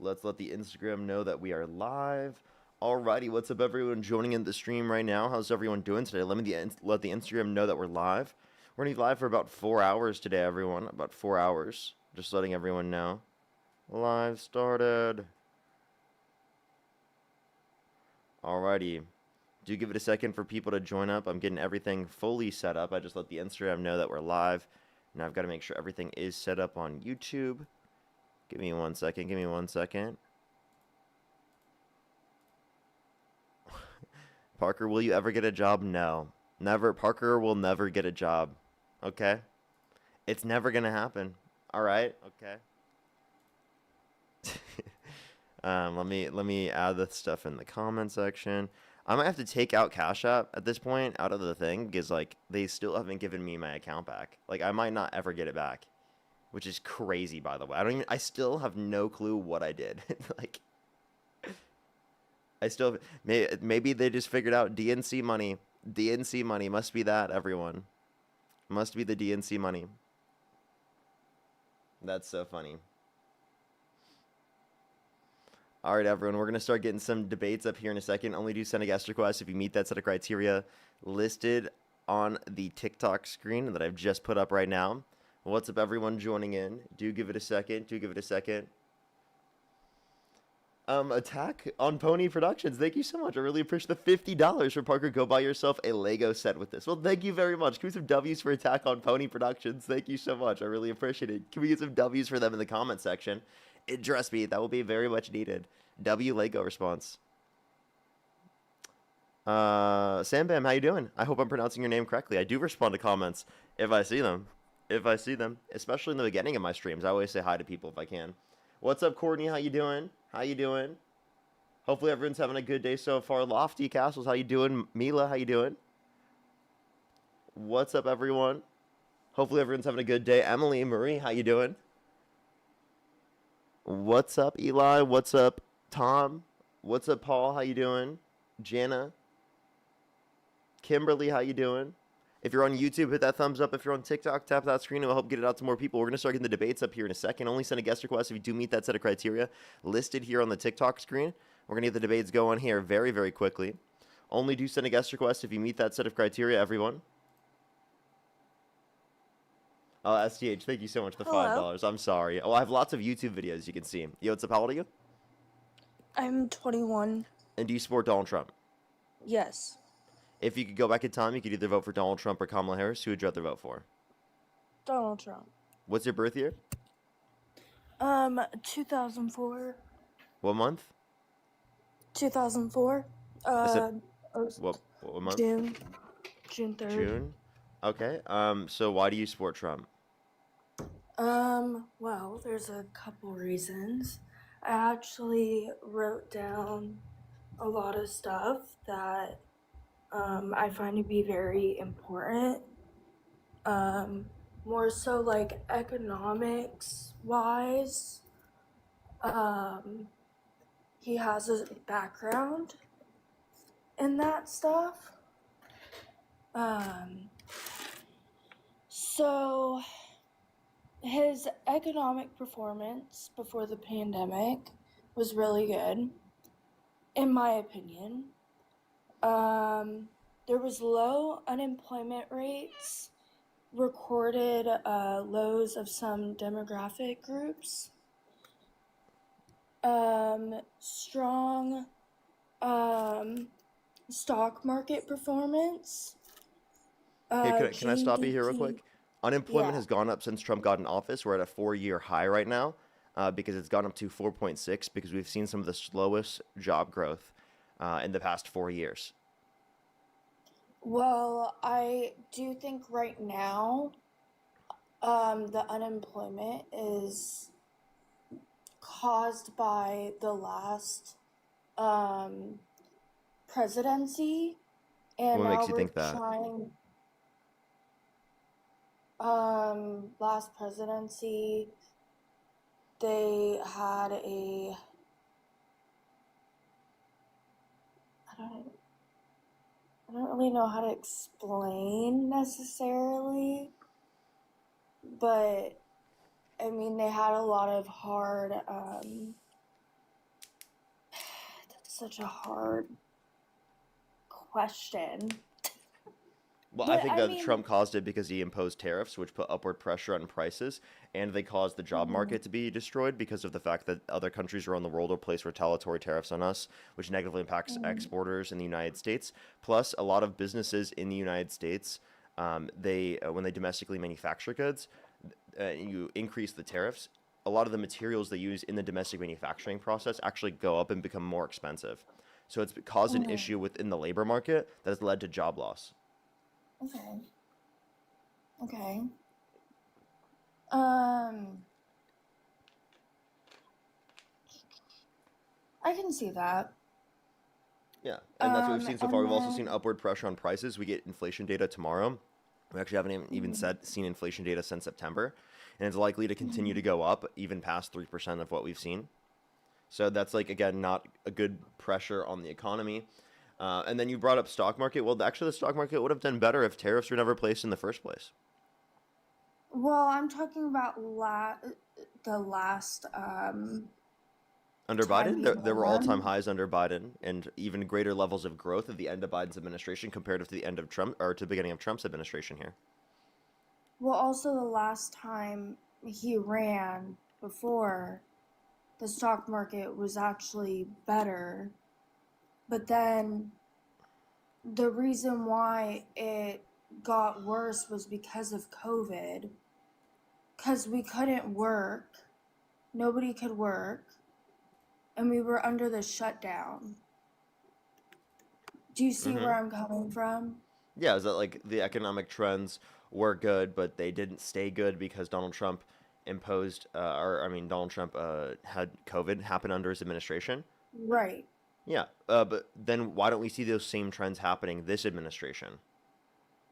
Let's let the Instagram know that we are live. Alrighty, what's up, everyone joining in the stream right now? How's everyone doing today? Let the Instagram know that we're live. We're gonna be live for about 4 hours today, everyone. About 4 hours. Just letting everyone know. Live started. Alrighty. Do give it a second for people to join up. I'm getting everything fully set up. I just let the Instagram know that we're live. Now I've got to make sure everything is set up on YouTube. Give me 1 second. Give me 1 second. Parker, will you ever get a job? No. Never. Parker will never get a job. Okay? It's never going to happen. All right? Okay. Let me add this stuff in the comment section. I might have to take out Cash App at this point out of the thing because like they still haven't given me my account back. Like I might not ever get it back, which is crazy by the way. I still have no clue what I did. Like I still maybe they just figured out DNC money. DNC money must be that, everyone. Must be the DNC money. That's so funny. All right, everyone, we're going to start getting some debates up here in a second. Only do send a guest request if you meet that set of criteria listed on the TikTok screen that I've just put up right now. What's up, everyone joining in? Do give it a second. Do give it a second. Attack on Pony Productions. Thank you so much. I really appreciate the $50 for Parker. Go buy yourself a Lego set with this. Well, thank you very much. Can we get some W's for Attack on Pony Productions? Thank you so much. I really appreciate it. Can we get some W's for them in the comment section? Trust me, that will be very much needed. W Lego response. Sam Bam, how you doing? I hope I'm pronouncing your name correctly. I do respond to comments if I see them. If I see them, especially in the beginning of my streams. I always say hi to people if I can. What's up, Courtney? How you doing? How you doing? Hopefully everyone's having a good day so far. Lofty Castles, how you doing? Mila, how you doing? What's up, everyone? Hopefully everyone's having a good day. Emily, Marie, how you doing? What's up, Eli? What's up, Tom? What's up, Paul? How you doing? Jana? Kimberly, how you doing? If you're on YouTube, hit that thumbs up. If you're on TikTok, tap that screen. It will help get it out to more people. We're going to start getting the debates up here in a second. Only send a guest request if you do meet that set of criteria listed here on the TikTok screen. We're going to get the debates going here very, very quickly. Only do send a guest request if you meet that set of criteria, everyone. Oh, STH, thank you so much for the $5. I'm sorry. Oh, I have lots of YouTube videos you can see. Yo, what's up? How old are you? I'm 21. And do you support Donald Trump? Yes. If you could go back in time, you could either vote for Donald Trump or Kamala Harris. Who would you rather vote for? Donald Trump. What's your birth year? 2004. What month? 2004. What month? June 3rd. June. Okay. So why do you support Trump? Well, there's a couple reasons. I actually wrote down a lot of stuff that I find to be very important. More so like economics wise. He has a background in that stuff. So his economic performance before the pandemic was really good, in my opinion. There was low unemployment rates, recorded lows of some demographic groups, strong stock market performance. Hey, can I stop you here real GDP. quick? Unemployment Yeah. has gone up since Trump got in office. We're at a 4-year high right now because it's gone up to 4.6 because we've seen some of the slowest job growth in the past 4 years. Well, I do think right now the unemployment is caused by the last presidency, and What now makes you we're think that? trying last presidency they had a I don't I don't really know how to explain necessarily, but I mean they had a lot of hard such a hard question. Well, I But think I that mean, Trump caused it because he imposed tariffs, which put upward pressure on prices, and they caused the job mhm, market to be destroyed because of the fact that other countries around the world will place retaliatory tariffs on us, which negatively impacts mhm, exporters in the United States. Plus, a lot of businesses in the United States, they when they domestically manufacture goods, you increase the tariffs. A lot of the materials they use in the domestic manufacturing process actually go up and become more expensive. So it's caused an mhm. issue within the labor market that has led to job loss. Okay. Okay. Um, I can see that. Yeah, and that's what we've seen so far. And We've also seen then, upward pressure on prices. We get inflation data tomorrow. We actually haven't even mhm, seen inflation data since September, and it's likely to continue to mhm. go up even past 3% of what we've seen. So that's like again not a good pressure on the economy. And then you brought up stock market. Well, actually, the stock market would have done better if tariffs were never placed in the first place. Well, I'm talking about the last Under time Biden, there were before. all-time highs under Biden, and even greater levels of growth at the end of Biden's administration compared to the end of Trump or to the beginning of Trump's administration here. Well, also the last time he ran before, the stock market was actually better. But then the reason why it got worse was because of COVID. Because we couldn't work, nobody could work, and we were under the shutdown. Do you see Mm-hmm. where I'm coming from? Yeah, is that like the economic trends were good, but they didn't stay good because Donald Trump imposed, or I mean, Donald Trump had COVID happen under his administration? Right. Yeah, but then why don't we see those same trends happening this administration?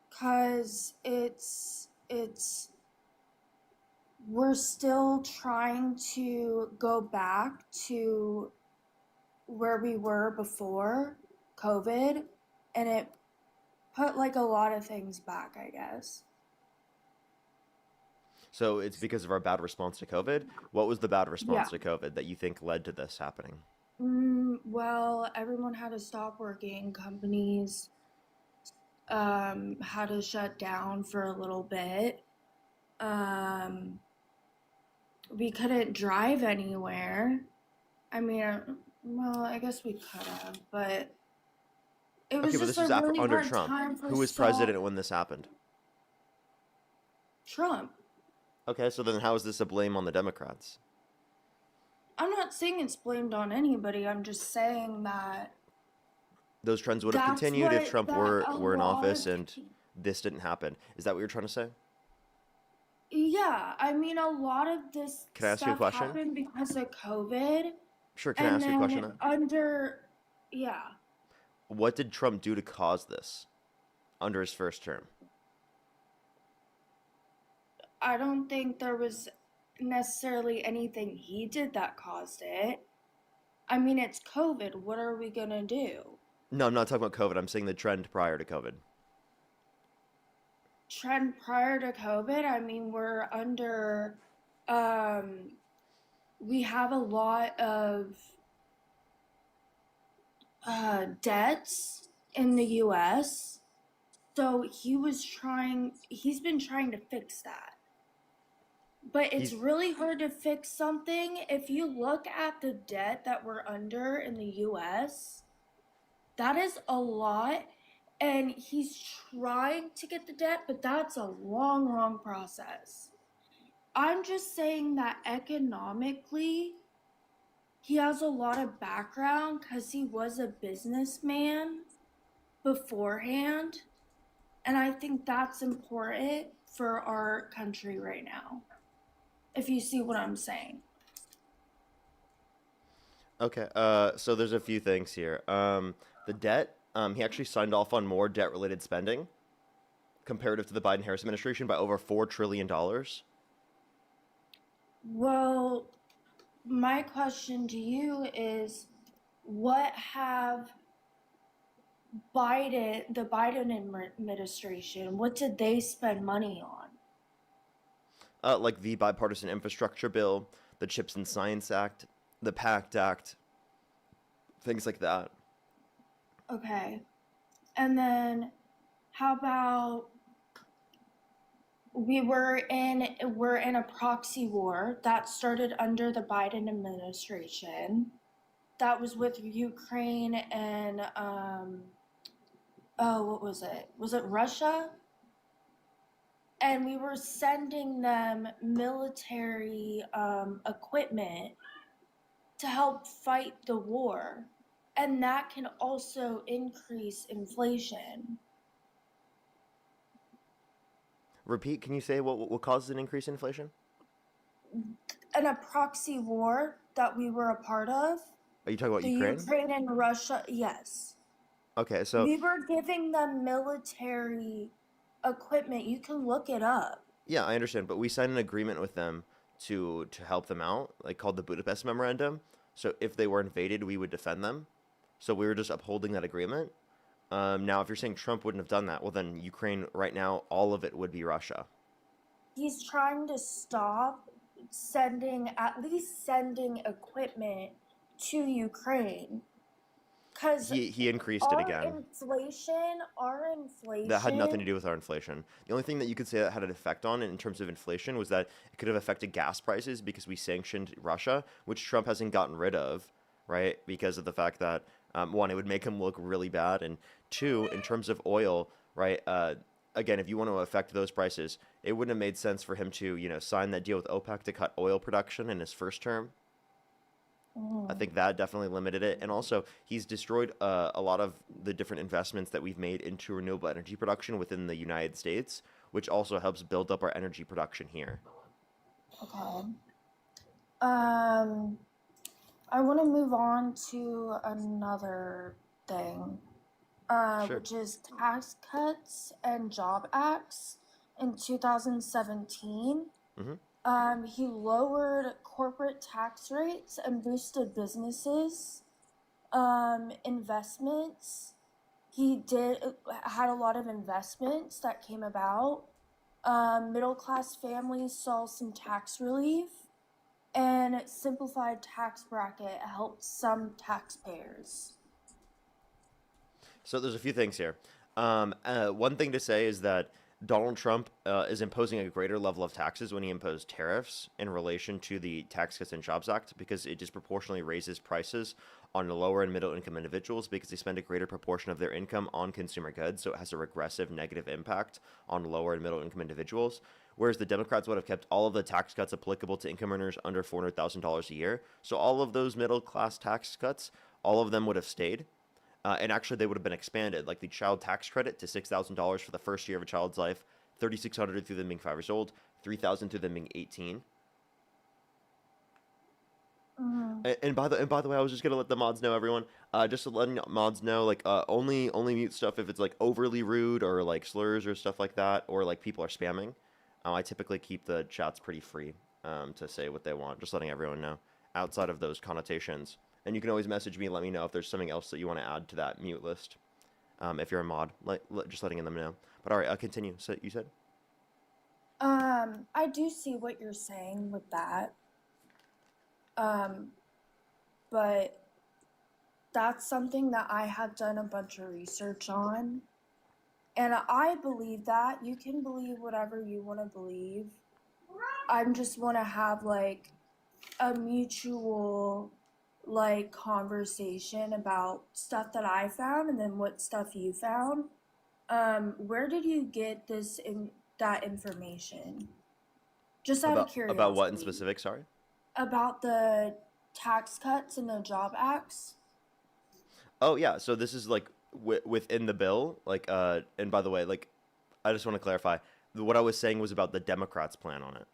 Because it's we're still trying to go back to where we were before COVID, and it put like a lot of things back, I guess. So it's because of our bad response to COVID. What was the bad Yeah. response to COVID that you think led to this happening? Well, everyone had to stop working. Companies had to shut down for a little bit. Um, we couldn't drive anywhere. I mean, well, I guess we could have, but it Okay, was but just this a was after really under hard Trump. time for Who was president when this happened? Trump. Okay, so then how is this a blame on the Democrats? I'm not saying it's blamed on anybody. I'm just saying that Those trends would have that's continued if what Trump that a were in lot office of and this didn't happen. Is that what you're trying to say? yeah, I mean a lot of this Can I ask you a stuff question? happened because of COVID Sure, can I and ask you a question then then? under yeah, What did Trump do to cause this under his first term? I don't think there was necessarily anything he did that caused it. I mean, it's COVID. What are we going to do? No, I'm not talking about COVID. I'm saying the trend prior to COVID. Trend prior to COVID, I mean, we're under um we have a lot of debts in the US. So he's been trying to fix that. But it's He's really hard to fix something. If you look at the debt that we're under in the US, that is a lot. And he's trying to get the debt, but that's a long, long process. I'm just saying that economically, he has a lot of background because he was a businessman beforehand. And I think that's important for our country right now, if you see what I'm saying. okay. So there's a few things here. The debt. He actually signed off on more debt-related spending comparative to the Biden-Harris administration by over $4 trillion. Well, my question to you is what have the Biden administration, what did they spend money on? Like the bipartisan infrastructure bill, the Chips and Science Act, the PACT Act, things like that. Okay. And then how about we're in a proxy war that started under the Biden administration. That was with Ukraine and oh, what was it? Was it Russia? And we were sending them military equipment to help fight the war. And that can also increase inflation. Repeat, can you say what causes an increase in inflation? And a proxy war that we were a part of, Are you talking about the Ukraine? Ukraine and Russia, yes. Okay, so We were giving them military equipment. You can look it up. yeah, I understand, but we signed an agreement with them to help them out, like called the Budapest Memorandum. So if they were invaded, we would defend them. So we were just upholding that agreement. Now, if you're saying Trump wouldn't have done that, well, then Ukraine right now, all of it would be Russia. He's trying to stop at least sending equipment to Ukraine. Because He increased it again. our That had nothing inflation, to do with our inflation. The only thing that you could say that had an effect on in terms of inflation was that it could have affected gas prices because we sanctioned Russia, which Trump hasn't gotten rid of, right? Because of the fact that one, it would make him look really bad, and two, in terms of oil, right? Again, if you want to affect those prices, it wouldn't have made sense for him to, sign that deal with OPEC to cut oil production in his first term. I mm, think that definitely limited it. And also, he's destroyed a lot of the different investments that we've made into renewable energy production within the United States, which also helps build up our energy production here. okay. Um, I want to move on to another thing, Sure. which is Tax Cuts and Job Acts in 2017. Hmm. He lowered corporate tax rates and boosted businesses, investments. He did had a lot of investments that came about. Middle class families saw some tax relief, and simplified tax bracket helped some taxpayers. So there's a few things here. One thing to say is that Donald Trump is imposing a greater level of taxes when he imposed tariffs in relation to the Tax Cuts and Jobs Act because it disproportionately raises prices on the lower and middle income individuals because they spend a greater proportion of their income on consumer goods. So it has a regressive negative impact on lower and middle income individuals. Whereas the Democrats would have kept all of the tax cuts applicable to income earners under $400,000 a year. So all of those middle class tax cuts, all of them would have stayed. And actually, they would have been expanded, like the child tax credit to $6,000 for the first year of a child's life, 3,600 through them being 5 years old, 3,000 through them being 18. Mm-hmm. And by the way, I was just gonna let the mods know, everyone. Just to letting mods know, like only mute stuff if it's like overly rude or like slurs or stuff like that, or like people are spamming. I typically keep the chats pretty free to say what they want. Just letting everyone know outside of those connotations. And you can always message me, and let me know if there's something else that you want to add to that mute list. If you're a mod, just letting them know. But all right, I'll continue. So you said. I do see what you're saying with that. Um, but that's something that I have done a bunch of research on. And I believe that. You can believe whatever you want to believe. I just want to have like a mutual like conversation about stuff that I found and then what stuff you found. Where did you get that information? Just out of About what in curiosity. specific? Sorry. About the tax cuts and the job acts. Oh yeah, so this is like within the bill, like and by the way, like I just want to clarify, what I was saying was about the Democrats' plan on it,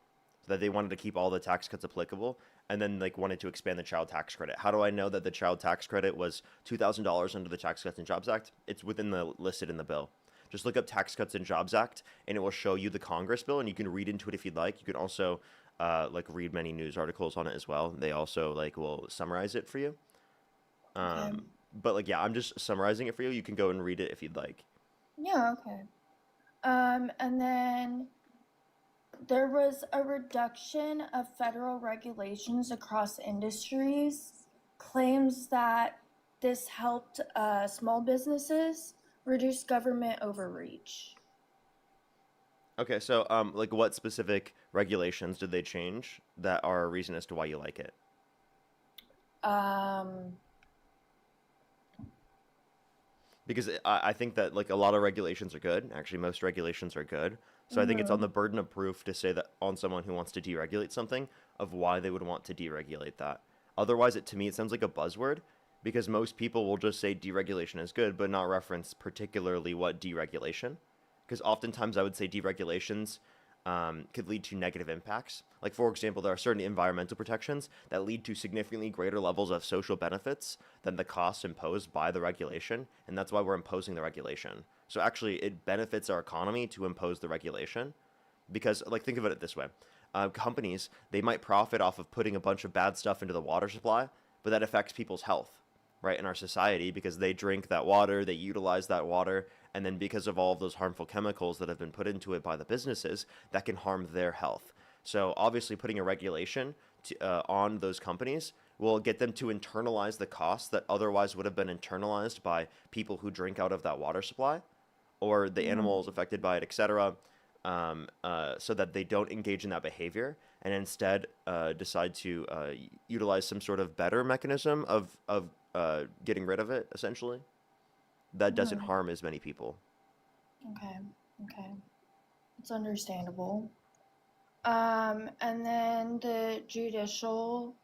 that they wanted to keep all the tax cuts applicable, and then like wanted to expand the child tax credit. How do I know that the child tax credit was $2,000 under the Tax Cuts and Jobs Act? It's within the listed in the bill. Just look up Tax Cuts and Jobs Act, and it will show you the Congress bill, and you can read into it if you'd like. You can also like read many news articles on it as well. They also like will summarize it for you. Okay. But like yeah, I'm just summarizing it for you. You can go and read it if you'd like. Yeah, okay. And then there was a reduction of federal regulations across industries, claims that this helped small businesses reduce government overreach. Okay, so like what specific regulations did they change that are a reason as to why you like it? Um, Because I think that like a lot of regulations are good. Actually, most regulations are good. So I think it's on mhm, the burden of proof to say that on someone who wants to deregulate something of why they would want to deregulate that. Otherwise, it to me it sounds like a buzzword because most people will just say deregulation is good, but not reference particularly what deregulation. Because oftentimes I would say deregulations could lead to negative impacts. Like, for example, there are certain environmental protections that lead to significantly greater levels of social benefits than the costs imposed by the regulation, and that's why we're imposing the regulation. So, actually, it benefits our economy to impose the regulation because, like, think of it this way: companies they might profit off of putting a bunch of bad stuff into the water supply, but that affects people's health, right, in our society because they drink that water, they utilize that water, and then because of all of those harmful chemicals that have been put into it by the businesses, that can harm their health. So obviously, putting a regulation on those companies will get them to internalize the costs that otherwise would have been internalized by people who drink out of that water supply or the animals mhm, affected by it, etc., so that they don't engage in that behavior and instead decide to utilize some sort of better mechanism of getting rid of it, essentially, that doesn't mhm. harm as many people. Okay, okay, it's understandable. And then the judicial,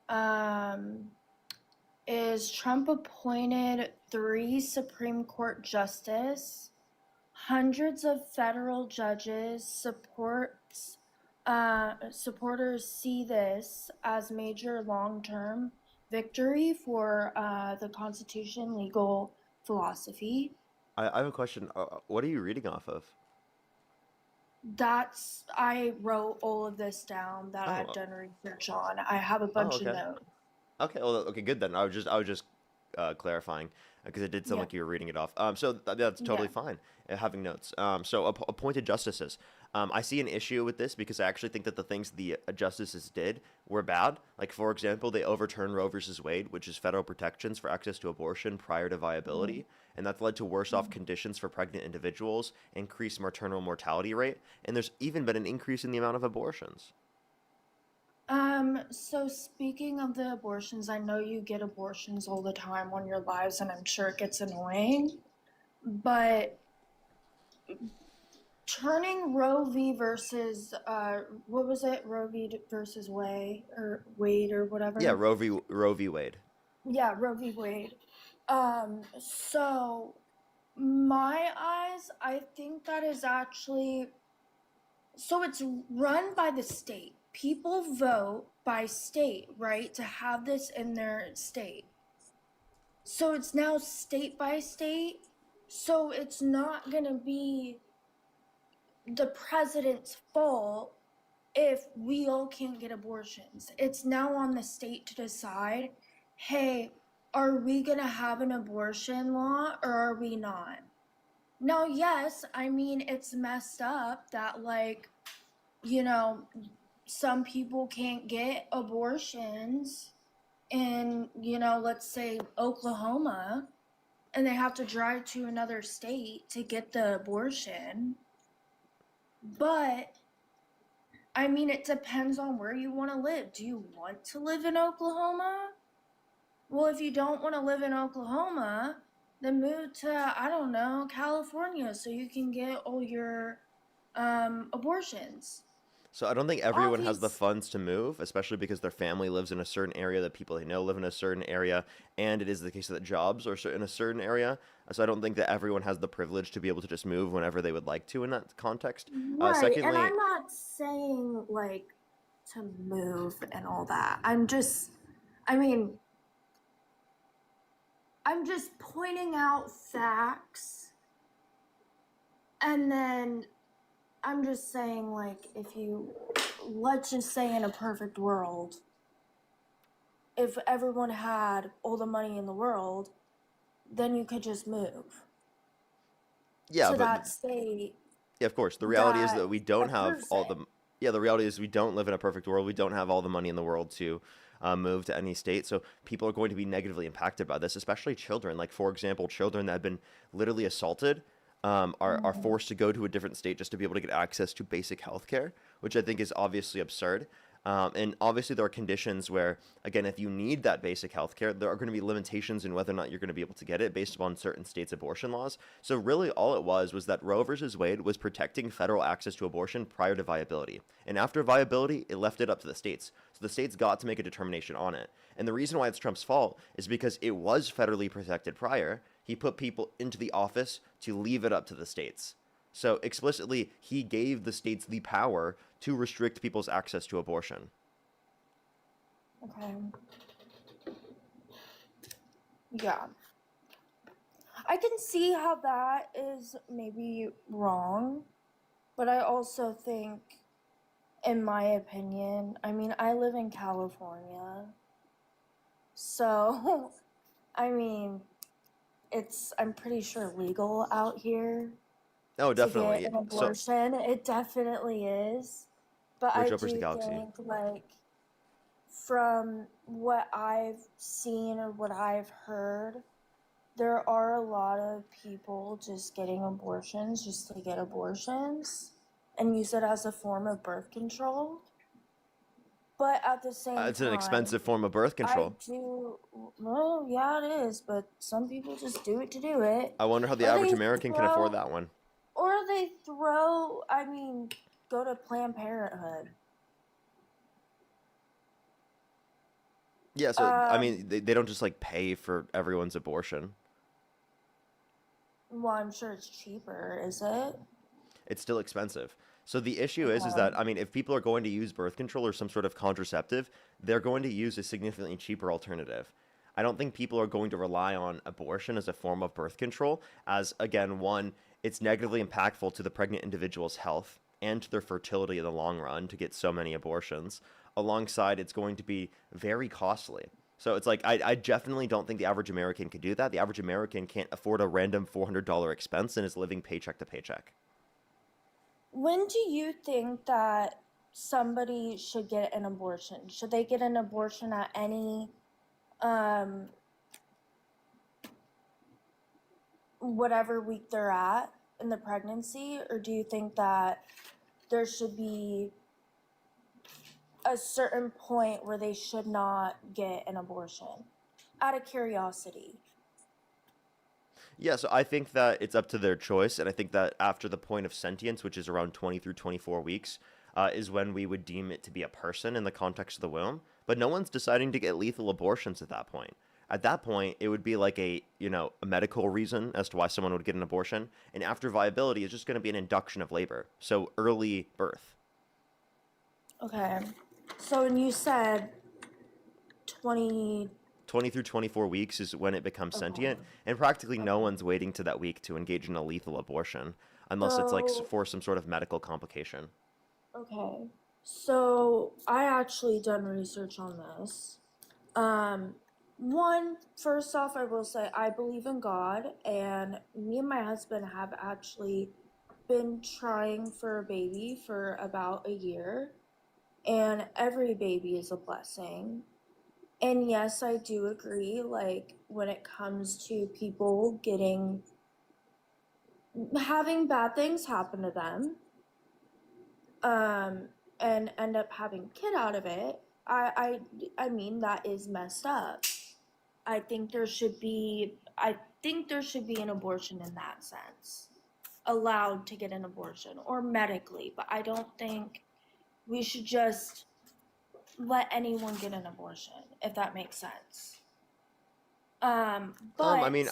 um, is Trump appointed three Supreme Court justice. Hundreds of federal judges supporters see this as major long-term victory for the Constitution legal philosophy. I have a question. What are you reading off of? I wrote all of this down that I've Oh, done research on. I have a oh, bunch of okay. notes. Okay, well, okay, good then. I was just clarifying because it did sound Yeah, like you were reading it off. That's totally yeah. fine. Having notes. So appointed justices. I see an issue with this because I actually think that the things the justices did were bad. Like for example, they overturned Roe versus Wade, which is federal protections for access to abortion prior to Mhm. viability, and that's led to worse off conditions for pregnant individuals, increased maternal mortality rate, and there's even been an increase in the amount of abortions. So speaking of the abortions, I know you get abortions all the time on your lives, and I'm sure it gets annoying. But turning Roe v. versus what was it? Roe v. versus Wade or Yeah, whatever. Roe v. Wade. Yeah, Roe v. Wade. So my eyes, I think that is actually so it's run by the state. People vote by state, right, to have this in their state. So it's now state by state. So it's not going to be the president's fault if we all can't get abortions. It's now on the state to decide, hey, are we going to have an abortion law or are we not? Now, yes, I mean, it's messed up that, like, you know, some people can't get abortions in, let's say Oklahoma, and they have to drive to another state to get the abortion. But I mean, it depends on where you want to live. Do you want to live in Oklahoma? Well, if you don't want to live in Oklahoma, then move to, I don't know, California so you can get all your abortions. So I don't think everyone has the Obvious. funds to move, especially because their family lives in a certain area, that people they know live in a certain area, and it is the case that jobs are in a certain area. So I don't think that everyone has the privilege to be able to just move whenever they would like to in that context. Right. And Secondly, I'm not saying like to move and all that. I mean, I'm just pointing out facts. And then I'm just saying, like, let's just say in a perfect world, if everyone had all the money in the world, then you could just move yeah, to but that state yeah, of course, the reality is that that we don't a have all the person. yeah, the reality is we don't live in a perfect world. We don't have all the money in the world to move to any state. So people are going to be negatively impacted by this, especially children. Like, for example, children that have been literally assaulted are Mhm. forced to go to a different state just to be able to get access to basic health care, which I think is obviously absurd. And obviously, there are conditions where, again, if you need that basic health care, there are going to be limitations in whether or not you're going to be able to get it based upon certain states' abortion laws. So, really, all it was that Roe versus Wade was protecting federal access to abortion prior to viability. And after viability, it left it up to the states. So, the states got to make a determination on it. And the reason why it's Trump's fault is because it was federally protected prior. He put people into the office to leave it up to the states. So explicitly, he gave the states the power to restrict people's access to abortion. Okay. Yeah. I can see how that is maybe wrong, but I also think, in my opinion, I mean, I live in California, so I mean, I'm pretty sure legal out here Oh, to get definitely. an So, abortion. It definitely is. But I Bridge over to the do galaxy. think, like, from what I've seen or what I've heard, there are a lot of people just getting abortions just to get abortions and use it as a form of birth control. But at the same It's an time, expensive form of birth I control. do, well, yeah, it is, but some people just do it to do it. I wonder how the Or average they American can afford throw, that one. I mean, go to Planned Parenthood. Yeah, so, I Um, mean, they don't just like pay for everyone's abortion. well, I'm sure it's cheaper, is it? It's still expensive. So the issue is Okay. that, I mean, if people are going to use birth control or some sort of contraceptive, they're going to use a significantly cheaper alternative. I don't think people are going to rely on abortion as a form of birth control, as again, one, it's negatively impactful to the pregnant individual's health and to their fertility in the long run to get so many abortions. Alongside, it's going to be very costly. So it's like I definitely don't think the average American could do that. The average American can't afford a random $400 expense and is living paycheck to paycheck. When do you think that somebody should get an abortion? Should they get an abortion at any um whatever week they're at in the pregnancy, or do you think that there should be a certain point where they should not get an abortion? Out of curiosity. Yeah, so I think that it's up to their choice, and I think that after the point of sentience, which is around 20 through 24 weeks, is when we would deem it to be a person in the context of the womb. But no one's deciding to get lethal abortions at that point. At that point, it would be like a medical reason as to why someone would get an abortion, and after viability, it's just going to be an induction of labor, so early birth. Okay. So when you said 20, 20 through 24 weeks is when it becomes okay. sentient, and practically no Okay. one's waiting to that week to engage in a lethal abortion, unless it's like So, for some sort of medical complication. okay. So I actually done research on this. Um, first off, I will say I believe in God, and me and my husband have actually been trying for a baby for about a year, and every baby is a blessing. And yes, I do agree, like, when it comes to people having bad things happen to them, um, and end up having a kid out of it, I mean, that is messed up. I think there should be an abortion in that sense. Allowed to get an abortion or medically, but I don't think we should just let anyone get an abortion, if that makes sense. I But mean,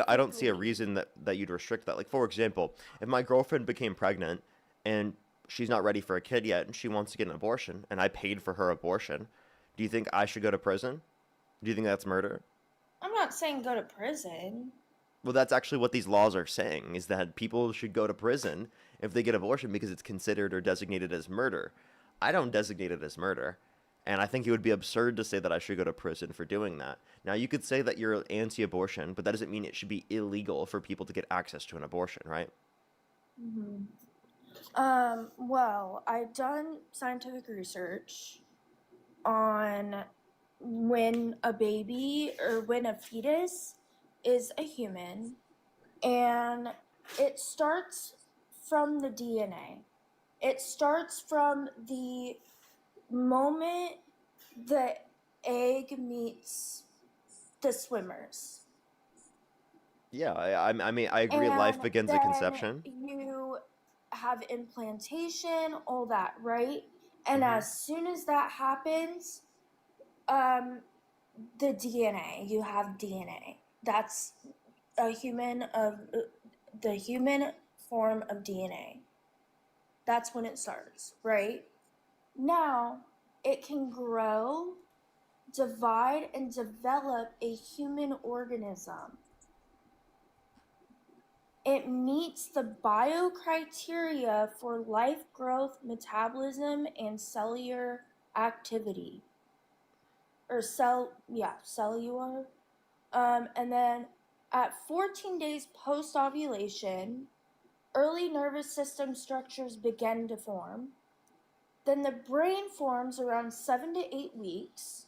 I don't see a scientifically, reason that you'd restrict that. Like, for example, if my girlfriend became pregnant and she's not ready for a kid yet and she wants to get an abortion and I paid for her abortion, do you think I should go to prison? Do you think that's murder? I'm not saying go to prison. Well, that's actually what these laws are saying, is that people should go to prison if they get abortion because it's considered or designated as murder. I don't designate it as murder, and I think it would be absurd to say that I should go to prison for doing that. Now, you could say that you're anti-abortion, but that doesn't mean it should be illegal for people to get access to an abortion, right? Hmm. Well, I've done scientific research on when a baby or when a fetus is a human, and it starts from the DNA. It starts from the moment the egg meets the swimmers. Yeah, I mean, I agree. Life And begins at then conception. you have implantation, all that, right? And Hmm. as soon as that happens, um, the DNA, you have DNA. That's a human of the human form of DNA. That's when it starts, right? Now, it can grow, divide, and develop a human organism. It meets the biocriteria for life growth, metabolism, and cellular activity. Or cellular. And then at 14 days post ovulation, early nervous system structures begin to form. Then the brain forms around 7 to 8 weeks,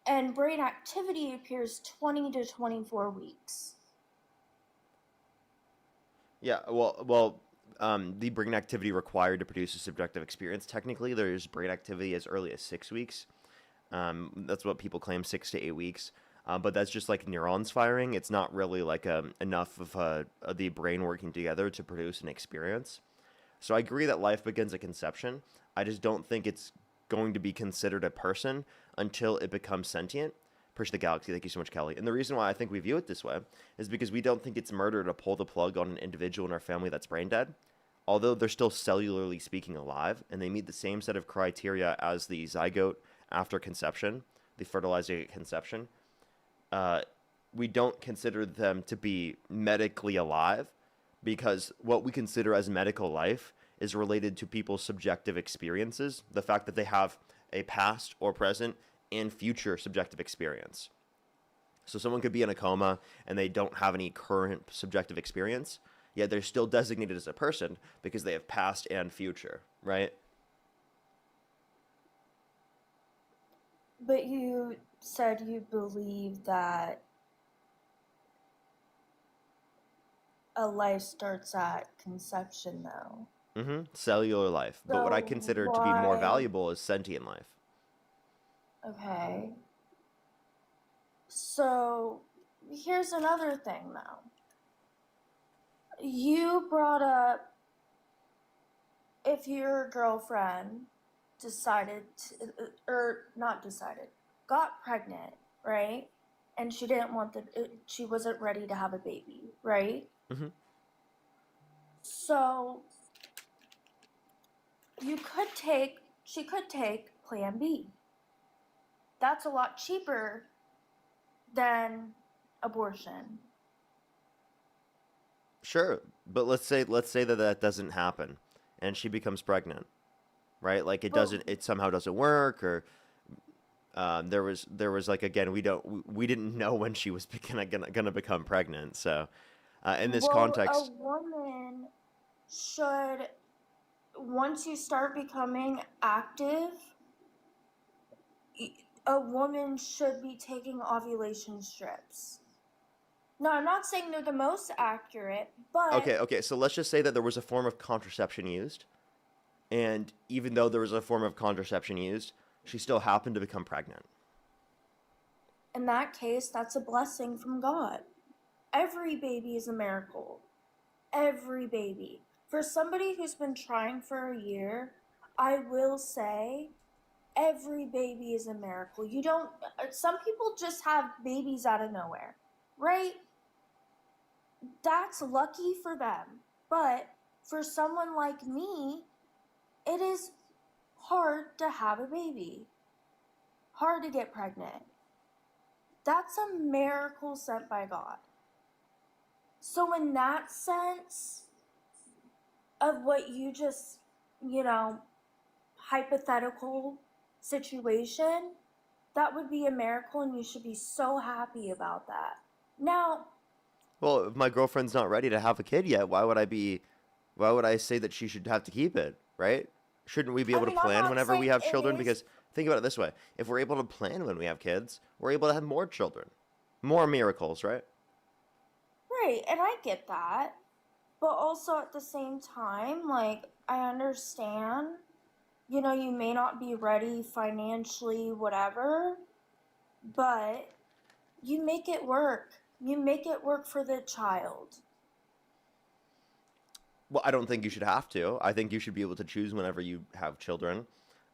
and brain activity appears 20 to 24 weeks. Yeah, the brain activity required to produce a subjective experience. Technically, there's brain activity as early as 6 weeks. That's what people claim, 6 to 8 weeks. But that's just like neurons firing. It's not really like enough of the brain working together to produce an experience. So I agree that life begins at conception. I just don't think it's going to be considered a person until it becomes sentient. Push the galaxy. Thank you so much, Kelly. And the reason why I think we view it this way is because we don't think it's murder to pull the plug on an individual in our family that's brain dead. Although they're still cellularly speaking alive, and they meet the same set of criteria as the zygote after conception, the fertilizing at conception, uh, we don't consider them to be medically alive because what we consider as medical life is related to people's subjective experiences, the fact that they have a past or present and future subjective experience. So someone could be in a coma and they don't have any current subjective experience, yet they're still designated as a person because they have past and future, right? But you said you believe that a life starts at conception, though. Cellular life. But what I So consider to be more why? valuable is sentient life. Okay. So here's another thing, though. You brought up if your girlfriend decided to, or not decided, got pregnant, right? And she didn't want she wasn't ready to have a baby, right? Hmm. So she could take plan B. That's a lot cheaper than abortion. Sure, but let's say that that doesn't happen, and she becomes pregnant, right? Like But it somehow doesn't work, or there was like again we didn't know when she was gonna become pregnant. So in this well, a context, woman should, once you start becoming active, a woman should be taking ovulation strips. No, I'm not saying they're the most accurate, but okay, so let's just say that there was a form of contraception used, and even though there was a form of contraception used, she still happened to become pregnant. in that case, that's a blessing from God. Every baby is a miracle. Every baby. For somebody who's been trying for a year, I will say every baby is a miracle. You don't, some people just have babies out of nowhere, right? That's lucky for them. But for someone like me, it is hard to have a baby, hard to get pregnant. That's a miracle sent by God. So, in that sense of what you just, you know, hypothetical situation, that would be a miracle, and you should be so happy about that. Now, Well, if my girlfriend's not ready to have a kid yet, why would I say that she should have to keep it, right? Shouldn't we be I able to mean, I'm plan not whenever we saying have it children? is Because Think about it this way: if we're able to plan when we have kids, we're able to have more children, more miracles, right? Right, and I get that. But also at the same time, like, I understand, you may not be ready financially, whatever, but you make it work. You make it work for the child. Well, I don't think you should have to. I think you should be able to choose whenever you have children.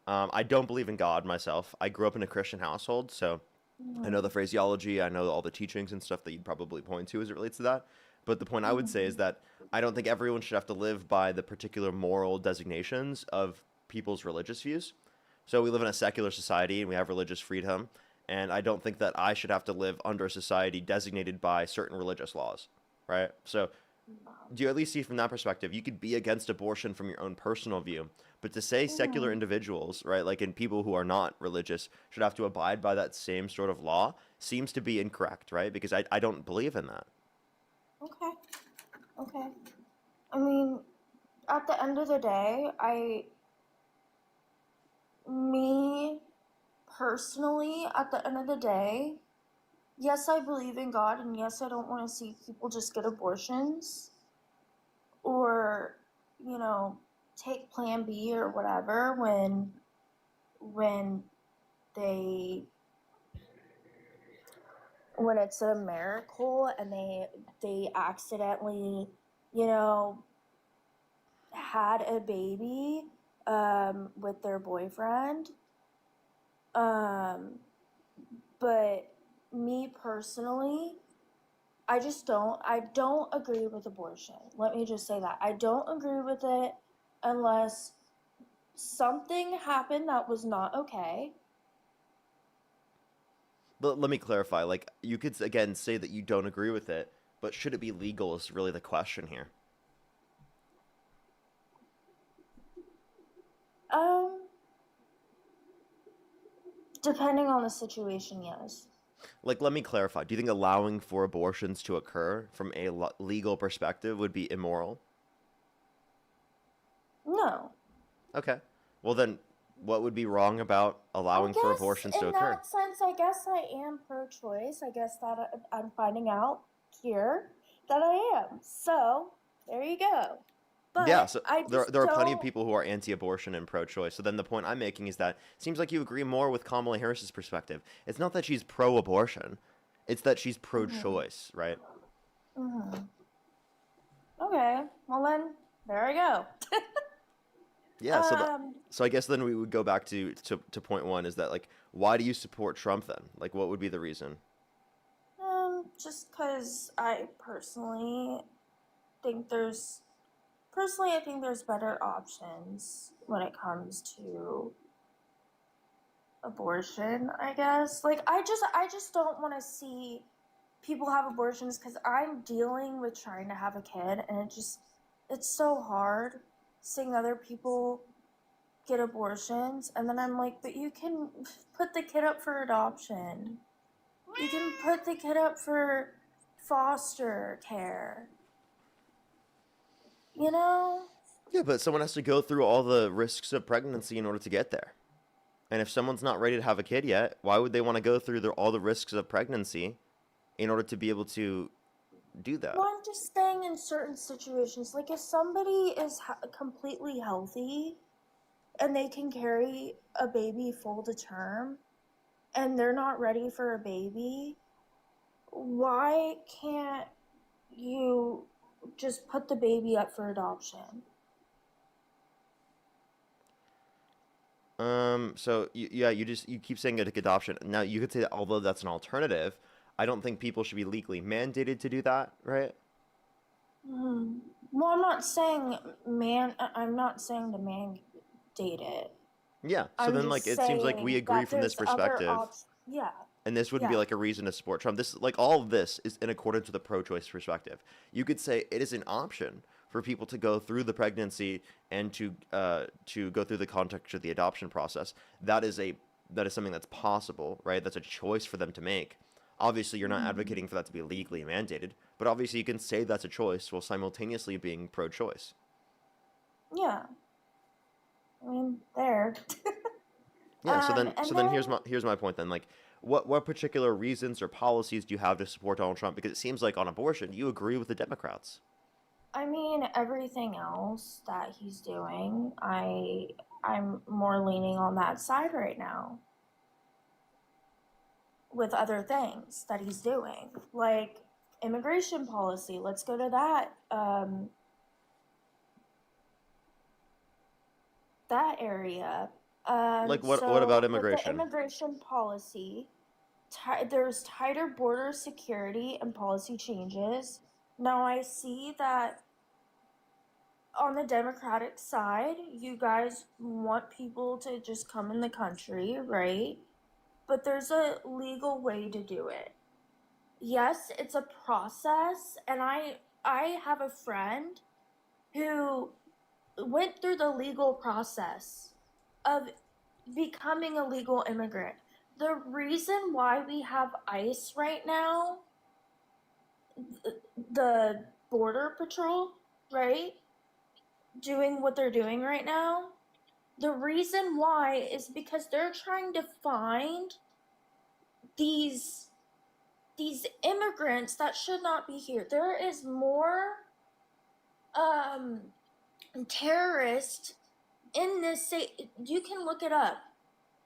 I don't believe in God myself. I grew up in a Christian household, so I know the Mm-hmm. phraseology, I know all the teachings and stuff that you'd probably point to as it relates to that. But the point I would say Mm-hmm. is that I don't think everyone should have to live by the particular moral designations of people's religious views. So we live in a secular society and we have religious freedom, and I don't think that I should have to live under a society designated by certain religious laws, right? So do you at least see from that perspective, you could be against abortion from your own personal view, but to say secular Mm-hmm. individuals, right, like in people who are not religious, should have to abide by that same sort of law seems to be incorrect, right? Because I don't believe in that. Okay. Okay. I mean, at the end of the day, me personally, at the end of the day, yes, I believe in God, and yes, I don't want to see people just get abortions or, you know, take Plan B or whatever when they when it's a miracle and they accidentally, you know, had a baby with their boyfriend. Um, but me personally, I don't agree with abortion. Let me just say that. I don't agree with it unless something happened that was not okay. But let me clarify, like you could again say that you don't agree with it, but should it be legal is really the question here. Um, Depending on the situation, yes. Like let me clarify. Do you think allowing for abortions to occur from a legal perspective would be immoral? No. Okay. Well then what would be wrong about I allowing for guess abortions to in occur? that sense, I guess I am pro-choice. I guess that I'm finding out here that I am. So there you go. Yeah, But so I just there are plenty of don't. people who are anti-abortion and pro-choice. So then the point I'm making is that it seems like you agree more with Kamala Harris's perspective. It's not that she's pro-abortion, it's that she's Mhm. pro-choice, right? Mhm. Okay. Well then, there I go. Yeah, um. so I guess then we would go back to point one is that like why do you support Trump then? Like what would be the reason? Just because think there's I think there's better options when it comes to abortion, I guess. Like I just don't want to see people have abortions cuz I'm dealing with trying to have a kid and it's so hard seeing other people get abortions and then I'm like, "But you can put the kid up for adoption. You can put the kid up for foster care." You know? Yeah, but someone has to go through all the risks of pregnancy in order to get there. And if someone's not ready to have a kid yet, why would they want to go through all the risks of pregnancy in order to be able to do that? Well, I'm just saying in certain situations, like if somebody is completely healthy and they can carry a baby full to term and they're not ready for a baby, why can't you just put the baby up for adoption? So yeah, you keep saying it adoption. Now you could say that although that's an alternative, I don't think people should be legally mandated to do that, right? Hmm. Well, I'm not saying I'm not saying to mandate it. Yeah. So I'm then like just it seems like we saying agree that from this there's other perspective, options. Yeah, and this wouldn't be yeah. like a reason to support Trump. This like all of this is in accordance with the pro-choice perspective. You could say it is an option for people to go through the pregnancy and to go through the context of the adoption process. That is something that's possible, right? That's a choice for them to make. Obviously, you're not Hmm. advocating for that to be legally mandated, but obviously you can say that's a choice while simultaneously being pro-choice. Yeah. I mean, there. Yeah, And so then then here's my point then. Like what particular reasons or policies do you have to support Donald Trump? Because it seems like on abortion you agree with the Democrats. I mean everything else that he's doing, I'm more leaning on that side right now with other things that he's doing, like immigration policy. Let's go to that area. Like what about So with the immigration? immigration policy, there's tighter border security and policy changes. Now I see that on the Democratic side, you guys want people to just come in the country, right? But there's a legal way to do it. Yes, it's a process, and I have a friend who went through the legal process of becoming a legal immigrant. The reason why we have ICE right now, the border patrol, right? Doing what they're doing right now, the reason why is because they're trying to find these these immigrants that should not be here. There is more um terrorists in this state. You can look it up.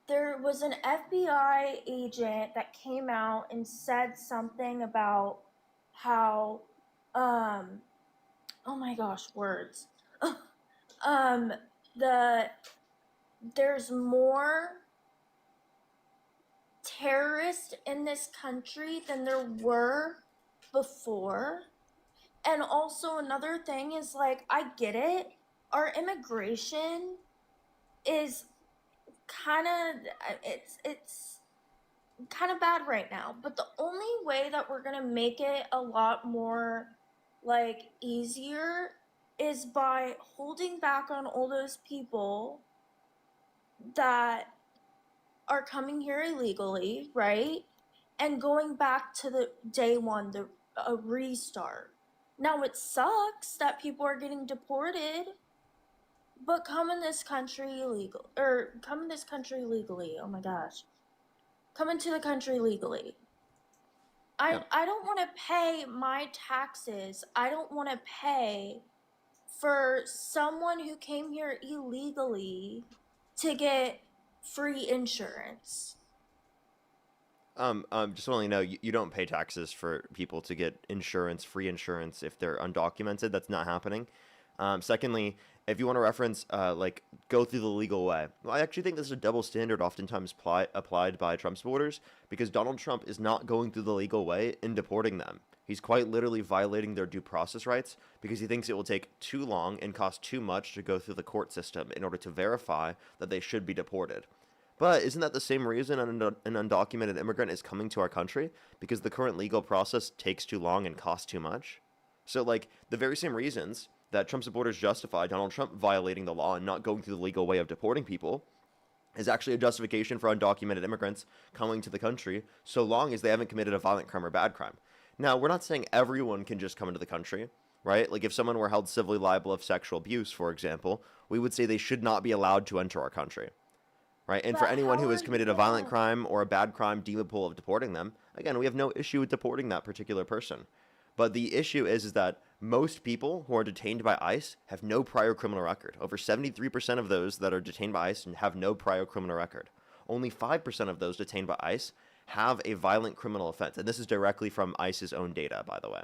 There was an FBI agent that came out and said something about how oh my gosh, words. um the there's more terrorists in this country than there were before. And also another thing is, like, I get it. Our immigration is kind of it's kind of bad right now, but the only way that we're going to make it a lot more like easier is by holding back on all those people that are coming here illegally, right? And going back to the day one, a restart. Now it sucks that people are getting deported, but come in this country illegal, or come in this country legally. Oh my gosh, come into the country legally. Yeah. I don't want to pay my taxes. I don't want to pay for someone who came here illegally to get free insurance. Just want to let you know, you don't pay taxes for people to get insurance, free insurance, if they're undocumented. That's not happening. Secondly, if you want to reference, like, go through the legal way, well, I actually think this is a double standard oftentimes applied by Trump supporters because Donald Trump is not going through the legal way in deporting them. He's quite literally violating their due process rights because he thinks it will take too long and cost too much to go through the court system in order to verify that they should be deported. But isn't that the same reason an undocumented immigrant is coming to our country? Because the current legal process takes too long and costs too much? So, like, the very same reasons that Trump supporters justify Donald Trump violating the law and not going through the legal way of deporting people is actually a justification for undocumented immigrants coming to the country so long as they haven't committed a violent crime or bad crime. Now, we're not saying everyone can just come into the country, right? Like, if someone were held civilly liable of sexual abuse, for example, we would say they should not be allowed to enter our country, right? And for But anyone how who are has you committed a violent gonna crime or a bad crime deemable of deporting them, again, we have no issue with deporting that particular person. But the issue is that most people who are detained by ICE have no prior criminal record. Over 73% of those that are detained by ICE have no prior criminal record. Only 5% of those detained by ICE have a violent criminal offense. And this is directly from ICE's own data, by the way.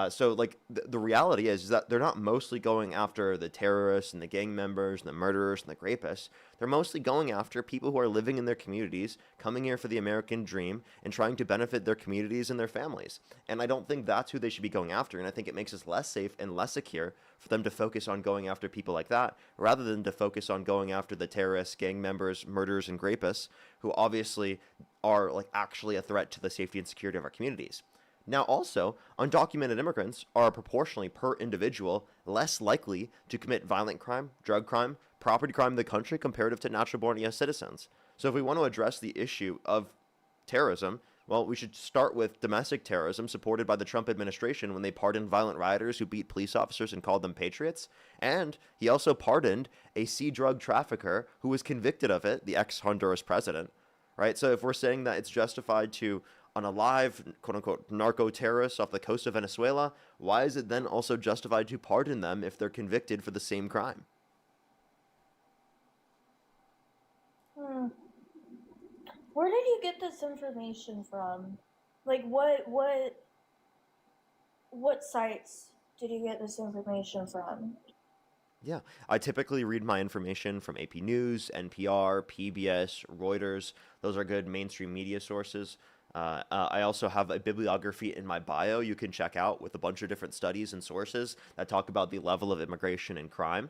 So, like, the reality is that they're not mostly going after the terrorists and the gang members and the murderers and the rapists. They're mostly going after people who are living in their communities, coming here for the American dream, and trying to benefit their communities and their families. And I don't think that's who they should be going after. And I think it makes us less safe and less secure for them to focus on going after people like that, rather than to focus on going after the terrorists, gang members, murderers, and rapists, who obviously are, like, actually a threat to the safety and security of our communities. Now, also, undocumented immigrants are proportionally per individual less likely to commit violent crime, drug crime, property crime in the country comparative to natural born US citizens. So if we want to address the issue of terrorism, Well, we should start with domestic terrorism supported by the Trump administration when they pardoned violent rioters who beat police officers and called them patriots. And he also pardoned a sea drug trafficker who was convicted of it, the ex Honduras president, right? So if we're saying that it's justified to unalive, quote unquote, narco terrorists off the coast of Venezuela, why is it then also justified to pardon them if they're convicted for the same crime? Hmm. Where did you get this information from? Like what sites did you get this information from? Yeah, I typically read my information from AP News, NPR, PBS, Reuters. Those are good mainstream media sources. I also have a bibliography in my bio you can check out with a bunch of different studies and sources that talk about the level of immigration and crime.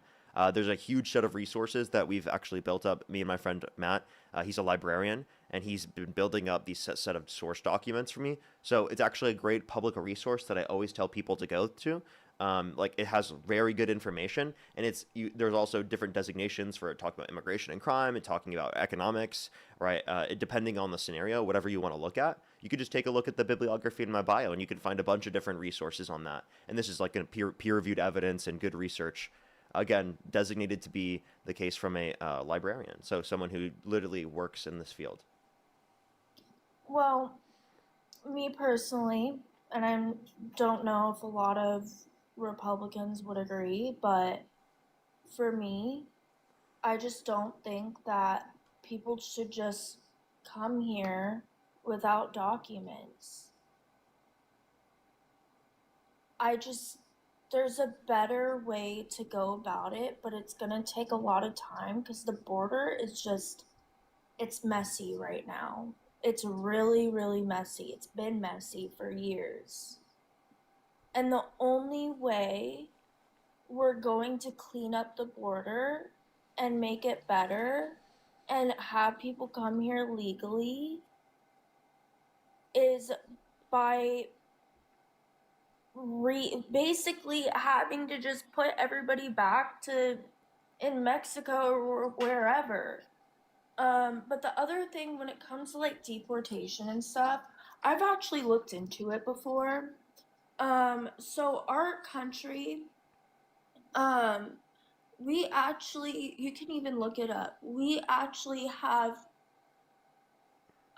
There's a huge set of resources that we've actually built up. Me and my friend Matt, he's a librarian, and he's been building up these set of source documents for me. So it's actually a great public resource that I always tell people to go to. Like it has very good information, and there's also different designations for talking about immigration and crime and talking about economics, right? Depending on the scenario, whatever you want to look at, you could just take a look at the bibliography in my bio, and you can find a bunch of different resources on that. And this is like a peer reviewed evidence and good research. Again, designated to be the case from a librarian, so someone who literally works in this field. Well, me personally, and I don't know if a lot of Republicans would agree, but for me, I just don't think that people should just come here without documents. I just, there's a better way to go about it, but it's going to take a lot of time because the border is just, it's messy right now. It's really, really messy. It's been messy for years. And the only way we're going to clean up the border and make it better and have people come here legally is by basically having to just put everybody back to in Mexico or wherever. But the other thing when it comes to like deportation and stuff, I've actually looked into it before. So our country, um, we actually, you can even look it up. We actually have,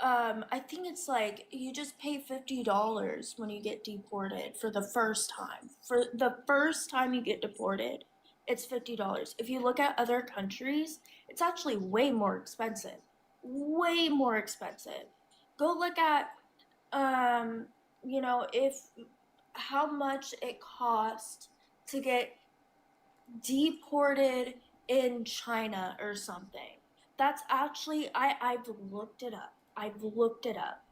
I think it's like you just pay $50 when you get deported for the first time. For the first time you get deported, it's $50. If you look at other countries, it's actually way more expensive. Way more expensive. Go look at, um, if how much it cost to get deported in China or something. That's actually I've looked it up. I've looked it up.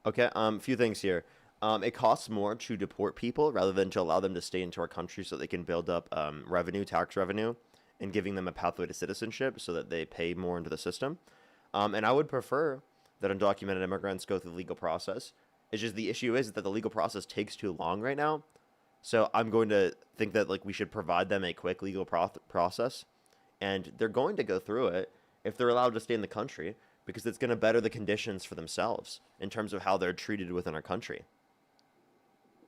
Okay, a few things here. It costs more to deport people rather than to allow them to stay into our country so they can build up revenue, tax revenue, and giving them a pathway to citizenship so that they pay more into the system. And I would prefer that undocumented immigrants go through the legal process. It's just the issue is that the legal process takes too long right now. So I'm going to think that like we should provide them a quick legal process, and they're going to go through it if they're allowed to stay in the country because it's going to better the conditions for themselves in terms of how they're treated within our country.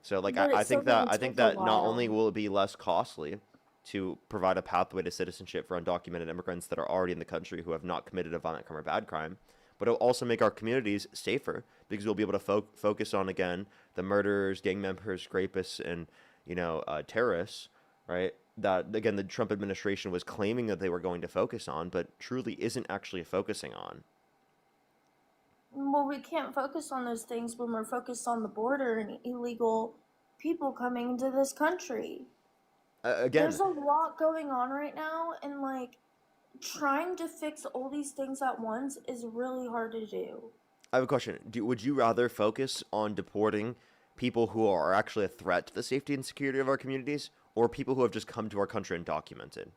So like But it's still gonna I think take a that not only while. will it be less costly to provide a pathway to citizenship for undocumented immigrants that are already in the country who have not committed a violent crime or bad crime, but it'll also make our communities safer because we'll be able to focus on again the murderers, gang members, rapists, and terrorists, right? That again the Trump administration was claiming that they were going to focus on, but truly isn't actually focusing on. Well, we can't focus on those things when we're focused on the border and illegal people coming into this country. Again, There's a lot going on right now, and like trying to fix all these things at once is really hard to do. I have a question. Would you rather focus on deporting people who are actually a threat to the safety and security of our communities, or people who have just come to our country undocumented?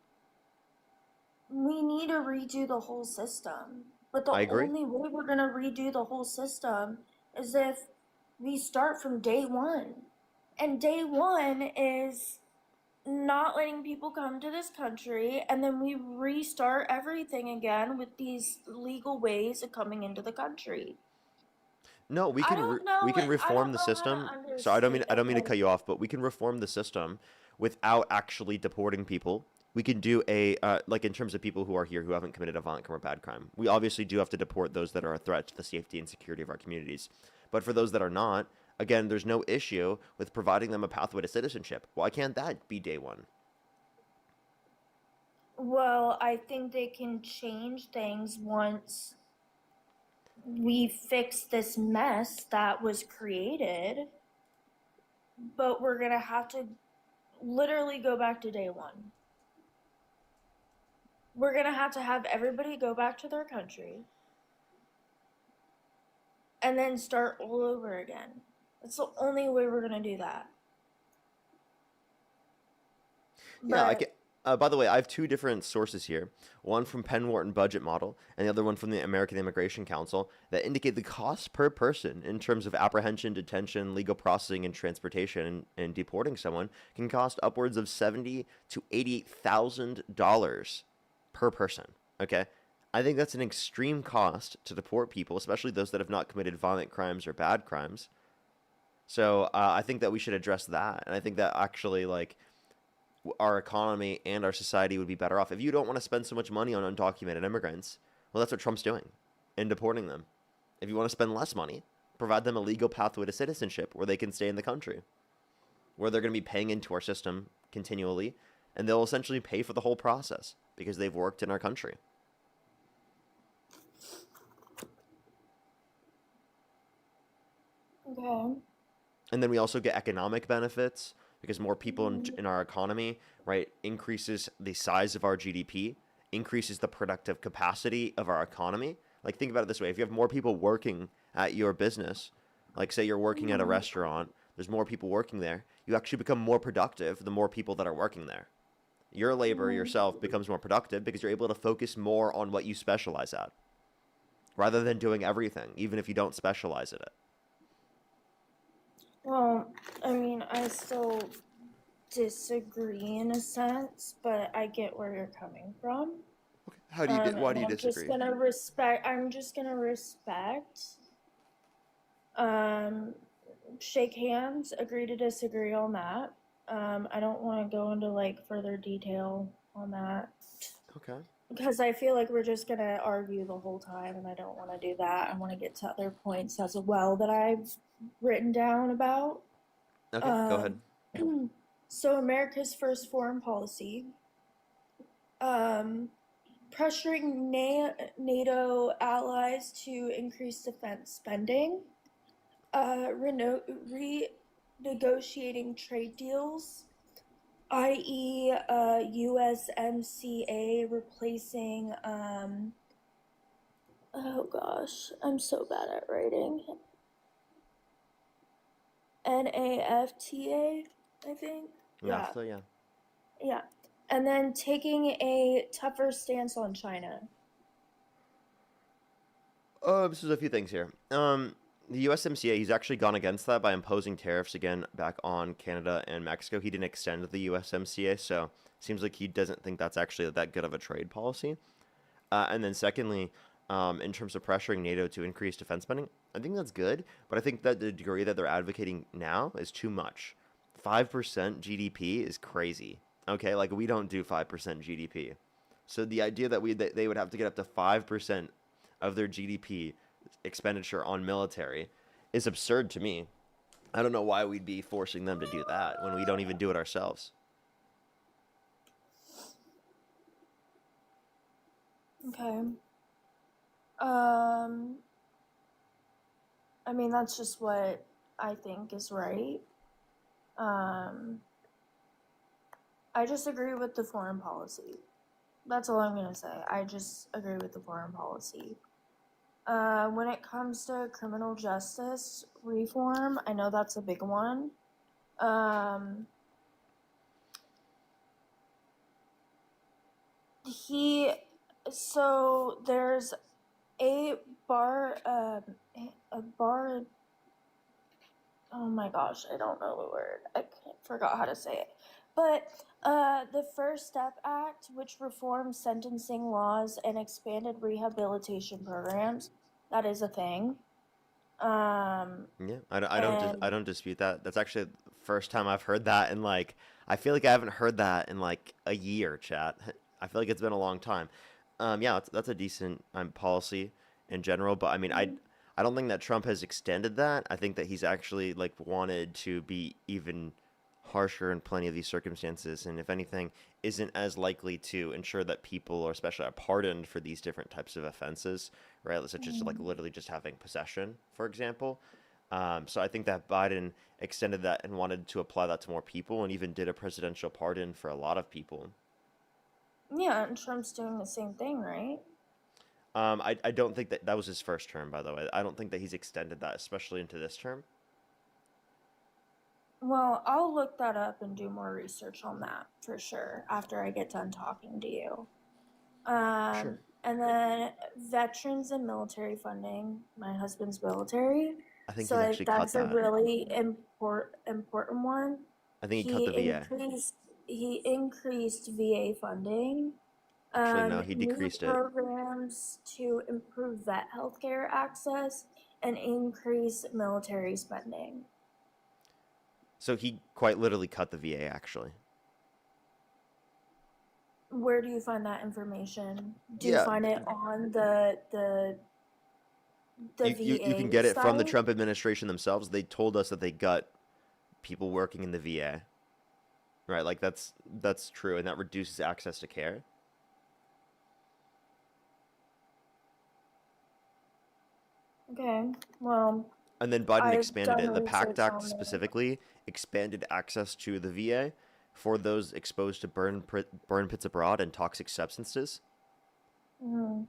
We need to redo the whole system. But the I agree. only way we're going to redo the whole system is if we start from day one. And day one is not letting people come to this country, and then we restart everything again with these legal ways of coming into the country. No, we can I reform don't the know how to system. So understand. I don't mean to Okay. cut you off, but we can reform the system without actually deporting people. We can do a like in terms of people who are here who haven't committed a violent crime or bad crime. We obviously do have to deport those that are a threat to the safety and security of our communities. But for those that are not, again, there's no issue with providing them a pathway to citizenship. Why can't that be day one? Well, I think they can change things once we fix this mess that was created, but we're gonna have to literally go back to day one. We're gonna have everybody go back to their country and then start all over again. That's the only way we're gonna do that. Yeah, I But can. By the way, I have two different sources here. One from Penn Wharton Budget Model, and the other one from the American Immigration Council that indicate the cost per person in terms of apprehension, detention, legal processing, and transportation, and deporting someone can cost upwards of $70,000 to $88,000 per person. Okay, I think that's an extreme cost to deport people, especially those that have not committed violent crimes or bad crimes. So I think that we should address that, and I think that actually like our economy and our society would be better off. If you don't want to spend so much money on undocumented immigrants, well, that's what Trump's doing in deporting them. If you want to spend less money, provide them a legal pathway to citizenship where they can stay in the country, where they're going to be paying into our system continually, and they'll essentially pay for the whole process because they've worked in our country. okay. And then we also get economic benefits because more people in our economy, right, increases the size of our GDP, increases the productive capacity of our economy. Like, think about it this way: if you have more people working at your business, like, say you're working at a restaurant, there's more people working there, you actually become more productive the more people that are working there. Your labor yourself becomes more productive because you're able to focus more on what you specialize at rather than doing everything, even if you don't specialize in it. Well, I mean, I still disagree in a sense, but I get where you're coming from. Why And do you disagree? I'm just gonna respect, um, shake hands, agree to disagree on that. I don't want to go into like further detail on that Okay. because I feel like we're just gonna argue the whole time, and I don't want to do that. I want to get to other points as well that I've written down about. Okay, go ahead. Um, so America's first foreign policy, um, pressuring NATO allies to increase defense spending, renegotiating trade deals, i.e., USMCA replacing, oh gosh, I'm so bad at writing. NAFTA, I think. Yeah, NAFTA, yeah. yeah. And then taking a tougher stance on China. This is a few things here. The USMCA, he's actually gone against that by imposing tariffs again back on Canada and Mexico. He didn't extend the USMCA, so seems like he doesn't think that's actually that good of a trade policy. And then secondly, in terms of pressuring NATO to increase defense spending, I think that's good, but I think that the degree that they're advocating now is too much. 5% GDP is crazy. Okay, like we don't do 5% GDP. So the idea that they would have to get up to 5% of their GDP expenditure on military is absurd to me. I don't know why we'd be forcing them to do that when we don't even do it ourselves. Okay. Um, I mean, that's just what I think is right. Um, I just agree with the foreign policy. That's all I'm gonna say. I just agree with the foreign policy. When it comes to criminal justice reform, I know that's a big one. Um, he, so there's a bar, a bar. Oh my gosh, I don't know the word. Forgot how to say it. But The First Step Act, which reforms sentencing laws and expanded rehabilitation programs, that is a thing. Um, Yeah, I and don't dispute that. That's actually the first time I've heard that in like I feel like I haven't heard that in like a year, chat. I feel like it's been a long time. Yeah, that's a decent policy in general, but I mean, I don't think that Trump has extended that. I think that he's actually like wanted to be even harsher in plenty of these circumstances, and if anything, isn't as likely to ensure that people, or especially are pardoned for these different types of offenses, right? Such as like literally just having possession, for example. So I think that Biden extended that and wanted to apply that to more people, and even did a presidential pardon for a lot of people. yeah, and Trump's doing the same thing, right? I don't think that that was his first term, by the way. I don't think that he's extended that, especially into this term. Well, I'll look that up and do more research on that for sure after I get done talking to you. Sure. And then veterans and military funding. My husband's military, I think so he's actually cut that's a that. really important one. I think he cut He the VA. increased he increased VA funding. Actually, no, he New decreased it. programs to improve vet healthcare access and increase military spending. So he quite literally cut the VA, actually. Where do you find that information? Do you Yeah, find it on the you can VA get it from the site? Trump administration themselves. They told us that they gut people working in the VA, right? Like that's true, and that reduces access to care. Okay. Well, And then Biden I've expanded done it. The PACT research Act on it. specifically expanded access to the VA for those exposed to burn pits abroad and toxic substances. Mhm.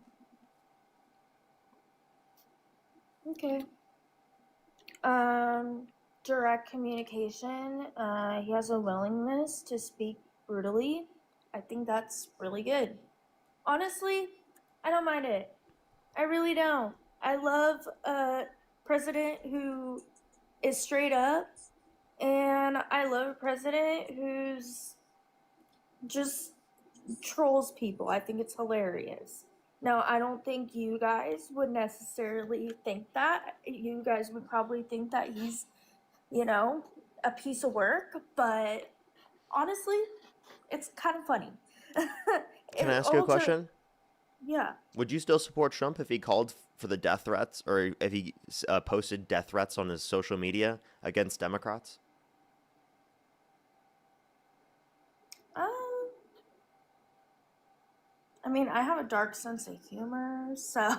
Okay. Um, Direct communication. He has a willingness to speak brutally. I think that's really good. Honestly, I don't mind it. I really don't. I love a president who is straight up, and I love a president who's just trolls people. I think it's hilarious. Now, I don't think you guys would necessarily think that. You guys would probably think that he's, you know, a piece of work, but honestly, it's kind of funny. Can I It ask you a also, question? yeah. Would you still support Trump if he called for the death threats, or if he posted death threats on his social media against Democrats? Um, I mean, I have a dark sense of humor, so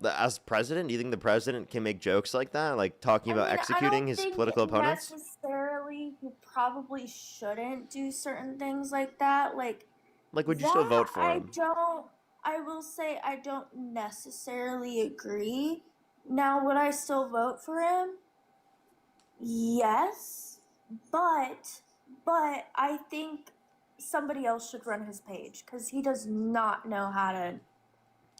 As president, do you think the president can make jokes like that, like talking I about mean, I executing don't his think political opponents? necessarily you probably shouldn't do certain things like that. Like Like, would you still that, vote for him? I will say I don't necessarily agree. Now, would I still vote for him? Yes, but I think somebody else should run his page because he does not know how to.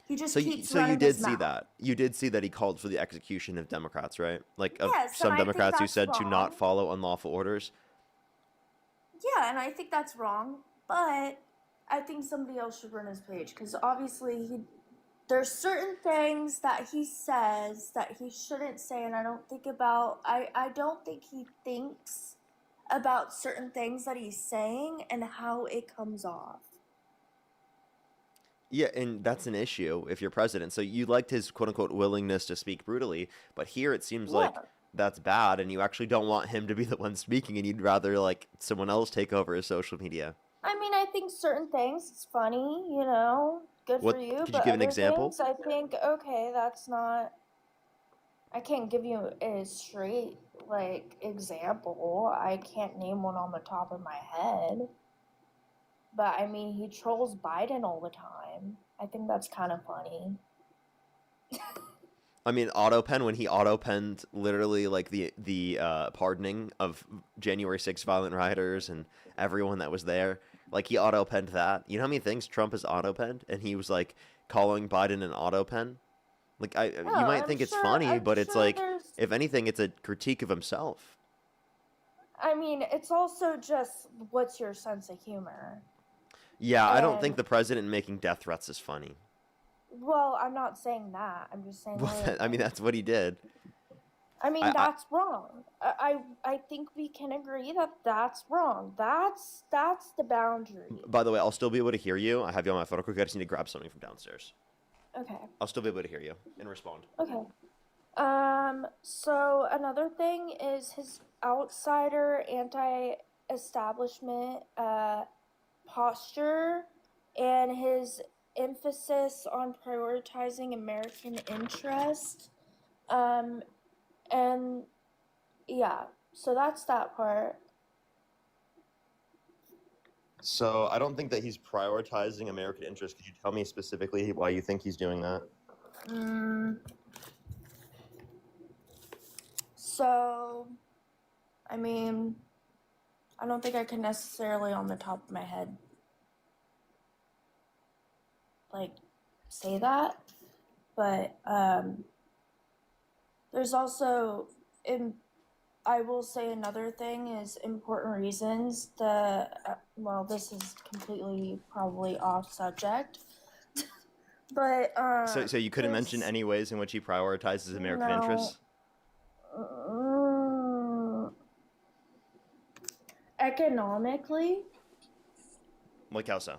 He just keeps So you running did his see mouth. that. You did see that he called for the execution of Democrats, right? Like of Yes, and some I think Democrats who that's said to not wrong. follow unlawful orders. Yeah, and I think that's wrong, but I think somebody else should run his page because obviously there's certain things that he says that he shouldn't say, and I don't think he thinks about certain things that he's saying and how it comes off. Yeah, and that's an issue if you're president. So you liked his quote unquote willingness to speak brutally, but here it seems like Yeah. that's bad and you actually don't want him to be the one speaking and you'd rather like someone else take over his social media. I mean, I think certain things it's funny, you know, good for What you, could you but give an other example? things I think okay, that's not I can't give you a straight like example. I can't name one on the top of my head. But I mean, he trolls Biden all the time. I think that's kind of funny. I mean, autopen when he autopenned literally like the pardoning of January 6th violent rioters and everyone that was there. Like he autopenned that. You know how many things Trump has autopenned, and he was like calling Biden an autopen. Like No, you might think it's funny, I'm but it's sure like there's if anything, it's a critique of himself. I mean, it's also just what's your sense of humor? Yeah, I don't think And the president making death threats is funny. well, I'm not saying that. I'm just saying Well, other I mean, things. that's what he did. I mean, I that's wrong. I think we can agree that that's wrong. That's the boundary. By the way, I'll still be able to hear you. I have you on my phone quick. I just need to grab something from downstairs. Okay. I'll still be able to hear you and respond. Okay. So another thing is his outsider anti-establishment posture and his emphasis on prioritizing American interest. Um, and yeah, so that's that part. So I don't think that he's prioritizing American interests. Could you tell me specifically why you think he's doing that? Mm, so, I mean, I don't think I can necessarily on the top of my head like say that, but there's also in I will say another thing is important reasons. Well, this is completely probably off subject, but So you couldn't mention his any ways in which he prioritizes American no interests? mm, economically, Like how so?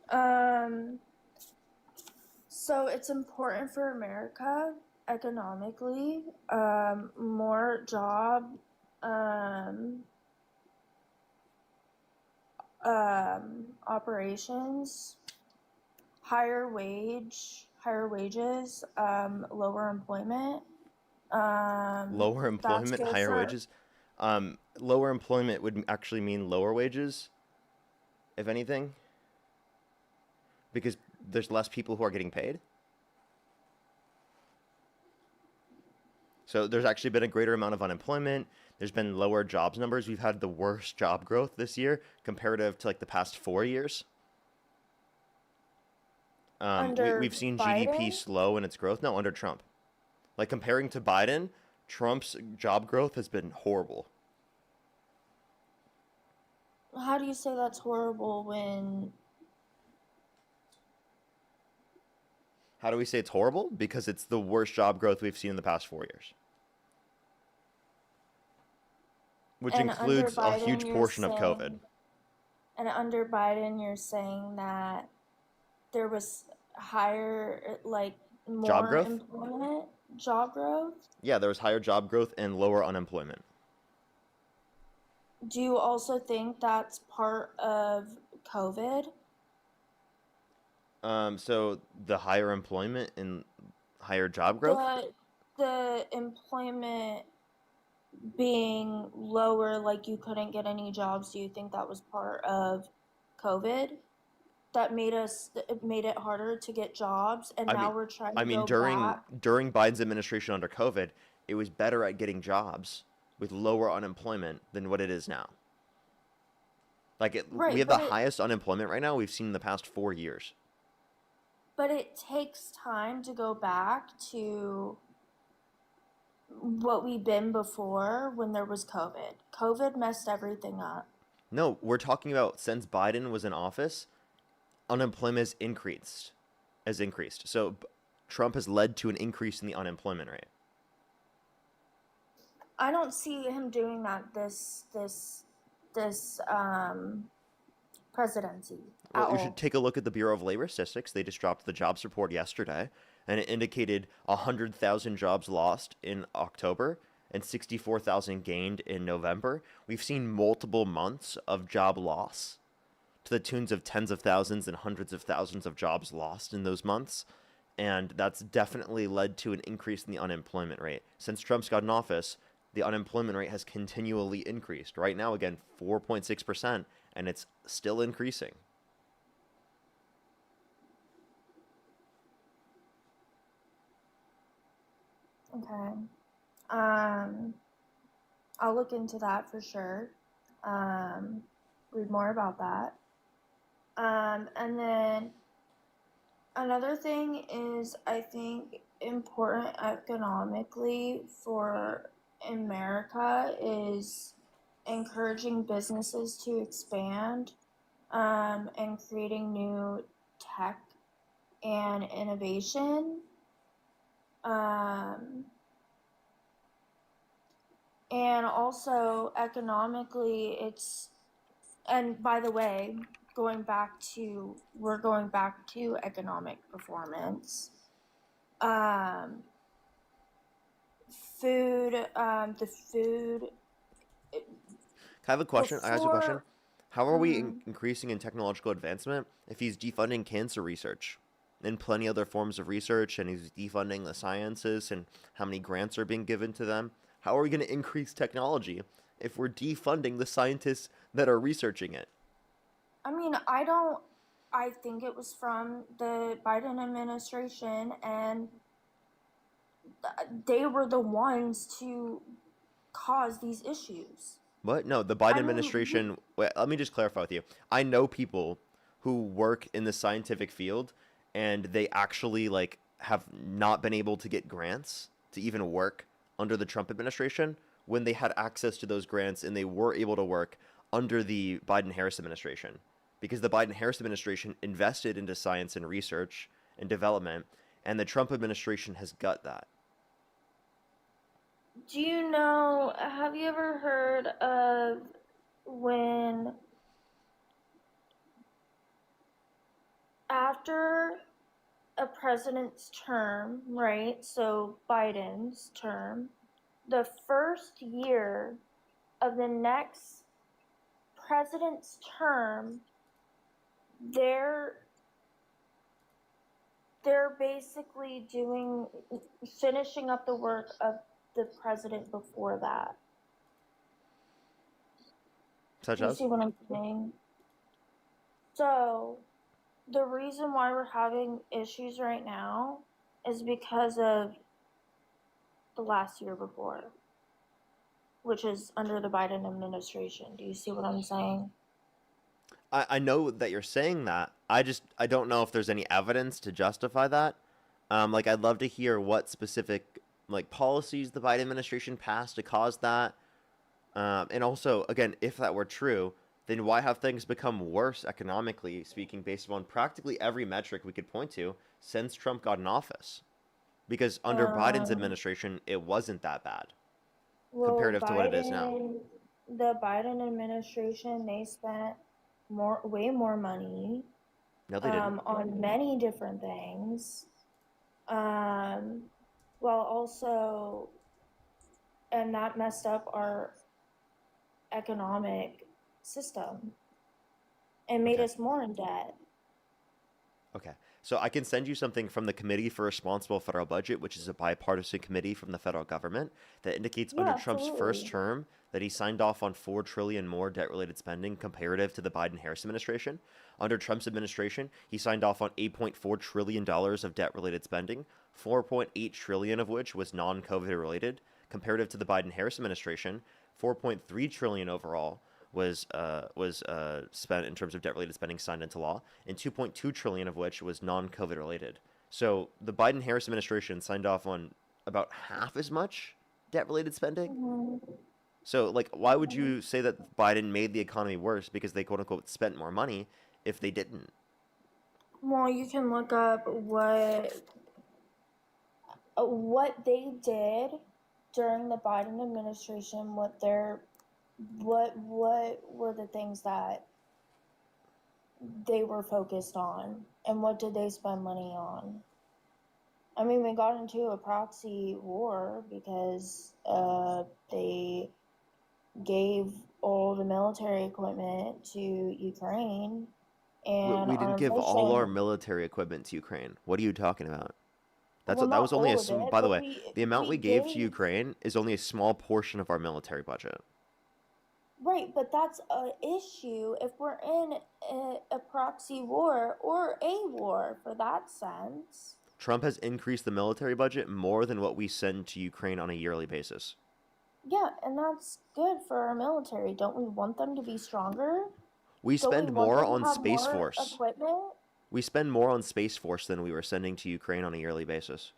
um, so it's important for America economically, more job, um, operations, higher wages, lower employment. Lower That's employment, good higher for wages. Lower employment would actually mean lower wages, if anything, because there's less people who are getting paid. So there's actually been a greater amount of unemployment. There's been lower jobs numbers. We've had the worst job growth this year comparative to like the past 4 years. under We've seen GDP Biden. slow in its growth. No, under Trump. Like comparing to Biden, Trump's job growth has been horrible. How do you say that's horrible when How do we say it's horrible? Because it's the worst job growth we've seen in the past 4 years, which and under includes a Biden huge you're portion of COVID. saying and under Biden you're saying that there was higher like Job more growth? employment, job growth? Yeah, there was higher job growth and lower unemployment. Do you also think that's part of COVID? So the higher employment and higher job growth? The employment being lower, like you couldn't get any jobs, do you think that was part of COVID? That made it harder to get jobs, and I now mean, we're trying I to mean go during back. during Biden's administration under COVID, it was better at getting jobs with lower unemployment than what it is now. We Right, have the highest unemployment right now we've seen in the past 4 years. but it takes time to go back to what we've been before when there was COVID. COVID messed everything up. No, we're talking about since Biden was in office, unemployment has increased. So Trump has led to an increase in the unemployment rate. I don't see him doing that this presidency Well, at you should all. take a look at the Bureau of Labor Statistics. They just dropped the jobs report yesterday, and it indicated 100,000 jobs lost in October and 64,000 gained in November. We've seen multiple months of job loss to the tunes of tens of thousands and hundreds of thousands of jobs lost in those months. And that's definitely led to an increase in the unemployment rate. Since Trump's got in office, the unemployment rate has continually increased. Right now, again, 4.6%, and it's still increasing. Okay. Um, I'll look into that for sure. Um, read more about that. And then another thing is, I think, important economically for America is encouraging businesses to expand, and creating new tech and innovation. Um, and also economically, and by the way, we're going back to economic performance. Um, the food I have a question. I ask a question. before. How are we Mm, increasing in technological advancement if he's defunding cancer research and plenty other forms of research, and he's defunding the sciences and how many grants are being given to them? How are we going to increase technology if we're defunding the scientists that are researching it? I mean, I don't. I think it was from the Biden administration, and they were the ones to cause these issues. What? No, the Biden I mean, we, administration. Wait, let me just clarify with you. I know people who work in the scientific field, and they actually like have not been able to get grants to even work under the Trump administration when they had access to those grants and they were able to work under the Biden-Harris administration, because the Biden-Harris administration invested into science and research and development, and the Trump administration has gut that. do you know? Have you ever heard of when after a president's term, right? So Biden's term, the first year of the next president's term, they're they're basically doing finishing up the work of the president before that. Such Do you as? see what I'm saying? So the reason why we're having issues right now is because of the last year before, which is under the Biden administration. Do you see what I'm saying? I know that you're saying that. I don't know if there's any evidence to justify that. Like I'd love to hear what specific like policies the Biden administration passed to cause that. And also, again, if that were true, then why have things become worse economically speaking based on practically every metric we could point to since Trump got in office? Because under Biden's Um, administration, it wasn't that bad well, comparative to what it is now. the Biden administration, they spent way more money, No, they didn't. on many different things. Um, well, also, and that messed up our economic system and made Okay. us more in debt. Okay. So I can send you something from the Committee for Responsible Federal Budget, which is a bipartisan committee from the federal government that indicates under Yeah, Trump's first absolutely. term that he signed off on 4 trillion more debt-related spending comparative to the Biden-Harris administration. Under Trump's administration, he signed off on 8.4 trillion dollars of debt-related spending, 4.8 trillion of which was non-COVID related, comparative to the Biden-Harris administration, 4.3 trillion overall was spent in terms of debt-related spending signed into law, and 2.2 trillion of which was non-COVID related. So the Biden-Harris administration signed off on about half as much debt-related spending. Mhm. So like, why would you say that Biden made the economy worse because they quote unquote spent more money if they didn't? Well, you can look up what they did during the Biden administration, what were the things that they were focused on, and what did they spend money on? I mean, we got into a proxy war because they gave all the military equipment to Ukraine, and We our didn't give all our inflation. military equipment to Ukraine. What are you talking about? Well, That not was only a all of it, by the but way, the amount we we gave to gave. Ukraine is only a small portion of our military budget. Right, but that's a issue if we're in a proxy war or a war for that sense. Trump has increased the military budget more than what we send to Ukraine on a yearly basis. Yeah, and that's good for our military. Don't we want them to be stronger? We Don't we spend want more them to on have Space more Force. equipment? We spend more on Space Force than we were sending to Ukraine on a yearly basis.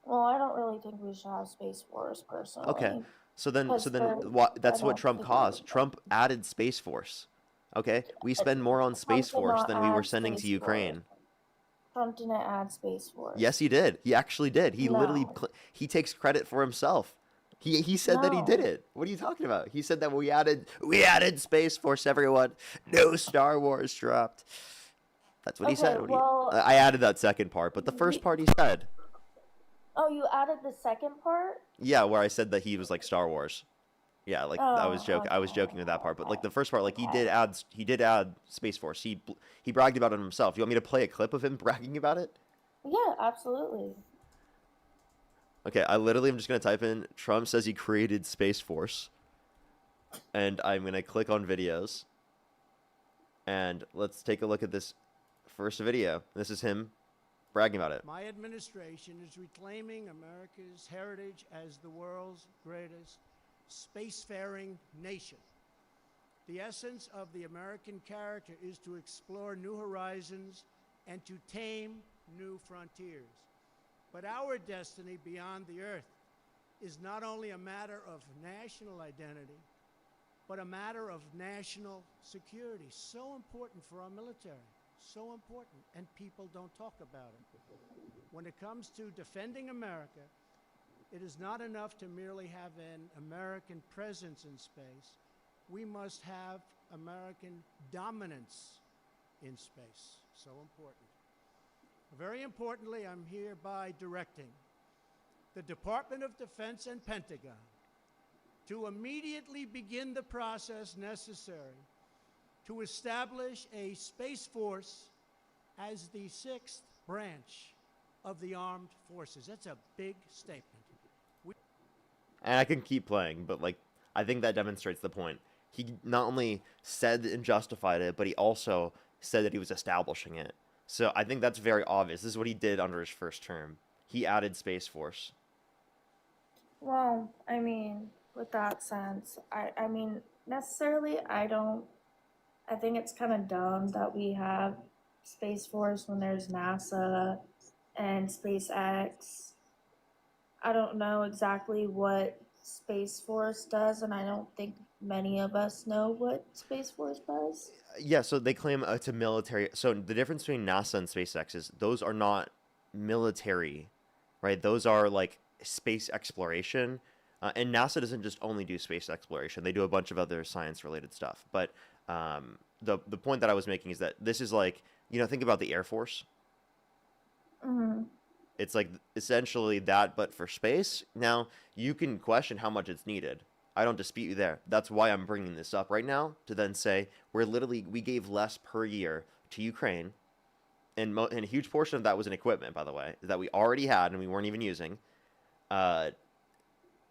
Well, I don't really think we should have Space Force Okay. personally. Because I that's what don't Trump think that caused. would. Trump added Space Force. Okay, we spend more on Space Trump did Force not than we were add sending to Space Force. Ukraine. Trump didn't add Space Yes, Force. he did. He actually did. No. He takes credit for himself. He said that he did No. it. What are you talking about? He said that we added Space Force. Everyone, no Star Wars dropped. That's what he Okay, said. well, I added that second part, but the first we. part he said, Oh, you added the second part? yeah, where I said that he was like Star Wars. Yeah, like Oh, I was joking with that part, but like okay, the first part, like okay. he did add Space Force. He bragged about it himself. You want me to play a clip of him bragging about it? Yeah, absolutely. Okay, I literally am just gonna type in Trump says he created Space Force, and I'm gonna click on videos, and let's take a look at this first video. This is him bragging about it. My administration is reclaiming America's heritage as the world's greatest spacefaring nation. The essence of the American character is to explore new horizons and to tame new frontiers. But our destiny beyond the Earth is not only a matter of national identity, but a matter of national security. So important for our military. So important, and people don't talk about it. When it comes to defending America, it is not enough to merely have an American presence in space. We must have American dominance in space. So important. Very importantly, I'm hereby directing the Department of Defense and Pentagon to immediately begin the process necessary to establish a Space Force as the sixth branch of the armed forces. That's a big statement. And I can keep playing, but like I think that demonstrates the point. He not only said and justified it, but he also said that he was establishing it. So I think that's very obvious. This is what he did under his first term. He added Space Force. Well, I mean, with that sense, I mean, necessarily, I think it's kind of dumb that we have Space Force when there's NASA and SpaceX. I don't know exactly what Space Force does, and I don't think many of us know what Space Force does. Yeah, so they claim it's a military. So the difference between NASA and SpaceX is those are not military, right? Those are like space exploration. And NASA doesn't just only do space exploration; they do a bunch of other science-related stuff. But the point that I was making is that this is like think about the Air Force. Mm-hmm. It's like essentially that, but for space. Now you can question how much it's needed. I don't dispute you there. That's why I'm bringing this up right now to then say we gave less per year to Ukraine, and a huge portion of that was in equipment, by the way, that we already had and we weren't even using.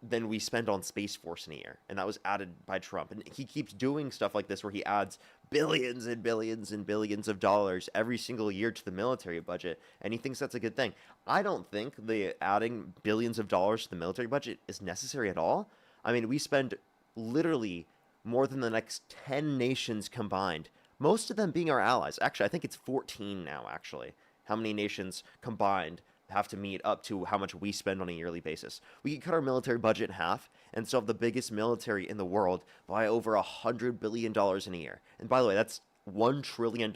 Than we spend on Space Force in a year, and that was added by Trump. And he keeps doing stuff like this where he adds billions and billions and billions of dollars every single year to the military budget, and he thinks that's a good thing. I don't think the adding billions of dollars to the military budget is necessary at all. I mean, we spend literally more than the next 10 nations combined, most of them being our allies. Actually, I think it's 14 now, actually, how many nations combined have to meet up to how much we spend on a yearly basis. We could cut our military budget in half and still have the biggest military in the world by over $100 billion in a year. And by the way, that's $1 trillion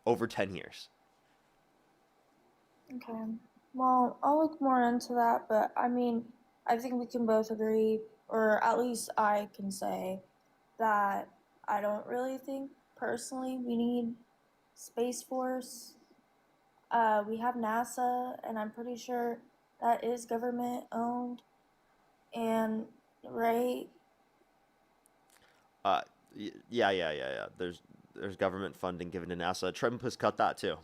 over 10 years. Okay. Well, I'll look more into that, but I mean, I think we can both agree, or at least I can say, that I don't really think personally we need Space Force. We have NASA, and I'm pretty sure that is government owned, and right. Uh, yeah. There's government funding given to NASA. Trump has cut that too.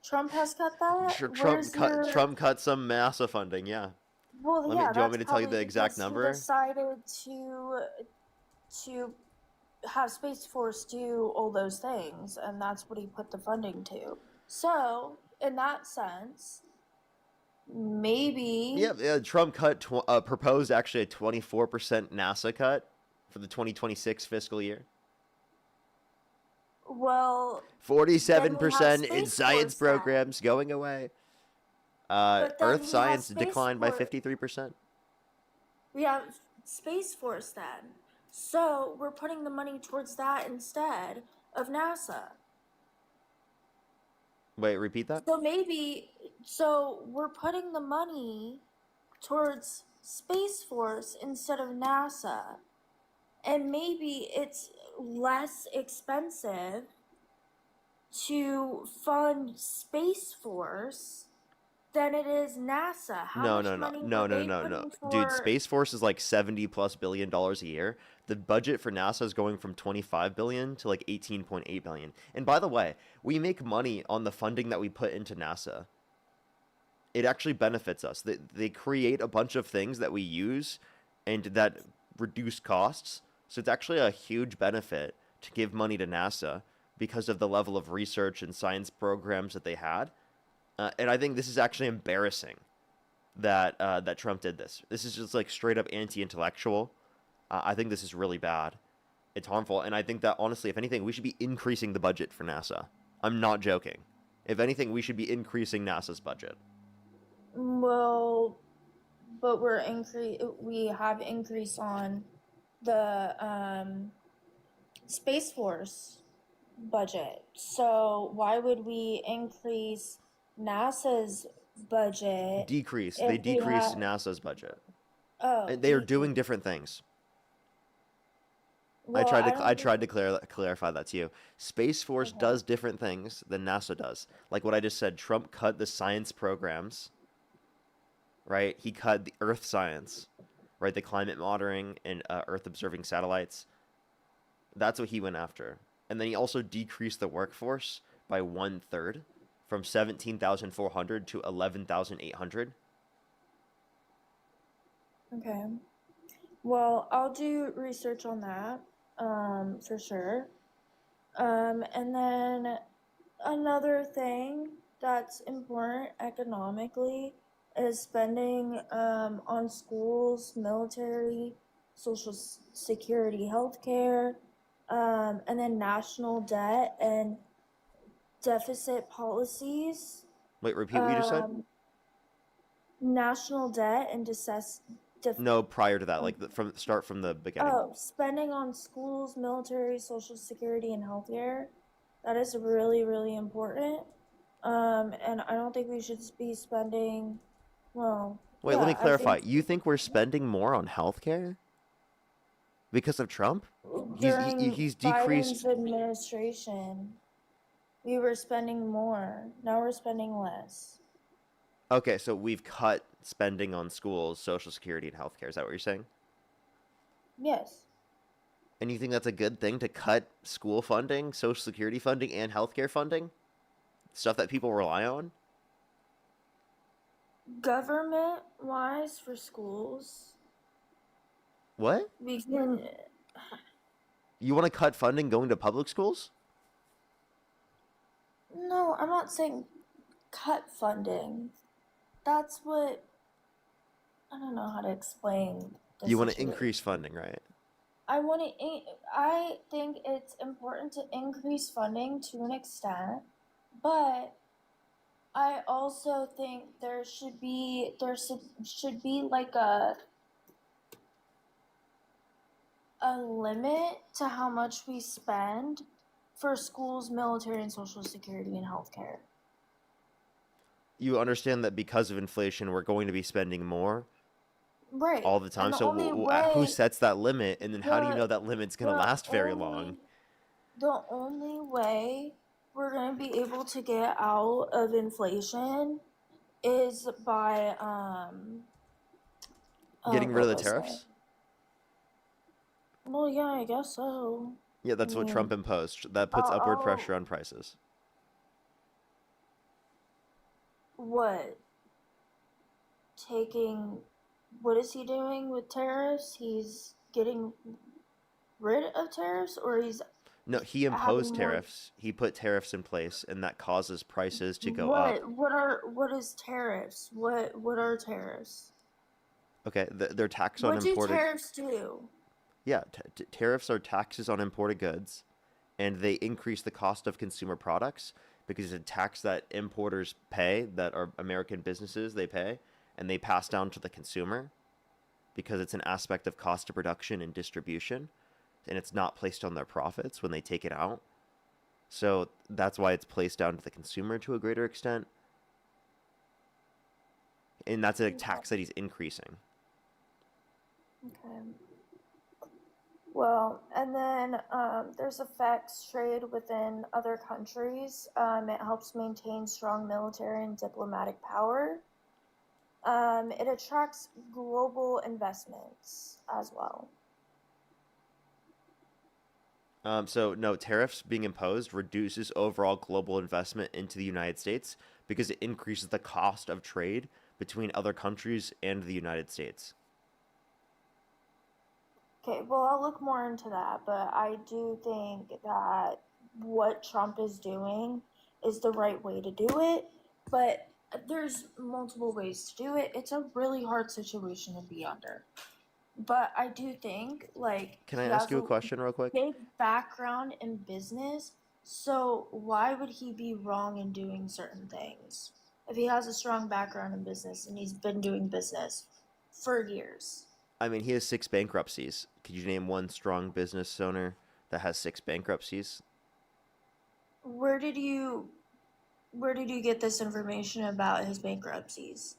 Trump has cut that. Trump cut some NASA funding. Yeah. Well, yeah, Do you want that's me to tell you probably the exact because he number? decided to have Space Force do all those things, and that's what he put the funding to. So, in that sense, maybe. Yeah. Trump proposed actually a 24% NASA cut for the 2026 fiscal year. Well, then we have 47% in Space science Force then. programs going away. But then Earth we have science Space declined by Force. 53%. We have Space Force then. So we're putting the money towards that instead of NASA. Wait, repeat that? So we're putting the money towards Space Force instead of NASA. And maybe it's less expensive to fund Space Force than it is NASA. How No, much no, no, money no, were no, they no, no. putting Dude, for? Space Force is like 70+ billion dollars a year. The budget for NASA is going from 25 billion to like 18.8 billion. And by the way, we make money on the funding that we put into NASA. It actually benefits us. They create a bunch of things that we use and that reduce costs. So it's actually a huge benefit to give money to NASA because of the level of research and science programs that they had. And I think this is actually embarrassing that Trump did this. This is just like straight up anti-intellectual. I think this is really bad. It's harmful, and I think that honestly, if anything, we should be increasing the budget for NASA. I'm not joking. If anything, we should be increasing NASA's budget. Well, but we have increase on the Space Force budget. So why would we increase NASA's budget Decrease. They if we decreased have NASA's budget. oh And they are doing decrease? different things. I Well, tried I to I don't tried think to clarify that to you. Space Force okay. does different things than NASA does. Like what I just said, Trump cut the science programs, right? He cut the Earth science, right? The climate monitoring and Earth observing satellites. That's what he went after. And then he also decreased the workforce by 1/3 from 17,400 to 11,800. Okay. Well, I'll do research on that, for sure. And then another thing that's important economically is spending on schools, military, social security, healthcare, and then national debt and deficit policies. Wait, repeat what you just said? Um, National debt and No, prior to that, like from start from the beginning. spending on schools, military, social security, and healthcare. That is really, really important. And I don't think we should be spending, well, Wait, let me yeah, I clarify. think You think we're spending more on healthcare because of Trump? during He's Biden's decreased. administration, we were spending more. Now we're spending less. Okay, so we've cut spending on schools, social security, and healthcare. Is that what you're saying? Yes. And you think that's a good thing to cut school funding, social security funding, and healthcare funding? Stuff that people rely on? Government wise for schools, What? we can. You want to cut funding going to public schools? No, I'm not saying cut funding. That's what I don't know how to explain the You want to situation. increase funding, right? I think it's important to increase funding to an extent, but I also think there should be like a limit to how much we spend for schools, military, and social security and healthcare. You understand that because of inflation, we're going to be spending more Right. all the time. And the So only who way sets that limit? And then how do you the know that limit's going to the last very long? only the only way we're going to be able to get out of inflation is by Getting rid of what the was it? tariffs? Well, yeah, I guess so. Yeah, I that's what Trump mean, imposed. That puts I'll, upward I'll pressure on prices. what taking what is he doing with tariffs? He's getting rid of tariffs, or he's No, he imposed having more. tariffs. He put tariffs in place, and that causes prices to go up. What is tariffs? What are tariffs? Okay, they're tax on What do imported. tariffs do? Yeah, tariffs are taxes on imported goods, and they increase the cost of consumer products because it's a tax that importers pay, that are American businesses they pay, and they pass down to the consumer. because it's an aspect of cost of production and distribution, and it's not placed on their profits when they take it out. So that's why it's placed down to the consumer to a greater extent. And that's a Okay. tax that he's increasing. Okay. Well, and then there's effects trade within other countries. It helps maintain strong military and diplomatic power. It attracts global investments as well. So no, tariffs being imposed reduces overall global investment into the United States because it increases the cost of trade between other countries and the United States. Okay, well, I'll look more into that, but I do think that what Trump is doing is the right way to do it. But there's multiple ways to do it. It's a really hard situation to be under. But I do think, like, Can I he ask has you a a question real quick? big background in business, so why would he be wrong in doing certain things? If he has a strong background in business and he's been doing business for years. I mean, he has six bankruptcies. Could you name one strong business owner that has six bankruptcies? Where did you where did you get this information about his bankruptcies?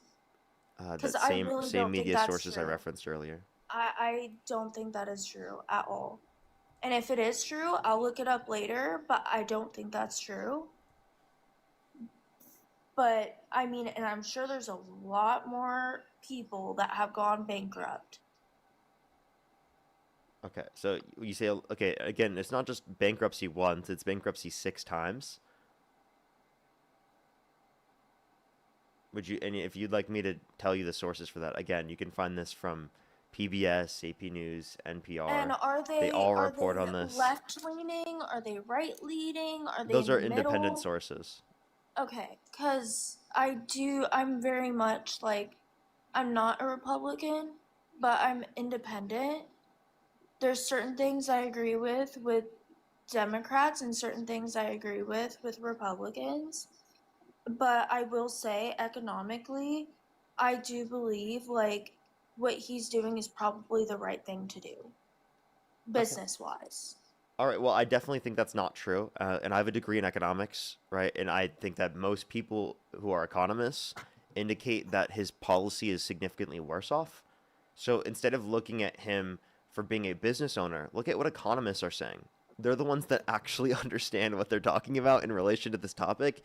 Because That I same really same don't think media that's sources I true. referenced earlier. I don't think that is true at all. And if it is true, I'll look it up later, but I don't think that's true. But I mean, and I'm sure there's a lot more people that have gone bankrupt. Okay, so you say okay again. It's not just bankruptcy once; it's bankruptcy six times. Would you? And if you'd like me to tell you the sources for that, again, you can find this from PBS, AP News, And NPR. They all are report they on this. left leaning? Are they right leaning? Are they Those in are the independent middle? sources. Okay, cuz I'm very much like I'm not a Republican, but I'm independent. There's certain things I agree with Democrats and certain things I agree with Republicans. But I will say economically, I do believe like what he's doing is probably the right thing to do Okay. business wise. All right. Well, I definitely think that's not true. And I have a degree in economics, right? And I think that most people who are economists indicate that his policy is significantly worse off. So instead of looking at him for being a business owner, look at what economists are saying. They're the ones that actually understand what they're talking about in relation to this topic.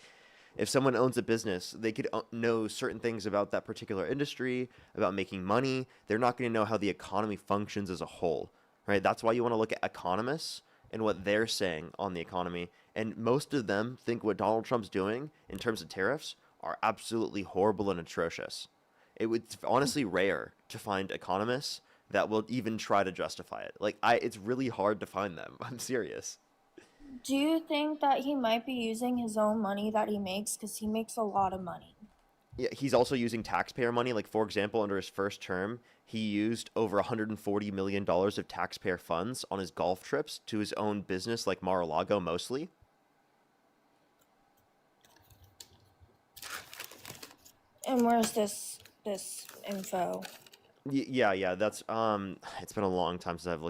If someone owns a business, they could know certain things about that particular industry, about making money. They're not going to know how the economy functions as a whole, right? That's why you want to look at economists and what they're saying on the economy. And most of them think what Donald Trump's doing in terms of tariffs are absolutely horrible and atrocious. It's honestly rare to find economists that will even try to justify it. It's really hard to find them. I'm serious. Do you think that he might be using his own money that he makes because he makes a lot of money? Yeah, he's also using taxpayer money. Like, for example, under his first term, he used over $140 million of taxpayer funds on his golf trips to his own business, like Mar-a-Lago mostly. And where's this info? Yeah, that's it's been a long time since I've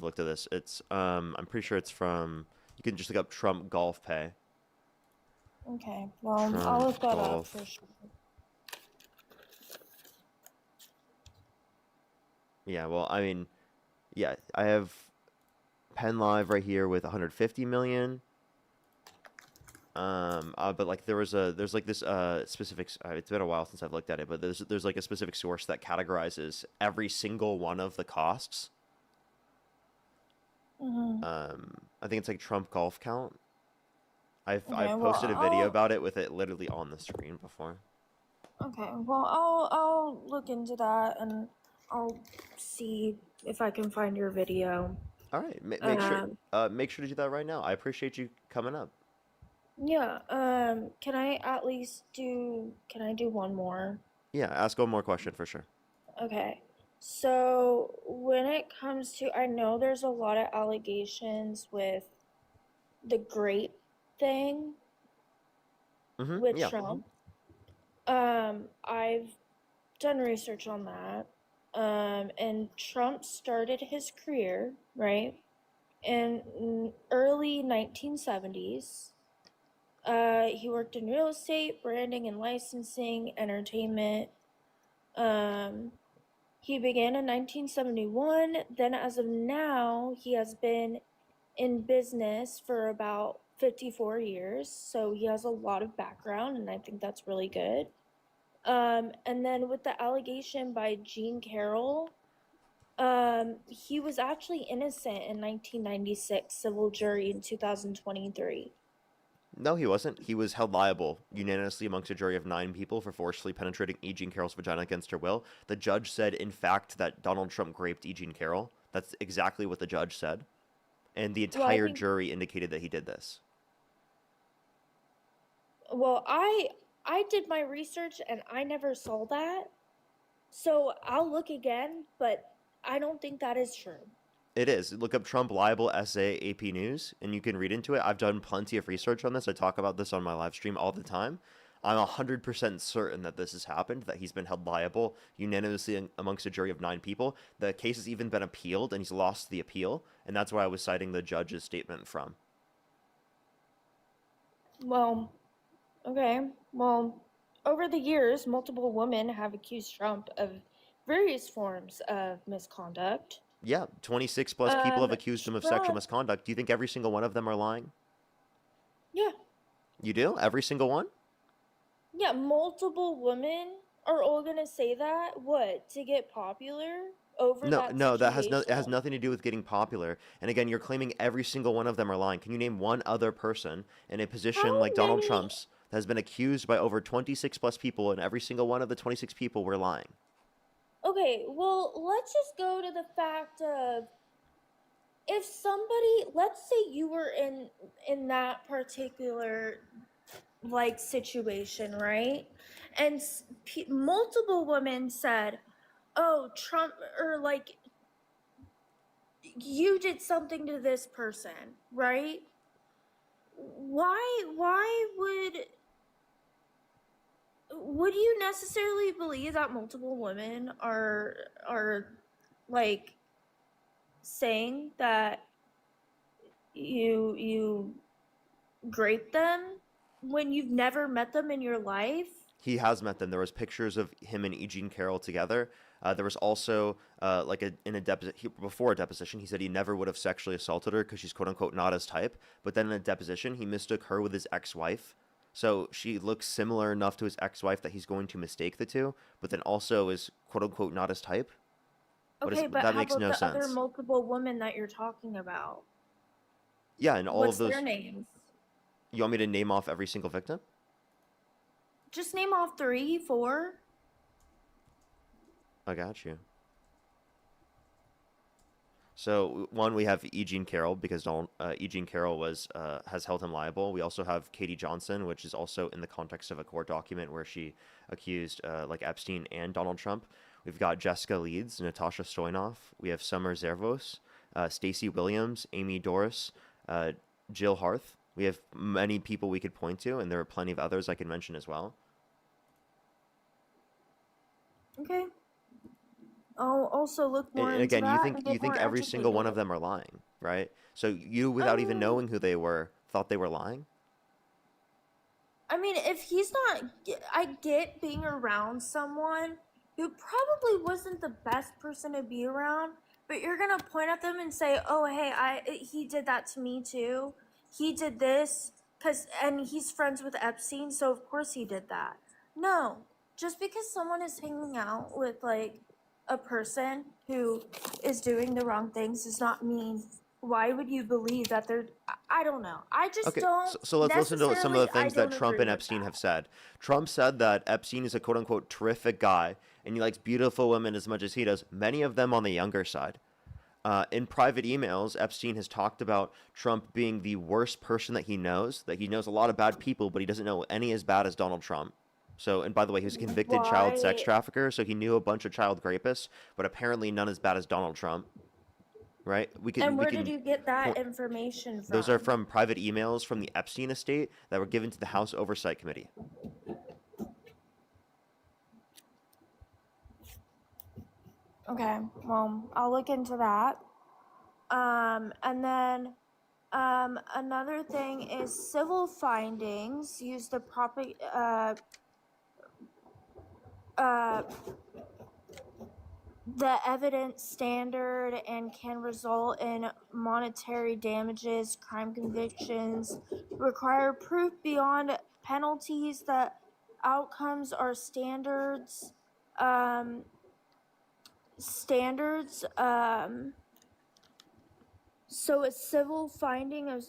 looked at this. It's I'm pretty sure it's from you can just look up Trump golf pay. Okay, well, I'll Trump look that up for golf. sure. Yeah, well, I mean, yeah, I have Penn Live right here with 150 million. But like there's like this specific. It's been a while since I've looked at it, but there's like a specific source that categorizes every single one of the costs. Mm-hmm. I think it's like Trump golf count. Okay, I've well, posted a video about it with it literally on the screen before. I'll look into that and I'll see if I can find your video. All right, Um, make sure to do that right now. I appreciate you coming up. yeah. Can I at least do? Can I do one more? Yeah, ask one more question for sure. Okay. So when it comes to, I know there's a lot of allegations with the grape thing Mm-hmm. with Yeah. Trump. I've done research on that. And Trump started his career, right, in early 1970s. He worked in real estate, branding and licensing, entertainment. Um, he began in 1971. Then, as of now, he has been in business for about 54 years. So he has a lot of background, and I think that's really good. And then with the allegation by Jean Carroll, he was actually innocent in 1996, civil jury in 2023. No, he wasn't. He was held liable unanimously amongst a jury of 9 people for forcefully penetrating E. Jean Carroll's vagina against her will. The judge said, in fact, that Donald Trump raped E. Jean Carroll. That's exactly what the judge said. And the Well, I entire think, jury indicated that he did this. well, I did my research and I never saw that. So I'll look again, but I don't think that is true. It is. Look up Trump liable essay AP News, and you can read into it. I've done plenty of research on this. I talk about this on my live stream all the time. I'm 100% certain that this has happened, that he's been held liable unanimously amongst a jury of 9 people. The case has even been appealed, and he's lost the appeal, and that's why I was citing the judge's statement from. Well, okay. Well, over the years, multiple women have accused Trump of various forms of misconduct. Yeah, 26 plus people have accused him of sexual Trump, misconduct. Do you think every single one of them are lying? yeah, You do? Every single one? yeah, multiple women are all gonna say that. What, to get popular over No, that no, that has no, it has situation? nothing to do with getting popular. And again, you're claiming every single one of them are lying. Can you name one other person in a position How like Donald many? Trump's that has been accused by over 26 plus people, and every single one of the 26 people were lying? Okay, well, let's just go to the fact of if somebody, let's say you were in that particular like situation, right? And multiple women said, "Oh, Trump," or like, "You did something to this person," right? Why would you necessarily believe that multiple women are like saying that you grape them when you've never met them in your life? He has met them. There was pictures of him and E. Jean Carroll together. There was also like in a before a deposition, he said he never would have sexually assaulted her because she's quote unquote not his type. But then in a deposition, he mistook her with his ex-wife. So she looks similar enough to his ex-wife that he's going to mistake the two, but then also is quote unquote not his type. Okay, but That how makes about no the other sense. multiple women that you're talking about? Yeah, and all of What's their those. names? You want me to name off every single victim? Just name off three, four. I got you. So one, we have E. Jean Carroll because E. Jean Carroll was has held him liable. We also have Katie Johnson, which is also in the context of a court document where she accused like Epstein and Donald Trump. We've got Jessica Leeds, Natasha Stoynoff. We have Summer Zervos, Stacey Williams, Amy Doris, Jill Harth. We have many people we could point to, and there are plenty of others I could mention as well. Okay. I'll also look more And into again, you that think and you get think more every single one of educated. them are lying, right? So you, without even Um, knowing who they were, thought they were lying? I mean, if he's not, I get being around someone who probably wasn't the best person to be around, but you're gonna point at them and say, "Oh, hey, he did that to me too. He did this and he's friends with Epstein, so of course he did that." No, just because someone is hanging out with like a person who is doing the wrong things does not mean. Why would you believe that they're? I don't know. I just Okay, don't so let's listen to some of necessarily. the I things that don't Trump agree and with Epstein that. have said. Trump said that Epstein is a quote unquote terrific guy and he likes beautiful women as much as he does, many of them on the younger side. In private emails, Epstein has talked about Trump being the worst person that he knows a lot of bad people, but he doesn't know any as bad as Donald Trump. So, and by the way, he was a convicted child sex Why? trafficker, so he knew a bunch of child rapists, but apparently none as bad as Donald Trump, right? And We where did can you get that point. information Those are from? from private emails from the Epstein estate that were given to the House Oversight Committee. Okay, well, I'll look into that. And then another thing is civil findings use the proper uh, the evidence standard and can result in monetary damages. Crime convictions require proof beyond penalties that outcomes are um standards so a civil finding of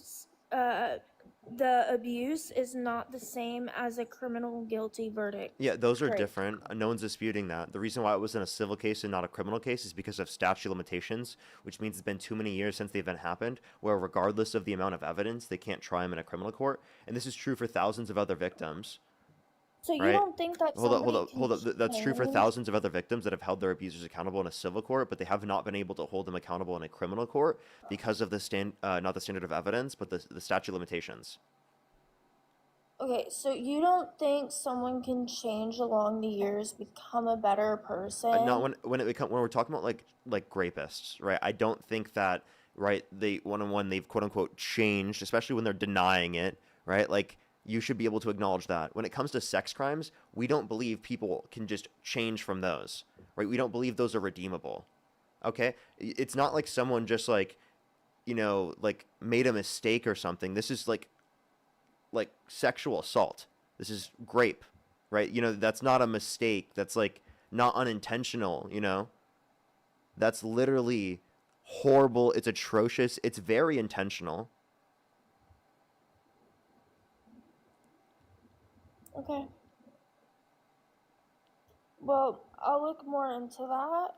the abuse is not the same as a criminal guilty verdict. Yeah, those are Great. different. No one's disputing that. The reason why it was in a civil case and not a criminal case is because of statute of limitations, which means it's been too many years since the event happened, where regardless of the amount of evidence, they can't try him in a criminal court. And this is true for thousands of other victims, So you right? don't think that Hold up, hold somebody up, can hold up. That's true for change? thousands of other victims that have held their abusers accountable in a civil court, but they have not been able to hold them accountable in a criminal court because of not the standard of evidence, but the statute of limitations. Okay, so you don't think someone can change along the years, become a better Not person? when we're talking about like rapists, right? I don't think that, right, they one on one they've quote unquote changed, especially when they're denying it, right? Like you should be able to acknowledge that. When it comes to sex crimes, we don't believe people can just change from those, right? We don't believe those are redeemable. Okay? It's not like someone just like, like made a mistake or something. This is like sexual assault. This is grape, right? That's not a mistake. That's like not unintentional, That's literally horrible. It's atrocious. It's very intentional. Okay. Well, I'll look more into that.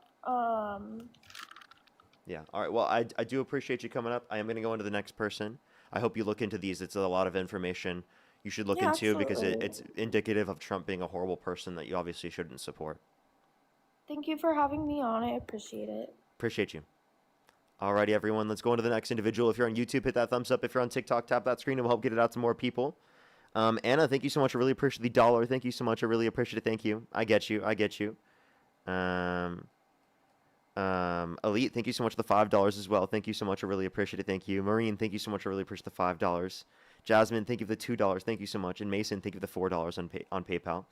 Yeah. All right. Well, I do appreciate you coming up. I am going to go into the next person. I hope you look into these. It's a lot of information you should look Yeah, into because absolutely. it's indicative of Trump being a horrible person that you obviously shouldn't support. Thank you for having me on. I appreciate it. Appreciate you. Alrighty, everyone. Let's go into the next individual. If you're on YouTube, hit that thumbs up. If you're on TikTok, tap that screen. It will help get it out to more people. Anna, thank you so much. I really appreciate the dollar. Thank you so much. I really appreciate it. Thank you. I get you. I get you. Um, Elite, thank you so much for the $5 as well. Thank you so much. I really appreciate it. Thank you. Marine, thank you so much. I really appreciate the $5. Jasmine, thank you for the $2. Thank you so much. And Mason, thank you for the $4 on PayPal.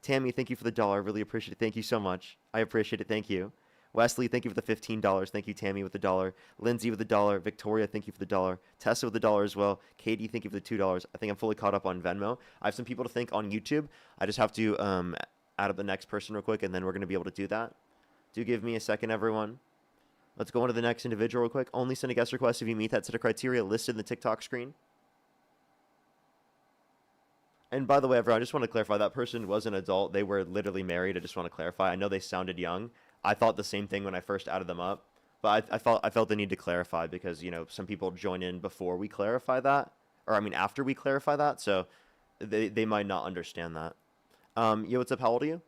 Tammy, thank you for the dollar. I really appreciate it. Thank you so much. I appreciate it. Thank you. Wesley, thank you for the $15. Thank you, Tammy, with the dollar. Lindsay with the dollar. Victoria, thank you for the dollar. Tessa with the dollar as well. Katie, thank you for the $2. I think I'm fully caught up on Venmo. I have some people to thank on YouTube. I just have to add up the next person real quick, and then we're going to be able to do that. Do give me a second, everyone. Let's go on to the next individual real quick. Only send a guest request if you meet that set of criteria listed in the TikTok screen. And by the way, everyone, I just want to clarify that person was an adult. They were literally married. I just want to clarify. I know they sounded young. I thought the same thing when I first added them up, but I felt the need to clarify because some people join in before we clarify that, or I mean after we clarify that, so they might not understand that. Yo, what's up? How old are you?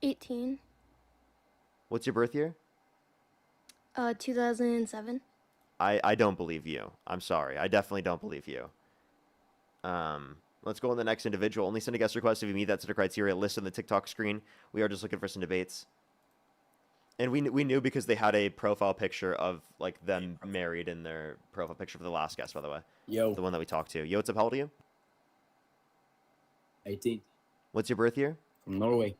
18. What's your birth year? 2007. I don't believe you. I'm sorry. I definitely don't believe you. Let's go on the next individual. Only send a guest request if you meet that set of criteria listed on the TikTok screen. We are just looking for some debates. And we knew because they had a profile picture of like them married in their profile picture for the last guest, by the way. Yo, The one that we talked to. Yo, what's up? How old are you? 18, What's your birth year? from Norway.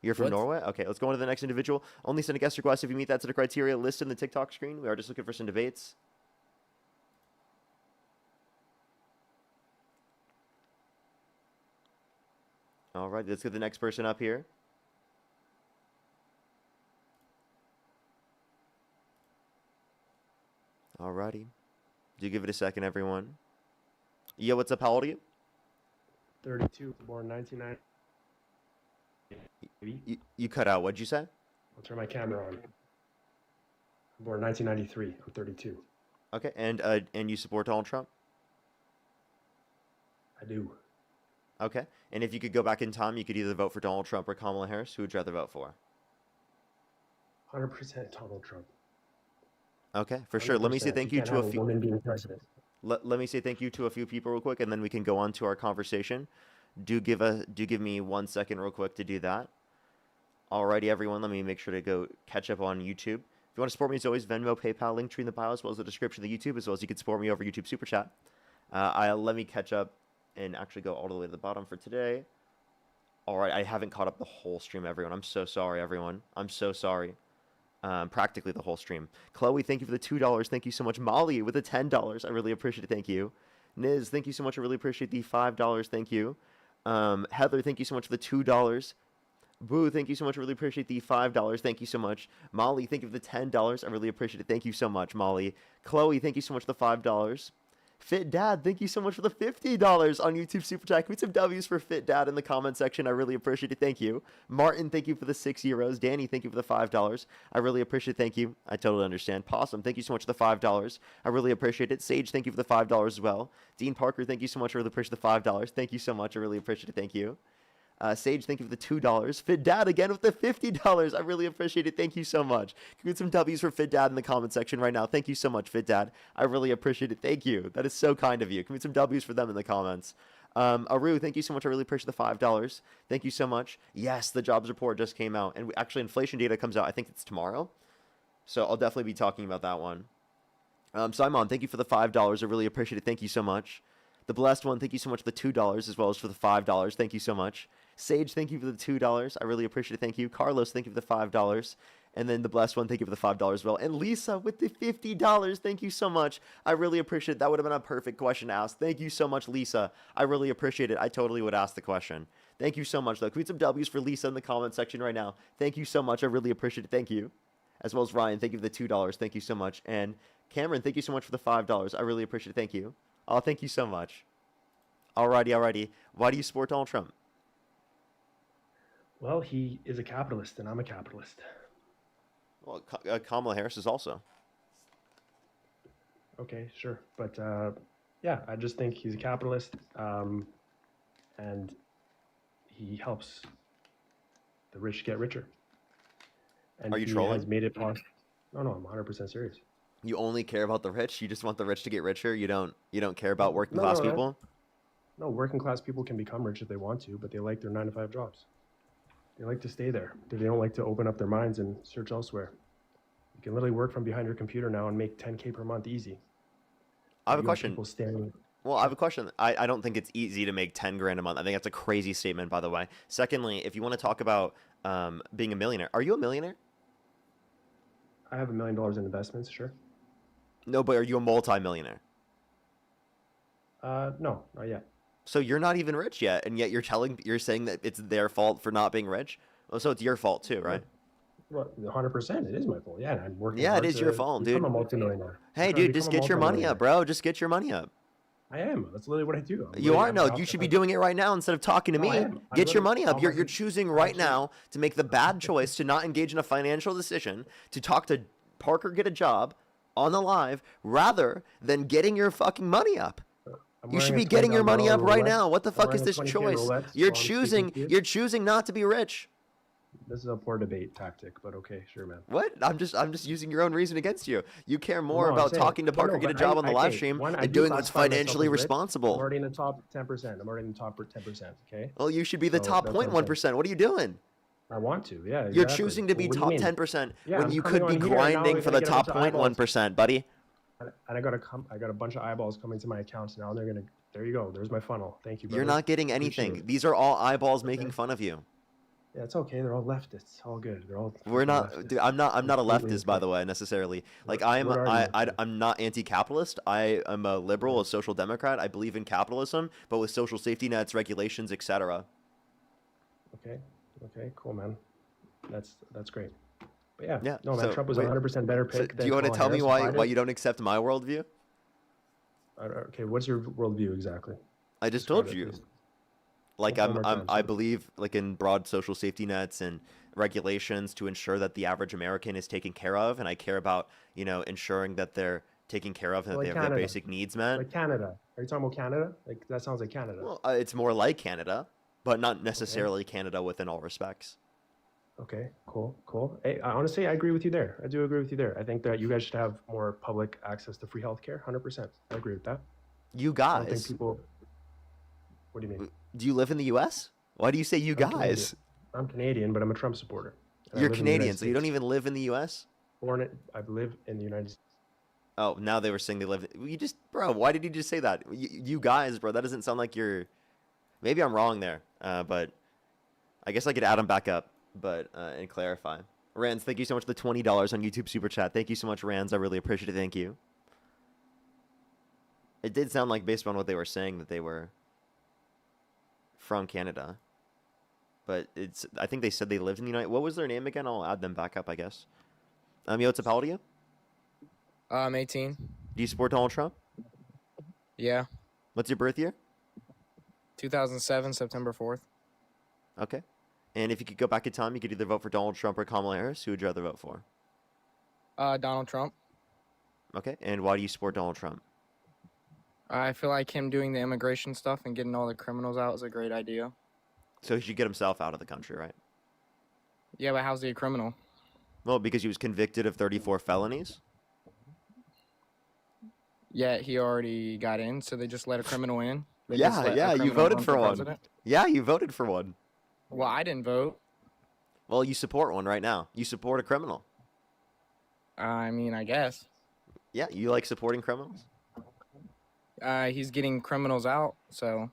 You're from What? Norway? Okay, let's go on to the next individual. Only send a guest request if you meet that set of criteria listed in the TikTok screen. We are just looking for some debates. All right, let's get the next person up here. Alrighty. Do give it a second, everyone. Yo, what's up? How old are you? 32, born 1990. You cut out. What'd you say? I'll turn my camera on. Born 1993. I'm 32. Okay, and you support Donald Trump? I do. Okay, and if you could go back in time, you could either vote for Donald Trump or Kamala Harris. Who would you rather vote for? 100% Donald Trump. Okay, for sure. Let me say 100%. thank You you can't to a have a few. woman being president. Let me say thank you to a few people real quick, and then we can go on to our conversation. Do give me 1 second real quick to do that. Alrighty, everyone. Let me make sure to go catch up on YouTube. If you want to support me, as always, Venmo, PayPal, link tree in the bio, as well as the description of the YouTube, as well as you can support me over YouTube Super Chat. Let me catch up and actually go all the way to the bottom for today. Alright, I haven't caught up the whole stream, everyone. I'm so sorry, everyone. I'm so sorry. Practically the whole stream. Chloe, thank you for the $2. Thank you so much. Molly with the $10. I really appreciate it. Thank you. Niz, thank you so much. I really appreciate the $5. Thank you. Heather, thank you so much for the $2. Boo, thank you so much. I really appreciate the $5. Thank you so much. Molly, thank you for the $10. I really appreciate it. Thank you so much, Molly. Chloe, thank you so much for the $5. Fit Dad, thank you so much for the $50 on YouTube Super Chat. Put some W's for Fit Dad in the comment section. I really appreciate it. Thank you. Martin, thank you for the €6. Danny, thank you for the $5. I really appreciate it. Thank you. I totally understand. Possum, thank you so much for the $5. I really appreciate it. Sage, thank you for the $5 as well. Dean Parker, thank you so much. I really appreciate the $5. Thank you so much. I really appreciate it. Thank you. Sage, thank you for the $2. Fit Dad again with the $50. I really appreciate it. Thank you so much. Get some W's for Fit Dad in the comment section right now. Thank you so much, Fit Dad. I really appreciate it. Thank you. That is so kind of you. Give me some W's for them in the comments. Aru, thank you so much. I really appreciate the $5. Thank you so much. Yes, the jobs report just came out. And actually, inflation data comes out, I think it's tomorrow. So I'll definitely be talking about that one. Simon, thank you for the $5. I really appreciate it. Thank you so much. The Blessed One, thank you so much for the $2 as well as for the $5. Thank you so much. Sage, thank you for the $2. I really appreciate it. Thank you. Carlos, thank you for the $5. And then the Blessed One, thank you for the $5 as well. And Lisa with the $50. Thank you so much. I really appreciate it. That would have been a perfect question to ask. Thank you so much, Lisa. I really appreciate it. I totally would ask the question. Thank you so much, though. Can we get some W's for Lisa in the comment section right now? Thank you so much. I really appreciate it. Thank you. As well as Ryan, thank you for the $2. Thank you so much. And Cameron, thank you so much for the $5. I really appreciate it. Thank you. Oh, thank you so much. Alrighty. Why do you support Donald Trump? Well, he is a capitalist, and I'm a capitalist. Well, Kamala Harris is also. Okay, sure. But yeah, I just think he's a capitalist, and he helps the rich get richer. And Are you he trolling? has made it possible. No, I'm 100% serious. You only care about the rich? You just want the rich to get richer? You don't care about working class people? No, working class people can become rich if they want to, but they like their 9-to-5 jobs. They like to stay there. They don't like to open up their minds and search elsewhere. You can literally work from behind your computer now and make $10K per month easy. I have a question. Well, I have a question. I don't think it's easy to make 10 grand a month. I think that's a crazy statement, by the way. Secondly, if you want to talk about being a millionaire, are you a millionaire? I have $1 million in investments, sure. No, but are you a multi-millionaire? No, not yet. So you're not even rich yet, and yet you're saying that it's their fault for not being rich? Well, so it's your fault too, right? Well, 100%. It is my fault. Yeah, I'm working. Yeah, hard it is your fault, dude. I'm a multimillionaire. Hey, dude, just get your money up, bro. Just get your money up. I am. That's literally what I do. You should be doing it right now instead of talking to me. Get your money up. You're choosing right now to make the bad choice to not engage in a financial decision, to talk to Parker, get a job on the live, rather than getting your fucking money up. You should be getting your money up right now. What the fuck is this choice? You're choosing not to be rich. This is a poor debate tactic, but okay, sure, man. What? I'm just using your own reason against you. You care more about talking to Parker, get a job on the live stream, and doing what's financially responsible. I'm already in the top 10%. I'm already in the top 10%. Okay. Well, you should be the top 0.1%. What are you doing? I want to, yeah. Exactly. You're choosing to be top 10% when you could be grinding for the top 0.1%, buddy. And I got a bunch of eyeballs coming to my accounts now, and there you go. There's my funnel. Thank you, brother. You're not getting anything. These are all eyeballs making fun of you. Yeah, it's okay. They're all leftists. All good. They're all. We're not. Dude, I'm not a leftist, by the way, necessarily. Like I'm not anti-capitalist. I am a liberal, a social democrat. I believe in capitalism, but with social safety nets, regulations, etc. Okay, cool, man. That's great. But yeah. No, man. So, Trump was 100% better pick. Do you want to tell me why you don't accept my worldview? Okay, what's your worldview exactly? I just told you. Like I believe like in broad social safety nets and regulations to ensure that the average American is taken care of, and I care about ensuring that they're taken care of and that they have their basic needs met. Like Canada. Are you talking about Canada? Like that sounds like Canada. Well, it's more like Canada, but not necessarily Canada within all respects. Okay, cool. Hey, honestly, I agree with you there. I do agree with you there. I think that you guys should have more public access to free healthcare. 100%. I agree with that. You guys. I don't think people. What do you mean? Do you live in the U.S.? Why do you say you guys? I'm Canadian, but I'm a Trump supporter. And I You're live in the United Canadian, so you don't States. even live in the U.S. I live in the United States. Oh, now they were saying they live. You just, bro. Why did you just say that? You guys, bro. That doesn't sound like you're. Maybe I'm wrong there, but I guess I could add them back up, but and clarify. Rands, thank you so much for the $20 on YouTube Super Chat. Thank you so much, Rands. I really appreciate it. Thank you. It did sound like, based on what they were saying, that they were from Canada. But it's. I think they said they lived in the United. What was their name again? I'll add them back up, I guess. Yotza, how old are you? I'm 18. Do you support Donald Trump? Yeah. What's your birth year? 2007, September 4th. Okay. And if you could go back in time, you could either vote for Donald Trump or Kamala Harris. Who would you rather vote for? Donald Trump. Okay. And why do you support Donald Trump? I feel like him doing the immigration stuff and getting all the criminals out is a great idea. So he should get himself out of the country, right? Yeah, but how's he a criminal? Well, because he was convicted of 34 felonies. Yeah, he already got in, so they just let a criminal in. They just Yeah, let a yeah, you criminal voted run for one. president? Yeah, you voted for one. Well, I didn't vote. Well, you support one right now. You support a criminal. I mean, I guess. Yeah, you like supporting criminals? He's getting criminals out, so.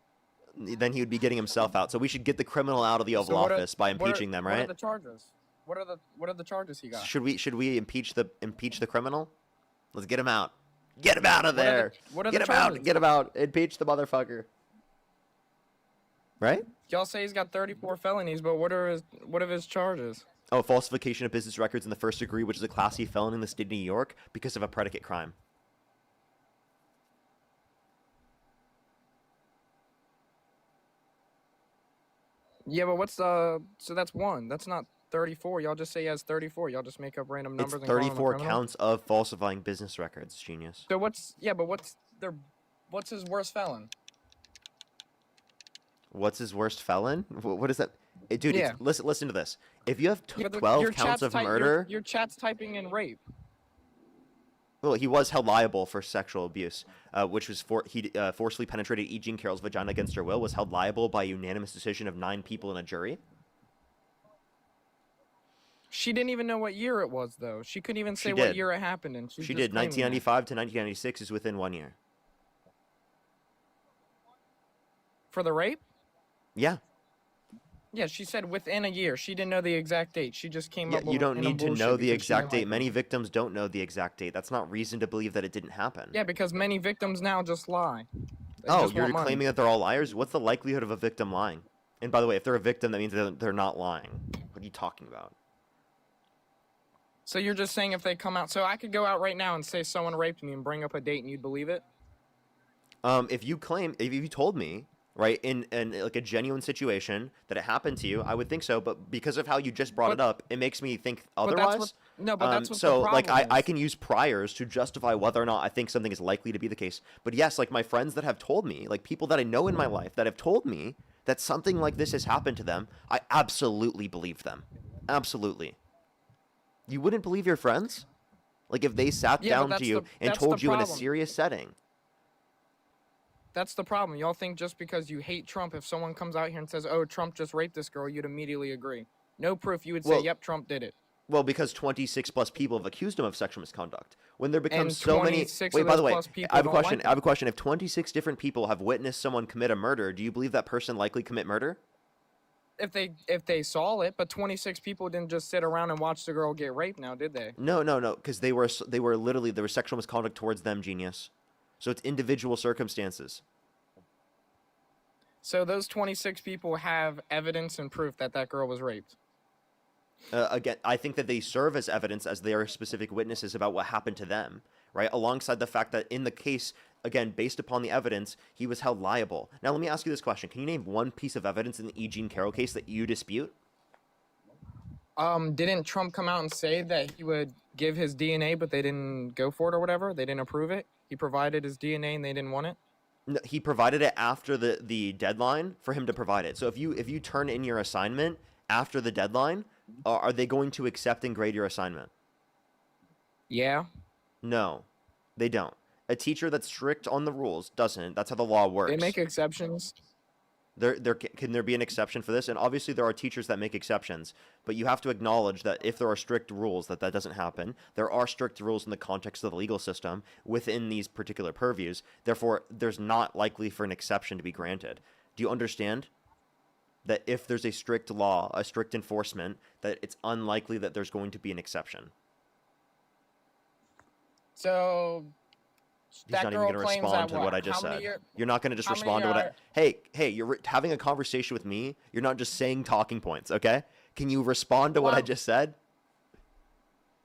Then he would be getting himself out. So we should get the criminal out of the Oval So what are- Office by what are- impeaching them, What are right? the charges? What are the charges he got? Should we impeach the criminal? Let's get him out. Get him out of What are the- there. what are Get the him out. charges? Get him out. Impeach the motherfucker. Right? Y'all say he's got 34 felonies, but what are his charges? Oh, falsification of business records in the first degree, which is a Class C felony in the state of New York because of a predicate crime. Yeah, but so that's one. That's not 34. Y'all just say he has 34. Y'all just make up random It's numbers and call him a 34 criminal? counts of falsifying business records, genius. So what's his worst felon? What's his worst felon? What is that? Dude, Yeah. listen to this. If you have Yeah, but 12 your counts chat's of type- murder, Your chat's typing in rape. well, he was held liable for sexual abuse, which was he forcefully penetrated E. Jean Carroll's vagina against her will, was held liable by a unanimous decision of 9 people in a jury. She didn't even know what year it was, though. She couldn't even say She what did. year it happened in. She did. 1995 to 1996 is within 1 year. For the rape? Yeah. Yeah, she said within a year. She didn't know the exact date. She just came Yeah, up you with don't need to know the because she exact didn't date. like Many it. victims don't know the exact date. That's not reason to believe that it didn't happen. Yeah, because many victims now just lie. They Oh, just you're want money. claiming that they're all liars? What's the likelihood of a victim lying? And by the way, if they're a victim, that means they're not lying. What are you talking about? So you're just saying if they come out, so I could go out right now and say someone raped me and bring up a date and you'd believe it? If you told me, right, in like a genuine situation that it happened to you, I would think so. But because of how you just brought it up, it makes me think But that's otherwise. what- no, but that's what the so like problem I is. can use priors to justify whether or not I think something is likely to be the case. But yes, like my friends that have told me, like people that I know in my life that have told me that something like this has happened to them, I absolutely believe them. Absolutely. You wouldn't believe your friends? Like if they sat Yeah, but down that's to you the- and that's the told you in a problem. serious setting. That's the problem. Y'all think just because you hate Trump, if someone comes out here and says, oh, Trump just raped this girl, you'd immediately agree. No proof, you would say, Well- yep, Trump did it. Well, because 26 plus people have accused him of sexual misconduct. When there becomes And so many. 26 Wait, of by those the way, plus people I have a don't question. like I have a question. If 26 different people have witnessed someone commit a murder, do you believe that person likely commit murder? If they saw it, but 26 people didn't just sit around and watch the girl get raped now, did they? No, because they were literally there was sexual misconduct towards them, genius. So it's individual circumstances. So those 26 people have evidence and proof that that girl was raped. Again, I think that they serve as evidence as they are specific witnesses about what happened to them, right? Alongside the fact that in the case, again, based upon the evidence, he was held liable. Now, let me ask you this question. Can you name one piece of evidence in the E. Jean Carroll case that you dispute? Didn't Trump come out and say that he would give his DNA, but they didn't go for it or whatever? They didn't approve it? He provided his DNA and they didn't want it? No, he provided it after the deadline for him to provide it. So if you turn in your assignment after the deadline, are they going to accept and grade your assignment? Yeah. No, they don't. A teacher that's strict on the rules doesn't. That's how the law works. They make exceptions. Can there be an exception for this? And obviously there are teachers that make exceptions, but you have to acknowledge that if there are strict rules, that doesn't happen. There are strict rules in the context of the legal system within these particular purviews. Therefore, there's not likely for an exception to be granted. Do you understand that if there's a strict law, a strict enforcement, that it's unlikely that there's going to be an exception? So He's that not even girl going to claims respond that to what I just How many said. year- You're not going to just how many respond to what I... are- Hey, you're having a conversation with me. You're not just saying talking points, okay? Can you respond to what I Well, just said?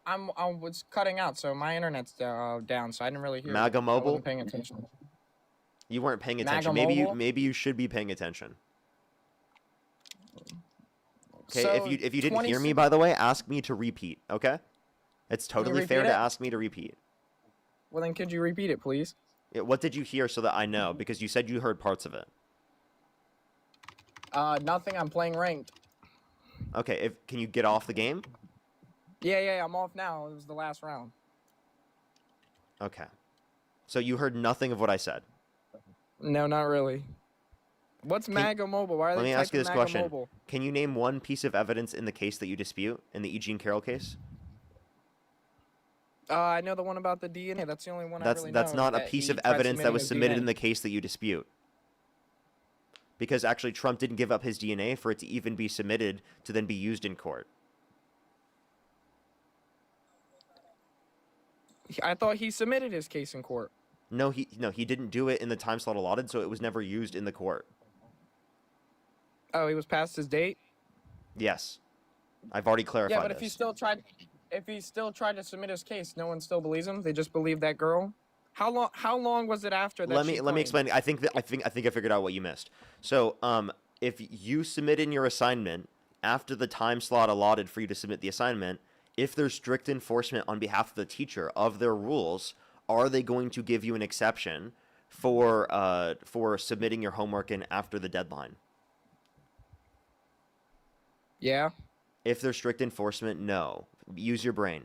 I was cutting out, so my internet's down, so I didn't really hear. MAGA you. I Mobile? wasn't paying attention. You weren't paying MAGA attention. Mobile? Maybe you should be paying attention. Okay, So, if you didn't hear me, by the way, ask me to repeat, okay? It's totally fair repeat to it? ask me to repeat. Well, then could you repeat it, please? What did you hear so that I know? Because you said you heard parts of it. Nothing. I'm playing ranked. Okay, can you get off the game? Yeah, I'm off now. It was the last round. Okay. So you heard nothing of what I said. No, not really. What's MAGA Mobile? Why are Let they me ask you typing this MAGA question. Mobile? Can you name one piece of evidence in the case that you dispute, in the E. Jean Carroll case? I know the one about the DNA. That's the only one I really know. That's not a that piece he of tried evidence that submitting was his submitted DNA. in the case that you dispute. Because actually Trump didn't give up his DNA for it to even be submitted to then be used in court. I thought he submitted his case in court. No, he didn't do it in the time slot allotted, so it was never used in the court. Oh, he was past his date. Yes. I've already clarified Yeah, but if he still tried to submit his case, no one still believes him. They just believe that girl. How long was it after that? Let me claimed? explain. I think I figured out what you missed. So, if you submit in your assignment after the time slot allotted for you to submit the assignment, if there's strict enforcement on behalf of the teacher of their rules, are they going to give you an exception for submitting your homework in after the deadline? Yeah. If there's strict enforcement, no. Use your brain.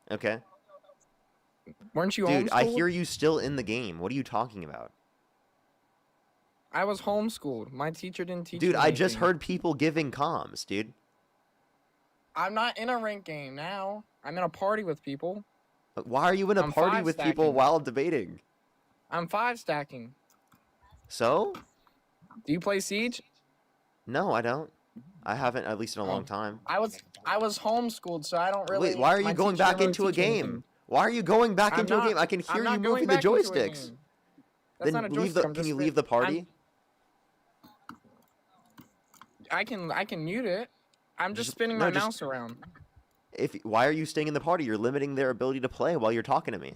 Okay? Weren't you Dude, I homeschooled? hear you still in the game. What are you talking about? I was homeschooled. My teacher didn't teach Dude, me I just anything. heard people giving comms, dude. I'm not in a ranked game now. I'm in a party with people. Why are you in a I'm party with people five-stacking. while debating? I'm 5 stacking. So? Do you play Siege? No, I don't. I haven't, at least in a long Oh. time. I was homeschooled, so I don't really. Wait, why are you my going teacher back didn't really into a teach me game? anything. Why are you going back I'm into a not- game? I can I'm hear not you going moving the back into a joysticks. game. That's not a joystick. I'm Can just you fit- leave the party? I can mute it. I'm just Just- spinning no, my just- mouse around. Why are you staying in the party? You're limiting their ability to play while you're talking to me.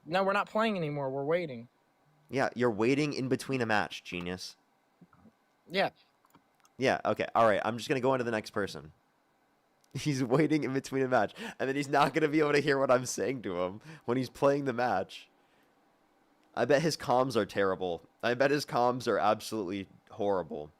No, we're not playing anymore. We're waiting. Yeah, you're waiting in between a match, genius. Yeah. Yeah, okay, alright, I'm just gonna go on to the next person. He's waiting in between a match, and then he's not gonna be able to hear what I'm saying to him when he's playing the match. I bet his comms are terrible. I bet his comms are absolutely horrible.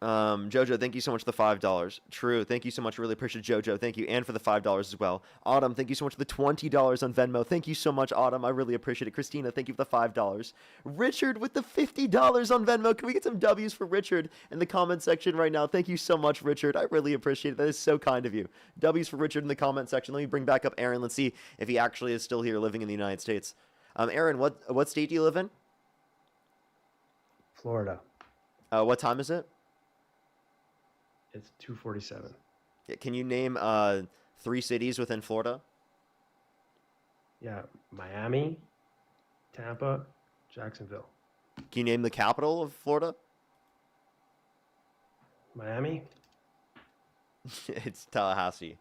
Jojo, thank you so much for the $5. True, thank you so much. Really appreciate Jojo. Thank you, and for the $5 as well. Autumn, thank you so much for the $20 on Venmo. Thank you so much, Autumn. I really appreciate it. Christina, thank you for the $5. Richard with the $50 on Venmo. Can we get some W's for Richard in the comment section right now? Thank you so much, Richard. I really appreciate it. That is so kind of you. W's for Richard in the comment section. Let me bring back up Aaron. Let's see if he actually is still here living in the United States. Aaron, what state do you live in? Florida. What time is it? It's 2:47. Yeah, can you name 3 cities within Florida? Yeah, Miami, Tampa, Jacksonville. Can you name the capital of Florida? Miami. It's Tallahassee.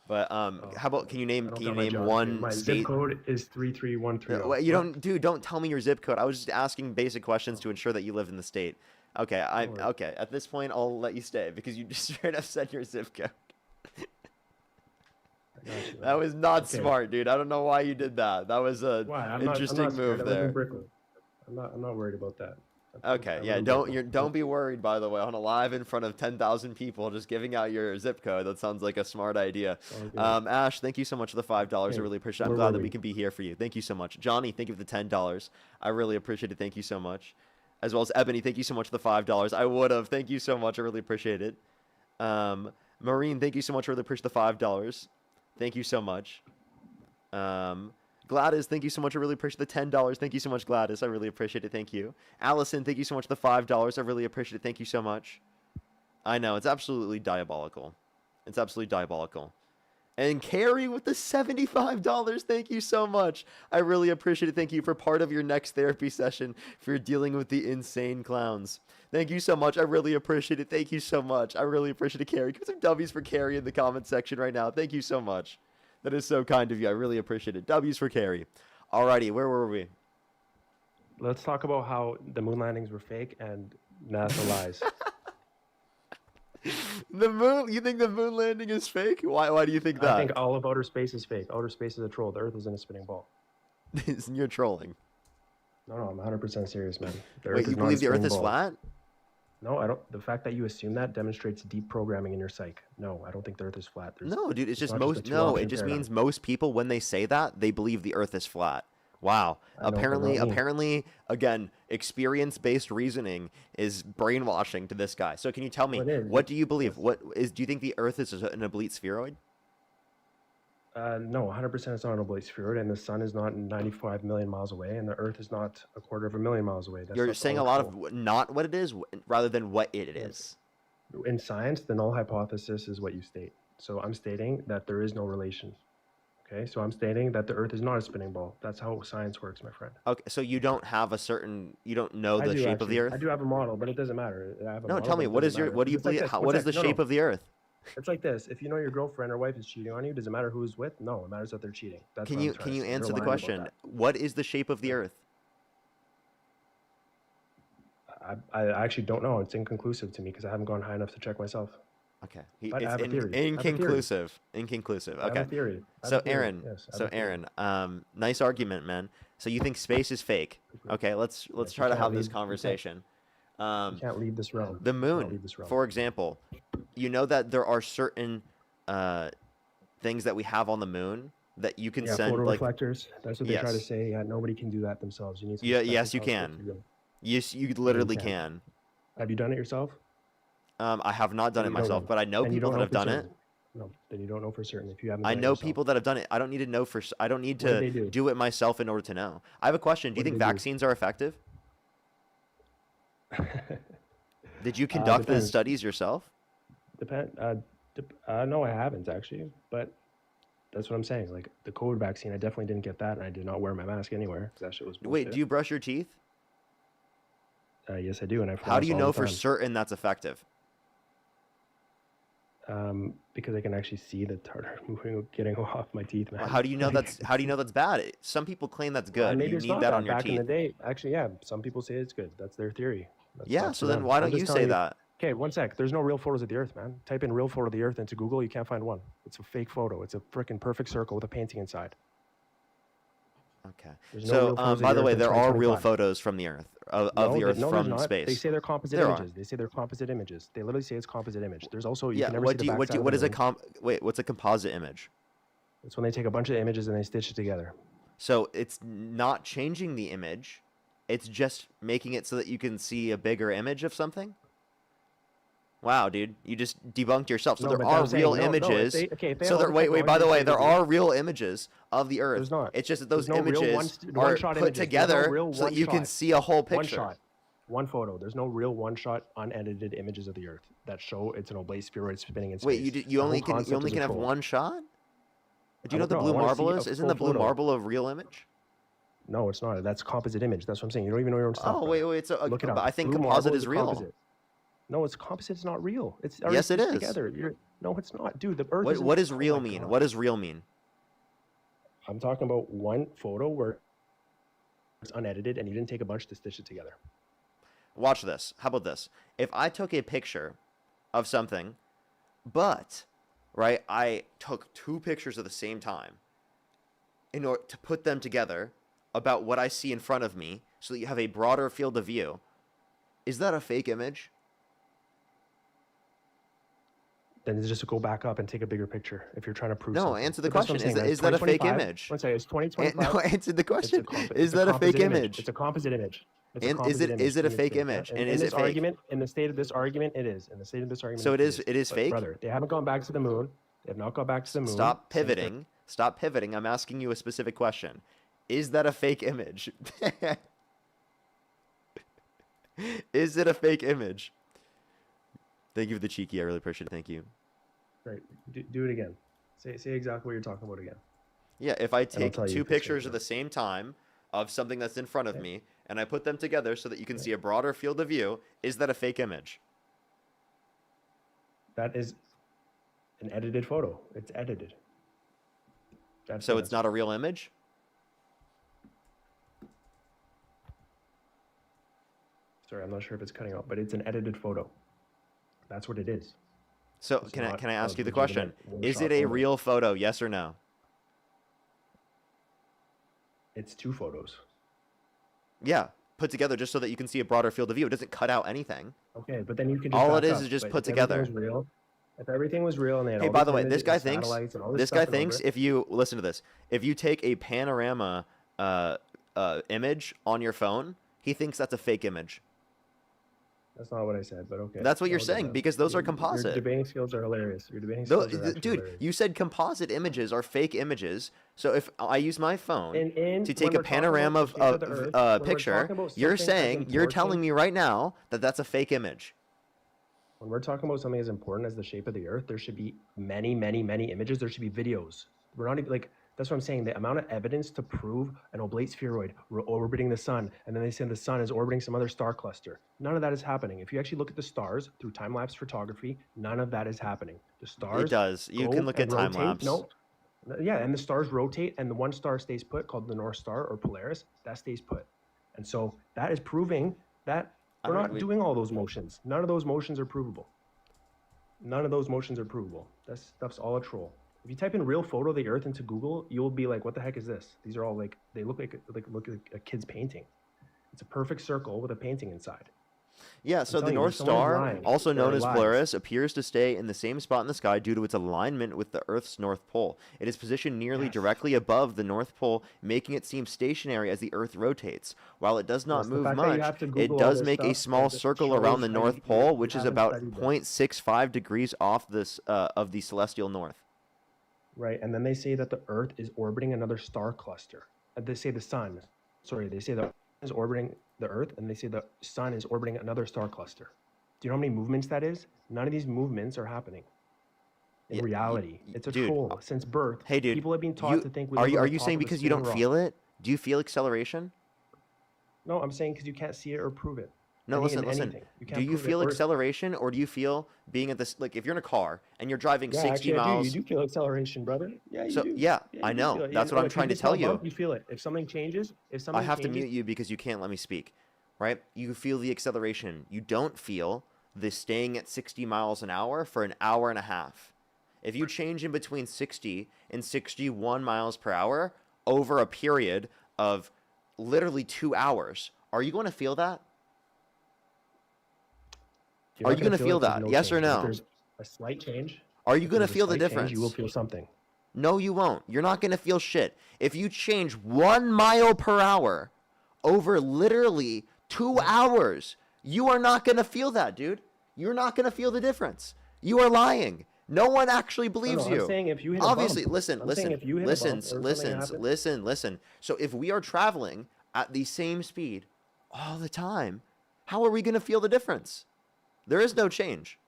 But how about can you I name don't got my geography. one My state? zip code is 33130. Wait, you don't tell me your zip code. I was just asking basic questions to ensure that you live in the state. Okay, Don't worry. okay. At this point, I'll let you stay because you just straight up said your zip code. I got you, That man. was not Okay. smart, dude. I don't know why you did that. That was a Why? I'm interesting not scared. move I live in there. Brickell. I'm not worried about that. Okay, I yeah, wouldn't don't be worried, by the way, on a live in front of 10,000 people just giving out your zip code. That sounds like a smart idea. It's all good. Ash, thank you so much for the $5. I Okay, really appreciate it. I'm where glad were that we we? can be here for you. Thank you so much. Johnny, thank you for the $10. I really appreciate it. Thank you so much. As well as Ebony, thank you so much for the $5. I would have. Thank you so much. I really appreciate it. Maureen, thank you so much. I really appreciate the $5. Thank you so much. Gladys, thank you so much. I really appreciate the $10. Thank you so much, Gladys. I really appreciate it. Thank you. Allison, thank you so much for the $5. I really appreciate it. Thank you so much. I know, it's absolutely diabolical. It's absolutely diabolical. And Carrie with the $75. Thank you so much. I really appreciate it. Thank you for part of your next therapy session for dealing with the insane clowns. Thank you so much. I really appreciate it. Thank you so much. I really appreciate it, Carrie. Put some W's for Carrie in the comment section right now. Thank you so much. That is so kind of you. I really appreciate it. W's for Carrie. Alrighty, where were we? Let's talk about how the moon landings were fake and NASA lies. The moon? You think the moon landing is fake? Why do you think that? I think all of outer space is fake. Outer space is a troll. The Earth is in a spinning ball. You're trolling. No, I'm 100% serious, man. The Earth Wait, is you not a believe the Earth spinning is ball. flat? No, I don't. The fact that you assume that demonstrates deep programming in your psyche. No, I don't think the Earth is flat. No, dude, it's just not most. a No, it two-option just paradigm. means most people, when they say that, they believe the Earth is flat. Wow. I know, but not me. Apparently, again, experience-based reasoning is brainwashing to this guy. So, can you tell me, Well, it is. what do you believe? What is? Do you think the Earth is an oblate spheroid? No, 100% it's not an oblate spheroid, and the sun is not 95 million miles away, and the Earth is not a quarter of a million miles away. That's You're not saying a all lot true. of not what it is, rather than what it is. In science, the null hypothesis is what you state. So I'm stating that there is no relation. Okay, so I'm stating that the Earth is not a spinning ball. That's how science works, my friend. Okay, so you don't have you don't know I the do shape of actually. the Earth? I do have a model, but it doesn't matter. I have a No, model, tell me, but it what is doesn't your, matter. what do you It's like believe? this. One What is sec. the No, shape no. of the Earth? It's like this. If you know your girlfriend or wife is cheating on you, does it matter who is with? No, it matters that they're cheating. That's Can what I'm you trying can to you say. You're answer the lying about question? that. What is the shape of the Earth? I actually don't know. It's inconclusive to me because I haven't gone high enough to check myself. Okay, But I it's have a theory. I have a theory. inconclusive. Inconclusive. I have Okay. a theory. I have So a theory. Aaron, Yes, I have so a theory. Aaron, nice argument, man. So you think space is fake? Okay, let's Yes, you try to can't have this leave- you can't- conversation. You can't leave this realm. The You cannot moon, leave this realm. for example, you know that there are certain things that we have on the moon that you can Yeah, send photo like reflectors. That's what they try to Yes. say. Yeah, nobody can do that themselves. You need some Yeah, special yes, you telescopes can. to do. yes, you literally can. can. Have you done it yourself? I have not done Then it you don't myself, know. but I know Then you people don't that know have for done it. certain. No, then you don't know for certain if you haven't I done it know yourself. people that have done it. I don't need to know I don't need What did to they do? do it myself in order to know. I have a question. Do you What did think they do? vaccines are effective? Did you conduct the Depends. studies yourself? No, I haven't actually, but that's what I'm saying. Like the COVID vaccine, I definitely didn't get that, and I did not wear my mask anywhere. 'Cause that shit was Wait, bullshit. do you brush your teeth? Yes, I do, and I. How do you floss all know the for time. certain that's effective? Because I can actually see the tartar moving, getting off my teeth, man. How do you know that's bad? Some people claim that's good. Maybe You it's need not that bad. on your Back in the teeth. day, actually, yeah, some people say it's good. That's their theory. That's Yeah, up so to then them. why I'm don't just you telling say that? Okay, one sec. There's no real photos of the Earth, man. Type in real photo of the Earth into Google, you can't find one. It's a fake photo. It's a freaking perfect circle with a painting inside. Okay. There's no So, real photos of by the the way, Earth in there are real 2025. photos from the Earth of No, the Earth no, from there's not. space. They say they're composite There are. images. They say they're composite images. They literally say it's composite image. There's also you Yeah. can never What see do the you, backside of what the is a moon. wait? What's a composite image? It's when they take a bunch of images and they stitch it together. So it's not changing the image. It's just making it so that you can see a bigger image of something. Wow, dude, you just debunked yourself. So No, there but are I'm saying, real no, no, if images. they- okay, if they So have there, all the wait. By the technology way, they there do- are real images of the Earth. There's not. It's just that those There's no real images are one-shot put images. There's no together real so that you can one-shot. see a whole picture. One shot, one photo. There's no real one-shot, unedited images of the Earth that show it's an oblate spheroid spinning in space. Wait, you The only whole can concept is a have troll. one shot? Do you know I what the don't blue know. I wanna marble see is? a Isn't the full blue photo. marble a real image? No, it's not. That's composite image. That's what I'm saying. You don't even know your own stuff. Oh, brother. wait. So Look it up. I think Blue composite marble is real. composite. No, it's composite. It's not real. It's Yes, it stitched is. Together. No, it's not, dude. The Earth. What does oh real my mean? God. What does real mean? I'm talking about one photo where it's unedited and you didn't take a bunch to stitch it together. Watch this. How about this? If I took a picture of something, but right, I took two pictures at the same time in order to put them together about what I see in front of me so that you have a broader field of view, Is that a fake image? Then just go back up and take a bigger picture if you're trying to prove No, something. answer the But that's what question. I'm saying, Is that a fake 2025 image? One second, it's No, 2025. answer the question. Is It's a that a fake composite image? It's a composite image. It's a And composite image. is it a and it's fake fake. image? Yeah? And In is this it fake? argument, in the state of this argument, it is. In the state of this argument, So it is But fake? brother, they haven't gone back to the moon. They have not gone back to the moon. Stop Same thing. pivoting. Stop pivoting. I'm asking you a specific question. Is that a fake image? Is it a fake image? Thank you for the cheeky. I really appreciate it. Thank you. Right. Do it again. Say exactly what you're talking about again. Yeah, if I I'll take tell you two if it's fake pictures or at the not. same time of something that's in front of Okay. me and I put them together so that you can see a broader field of view, is that a fake image? That is an edited photo. It's edited. That's So the it's answer. not a real image? Sorry, I'm not sure if it's cutting out, but it's an edited photo. That's what it is. So It's can I not ask a you the question? legitimate Is one-shot it a photo. real photo? Yes or no? It's two photos. Yeah, put together just so that you can see a broader field of view. It doesn't cut out anything. Okay, but then you can just All it back is up. is just But put if everything together. was real, if everything was real and they had Hey, all by these the way, images this guy and thinks satellites and all this this stuff guy and over thinks it- if you listen to this, if you take a panorama image on your phone, he thinks that's a fake image. That's not what I said, but okay. That's what you're I'll go saying, that. because those are Your composite. debating skills are hilarious. Your debating Though, skills are actually dude, hilarious. you said composite images are fake images. So if I use my phone And to take when a we're talking panorama about the shape of the Earth, when we're picture, talking about you're something as saying you're telling important- me right now that that's a fake image. When we're talking about something as important as the shape of the Earth, there should be many, many, many images. There should be videos. We're not even like that's what I'm saying. The amount of evidence to prove an oblate spheroid orbiting the sun, and then they say the sun is orbiting some other star cluster. None of that is happening. If you actually look at the stars through time-lapse photography, none of that is happening. The stars It does. You go can look at and time rotate. lapse. No, yeah, and the stars rotate, and the one star stays put, called the North Star or Polaris. That stays put, and so that is proving that I we're don't- not we- doing all those motions. None of those motions are provable. None of those motions are provable. That stuff's all a troll. If you type in real photo of the Earth into Google, you'll be like, "What the heck is this?" These are all like they look like look like a kid's painting. It's a perfect circle with a painting inside. Yeah, so the telling you, North someone is Star, lying. also They're known as lies. Polaris, appears to stay in the same spot in the sky due to its alignment with the Earth's North Pole. It is positioned nearly Yes. directly above the North Pole, making it seem stationary as the Earth rotates. While it does not Yes, the move fact that you much, have to it Google all does this make a stuff, small just circle around the shows how North you Pole, which is haven't about studied this. 0.65 degrees off this of the celestial north. Right, and then they say that the Earth is orbiting another star cluster. They say the sun. Sorry, they say the Earth is orbiting the Earth, and they say the sun is orbiting another star cluster. Do you know how many movements that is? None of these movements are happening. In Yeah, reality, it's a dude, troll. Since birth, Hey, dude, people have been taught you, to think we are live you on are the you top saying of a because you don't spinning feel rock. it? Do you feel acceleration? No, I'm saying because you can't see it or prove it. No, Any- listen, in listen. anything. You can't Do you prove it, feel or- acceleration, or do you feel being at this? Like, if you're in a car and you're driving Yeah, 60 actually, miles. you do feel acceleration, brother. Yeah, you So, do. yeah, you I do know. feel it. That's what I'm if trying to hit a small tell you. bump, you feel it. If something changes, I something have to changes, mute you because you can't let me speak, right? You feel the acceleration. You don't feel the staying at 60 miles an hour for an hour and a half. If you change in between 60 and 61 miles per hour over a period of literally 2 hours, are you going to feel that? You're Are not you gonna feel feel it, there's that? no Yes or change. But if no? there's a slight change. Are you if going to there's a feel the slight change, difference? You will feel something. No, you won't. You're not going to feel shit. If you change 1 mile per hour over literally 2 hours, you are not going to feel that, dude. You're not going to feel the difference. You are lying. No one actually believes no, you. I'm saying if you hit a Obviously, bump. listen, I'm listen, saying if you hit a listen, bump or something listen, happens- listen. So if we are traveling at the same speed all the time, how are we going to feel the difference? There is no change.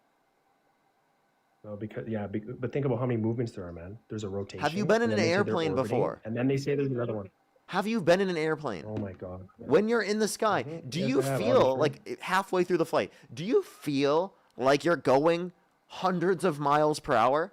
No, because but think about how many movements there are, man. There's a rotation. Have you been in and then an they say they're airplane orbiting, before? And then they say there's another one. Have you been in an airplane? Oh my god. When you're in the sky, do Yes, you I have, feel obviously. like halfway through the flight, do you feel like you're going hundreds of miles per hour?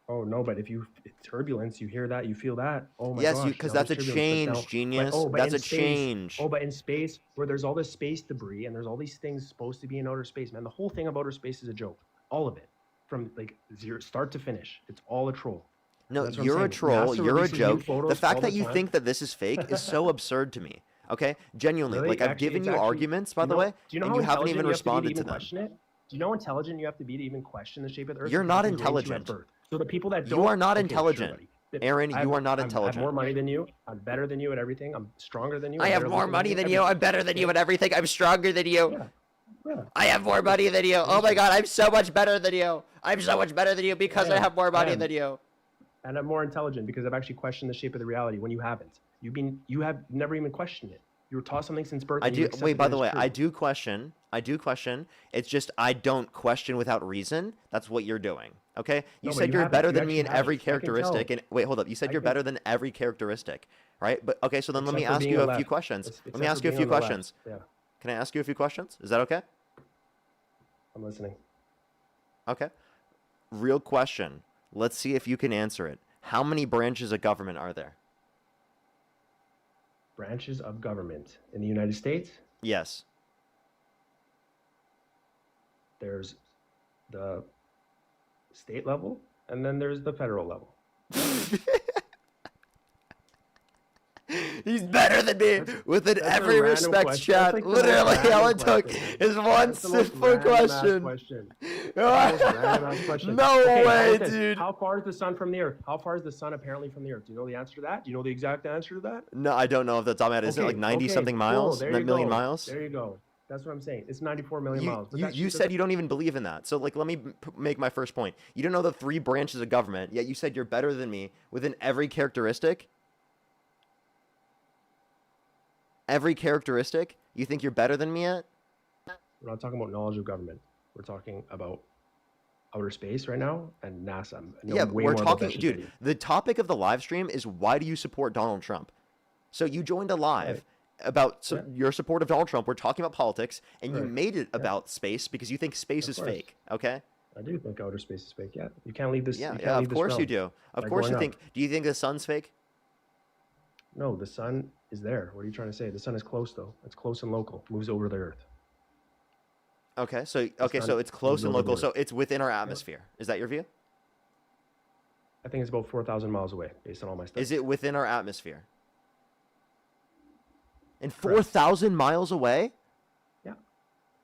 Oh no, but if you turbulence, you hear that, you feel that. Oh my Yes, gosh. because now that's a there's turbulence, but change, genius. but That's in a space- change. Oh, but in space, where there's all this space debris and there's all these things supposed to be in outer space, man. The whole thing about outer space is a joke. All of it, from like zero start to finish, it's all a troll. No, That's what I'm you're a saying. troll. NASA You're a releases new joke. The photos fact all that the you time. think that this is fake is so absurd to me. Okay, genuinely, Really? like I've Actually, given it's you actually. arguments, by Do the way, you know and how you haven't intelligent even you have to be to responded to even them. question it? Do you know how intelligent you have to be to even question the shape of the Earth? You're Because not it's explained to you at intelligent. birth. So the people that You are don't, not okay, sure, intelligent. buddy. Then Aaron, you are not I have more intelligent. money than you. I'm better than you at everything. I'm stronger than you. I I'm have better more looking money than you. everything. I'm better than you Yeah, at everything. I'm stronger than you. yeah, yeah. I have more money than you. Oh my Bullshit. god, I'm so much better than you. I'm so much better than you because I I am. have more I money am. than you. And I'm more intelligent because I've actually questioned the shape of the reality when you haven't. You have never even questioned it. You were taught something since birth. I And you do. accepted Wait, by it the as way, true. I do question. I do question. It's just I don't question without reason. That's what you're doing. Okay? You No, but said you you're haven't. better You than me actually in every haven't. I can characteristic. tell. And wait, hold up. You said I you're can, better than every characteristic, right? But okay, so then let me except for ask being you a a few left. questions. Let me Except for ask you a being few on the left. questions. Yeah, Can I ask you a few questions? Is that okay? I'm listening. Okay. Real question. Let's see if you can answer it. How many branches of government are there? Branches of government in the United States. Yes. There's the state level, and then there's the federal level. He's better than me within That's a every random respect, question. That's Chad. like the most Literally, all random it took question. is one That's the most simple random ass question. question. That's the most random ass question. No Okay, how way, about this? dude. How far is the sun from the Earth? How far is the sun apparently from the Earth? Do you know the answer to that? Do you know the exact answer to that? No, I don't know if that's on that. Is it like 90 something miles? Cool. There you Million go. miles? There you go. That's what I'm saying. It's 94 million You, miles. But you, that you shit said you don't even believe in that. So, like, let me make my first point. You don't know the 3 branches of government, yet you said you're better than me within every characteristic. Every characteristic, you think you're better than me at? we're not talking about knowledge of government. We're talking about outer space right now and NASA. I know Yeah, way we're more about that talking, shit dude. than you. The topic of the live stream is why do you support Donald Trump? So you joined a live Right. about Yeah. your support of Donald Trump. We're talking about politics, and you Right. made it about space because you think space Of is course. fake. Okay? I do think outer space is fake. Yeah, you can't leave this. Yeah, you can't yeah. Of leave this course you realm do. Of by course you growing think. up. Do you think the sun's fake? No, the sun is there. What are you trying to say? The sun is close though. It's close and local. Moves over the Earth. Okay, so sun so it's close moves and over the local. So Earth. it's within our atmosphere. Is that your view? I think it's about 4,000 miles away, based on all my stuff. Is it within our atmosphere? And Correct. 4,000 miles away? Yeah.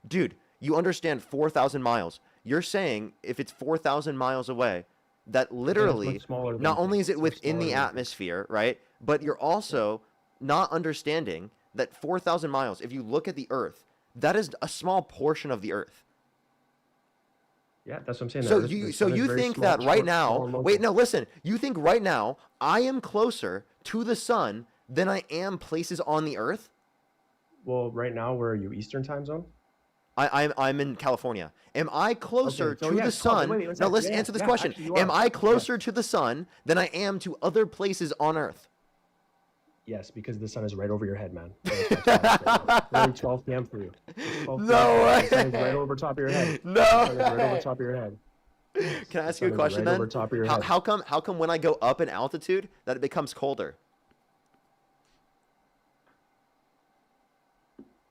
Dude, you understand 4,000 miles. You're saying if it's 4,000 miles away, that literally, much smaller than not you only think. is it It's much within smaller the than you think. atmosphere, right? But you're also not understanding that 4,000 miles, if you look at the Earth, that is a small portion of the Earth. Yeah, that's what I'm saying. The So Earth- you the so sun is you very think small, that right short, now, small, and local. wait, no, listen. You think right now I am closer to the sun than I am places on the Earth? Well, right now, where are you? Eastern time zone? I'm in California. Am I closer Okay, so to yeah, the sun? wait, one Now second. let's Yeah, answer this yeah, question. actually, you Am are. I closer Yes. to the sun than I am to other places on Earth? Yes, because the sun is right over your head, man. It's only 12 p.m. for you. It's 12 No p.m. for you. way. The sun is right over top of your head. No The sun is right over way. top of your head. Can I The ask you a sun is question right then? over top of your How, head. how come when I go up in altitude that it becomes colder?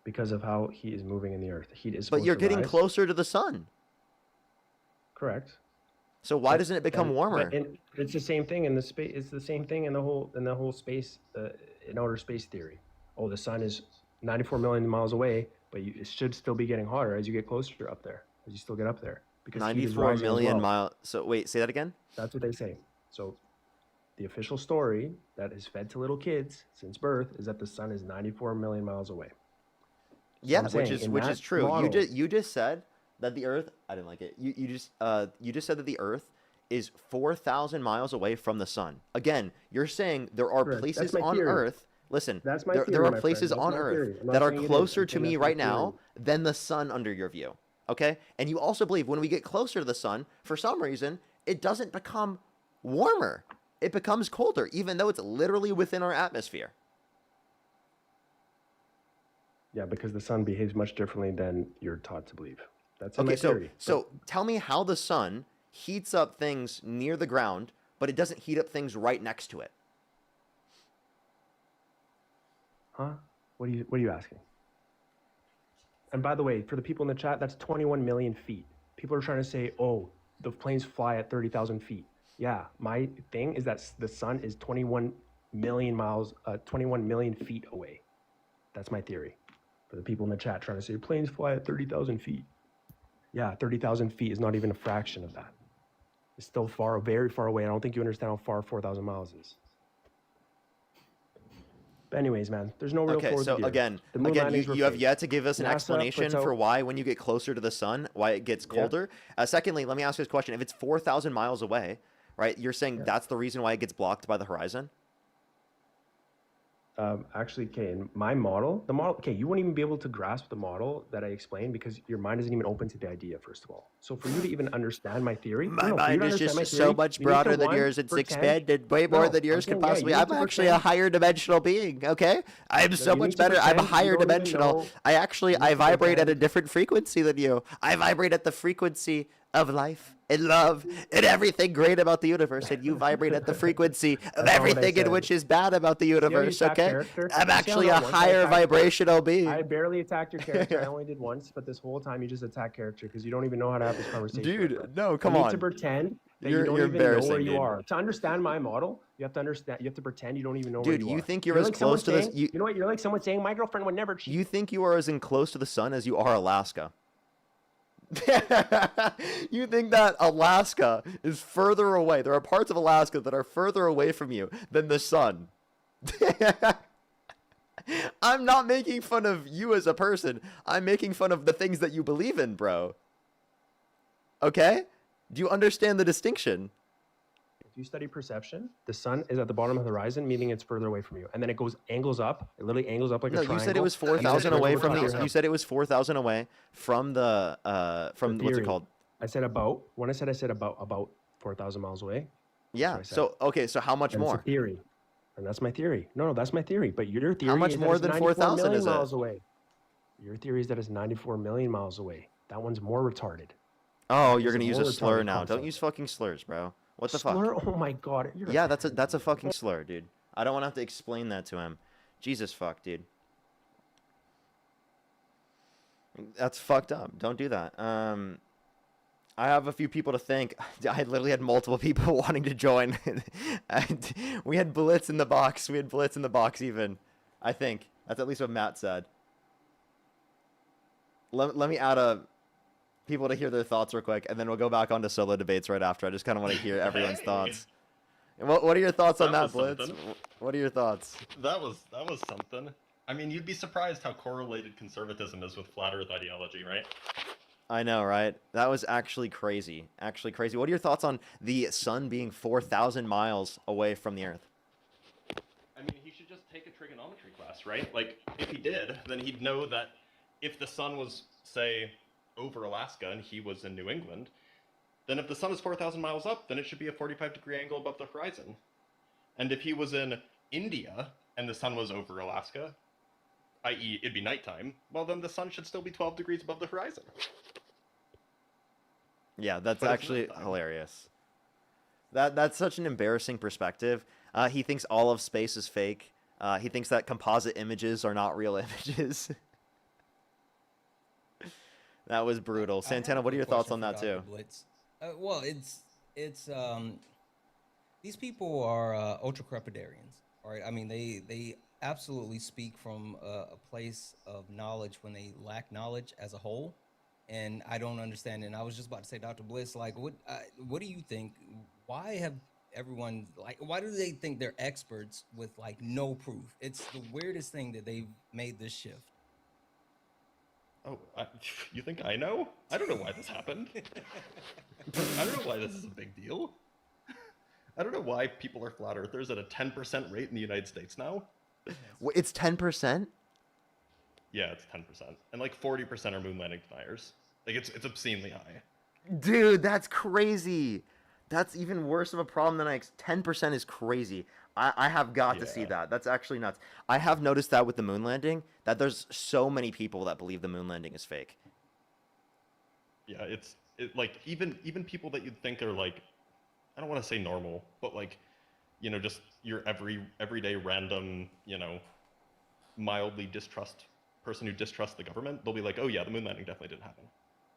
Because of how heat is moving in the earth. The heat is But supposed you're to getting rise. closer to the sun. Correct. So why But doesn't it become then- warmer? but it's the same thing in the space. It's the same thing in the whole space, in outer space theory. Oh, the sun is 94 million miles away, but it should still be getting hotter as you get closer up there, as you still get up there, because heat is 94 rising as million well. miles. So wait, say that again? That's what they say. So, the official story that is fed to little kids since birth is that the sun is 94 million miles away. Yeah, I'm which saying, is in which that is true. model- You just said that the Earth. I didn't like it. You just said that the Earth is 4,000 miles away from the sun. Again, you're saying there are Correct. That's places my on theory. Earth. Listen, That's my there theory, are my places friend. That's on my Earth theory. I'm not that are saying it is. closer I'm to saying me that's my right now theory. than the sun under your view. Okay, and you also believe when we get closer to the sun, for some reason, it doesn't become warmer. It becomes colder, even though it's literally within our atmosphere. Yeah, because the sun behaves much differently than you're taught to believe. That's in Okay, my theory. so tell me how the sun heats up things near the ground, but it doesn't heat up things right next to it. Huh? What are you asking? And by the way, for the people in the chat, that's 21 million feet. People are trying to say, oh, the planes fly at 30,000 feet. Yeah, my thing is that the sun is 21 million feet away. That's my theory. For the people in the chat trying to say planes fly at 30,000 feet. Yeah, 30,000 feet is not even a fraction of that. It's still far, very far away. I don't think you understand how far 4,000 miles is. But anyways, man, there's no real Okay, fourth so gear. again, The moon landings were you have fake. yet to give us an NASA explanation puts out- for why, when you get closer to the sun, why it gets Yeah. colder. Secondly, let me ask you this question: if it's 4,000 miles away, right? You're saying that's the reason why it gets blocked by the horizon? Actually, okay, in my model, okay, you won't even be able to grasp the model that I explained because your mind isn't even open to the idea, first of all. So for you to even understand my theory, My for you to mind is understand just my so theory, much you need to, broader than one, yours. It's pretend- expanded way more No, than yours I'm could saying, possibly. you need I'm to actually a pretend- higher dimensional being. Okay, I'm so you much need to better. I'm a pretend you higher don't even dimensional. know- I to vibrate at a pretend- different frequency than you. I vibrate at the frequency of life and love and everything great about the universe, and you vibrate at the frequency of That's not what I everything in said. which is bad about the See how you universe. attack Okay, character? I'm You see how actually not a once I higher attacked- vibrational I being. barely attacked your character. I only did once, but this whole time you just attack character because you don't even know how to have this conversation. right, bro. Dude, no, You come need on. to pretend that You're you don't even know embarrassing, where you dude. are. To understand my model, you have to understand. You have to pretend you don't even know where Dude, you are. you think you're as like someone close to this- saying- you- You know what? You're like someone saying, "My girlfriend would never cheat." You think you are as in close to the sun as you are Alaska? You think that Alaska is further away? There are parts of Alaska that are further away from you than the sun. I'm not making fun of you as a person. I'm making fun of the things that you believe in, bro. Okay? Do you understand the distinction? If you study perception, the sun is at the bottom of the horizon, meaning it's further away from you, and then it angles up. It literally angles up like a No, triangle. you said it was and then 4,000 goes away over from top of your the. head. You said it was 4,000 away from the from what's it theory. called? I said about. When I said about 4,000 miles away. Yeah. what I said. So okay. So how much And it's more? a theory. And that's my theory. No, that's my theory. But your theory much is more that it's than 94 4,000 million is it? miles away. Your theory is that it's 94 million miles away. That one's more retarded. Oh, That you're is gonna a use more a slur retarded now. Don't concept. use fucking slurs, bro. What the Slur? fuck? Oh my god. Yeah, that's a fucking slur, dude. I don't want to have to explain that to him. Jesus fuck, dude. That's fucked up. Don't do that. I have a few people to thank. I literally had multiple people wanting to join. And we had Blitz in the box. We had Blitz in the box even. I think. That's at least what Matt said. Let me add people to hear their thoughts real quick, and then we'll go back on to solo debates right after. I just kind of want to hear everyone's thoughts. And what are your thoughts on that, That was Blitz? something. What are your thoughts? That was something. I mean, you'd be surprised how correlated conservatism is with flat Earth ideology, right? I know, right? That was actually crazy. Actually crazy. What are your thoughts on the sun being 4,000 miles away from the Earth? I mean, he should just take a trigonometry class, right? Like, if he did, then he'd know that if the sun was, say, over Alaska and he was in New England, then if the sun is 4,000 miles up, then it should be a 45-degree angle above the horizon. And if he was in India and the sun was over Alaska, i.e. it'd be nighttime, well, then the sun should still be 12 degrees above the horizon. Yeah, that's But it's actually nighttime. hilarious. That's such an embarrassing perspective. He thinks all of space is fake. He thinks that composite images are not real images. That was brutal. I have Santana, a what are your thoughts on question that for too? Dr. Blitz. Well, it's these people are ultra-crepidarians, all right? I mean, they absolutely speak from a place of knowledge when they lack knowledge as a whole, and I don't understand. And I was just about to say, Dr. Bliss, like, what do you think? Why have everyone, like, why do they think they're experts with like no proof? It's the weirdest thing that they've made this shift. Oh, you think I know? I don't know why this happened. I don't know why this is a big deal. I don't know why people are flat earthers at a 10% rate in the United States now. It's 10%? Yeah, it's 10%. And like 40% are moon landing deniers. Like it's obscenely high. Dude, that's crazy. That's even worse of a problem than 10% is crazy. I have got to see Yeah. that. That's actually nuts. I have noticed that with the moon landing, that there's so many people that believe the moon landing is fake. Yeah, it's like even people that you'd think are like, I don't want to say normal, but like, you know, just your everyday random, you know, mildly person who distrusts the government, they'll be like, oh yeah, the moon landing definitely didn't happen.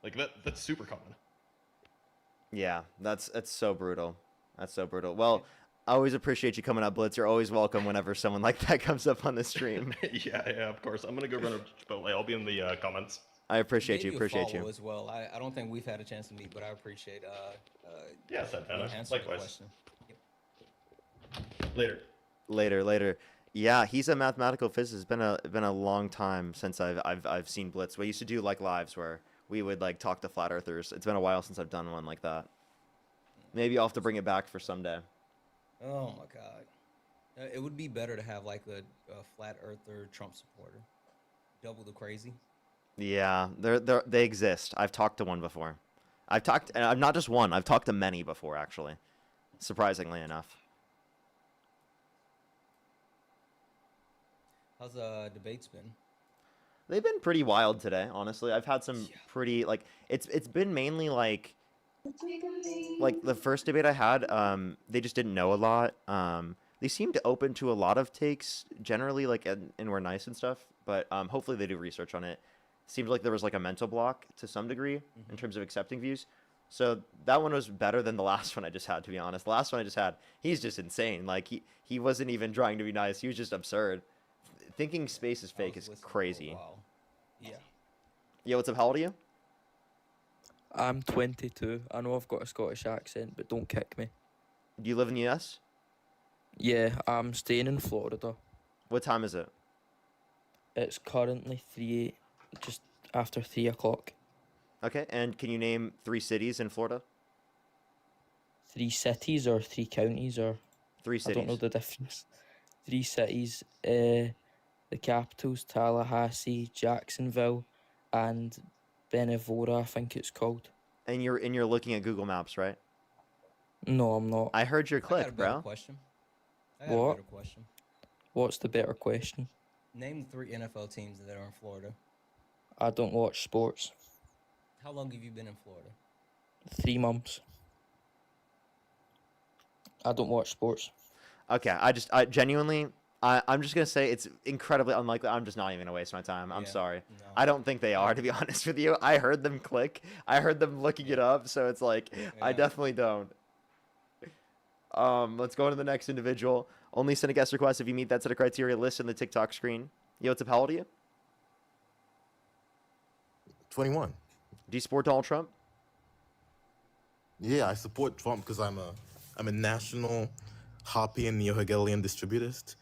Like that's super common. Yeah, that's so brutal. That's so brutal. Well, I always appreciate you coming up, Blitz. You're always welcome whenever someone like that comes up on the stream. Yeah, of course. I'm gonna go run a Chipotle. I'll be in the comments. I appreciate you. Maybe a Appreciate follow you. as well. I don't think we've had a chance to meet, but I appreciate Yeah, you Santana. answering the Likewise. question. Later. Later. Yeah, he's a mathematical physicist. It's been a long time since I've seen Blitz. We used to do like lives where we would like talk to flat earthers. It's been a while since I've done one like that. Maybe I'll have to bring it back for someday. Oh my God. It would be better to have like a flat earther Trump supporter. Double the crazy. Yeah, they exist. I've talked to one before. And I'm not just one. I've talked to many before, actually. Surprisingly enough. How's debates been? They've been pretty wild today, honestly. I've had some pretty like it's been mainly like the first debate I had, they just didn't know a lot. They seemed open to a lot of takes generally, like and were nice and stuff. But hopefully they do research on it. Seemed like there was like a mental block to some degree in terms of accepting views. So that one was better than the last one I just had, to be honest. The last one I just had, he's just insane. Like he wasn't even trying to be nice. He was just absurd. Thinking space is fake is crazy. Yeah. Yeah, what's up? How old are you? I'm 22. I know I've got a Scottish accent, but don't kick me. Do you live in the US? Yeah, I'm staying in Florida. What time is it? It's currently just after 3 o'clock. Okay, and can you name 3 cities in Florida? 3 cities or 3 counties or 3 cities. I don't know the difference. 3 cities. The capitals: Tallahassee, Jacksonville, and Benevora, I think it's called. And you're looking at Google Maps, right? No, I'm not. I heard your I got a click, better bro. question. I got a What? better question. What's the better question? Name 3 NFL teams that are in Florida. I don't watch sports. How long have you been in Florida? 3 months. I don't watch sports. Okay, I genuinely, I'm just gonna say it's incredibly unlikely. I'm just not even gonna waste my time. I'm Yeah, sorry. no. I don't think they are, to be honest with you. I heard them click. I heard them looking it up, so it's like I Yeah. definitely don't. Let's go on to the next individual. Only send a guest request if you meet that set of criteria listed in the TikTok screen. Yo, what's up? How old are you? 21. Do you support Donald Trump? Yeah, I support Trump because I'm a national Hoppian neo-Hegelian distributist,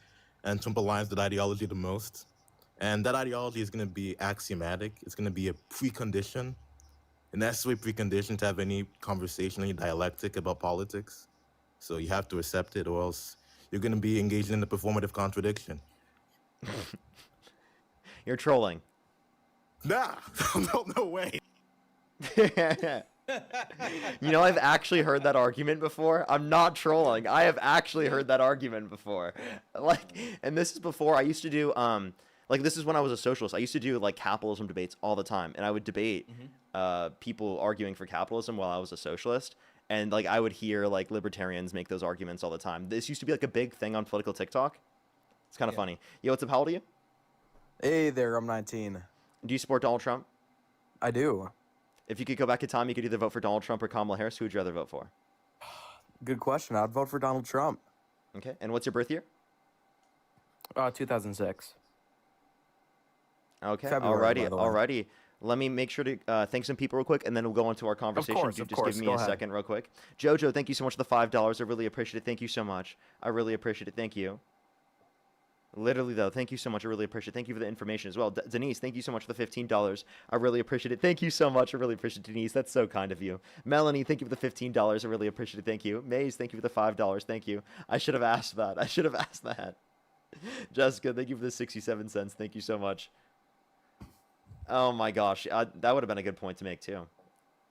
and Trump aligns with ideology the most. And that ideology is going to be axiomatic. It's going to be a precondition, a necessary precondition to have any conversation, any dialectic about politics. So you have to accept it, or else you're going to be engaged in a performative contradiction. You're trolling. Nah, no way. You know, I've actually heard that argument before. I'm not trolling. I have actually heard that argument before. Like, and this is before I used to do, like, this is when I was a socialist. I used to do, like, capitalism debates all the time. And I would debate people arguing for capitalism while I was a socialist. And, like, I would hear, like, libertarians make those arguments all the time. This used to be, like, a big thing on political TikTok. It's kind of funny. Yo, what's up? How old are you? Hey there, I'm 19. Do you support Donald Trump? I do. If you could go back in time, you could either vote for Donald Trump or Kamala Harris. Who would you rather vote for? Good question. I'd vote for Donald Trump. Okay. And what's your birth year? 2006. Okay. February, Alrighty. by the way. Alrighty. Let me make sure to thank some people real quick, and then we'll go on to our conversation. course, You of just course. give me Go a ahead. second real quick. Jojo, thank you so much for the $5. I really appreciate it. Thank you so much. I really appreciate it. Thank you. Literally, though, thank you so much. I really appreciate it. Thank you for the information as well. Denise, thank you so much for the $15. I really appreciate it. Thank you so much. I really appreciate it, Denise. That's so kind of you. Melanie, thank you for the $15. I really appreciate it. Thank you. Maze, thank you for the $5. Thank you. I should have asked that. I should have asked that. Jessica, thank you for the 67 cents. Thank you so much. Oh my gosh. That would have been a good point to make too.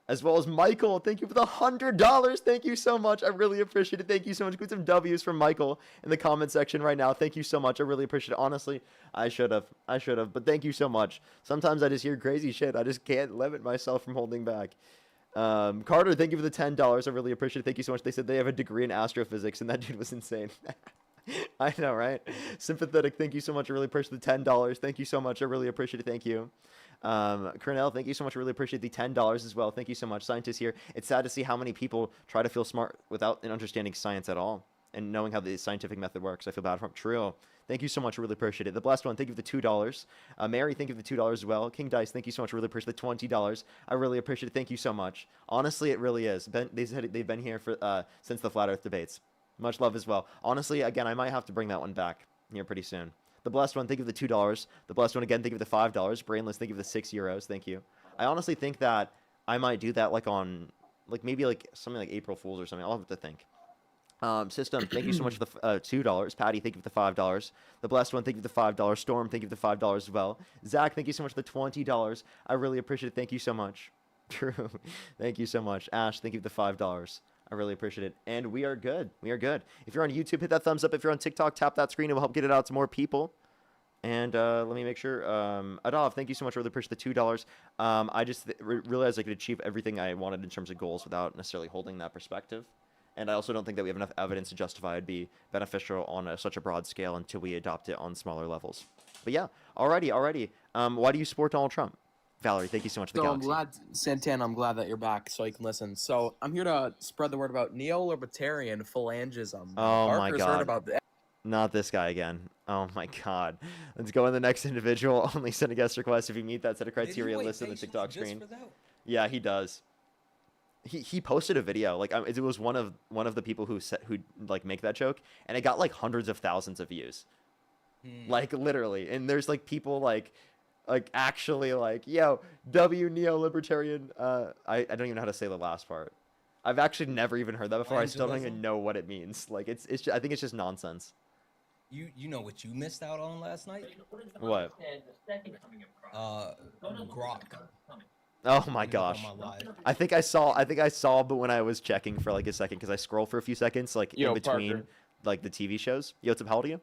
As well as Michael, thank you for the $100. Thank you so much. I really appreciate it. Thank you so much. Put some W's from Michael in the comment section right now. Thank you so much. I really appreciate it. Honestly, I should have. But thank you so much. Sometimes I just hear crazy shit. I just can't limit myself from holding back. Carter, thank you for the $10. I really appreciate it. Thank you so much. They said they have a degree in astrophysics, and that dude was insane. I know, right? Sympathetic, thank you so much. I really appreciate the $10. Thank you so much. I really appreciate it. Thank you. Cornell, thank you so much. I really appreciate the $10 as well. Thank you so much. Scientists here. It's sad to see how many people try to feel smart without an understanding science at all. and knowing how the scientific method works. I feel bad for him. True. Thank you so much. Really appreciate it. The blessed one, thank you for the $2. Mary, thank you for the $2 as well. King Dice, thank you so much. Really appreciate the $20. I really appreciate it. Thank you so much. Honestly, it really is. They've been here for since the Flat Earth debates. Much love as well. Honestly, again, I might have to bring that one back here pretty soon. The blessed one, thank you for the $2. The blessed one again, thank you for the $5. Brainless, thank you for the €6. Thank you. I honestly think that I might do that like on maybe like something like April Fools or something. I'll have to think. System, thank you so much for the $2. Patty, thank you for the $5. The blessed one, thank you for the $5. Storm, thank you for the $5 as well. Zach, thank you so much for the $20. I really appreciate it. Thank you so much. True. Thank you so much. Ash, thank you for the $5. I really appreciate it. And we are good. We are good. If you're on YouTube, hit that thumbs up. If you're on TikTok, tap that screen. It will help get it out to more people. And let me make sure. Adolf, thank you so much. I really appreciate the $2. I just realized I could achieve everything I wanted in terms of goals without necessarily holding that perspective. And I also don't think that we have enough evidence to justify it'd be beneficial on such a broad scale until we adopt it on smaller levels. But yeah, alrighty. Why do you support Donald Trump? Valerie, thank you so much for the So galaxy. Santana, I'm glad that you're back so you can listen. So I'm here to spread the word about neo-libertarian phalangism. Oh my Parker's God. heard about that. Not this guy again. Oh my God. Let's go in the next individual. Only send a guest request if you meet that set of criteria listed on the TikTok screen. Yeah, he does. He posted a video. Like it was one of the people who like make that joke, and it got like hundreds of thousands of views. Like literally. And there's like people like actually like, yo, W neo-libertarian. I don't even know how to say the last part. I've actually never even heard that before. I still don't even know what it means. Like it's just, I think it's just nonsense. You know what you missed out on last night? What? Grok. Oh my gosh. I think I saw, but when I was checking for like a second, because I scroll for a few seconds, like in between Parker. like the TV shows. Yo, what's up? How old are you?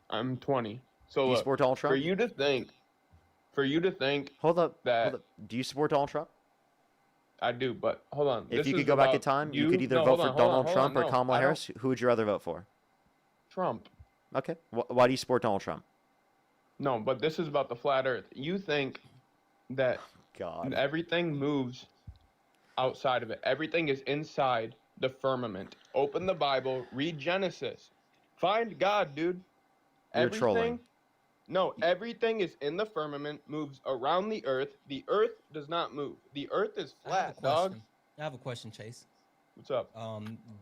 I'm 20. So Do you look, support Donald Trump? for you to think Hold up. that Do you support Donald Trump? I do, but hold on. If This you could is go back in about time, you you. could either No, vote hold for on, hold on, Donald hold Trump on. or No, Kamala I don't- Harris. Who would you rather vote for? Trump. Okay. Why do you support Donald Trump? No, but this is about the flat Earth. You think that God. everything moves outside of it. Everything is inside the firmament. Open the Bible, read Genesis. Find God, dude. You're trolling. No, everything is in the firmament, moves around the earth. The earth does not move. The earth is flat, dog. I have a question, Chase. What's up?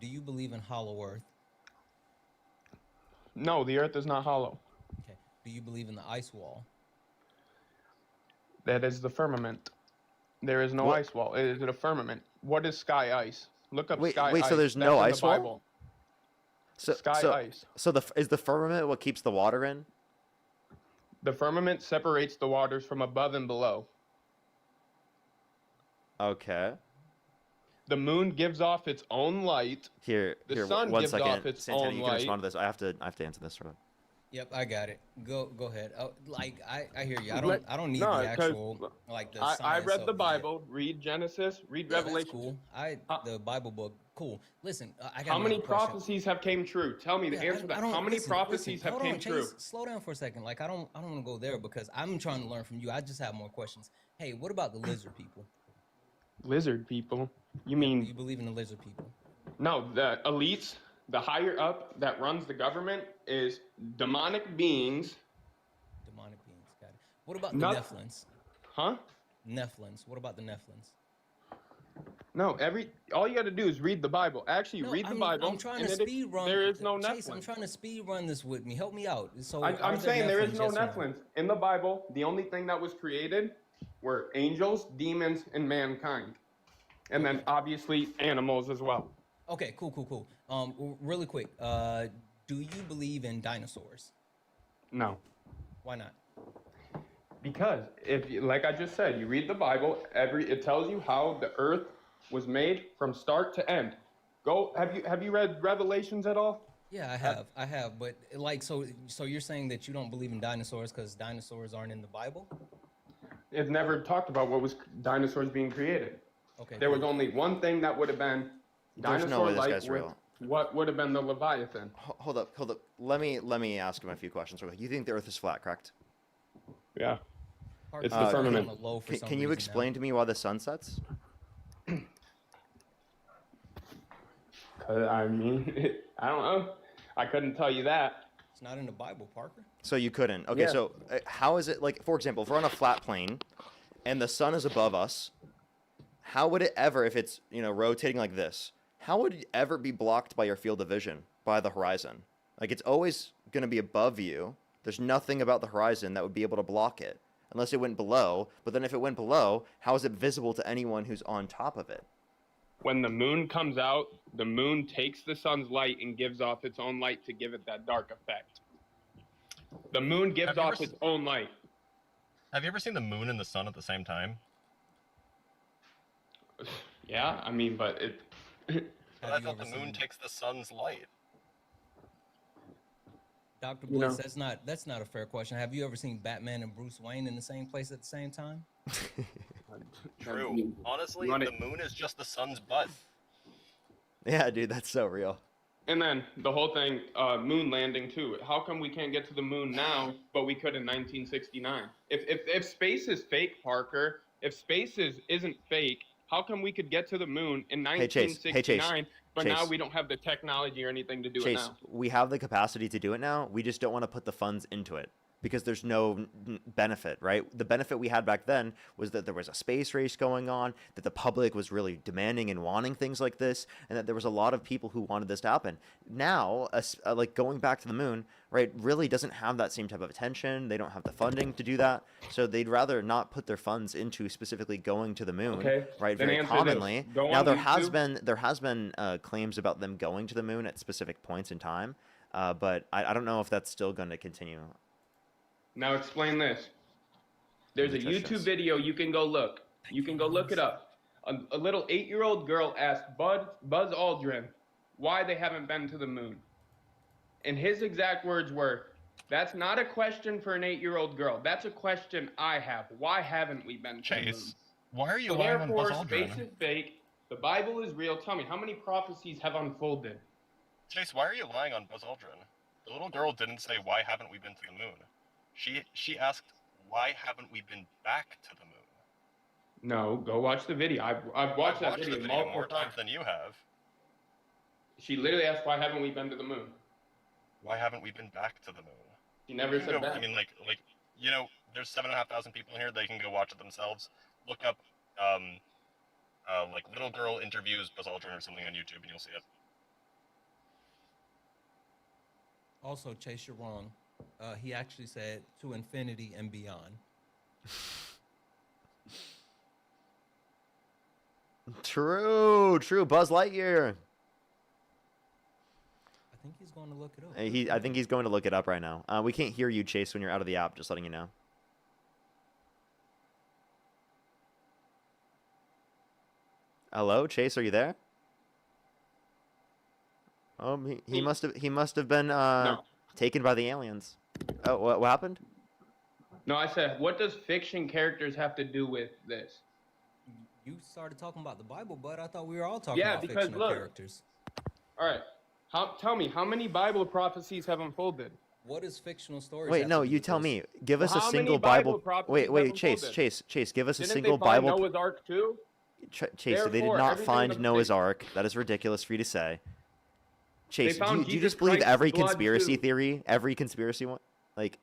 Do you believe in hollow earth? No, the earth is not hollow. Okay. Do you believe in the ice wall? That is the firmament. There is no What? ice wall. It is a firmament. What is sky ice? Look up sky ice. So there's That's no in the ice wall? Bible. So, Sky so, ice. So is the firmament what keeps the water in? The firmament separates the waters from above and below. Okay. The moon gives off its own light. Here, The sun one gives second. off its Santana, own you can light. respond to this. I have to answer this. Right? Yep, I got it. Go ahead. I hear you. Let- I don't need no, the 'cause actual like the I science read of the it. Bible. Read Genesis. Read Yeah, that's Revelation. cool. The Bible book. Cool. Listen, I got How many another question. prophecies have came true? Tell me the Yeah, answer to I that. don't- How many listen, prophecies have hold came on, true? Chase, slow down for a second. Like I don't want to go there because I'm trying to learn from you. I just have more questions. Hey, what about the lizard people? Lizard people? You Do mean you believe in the lizard people? no? The elites, the higher up that runs the government, is demonic beings. Demonic beings. Got it. What about the Not- Nephilims? Huh? Nephilims. What about the Nephilims? No. All you got to do is read the Bible. Actually, No, read the I'm- Bible. I'm trying and to it- speed run. There is no Chase, I'm Nephilim. trying to speed run this with me. Help me out. So I'm are saying there is Nephilims, no yes or Nephilims. In the Bible, the only thing that was created were angels, demons, and mankind. And then obviously animals as well. Okay, cool. Really quick. Do you believe in dinosaurs? No. Why not? Because like I just said, you read the Bible, it tells you how the earth was made from start to end. Have you read Revelations at all? Yeah, I have. But like, so you're saying that you don't believe in dinosaurs because dinosaurs aren't in the Bible? It never talked about what was dinosaurs being created. Okay. There was only one thing that would have been There's no way this dinosaur-like guy's with real. what would have been the Leviathan. Hold up. Let me ask him a few questions real quick. You think the Earth is flat, correct? Yeah. Parker's It's the on firmament. a low for Can some you reason explain to me why the sun sets? 'Cause, I mean, I don't know. I couldn't tell you that. It's not in the Bible, Parker. So you couldn't. Okay, Yeah. so how is it like? For example, if we're on a flat plane, and the sun is above us, how would it ever, if it's rotating like this, how would it ever be blocked by your field of vision, by the horizon? Like it's always going to be above you. There's nothing about the horizon that would be able to block it, unless it went below. But then if it went below, how is it visible to anyone who's on top of it? When the moon comes out, the moon takes the sun's light and gives off its own light to give it that dark effect. The moon gives off its own light. Have you ever seen the moon and the sun at the same time? Yeah, I mean, but it. But I thought the moon takes the sun's light. Dr. Blitz, that's not a fair question. Have you ever seen Batman and Bruce Wayne in the same place at the same time? True. Honestly, the moon is just the sun's butt. Yeah, dude, that's so real. And then the whole thing, moon landing too. How come we can't get to the moon now, but we could in 1969? If space is fake, Parker, if space isn't fake, how come we could get to the moon in 1969, but now we don't have the technology or anything to do it now? We have the capacity to do it now. We just don't want to put the funds into it because there's no benefit, right? The benefit we had back then was that there was a space race going on, that the public was really demanding and wanting things like this, and that there was a lot of people who wanted this to happen. Now, like going back to the moon, right, really doesn't have that same type of attention. They don't have the funding to do that, so they'd rather not put their funds into specifically going to the moon, right? Then Very commonly. Go now on there YouTube. has been claims about them going to the moon at specific points in time, but I don't know if that's still going to continue. Now explain this. There's a YouTube video you can go look. You can go look it up. A little 8-year-old girl asked Buzz Aldrin why they haven't been to the moon. And his exact words were, "That's not a question for an 8-year-old girl. That's a question I have. Why haven't we been to the moon?" Why are you So lying on Buzz therefore, Aldrin? space is fake. The Bible is real. Tell me, how many prophecies have unfolded? Chase, why are you lying on Buzz Aldrin? The little girl didn't say, "Why haven't we been to the moon?" She asked, "Why haven't we been back to the moon?" No, go watch the video. I've watched that video multiple more times than you have. She literally asked, "Why haven't we been to the moon?" Why haven't we been back to the moon? She never said that. I mean, there's 7,500 people in here. They can go watch it themselves. Look up, like little girl interviews Buzz Aldrin or something on YouTube, and you'll see it. Also, Chase, you're wrong. He actually said to infinity and beyond. True. Buzz Lightyear. I think he's going to look it up. I think he's going to look it up right now. We can't hear you, Chase, when you're out of the app. Just letting you know. Hello, Chase. Are you there? He must have been taken by the aliens. Oh, what happened? No, I said, what does fiction characters have to do with this? You started talking about the Bible, but I thought we were all talking about because fictional look. characters. All right. Tell me, how many Bible prophecies have unfolded? What is fictional stories? Wait, have no, to do you with tell this? me. Give us a How single many Bible Bible. prophecies Wait, have Chase, unfolded? Give us a Didn't single they find Bible. Noah's Ark too? Chase, they did Therefore, not everything find was Noah's fake. Ark. That is ridiculous for you to say. Chase, do found you Jesus just believe Christ's every blood, conspiracy too. theory? Every conspiracy one? Like,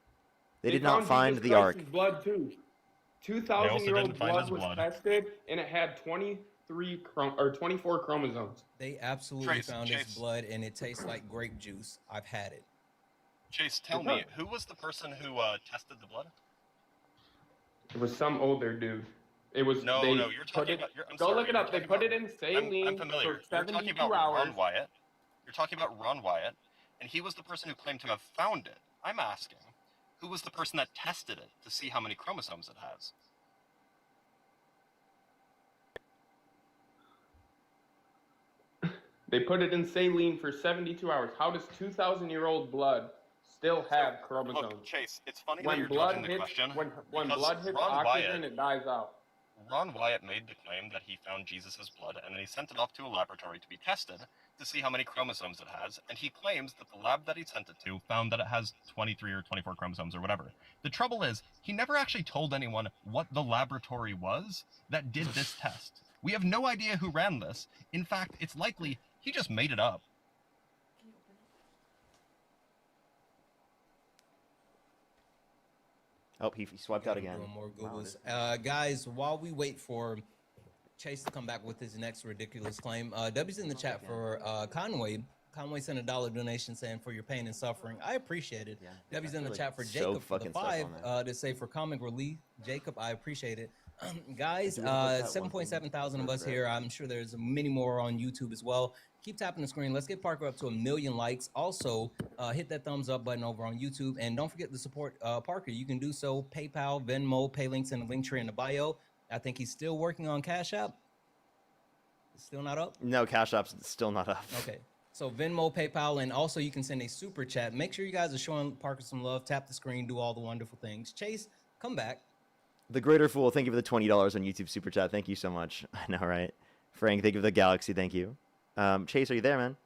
they did not found find Jesus the Ark. Christ's blood too. They also 2,000-year-old didn't find blood his was blood. tested, and it had 24 chromosomes. They absolutely Chase, found his Chase. blood, and it tastes like grape juice. I've had it. Chase, tell me, who was the person who tested the blood? It was some older dude. It was No, they you're put talking it- about. I'm Go sorry, look it you're up. They talking put about- it in saline I'm familiar. for You're talking 72 about hours. Ron Wyatt. You're talking about Ron Wyatt, and he was the person who claimed to have found it. I'm asking, who was the person that tested it to see how many chromosomes it has? They put it in saline for 72 hours. How does 2,000-year-old blood still have chromosomes? Look, Chase, it's funny that When you're blood dodging the hits question. when because blood hits Ron oxygen, Wyatt, it dies out. Ron Wyatt made the claim that he found Jesus' blood, and then he sent it off to a laboratory to be tested to see how many chromosomes it has, and he claims that the lab that he sent it to found that it has 23 or 24 chromosomes or whatever. The trouble is, he never actually told anyone what the laboratory was that did this test. We have no idea who ran this. In fact, it's likely He just made it up. Oh, he swiped out again. Doing more Wow, Googles. Guys, while we wait for Chase to come back with his next ridiculous claim, W's in the chat for Conway. Conway sent a $1 donation saying for your pain and suffering. I appreciate it. W's in the chat for Jacob for the $5 to say for comic relief. Jacob, I appreciate it. Guys, 7.7 thousand of us here. I'm sure there's many more on YouTube as well. Keep tapping the screen. Let's get Parker up to 1 million likes. Also, hit that thumbs up button over on YouTube. And don't forget to support Parker. You can do so. PayPal, Venmo, pay links in the link tree in the bio. I think he's still working on Cash App. It's still not up? No, Cash App's still not up. Okay. So Venmo, PayPal, and also you can send a super chat. Make sure you guys are showing Parker some love. Tap the screen, do all the wonderful things. Chase, come back. The Greater Fool, thank you for the $20 on YouTube super chat. Thank you so much. I know, right? Frank, thank you for the Galaxy. Thank you. Chase, are you there, man?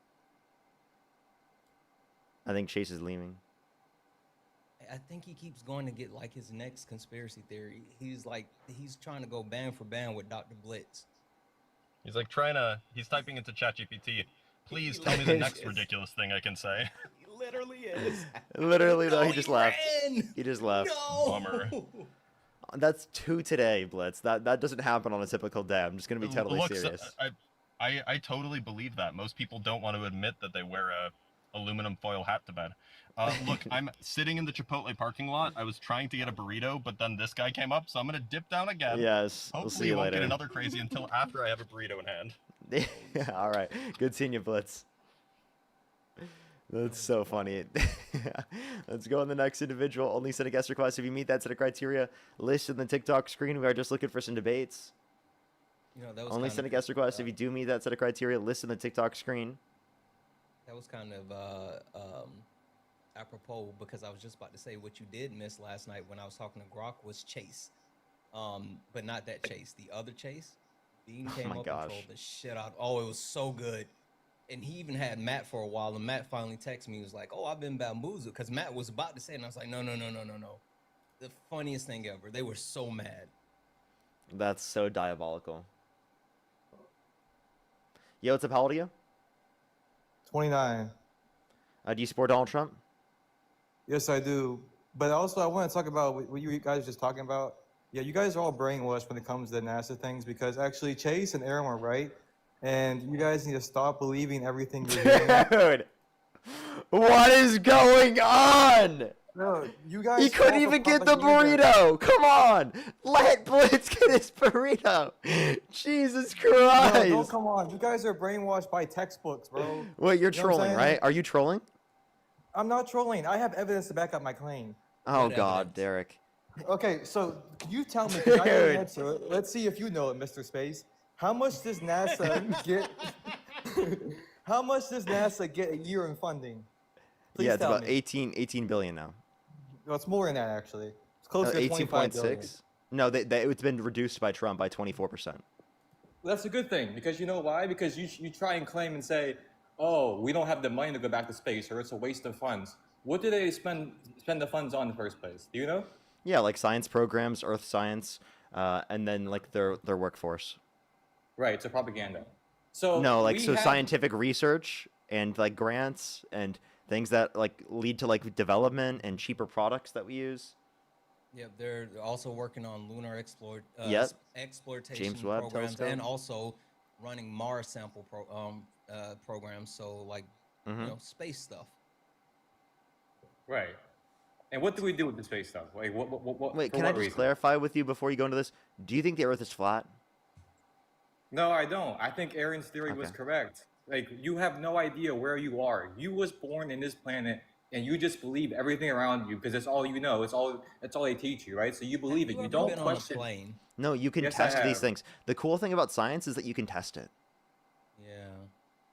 I think Chase is leaving. I think he keeps going to get like his next conspiracy theory. He's trying to go band for band with Dr. Blitz. He's like he's typing into ChatGPT. Please tell me the next ridiculous thing I can say. He literally is. Literally, no, though, he just left. ran. He just left. No. Bummer. That's 2 today, Blitz. That doesn't happen on a typical day. I'm just going to be totally Look, serious. I totally believe that. Most people don't want to admit that they wear a aluminum foil hat to bed. Look, I'm sitting in the Chipotle parking lot. I was trying to get a burrito, but then this guy came up, so I'm going to dip down again. Yes, Hopefully we'll see you won't later. get another crazy until after I have a burrito in hand. Yeah, all right. Good seeing you, Blitz. That's so funny. Let's go on the next individual. Only send a guest request if you meet that set of criteria listed in the TikTok screen. We are just looking for some debates. That was Only send a guest request if you do meet that set of criteria listed in the TikTok screen. That was kind of apropos because I was just about to say what you did miss last night when I was talking to Grok was Chase. But not that Chase. The other Chase. Bean came up and trolled the shit out. Oh, it was so good. And he even had Matt for a while, and Matt finally texted me. He was like, oh, I've been bamboozled. Because Matt was about to say it, and I was like, no. The funniest thing ever. They were so mad. That's so diabolical. Yo, what's up? How old are you? 29. Do you support Donald Trump? Yes, I do. But also, I want to talk about what you guys were just talking about. Yeah, you guys are all brainwashed when it comes to NASA things because actually Chase and Aaron were right. And you guys need to stop believing everything you're hearing. Dude, what is going on? No, you guys. He couldn't even get the burrito. Come on, let Blitz get his burrito. Jesus Christ! No, come on. You guys are brainwashed by textbooks, bro. Wait, you're trolling, right? Are you trolling? I'm not trolling. I have evidence to back up my claim. Oh God, Derek. Okay, so can you tell me? 'Cause I know the answer. Let's see if you know it, Mr. Space. How much does NASA get? How much does NASA get a year in funding? Please yeah, it's tell about me. 18 billion now. No, it's more than that actually. It's closer to 18.6. No, it's been reduced by Trump by 24%. Well, that's a good thing because you know why? Because you try and claim and say, oh, we don't have the money to go back to space, or it's a waste of funds. What do they spend the funds on in the first place? Do you know? Yeah, like science programs, earth science, and then like their workforce. Right, so propaganda. So no, like scientific research and like grants and things that like lead to like development and cheaper products that we use. Yep, they're also working on lunar exploitation James Webb programs telescope. and also running Mars sample programs. So like space stuff. Right. And what do we do with the space stuff? Like, what Wait, can I just clarify with you before you go into this? Do you think the Earth is flat? No, I don't. I think Aaron's theory was correct. Like, you have no idea where you are. You was born in this planet, and you just believe everything around you because that's all you know. It's all they teach you, right? So you believe it. You don't question. No, you can test these things. The cool thing about science is that you can test it. Yeah.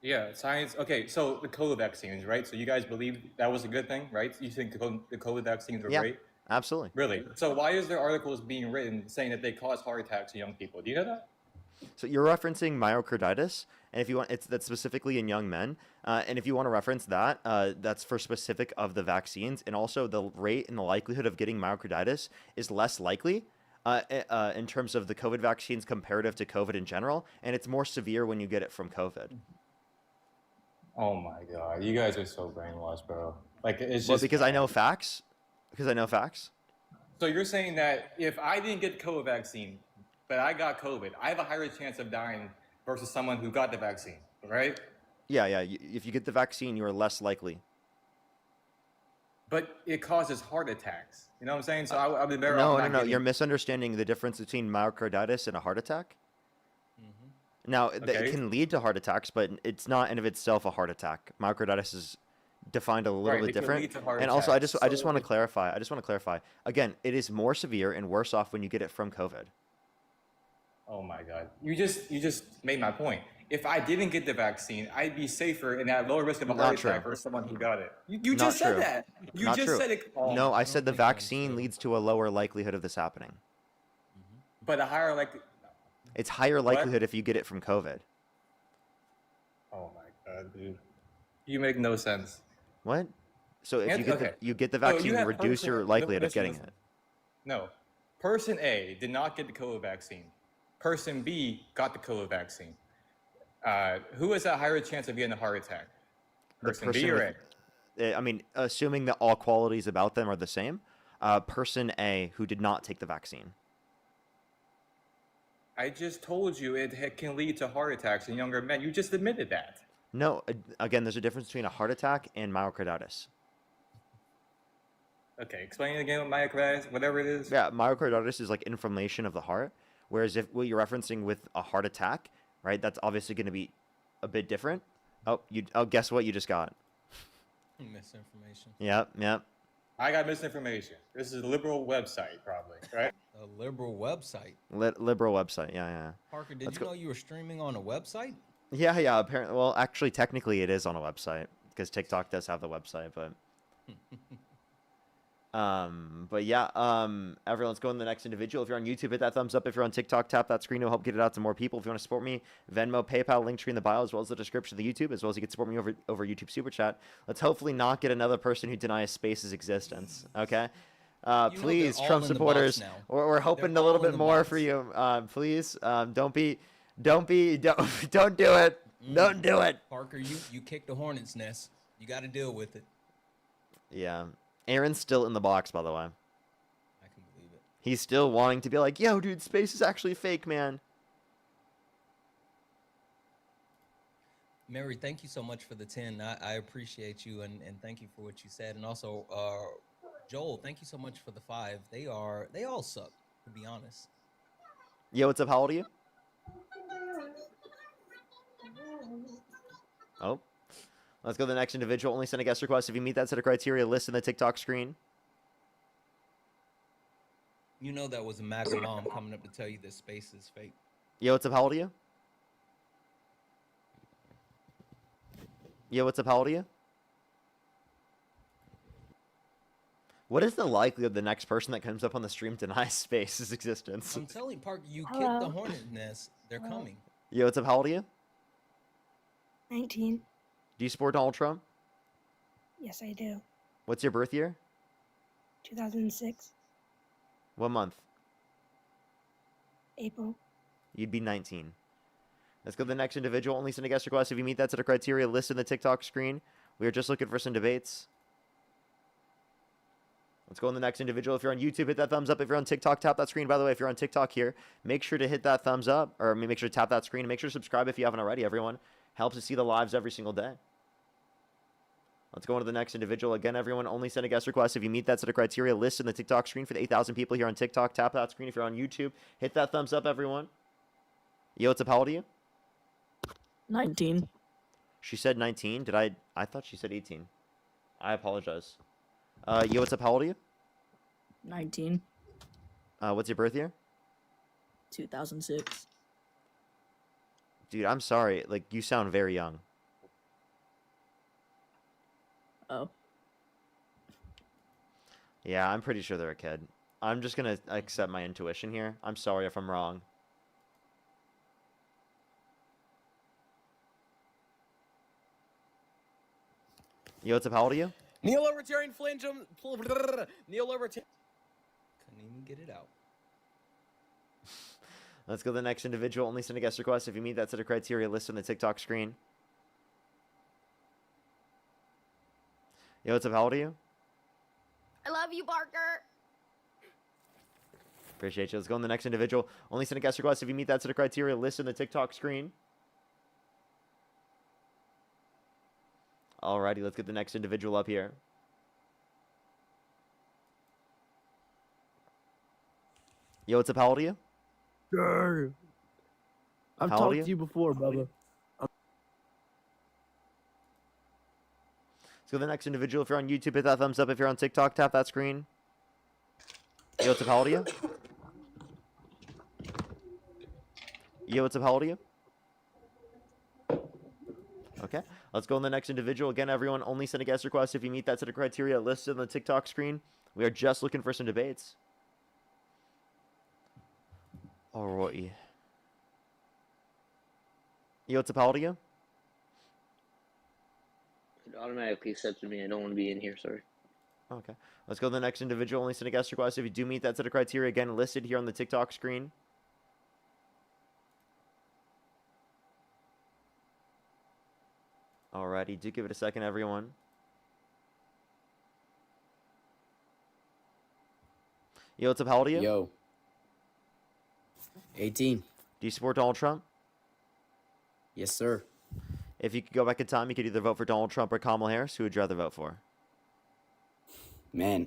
Yeah, science. Okay, so the COVID vaccines, right? So you guys believe that was a good thing, right? You think the COVID vaccines were great? Absolutely. Really? So why is there articles being written saying that they cause heart attacks in young people? Do you know that? So you're referencing myocarditis, and if you want, that's specifically in young men. And if you want to reference that, that's for specific of the vaccines, and also the rate and the likelihood of getting myocarditis is less likely in terms of the COVID vaccines comparative to COVID in general, and it's more severe when you get it from COVID. Oh my god, you guys are so brainwashed, bro. Like it's Well, just because I know facts. Because I know facts. So you're saying that if I didn't get the COVID vaccine, but I got COVID, I have a higher chance of dying versus someone who got the vaccine, right? Yeah, yeah. If you get the vaccine, you are less likely. But it causes heart attacks. You know what I'm saying? So I'd be better off No, not no, no. getting. You're misunderstanding the difference between myocarditis and a heart attack. Now, it Okay. can lead to heart attacks, but it's not in of itself a heart attack. Myocarditis is defined a little Right, bit it can different. lead to heart And also, I attacks. just So want to if- clarify. I just want to clarify. Again, it is more severe and worse off when you get it from COVID. Oh my god, you just made my point. If I didn't get the vaccine, I'd be safer and at lower risk of a Not heart true. attack versus someone who got it. You Not just said true. that. You Not just true. said it. Oh, No, I said the vaccine leads to a lower likelihood of this happening. but a higher like. It's higher likelihood if you get it from COVID. Oh my god, dude, you make no sense. What? So if you get Okay. you get the So you vaccine, you have reduce your person- likelihood of listen, getting listen. it. No. Person A did not get the COVID vaccine. Person B got the COVID vaccine. Who has a higher chance of getting a heart attack? Person B or A? I mean, assuming that all qualities about them are the same, person A who did not take the vaccine. I just told you it can lead to heart attacks in younger men. You just admitted that. No, again, there's a difference between a heart attack and myocarditis. Okay, explain it again with myocarditis, whatever it is. Yeah, myocarditis is like inflammation of the heart, whereas if what you're referencing with a heart attack, right, that's obviously going to be a bit different. Oh, guess what you just got? Misinformation. Yep, yep. I got misinformation. This is a liberal website, probably, right? A liberal website. Liberal website, yeah. Parker, did Let's you go- know you were streaming on a website? Yeah, apparently, well, actually, technically it is on a website, because TikTok does have the website, but... But yeah, everyone, let's go on the next individual. If you're on YouTube, hit that thumbs up. If you're on TikTok, tap that screen. It'll help get it out to more people. If you want to support me, Venmo, PayPal, link tree in the bio, as well as the description of the YouTube, as well as you can support me over YouTube Super Chat. Let's hopefully not get another person who denies Space's existence. Okay. Please, all Trump in the box supporters, now. we're hoping They're a little all in bit the more box. for you. Please, don't do it. Don't do it. Don't do it. Parker, you kicked the hornet's nest. You got to deal with it. Yeah. Aaron's still in the box, by the way. I can believe it. He's still wanting to be like, yo, dude, space is actually fake, man. Mary, thank you so much for the 10. I appreciate you and thank you for what you said. And also, Joel, thank you so much for the 5. They all suck, to be honest. Yo, what's up? How old are you? Oh. Let's go to the next individual. Only send a guest request if you meet that set of criteria list in the TikTok screen. You know that was a MAGA mom coming up to tell you that space is fake. Yo, what's up? How old are you? Yo, what's up? How old are you? What is the likelihood the next person that comes up on the stream denies Space's existence? I'm telling you, Parker, you kicked the hornet nest. They're coming. Yo, what's up? How old are you? 19. Do you support Donald Trump? Yes, I do. What's your birth year? 2006, What month? April. You'd be 19. Let's go to the next individual. Only send a guest request if you meet that set of criteria listed in the TikTok screen. We are just looking for some debates. Let's go on the next individual. If you're on YouTube, hit that thumbs up. If you're on TikTok, tap that screen. By the way, if you're on TikTok here, make sure to hit that thumbs up, or make sure to tap that screen. Make sure to subscribe if you haven't already, everyone. Helps us see the lives every single day. Let's go on to the next individual. Again, everyone, only send a guest request if you meet that set of criteria listed in the TikTok screen. For the 8,000 people here on TikTok, tap that screen. If you're on YouTube, hit that thumbs up, everyone. Yo, what's up? How old are you? 19. She said 19. I thought she said 18. I apologize. Yo, what's up? How old are you? 19. What's your birth year? 2006. Dude, I'm sorry. Like, you sound very young. Oh. Yeah, I'm pretty sure they're a kid. I'm just gonna accept my intuition here. I'm sorry if I'm wrong. Yo, what's up? How old are you? Neo-libertarian flinch. Neo-libertarian. Couldn't even get it out. Let's go to the next individual. Only send a guest request if you meet that set of criteria listed on the TikTok screen. Yo, what's up? How old are you? I love you, Parker. Appreciate you. Let's go on the next individual. Only send a guest request if you meet that set of criteria listed on the TikTok screen. Alrighty, let's get the next individual up here. Yo, what's up? How old are you? Sure. I've How old are talked you? to you before, Bubba. Let's go to the next individual. If you're on YouTube, hit that thumbs up. If you're on TikTok, tap that screen. Yo, what's up? How old are you? Yo, what's up? How old are you? Okay, let's go on the next individual. Again, everyone, only send a guest request if you meet that set of criteria listed on the TikTok screen. We are just looking for some debates. Alrighty. Yo, what's up? How old are you? It automatically accepted me. I don't want to be in here, sorry. Okay, let's go to the next individual. Only send a guest request if you do meet that set of criteria. Again, listed here on the TikTok screen. Alrighty, do give it a second, everyone. Yo, what's up? How old are you? Yo. 18. Do you support Donald Trump? Yes, sir. If you could go back in time, you could either vote for Donald Trump or Kamala Harris. Who would you rather vote for? Man,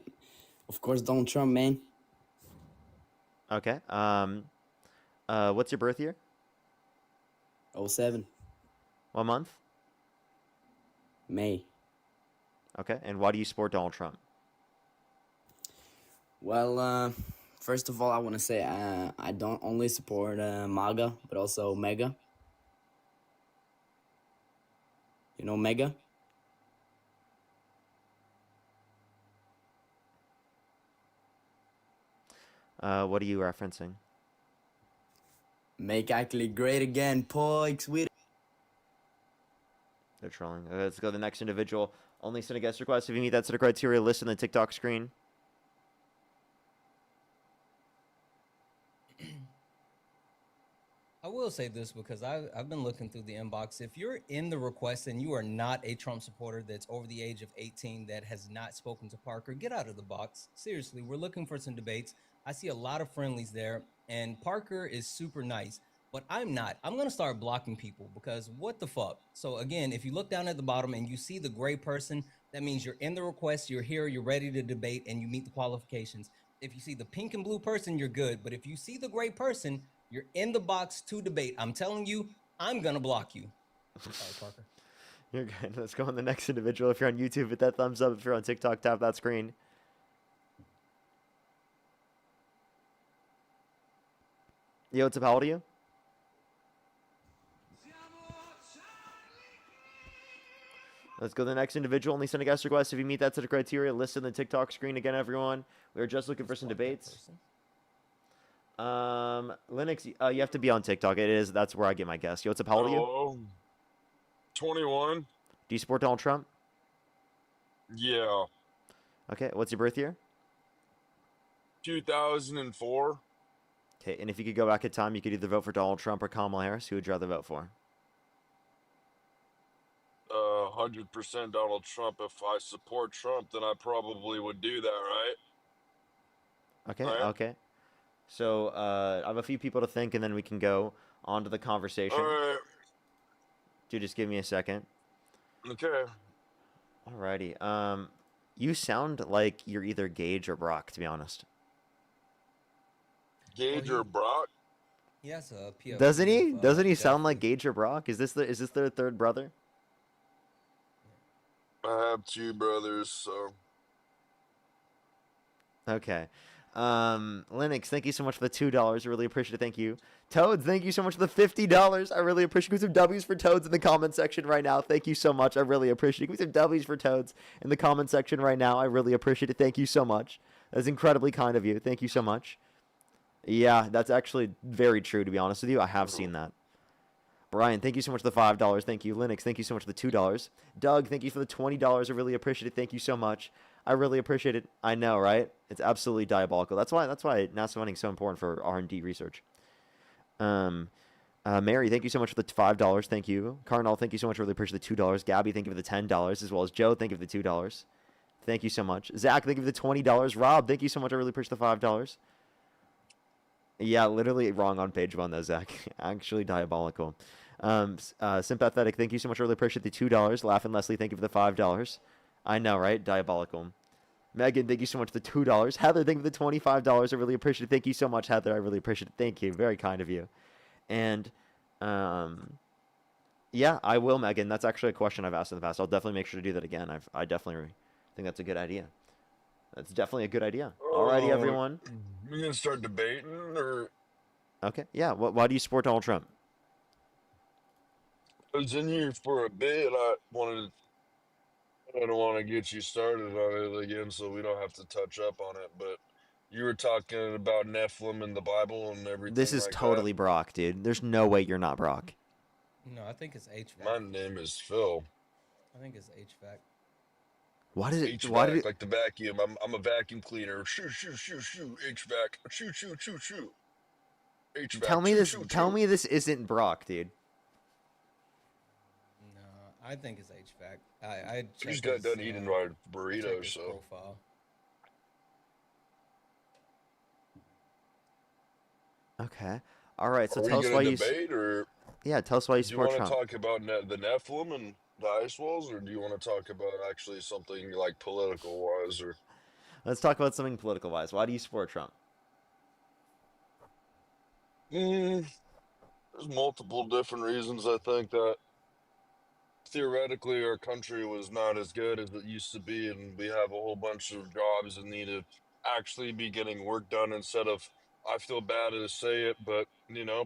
of course Donald Trump, man. Okay. What's your birth year? 07. What month? May. Okay. And why do you support Donald Trump? Well, first of all, I want to say I don't only support MAGA, but also MAGA. You know MAGA? What are you referencing? Make actually great again, Pikes with. They're trolling. Okay, let's go to the next individual. Only send a guest request if you meet that set of criteria listed on the TikTok screen. I will say this because I've been looking through the inbox. If you're in the request and you are not a Trump supporter that's over the age of 18 that has not spoken to Parker, get out of the box. Seriously, we're looking for some debates. I see a lot of friendlies there, and Parker is super nice, but I'm not. I'm going to start blocking people because what the fuck? So again, if you look down at the bottom and you see the gray person, that means you're in the request, you're here, you're ready to debate, and you meet the qualifications. If you see the pink and blue person, you're good. But if you see the gray person, you're in the box to debate. I'm telling you, I'm going to block you. Sorry, Parker. You're good. Let's go on the next individual. If you're on YouTube, hit that thumbs up. If you're on TikTok, tap that screen. Yo, what's up? How old are you? Let's go to the next individual. Only send a guest request if you meet that set of criteria listed on the TikTok screen. Again, everyone, we are just looking for some debates. Linux, you have to be on TikTok. That's where I get my guests. Yo, what's up? How old are you? 21. Do you support Donald Trump? Yeah. Okay, what's your birth year? 2004. Okay, and if you could go back in time, you could either vote for Donald Trump or Kamala Harris. Who would you rather vote for? 100% Donald Trump. If I support Trump, then I probably would do that, right? Okay, Right. okay. So, I have a few people to think, and then we can go on to the conversation. All right. Dude, just give me a second. Okay. Alrighty. You sound like you're either Gage or Brock, to be honest. Gage or Brock? He has a POV Doesn't he? of, Doesn't he sound like Gage or Brock? Is this their third brother? I have two brothers, so. Okay. Linux, thank you so much for the $2. I really appreciate it. Thank you. Toads, thank you so much for the $50. I really appreciate it. Give me some W's for Toads in the comment section right now. Thank you so much. I really appreciate it. Give me some W's for Toads in the comment section right now. I really appreciate it. Thank you so much. That's incredibly kind of you. Thank you so much. Yeah, that's actually very true, to be honest with you. I have seen that. Brian, thank you so much for the $5. Thank you. Linux, thank you so much for the $2. Doug, thank you for the $20. I really appreciate it. Thank you so much. I really appreciate it. I know, right? It's absolutely diabolical. That's why NASA funding is so important for R&D research. Mary, thank you so much for the $5. Thank you. Carnal, thank you so much. Really appreciate the $2. Gabby, thank you for the $10, as well as Joe, thank you for the $2. Thank you so much. Zach, thank you for the $20. Rob, thank you so much. I really appreciate the $5. Yeah, literally wrong on page 1 though, Zach. Actually diabolical. Sympathetic, thank you so much. I really appreciate the $2. Laugh and Leslie, thank you for the $5. I know, right? Diabolical. Megan, thank you so much for the $2. Heather, thank you for the $25. I really appreciate it. Thank you so much, Heather. I really appreciate it. Thank you. Very kind of you. And yeah, I will, Megan. That's actually a question I've asked in the past. I'll definitely make sure to do that again. I definitely think that's a good idea. That's definitely a good idea. Alrighty, everyone. We gonna start debating, or? Okay. Yeah. Why do you support Donald Trump? I was in here for a bit. I don't want to get you started on it again, so we don't have to touch up on it. But you were talking about Nephilim in the Bible and everything This is like totally Brock, dude. There's no way you're not Brock. No, I think it's HVAC. My name is Phil. I think it's HVAC. Why did it? HVAC, Why did it? like the vacuum. I'm a vacuum cleaner. Shoo, shoo, shoo, shoo. HVAC. Shoo, shoo, shoo, shoo. HVAC. Tell me shoo, this. shoo, Tell shoo. me this isn't Brock, dude. No, I think it's HVAC. I Just got done eating my burrito, check his so. profile. Okay. All right. So Are tell we us why gonna you. debate, or Yeah. Tell us why you do you support want to Trump. talk about the Nephilim and the ice walls, or do you want to talk about actually something like political wise, or? Let's talk about something political wise. Why do you support Trump? There's multiple different reasons. I think that theoretically our country was not as good as it used to be, and we have a whole bunch of jobs that need to actually be getting work done instead of, I feel bad to say it, but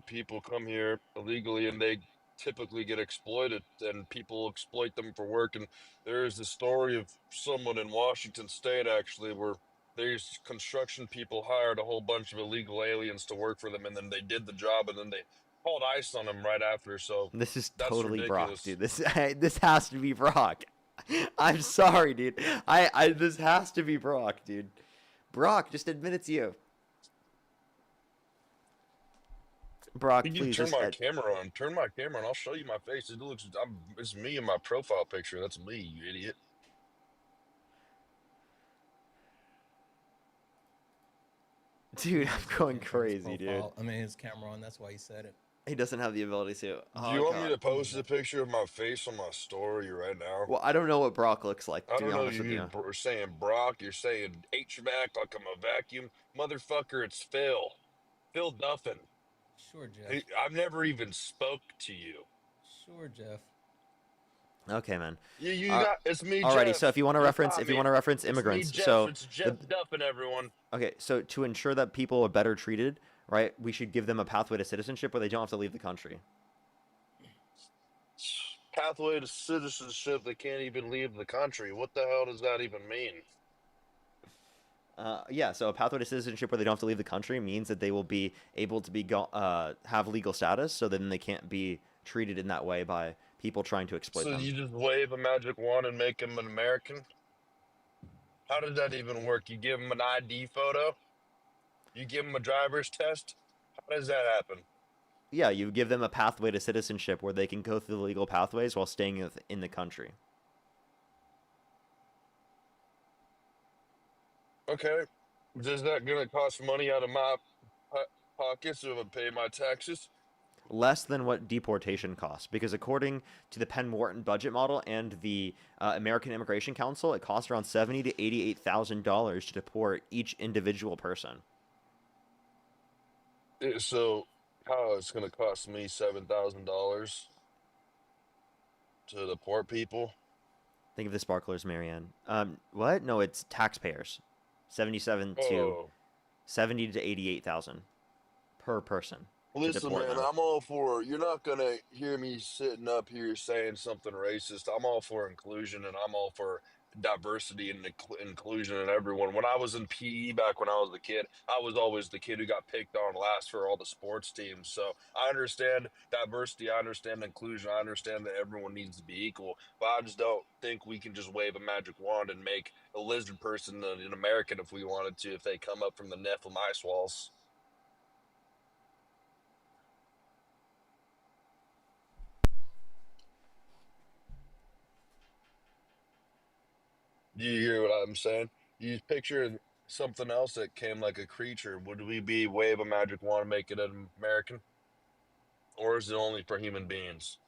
people come here illegally and they typically get exploited, and people exploit them for work. And there is the story of someone in Washington State actually where these construction people hired a whole bunch of illegal aliens to work for them, and then they did the job, and then they called ICE on them right after. So This is that's totally ridiculous. Brock, dude. This has to be Brock. I'm sorry, dude. I this has to be Brock, dude. Brock, just admit it's you. Brock, You please turn just. my camera on. Turn my camera on. I'll show you my face. It looks. It's me in my profile picture. That's me, you idiot. Dude, I'm going crazy, dude. I mean, his camera on. That's why he said it. He doesn't have the ability to. Do you want me to post a picture of my face on my story right now? Well, I don't know what Brock looks like, I to be don't know. honest with you. You're saying Brock. You're saying HVAC like I'm a vacuum. Motherfucker, it's Phil. Phil Duffin. Sure, Jeff. Hey, I've never even spoke to you. Sure, Jeff. Okay, man. You got it's me. Alrighty, Jeff. so if you want to reference, It's immigrants, me, Jeff. so It's Jeff Duffin, everyone. okay, so to ensure that people are better treated, right, we should give them a pathway to citizenship where they don't have to leave the country. Pathway to citizenship. They can't even leave the country. What the hell does that even mean? Yeah, so a pathway to citizenship where they don't have to leave the country means that they will be able to have legal status, so then they can't be treated in that way by people trying to exploit So them. you just wave a magic wand and make him an American? How does that even work? You give him an ID photo? You give him a driver's test? How does that happen? Yeah, you give them a pathway to citizenship where they can go through the legal pathways while staying in the country. Okay. Is that going to cost money out of my pockets if I pay my taxes? Less than what deportation costs, because according to the Penn Wharton budget model and the American Immigration Council, it costs around $70,000 to $88,000 to deport each individual person. So, how it's going to cost me $7,000 to deport people? Think of the sparklers, Marianne. What? No, it's taxpayers. 70 to 88,000 per person. Listen, man, I'm all for, you're not going to hear me sitting up here saying something racist. I'm all for inclusion, and I'm all for diversity and inclusion in everyone. When I was in PE back when I was a kid, I was always the kid who got picked on last for all the sports teams. So I understand diversity. I understand inclusion. I understand that everyone needs to be equal. But I just don't think we can just wave a magic wand and make a lizard person an American if we wanted to, if they come up from the Nephilim ice walls. Do you hear what I'm saying? You picture something else that came like a creature. Would we be wave a magic wand, make it an American, or is it only for human beings?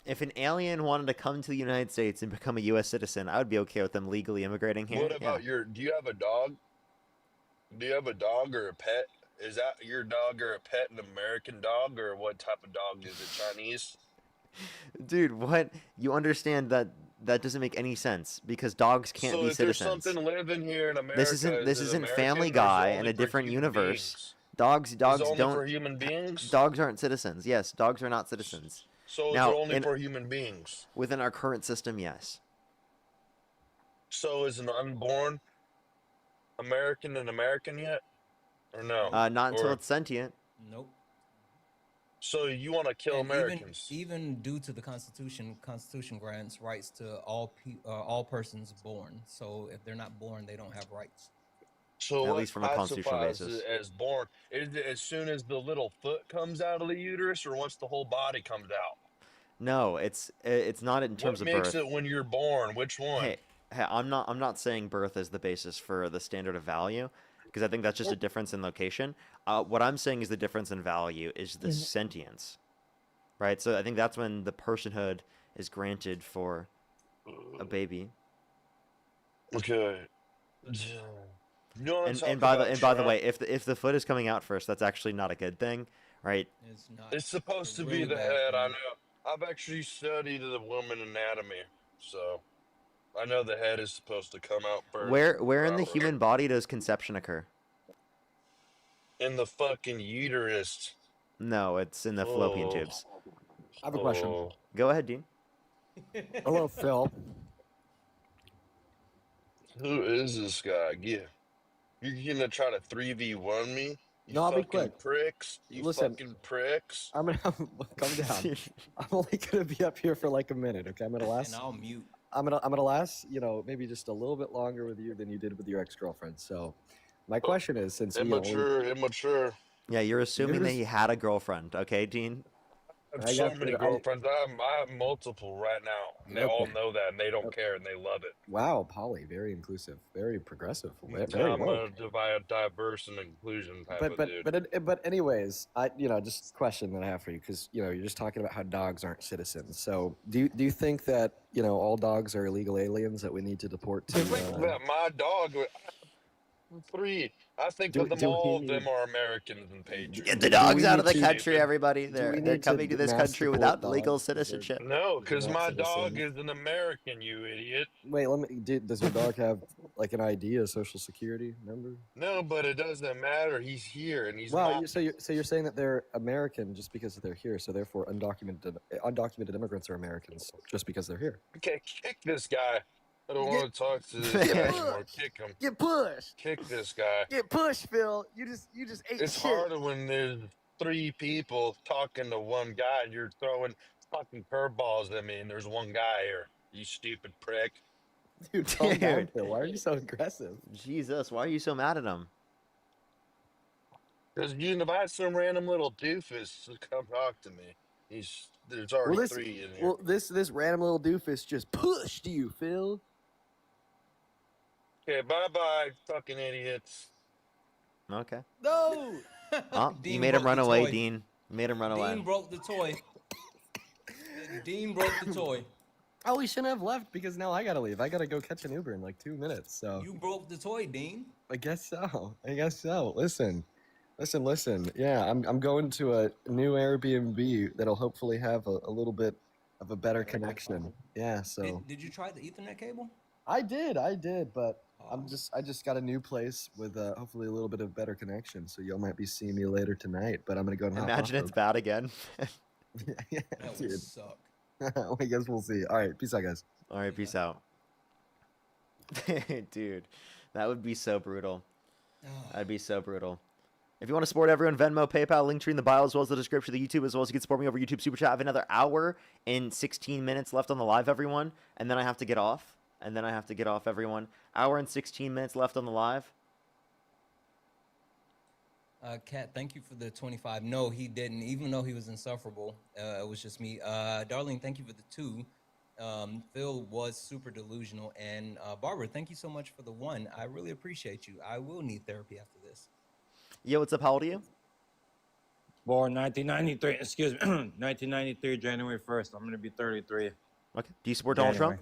If an alien wanted to come to the United States and become a U.S. citizen, I would be okay with them legally immigrating here. What Yeah. about do you have a dog? Do you have a dog or a pet? Is that your dog or a pet, an American dog, or what type of dog is it? Chinese? Dude, what? You understand that that doesn't make any sense because dogs can't So be if there's citizens. something living here in This America, isn't is this it isn't Family American or is it Guy in only a for different human universe. beings? Dogs Is it dogs only don't for human beings? dogs aren't citizens. Yes, dogs are not citizens. So is it Now, only for human beings? within our current system, yes. So is an unborn American an American yet? Or no? Not until Or it's sentient. Nope. so you want to kill And Americans? even due to the Constitution grants rights to all persons born. So if they're not born, they don't have rights. So At what least from a constitutional classifies basis. it as born? Is it as soon as the little foot comes out of the uterus, or once the whole body comes out? No, it's not in terms What of makes birth. it when you're born? Which one? Hey, I'm not saying birth is the basis for the standard of value, because I think that's just a difference in location. What I'm saying is the difference in value is the sentience, right? So I think that's when the personhood is granted for a baby. Okay. You want to talk And by about the Trump? way, if the foot is coming out first, that's actually not a good thing, right? It's not. It's supposed to really be the bad head. I thing. know. I've actually studied the woman anatomy, so I know the head is supposed to come out first. Where in the human body does conception occur? In the fucking uterus. No, it's in the fallopian Oh. tubes. I have a question. Oh. Go ahead, Dean. Hello, Phil. Who is this guy? Yeah. You're gonna try to 3v1 me? You No, I'll be fucking quick. pricks. You Listen, fucking pricks. I'm gonna calm down. I'm only gonna be up here for like a minute, okay? I'm gonna last. And I'll mute. I'm gonna last, maybe just a little bit longer with you than you did with your ex-girlfriend. So, my question is, since Immature. Yeah, you're assuming that just- he had a girlfriend, okay, Dean? I have so many girlfriends. I have multiple right now. And they all Okay. know that, and they don't care, and they love it. Wow, Polly, very inclusive, very progressive, very I'm woke. a diverse and inclusion type of dude. But anyways, just question that I have for you because you're just talking about how dogs aren't citizens. So do you think that all dogs are illegal aliens that we need to deport to? That my dog. I think of them all. Them are Americans and patriots. Get the dogs out of the country, everybody. They're coming to this mass country deport without dogs? legal Is there- citizenship. No, because not my dog citizens? is an American. You idiot. Wait, does your dog have like an ID, a social security number? No, but it doesn't matter. He's here, and he's Well, not. so you're saying that they're American just because they're here, so therefore undocumented immigrants are Americans just because they're here. Okay, kick this guy. I don't want to talk to this guy anymore. Kick him. Get pushed. Kick this guy. Get pushed, Phil. You just ate It's shit. harder when there's 3 people talking to one guy and you're throwing fucking curveballs at me and there's one guy here. You stupid prick. Dude, calm down, Dude. Phil. Why are you so aggressive? Jesus, why are you so mad at him? Because you invite some random little doofus to come talk to me. There's already 3 in here. Well, this random little doofus just pushed you, Phil. Okay, bye-bye, fucking idiots. Okay. No. Oh, you Dean made him broke run the away, toy. Dean. You made him run Dean away. broke the toy. Dean broke the toy. Oh, we shouldn't have left because now I gotta leave. I gotta go catch an Uber in like 2 minutes. So You broke the toy, Dean. I guess so. Listen. Yeah, I'm going to a new Airbnb that'll hopefully have a little bit of a better connection. Yeah. So Did you try the Ethernet cable? I did, but I just got a new place with hopefully a little bit of better connection. So y'all might be seeing me later tonight. But I'm gonna go and hop Imagine off it's bad again. yeah, That dude. would suck. I guess we'll see. All right, peace out, guys. All right, peace out. Dude, that would be so brutal. That'd be so brutal. If you want to support everyone, Venmo, PayPal, link tree in the bio, as well as the description of the YouTube, as well as you can support me over YouTube Super Chat. I have another hour and 16 minutes left on the live, everyone. And then I have to get off. Everyone. Hour and 16 minutes left on the live. Kat, thank you for the 25. No, he didn't, even though he was insufferable. It was just me. Darlene, thank you for the 2. Phil was super delusional. And Barbara, thank you so much for the 1. I really appreciate you. I will need therapy after this. Yo, what's up? How old are you? Born 1993, excuse me, 1993, January 1st. I'm going to be 33. Okay. Do you support Donald Trump?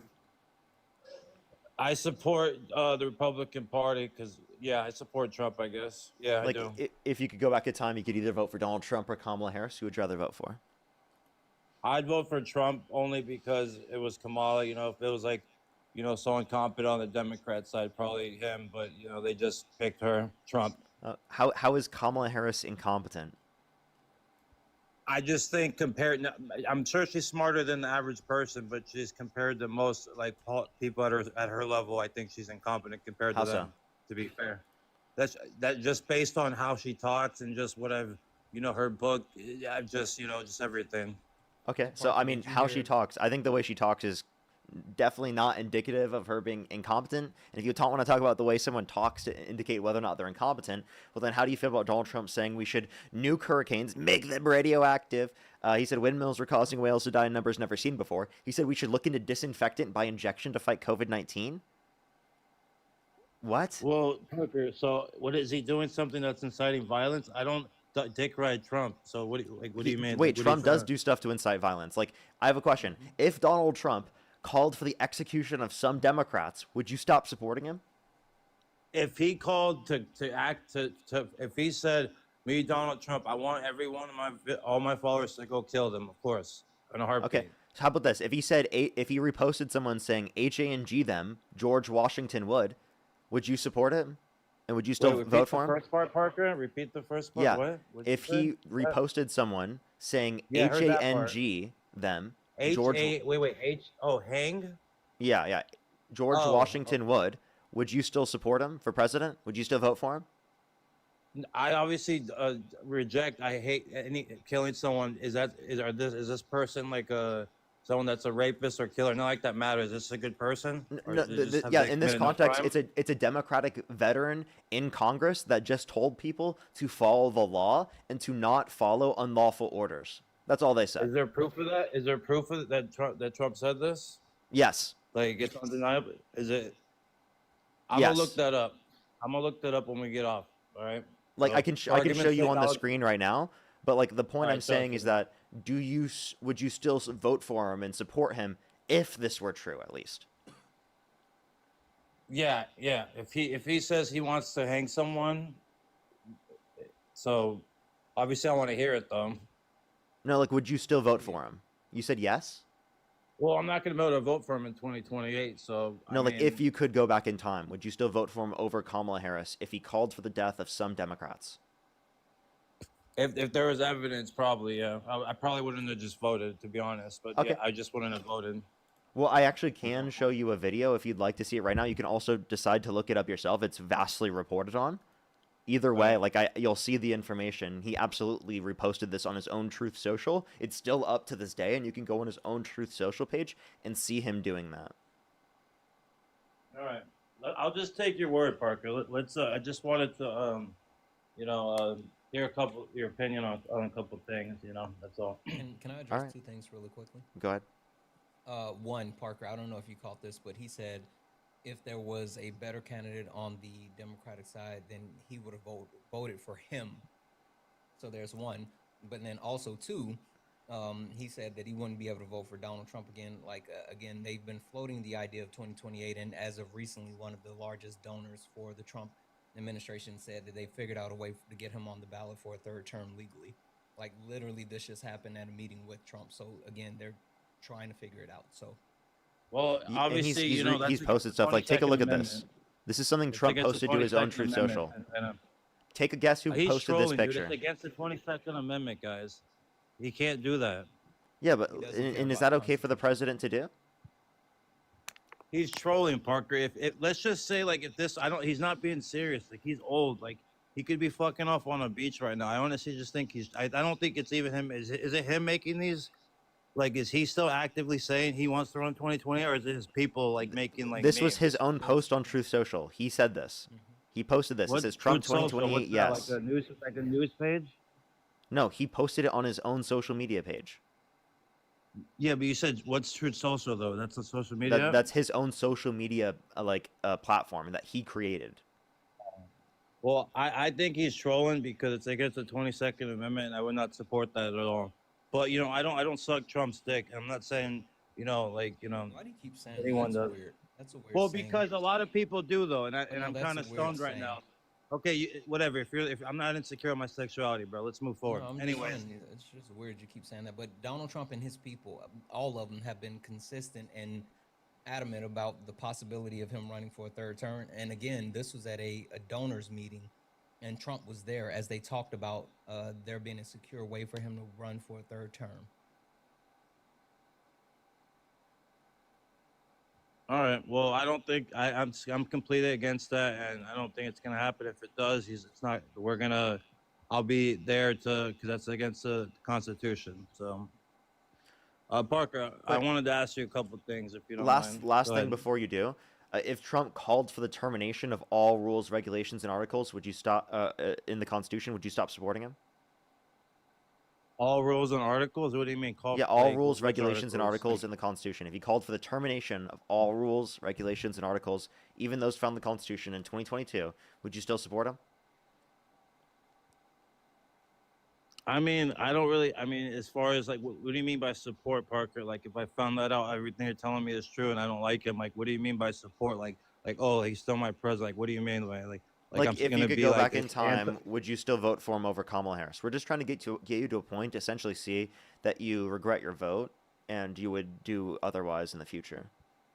I support the Republican Party because, yeah, I support Trump, I guess. Yeah, Like, I do. if you could go back in time, you could either vote for Donald Trump or Kamala Harris. Who would you rather vote for? I'd vote for Trump only because it was Kamala. You know, if it was like, you know, someone competent on the Democrat side, probably him. But, you know, they just picked her, Trump. How is Kamala Harris incompetent? I just think compared, I'm sure she's smarter than the average person, but she's compared to most like people at her level. I think she's incompetent compared How to them. so? To be fair, that just based on how she talks and just what I've, you know, her book. I've just, you know, just everything. Okay, so I mean, how she talks, I think the way she talks is definitely not indicative of her being incompetent. And if you want to talk about the way someone talks to indicate whether or not they're incompetent, well, then how do you feel about Donald Trump saying we should nuke hurricanes, make them radioactive? He said windmills were causing whales to die in numbers never seen before. He said we should look into disinfectant by injection to fight COVID-19. What? Well, Parker, so what is he doing? Something that's inciting violence? I don't dick ride Trump. So what do you mean? Wait, Like, Trump does do stuff to incite violence. Like, I have a question. If Donald Trump called for the execution of some Democrats, would you stop supporting him? If he called to if he said, me, Donald Trump, I want every one of all my followers to go kill them, of course, in a heartbeat. Okay, so how about this? If he said, if he reposted someone saying HANG them, George Washington would you support him? And would you still vote for him? First part, Parker. Repeat the first part. Yeah. What? If he reposted someone saying HANG them, George. Hang. Yeah. George Washington would you still support him for president? Would you still vote for him? I obviously reject. I hate any killing someone. Is this person like someone that's a rapist or killer? Not like that matters. Is this a good person? No, in this context, it's a Democratic veteran in Congress that just told people to follow the law and to not follow unlawful orders. That's all they said. Is there proof of that? Is there proof of that Trump said this? Yes. Like, it's undeniable. Is it? Yes. Gonna look that up. I'm gonna look that up when we get off. All right. Like, So, I can show you on the screen right now, but like the point I'm saying is that would you still vote for him and support him if this were true, at least? Yeah. If he says he wants to hang someone, so obviously I want to hear it though. No, like, would you still vote for him? You said yes? Well, I'm not gonna be able to vote for him in 2028. So No, like, if you could go back in time, would you still vote for him over Kamala Harris if he called for the death of some Democrats? If there was evidence, probably, yeah. I probably wouldn't have just voted, to be honest. But Okay. yeah, I just wouldn't have voted. Well, I actually can show you a video if you'd like to see it right now. You can also decide to look it up yourself. It's vastly reported on. Either way, like, you'll see the information. He absolutely reposted this on his own Truth Social. It's still up to this day, and you can go on his own Truth Social page and see him doing that. All right, I'll just take your word, Parker. Let's. I just wanted to, hear your opinion on a couple things. You know, that's all. Can I address 2 things really quickly? Go ahead. One, Parker, I don't know if you caught this, but he said if there was a better candidate on the Democratic side, then he would have voted for him. So there's one. But then also 2, he said that he wouldn't be able to vote for Donald Trump again. Like, again, they've been floating the idea of 2028, and as of recently, one of the largest donors for the Trump administration said that they figured out a way to get him on the ballot for a 3rd term legally. Like, literally, this just happened at a meeting with Trump. So again, they're trying to figure it out. So, well, obviously, he's posted stuff like, take a look at this. This is something Trump posted to his own Truth Social. Take a guess who posted this picture. Dude, it's against the 22nd Amendment, guys. He can't do that. Yeah, but and is that okay for the president to do? He's trolling, Parker. If let's just say, like, if this, he's not being serious. Like, he's old. Like, he could be fucking off on a beach right now. I honestly just think I don't think it's even him. Is it him making these? Like, is he still actively saying he wants to run 2020, or is it his people, like, making, like... This was his own post on Truth Social. He said this. He posted this. It What says Trump Truth Social? 2028. What's that? Yes. Like a news page? No, he posted it on his own social media page. Yeah, but you said what's Truth Social though? That's a social media. That's his own social media platform that he created. Well, I think he's trolling because it's against the 22nd Amendment, and I would not support that at all. But you know, I don't suck Trump's dick. I'm not saying Why do you keep saying that? anyone That's does. weird. That's a weird Well, saying. because a lot of people do though, and I'm that's kind a of weird stoned right saying. now. Okay, whatever. If I'm not insecure on my sexuality, bro, let's move forward. No, I'm Anyway, just saying, it's just weird you keep saying that. But Donald Trump and his people, all of them, have been consistent and adamant about the possibility of him running for a third term. And again, this was at a donors meeting, and Trump was there as they talked about there being a secure way for him to run for a third term. all right. Well, I don't think I'm completely against that, and I don't think it's gonna happen. If it does, it's not. I'll be there because that's against the Constitution. So, Parker, I wanted to ask you a couple things, if you don't mind. Last Go thing ahead. before you do, if Trump called for the termination of all rules, regulations, and articles, would you stop in the Constitution? Would you stop supporting him? All rules and articles? What do you mean? Yeah, all rules, regulations, and articles in the Constitution. If he called for the termination of all rules, regulations, and articles, even those found in the Constitution in 2022, would you still support him? I mean, I don't really. I mean, as far as like, what do you mean by support, Parker? Like, if I found that out, everything you're telling me is true, and I don't like him. Like, what do you mean by support? Like, oh, he's still my president. Like, what do you mean by like I'm Like, if gonna you could be go like back in time, would you still vote for him over Kamala Harris? We're just trying to get you to a point to essentially see that you regret your vote and you would do otherwise in the future.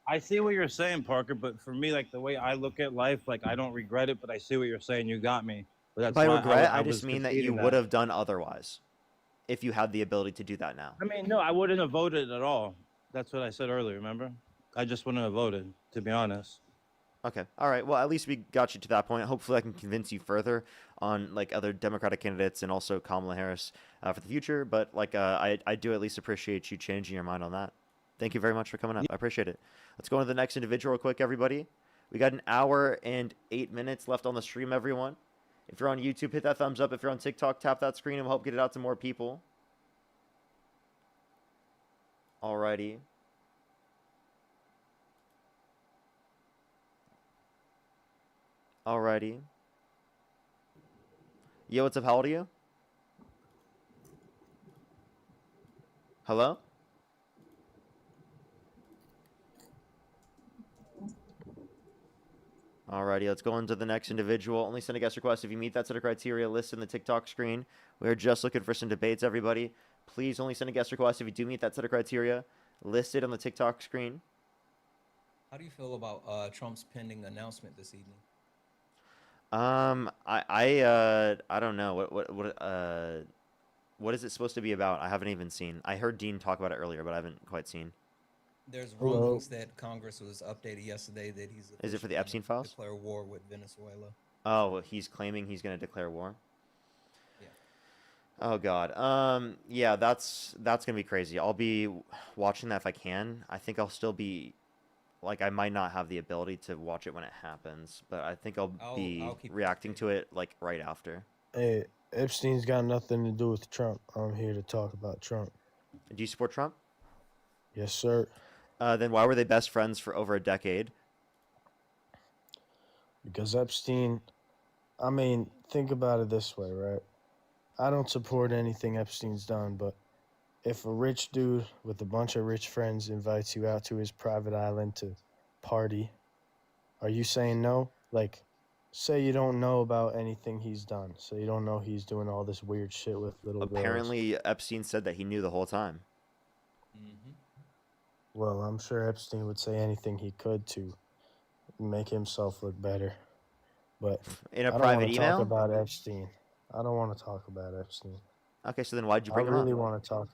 I see what you're saying, Parker, but for me, like the way I look at life, like I don't regret it, but I see what you're saying. You got me. But that's By why regret, I was just mean that you conceding would have done otherwise if you had the ability to do that now. I mean, no, I wouldn't have voted at all. That's what I said earlier. Remember? I just wouldn't have voted, to be honest. Okay. All right. Well, at least we got you to that point. Hopefully, I can convince you further on like other Democratic candidates and also Kamala Harris for the future. But like, I do at least appreciate you changing your mind on that. Thank you very much for coming up. I appreciate it. Let's go on to the next individual real quick, everybody. We got an hour and 8 minutes left on the stream, everyone. If you're on YouTube, hit that thumbs up. If you're on TikTok, tap that screen and we'll help get it out to more people. Alrighty. Alrighty. Yo, what's up? How old are you? Hello? Alrighty, let's go into the next individual. Only send a guest request if you meet that set of criteria listed in the TikTok screen. We're just looking for some debates, everybody. Please only send a guest request if you do meet that set of criteria listed on the TikTok screen. How do you feel about Trump's pending announcement this evening? I don't know. What is it supposed to be about? I haven't even seen. I heard Dean talk about it earlier, but I haven't quite seen. There's rumors that Congress was updated yesterday that he's Is it for the Epstein files? Declare war with Venezuela. Oh, he's claiming he's going to declare war. Yeah. Oh God. Yeah, that's gonna be crazy. I'll be watching that if I can. I think I'll still be, like, I might not have the ability to watch it when it happens, but I think I'll be reacting to it like right after. Hey, Epstein's got nothing to do with Trump. I'm here to talk about Trump. Do you support Trump? Yes, sir. Then why were they best friends for over a decade? Because Epstein, I mean, think about it this way, right? I don't support anything Epstein's done, but if a rich dude with a bunch of rich friends invites you out to his private island to party, are you saying no? Like, say you don't know about anything he's done. So you don't know he's doing all this weird shit with little girls. Apparently, Epstein said that he knew the whole time. Well, I'm sure Epstein would say anything he could to make himself look better. But In a I don't private want to email? talk about Epstein. I don't want to talk about Epstein. Okay, so then why'd you bring I him up? really want to talk.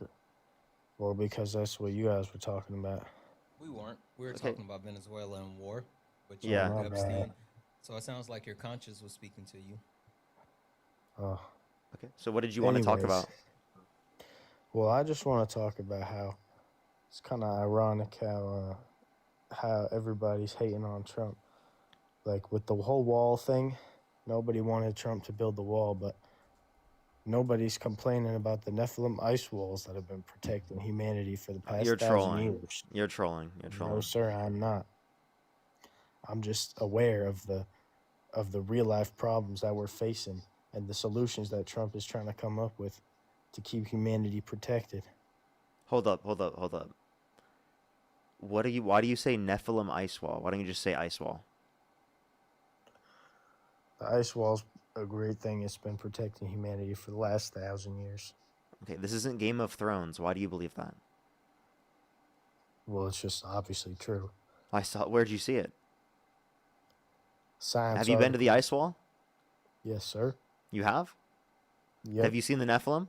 Well, because that's what you guys were talking about. We weren't. We were Okay. talking about Venezuela and war, but Yeah. you My were Epstein. bad. So it sounds like your conscience was speaking to you. Oh. Okay, so what did you want to talk Anyways. about? Well, I just want to talk about how it's kind of ironic how everybody's hating on Trump. Like with the whole wall thing, Nobody wanted Trump to build the wall, but nobody's complaining about the Nephilim ice walls that have been protecting humanity for the past You're 1,000 trolling. years. You're trolling. You're trolling. No, sir, I'm not. I'm just aware of the real life problems that we're facing and the solutions that Trump is trying to come up with to keep humanity protected. Hold up. Why do you say Nephilim ice wall? Why don't you just say ice wall? The ice wall's a great thing. It's been protecting humanity for the last 1,000 years. Okay, this isn't Game of Thrones. Why do you believe that? Well, it's just obviously true. Where'd you see it? Science Have you been to the articles. ice wall? Yes, sir. You have? Yep. Have you seen the Nephilim?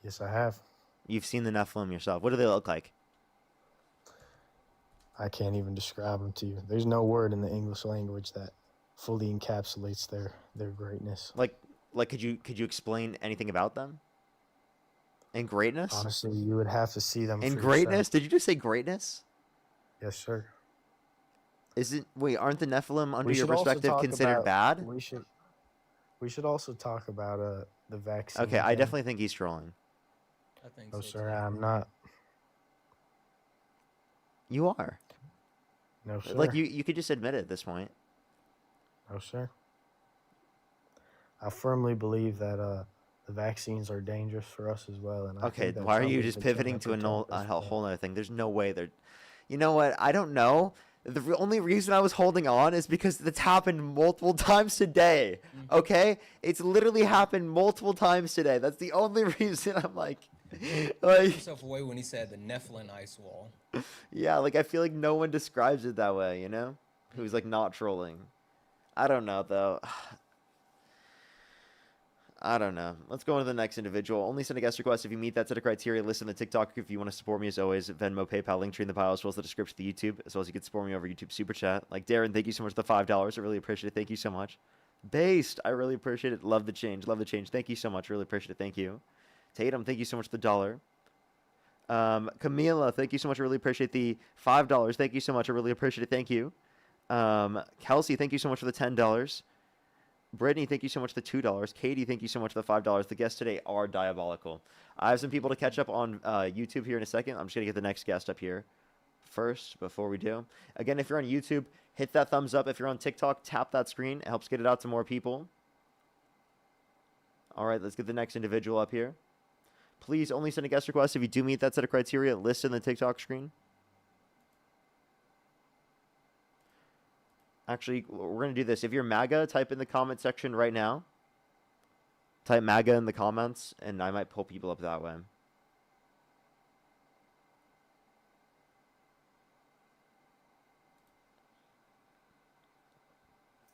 Yes, I have. You've seen the Nephilim yourself. What do they look like? I can't even describe them to you. There's no word in the English language that fully encapsulates their greatness. Like could you explain anything about them? And greatness? Honestly, you would have to see them. And for greatness? yourself. Did you just say greatness? Yes, sir. Aren't the Nephilim under We your should also perspective talk considered about- bad? We should also talk about the vaccine. Okay, I thing. definitely think he's trolling. I think No, so, sir, too. I'm not. You are. No, sir. Like you could just admit it at this point. No, sir. I firmly believe that the vaccines are dangerous for us as well. And I Okay, think that why are Trump you has just been trying pivoting to protect us a from whole other thing? There's no way they're. You know what? I don't know. The only reason I was holding on is because it's happened multiple times today. Okay, it's literally happened multiple times today. That's the only reason I'm like, Took himself away when he said the Nephilim ice wall. yeah, like I feel like no one describes it that way. You know, who's like not trolling. I don't know though. I don't know. Let's go on to the next individual. Only send a guest request if you meet that set of criteria. Listen to TikTok if you want to support me as always. Venmo, PayPal, link tree in the bio as well as the description of the YouTube, as well as you can support me over YouTube Super Chat. Like Darren, thank you so much for the $5. I really appreciate it. Thank you so much. Based, I really appreciate it. Love the change. Love the change. Thank you so much. Really appreciate it. Thank you. Tatum, thank you so much for the $1. Camila, thank you so much. I really appreciate the $5. Thank you so much. I really appreciate it. Thank you. Kelsey, thank you so much for the $10. Brittany, thank you so much for the $2. Katie, thank you so much for the $5. The guests today are diabolical. I have some people to catch up on YouTube here in a second. I'm just going to get the next guest up here first before we do. Again, if you're on YouTube, hit that thumbs up. If you're on TikTok, tap that screen. It helps get it out to more people. All right, let's get the next individual up here. Please only send a guest request if you do meet that set of criteria listed in the TikTok screen. Actually, we're going to do this. If you're MAGA, type in the comment section right now. Type MAGA in the comments, and I might pull people up that way.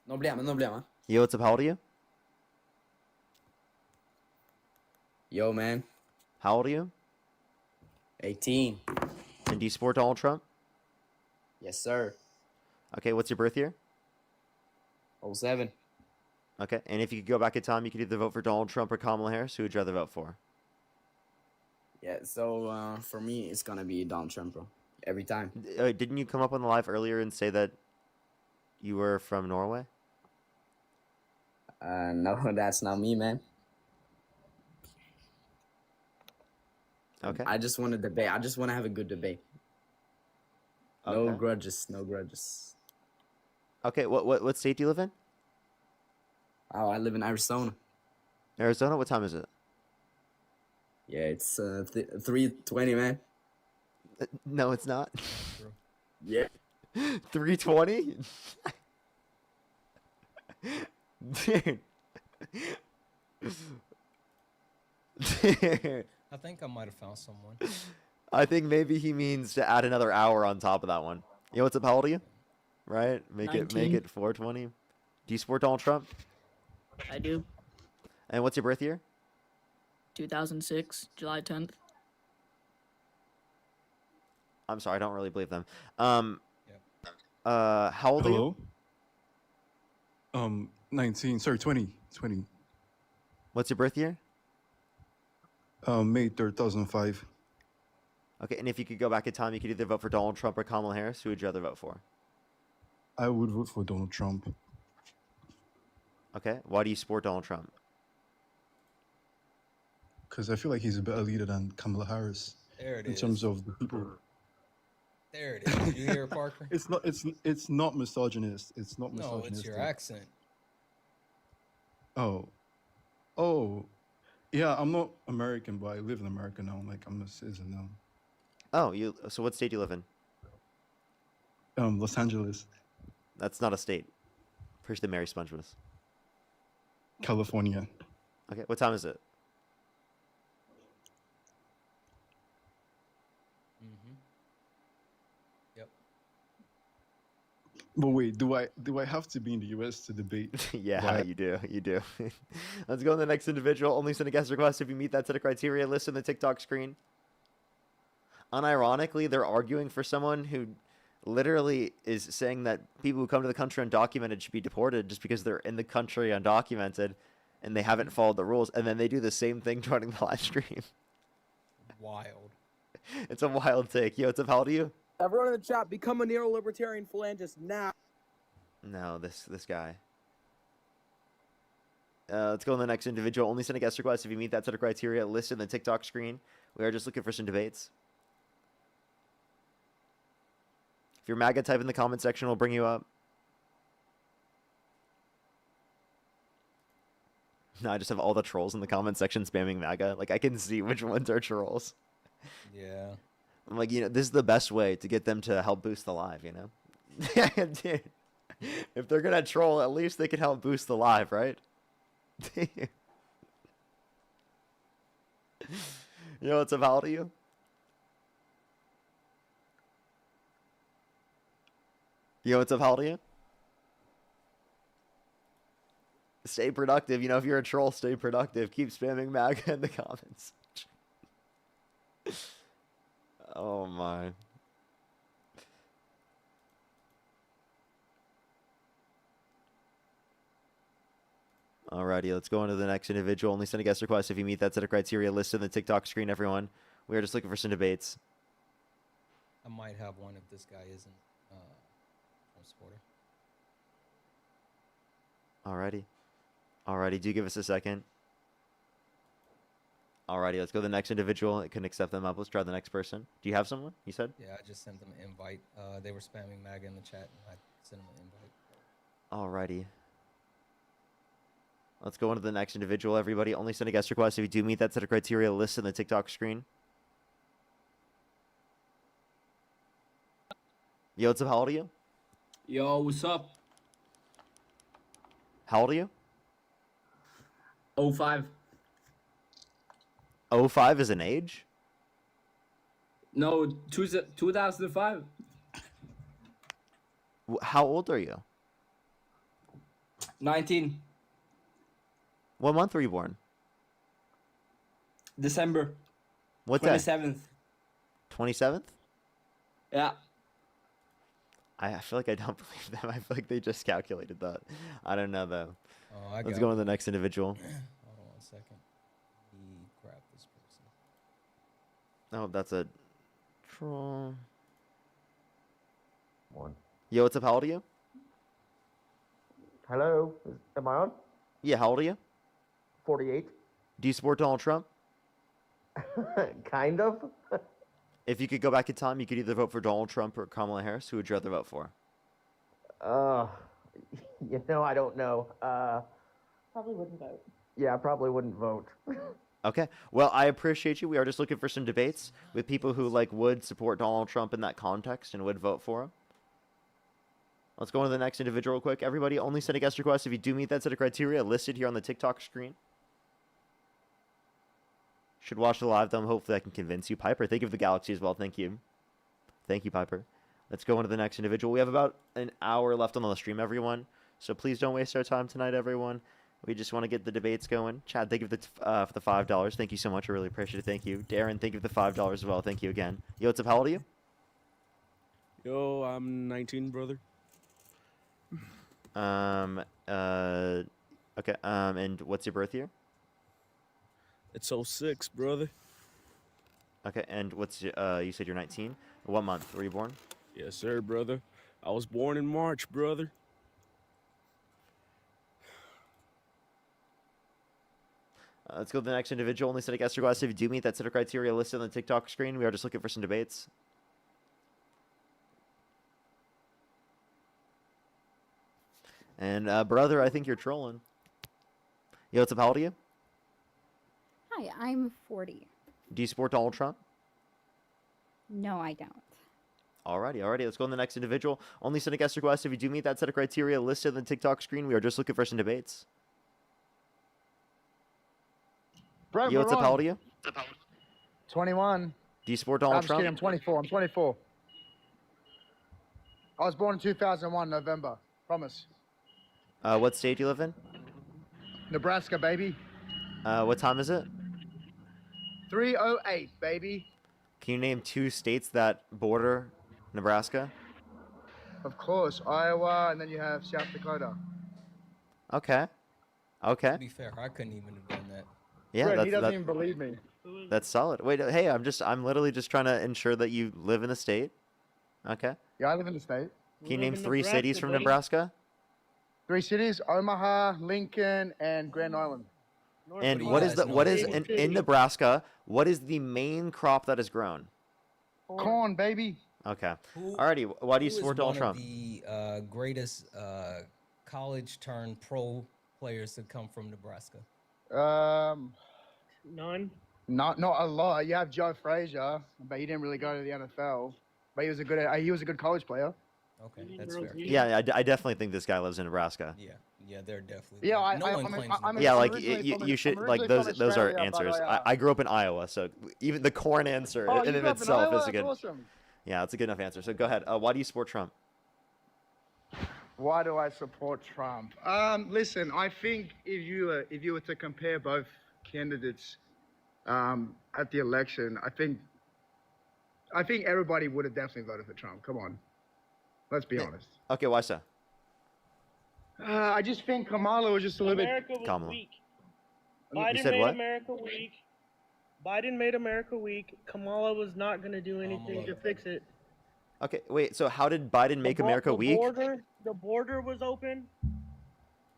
No problema, no problema. Yo, what's up? How old are you? Yo, man. How old are you? 18. And do you support Donald Trump? Yes, sir. Okay, what's your birth year? 07. Okay, and if you could go back in time, you could either vote for Donald Trump or Kamala Harris. Who would you rather vote for? Yeah, so for me, it's gonna be Donald Trump, bro. Every time. Didn't you come up on the live earlier and say that you were from Norway? No, that's not me, man. Okay. I just want to debate. I just want to have a good debate. No Okay. grudges. No grudges. Okay, what state do you live in? Oh, I live in Arizona. Arizona? What time is it? Yeah, it's 3:20, man. No, it's not. Yeah. 3:20? Dude. Dude. I think I might have found someone. I think maybe he means to add another hour on top of that one. You know what's up? How old are you? Right? Make 19. it 4:20. Do you support Donald Trump? I do. And what's your birth year? 2006, July 10th. I'm sorry, I don't really believe them. How old are you? Hello? 19, sorry, 20. What's your birth year? May 2005. Okay, and if you could go back in time, you could either vote for Donald Trump or Kamala Harris. Who would you rather vote for? I would vote for Donald Trump. Okay. Why do you support Donald Trump? Because I feel like he's a better leader than Kamala Harris There it in is. terms of the people. There it is. Did you hear it, Parker? It's not misogynist. It's not No, misogynistic. it's your accent. Oh, yeah. I'm not American, but I live in America now. Like I'm a citizen now. Oh, so what state do you live in? Los Angeles, That's not a state. Pretty sure Mary Sponge was. California. Okay. What time is it? Mm-hmm. Yep. But wait, do I have to be in the U.S. to debate? Yeah, via- you do. You do. Let's go to the next individual. Only send a guest request if you meet that set of criteria listed on the TikTok screen. Unironically, they're arguing for someone who literally is saying that people who come to the country undocumented should be deported just because they're in the country undocumented and they haven't followed the rules. And then they do the same thing joining the live stream. Wild. It's a wild take. Yo, what's up? How old are you? Everyone in the chat, become a neo-libertarian phalangist now. No, this guy. Let's go on the next individual. Only send a guest request if you meet that set of criteria listed in the TikTok screen. We are just looking for some debates. If you're MAGA, type in the comment section. We'll bring you up. No, I just have all the trolls in the comment section spamming MAGA. Like, I can see which ones are trolls. Yeah. I'm like, this is the best way to get them to help boost the live, Dude, if they're going to troll, at least they can help boost the live, right? What's up? How old are you? What's up? How old are you? Stay productive. If you're a troll, stay productive. Keep spamming MAGA in the comments. Oh, my. Alrighty, let's go on to the next individual. Only send a guest request if you meet that set of criteria listed in the TikTok screen, everyone. We are just looking for some debates. I might have one if this guy isn't a supporter. Alrighty, do give us a second. Alrighty, let's go to the next individual. I couldn't accept them up. Let's try the next person. Do you have someone, you said? Yeah, I just sent them an invite. They were spamming MAGA in the chat, and I sent them an invite. Alrighty. Let's go on to the next individual, everybody. Only send a guest request if you do meet that set of criteria listed in the TikTok screen. Yo, what's up? How old are you? Yo, what's up? How old are you? 05. 05 is an age? No, 2005. How old are you? 19. What month were you born? December. What day? 27th. 27th? Yeah. I feel like I don't believe them. I feel like they just calculated that. I don't know, though. Oh, Let's go on to the next individual. Hold on 1 second. Grab this person. Oh, that's a troll. One. Yo, what's up? How old are you? Hello, am I on? Yeah, how old are you? 48. Do you support Donald Trump? Kind of. If you could go back in time, you could either vote for Donald Trump or Kamala Harris. Who would you rather vote for? I don't know. Probably wouldn't vote. Yeah, I probably wouldn't vote. Okay. Well, I appreciate you. We are just looking for some debates with people who would support Donald Trump in that context and would vote for him. Let's go on to the next individual real quick. Everybody, only send a guest request if you do meet that set of criteria listed here on the TikTok screen. Should watch the live, though. Hopefully I can convince you. Piper, thank you for the galaxy as well. Thank you. Thank you, Piper. Let's go on to the next individual. We have about an hour left on the stream, everyone. So please don't waste our time tonight, everyone. We just want to get the debates going. Chad, thank you for the $5. Thank you so much. I really appreciate it. Thank you. Darren, thank you for the $5 as well. Thank you again. Yo, what's up? How old are you? Yo, I'm 19, brother. Okay. And what's your birth year? It's 06, brother. Okay, and what's you said you're 19? What month were you born? Yes, sir, brother. I was born in March, brother. Let's go to the next individual. Only set a guest request if you do meet that set of criteria listed on the TikTok screen. We are just looking for some debates. And brother, I think you're trolling. Yo, what's up? How old are you? Hi, I'm 40. Do you support Donald Trump? No, I don't. Alrighty. Let's go on the next individual. Only send a guest request if you do meet that set of criteria listed on the TikTok screen. We are just looking for some debates. Brent, Yo, what's up? How old are you? 21. Do you support Donald I'm just Trump? kidding. I'm 24. I'm 24. I was born in 2001, November. Promise. What state do you live in? Nebraska, baby. What time is it? 3:08, baby. Can you name 2 states that border Nebraska? Of course, Iowa, and then you have South Dakota. Okay. To be fair, I couldn't even have done that. Yeah, Brent, he that's doesn't even believe me. that's solid. Wait, hey, I'm literally just trying to ensure that you live in the state. Okay. Yeah, I live in the state. Can you name 3 cities from Nebraska? 3 cities: Omaha, Lincoln, and Grand Island. And what is in Nebraska? What is the main crop that is grown? Corn, baby. Okay. Alrighty. Why do you Who is support Donald one Trump? of the greatest college turned pro players to come from Nebraska? None. Not a lot. You have Joe Frazier, but he didn't really go to the NFL. But he was a good college player. Okay, that's fair. Yeah, I definitely think this guy lives in Nebraska. Yeah, they're definitely. Yeah, Yeah, like you should like those are answers. I grew up in Iowa, so even the corn answer Oh, in you and grew of up in itself Iowa? is a good. That's awesome. Yeah, it's a good enough answer. So go ahead. Why do you support Trump? Why do I support Trump? Listen, I think if you were to compare both candidates at the election, I think everybody would have definitely voted for Trump. Come on, let's be honest. Okay, why so? I just think Kamala was just a little America bit. was Kamala. weak. You Biden said made what? America weak. Biden made America weak. Kamala was not going to do anything to fix it. Okay, wait. So how did Biden make America weak? The border was open.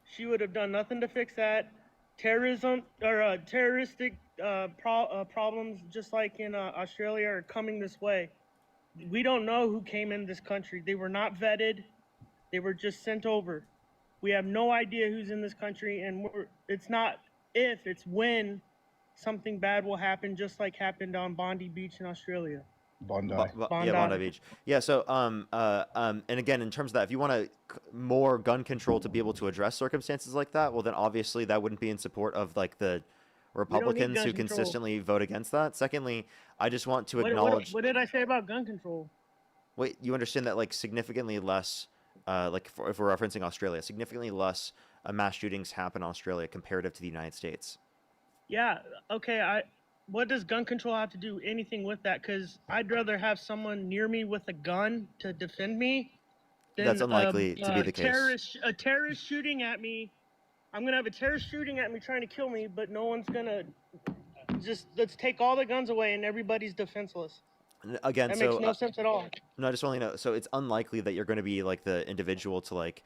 She would have done nothing to fix that. Terrorism or terroristic problems, just like in Australia, are coming this way. We don't know who came in this country. They were not vetted. They were just sent over. We have no idea who's in this country, and it's not if, it's when something bad will happen, just like happened on Bondi Beach in Australia. Bondi. Yeah, Bondi Beach. Yeah. So and again, in terms of that, if you want more gun control to be able to address circumstances like that, well, then obviously that wouldn't be in support of like the Republicans gun who control. consistently vote against that. Secondly, I just want to What acknowledge. did I say about gun control? Wait, you understand that like significantly less, if we're referencing Australia, significantly less mass shootings happen in Australia comparative to the United States. Yeah, okay, what does gun control have to do anything with that? Because I'd rather have someone near me with a gun to defend me than That's unlikely to be the case. a terrorist shooting at me. I'm going to have a terrorist shooting at me trying to kill me, but no one's going to let's take all the guns away and everybody's defenseless. Again, That so makes no sense at all. no, I just want to know. So it's unlikely that you're going to be like the individual to like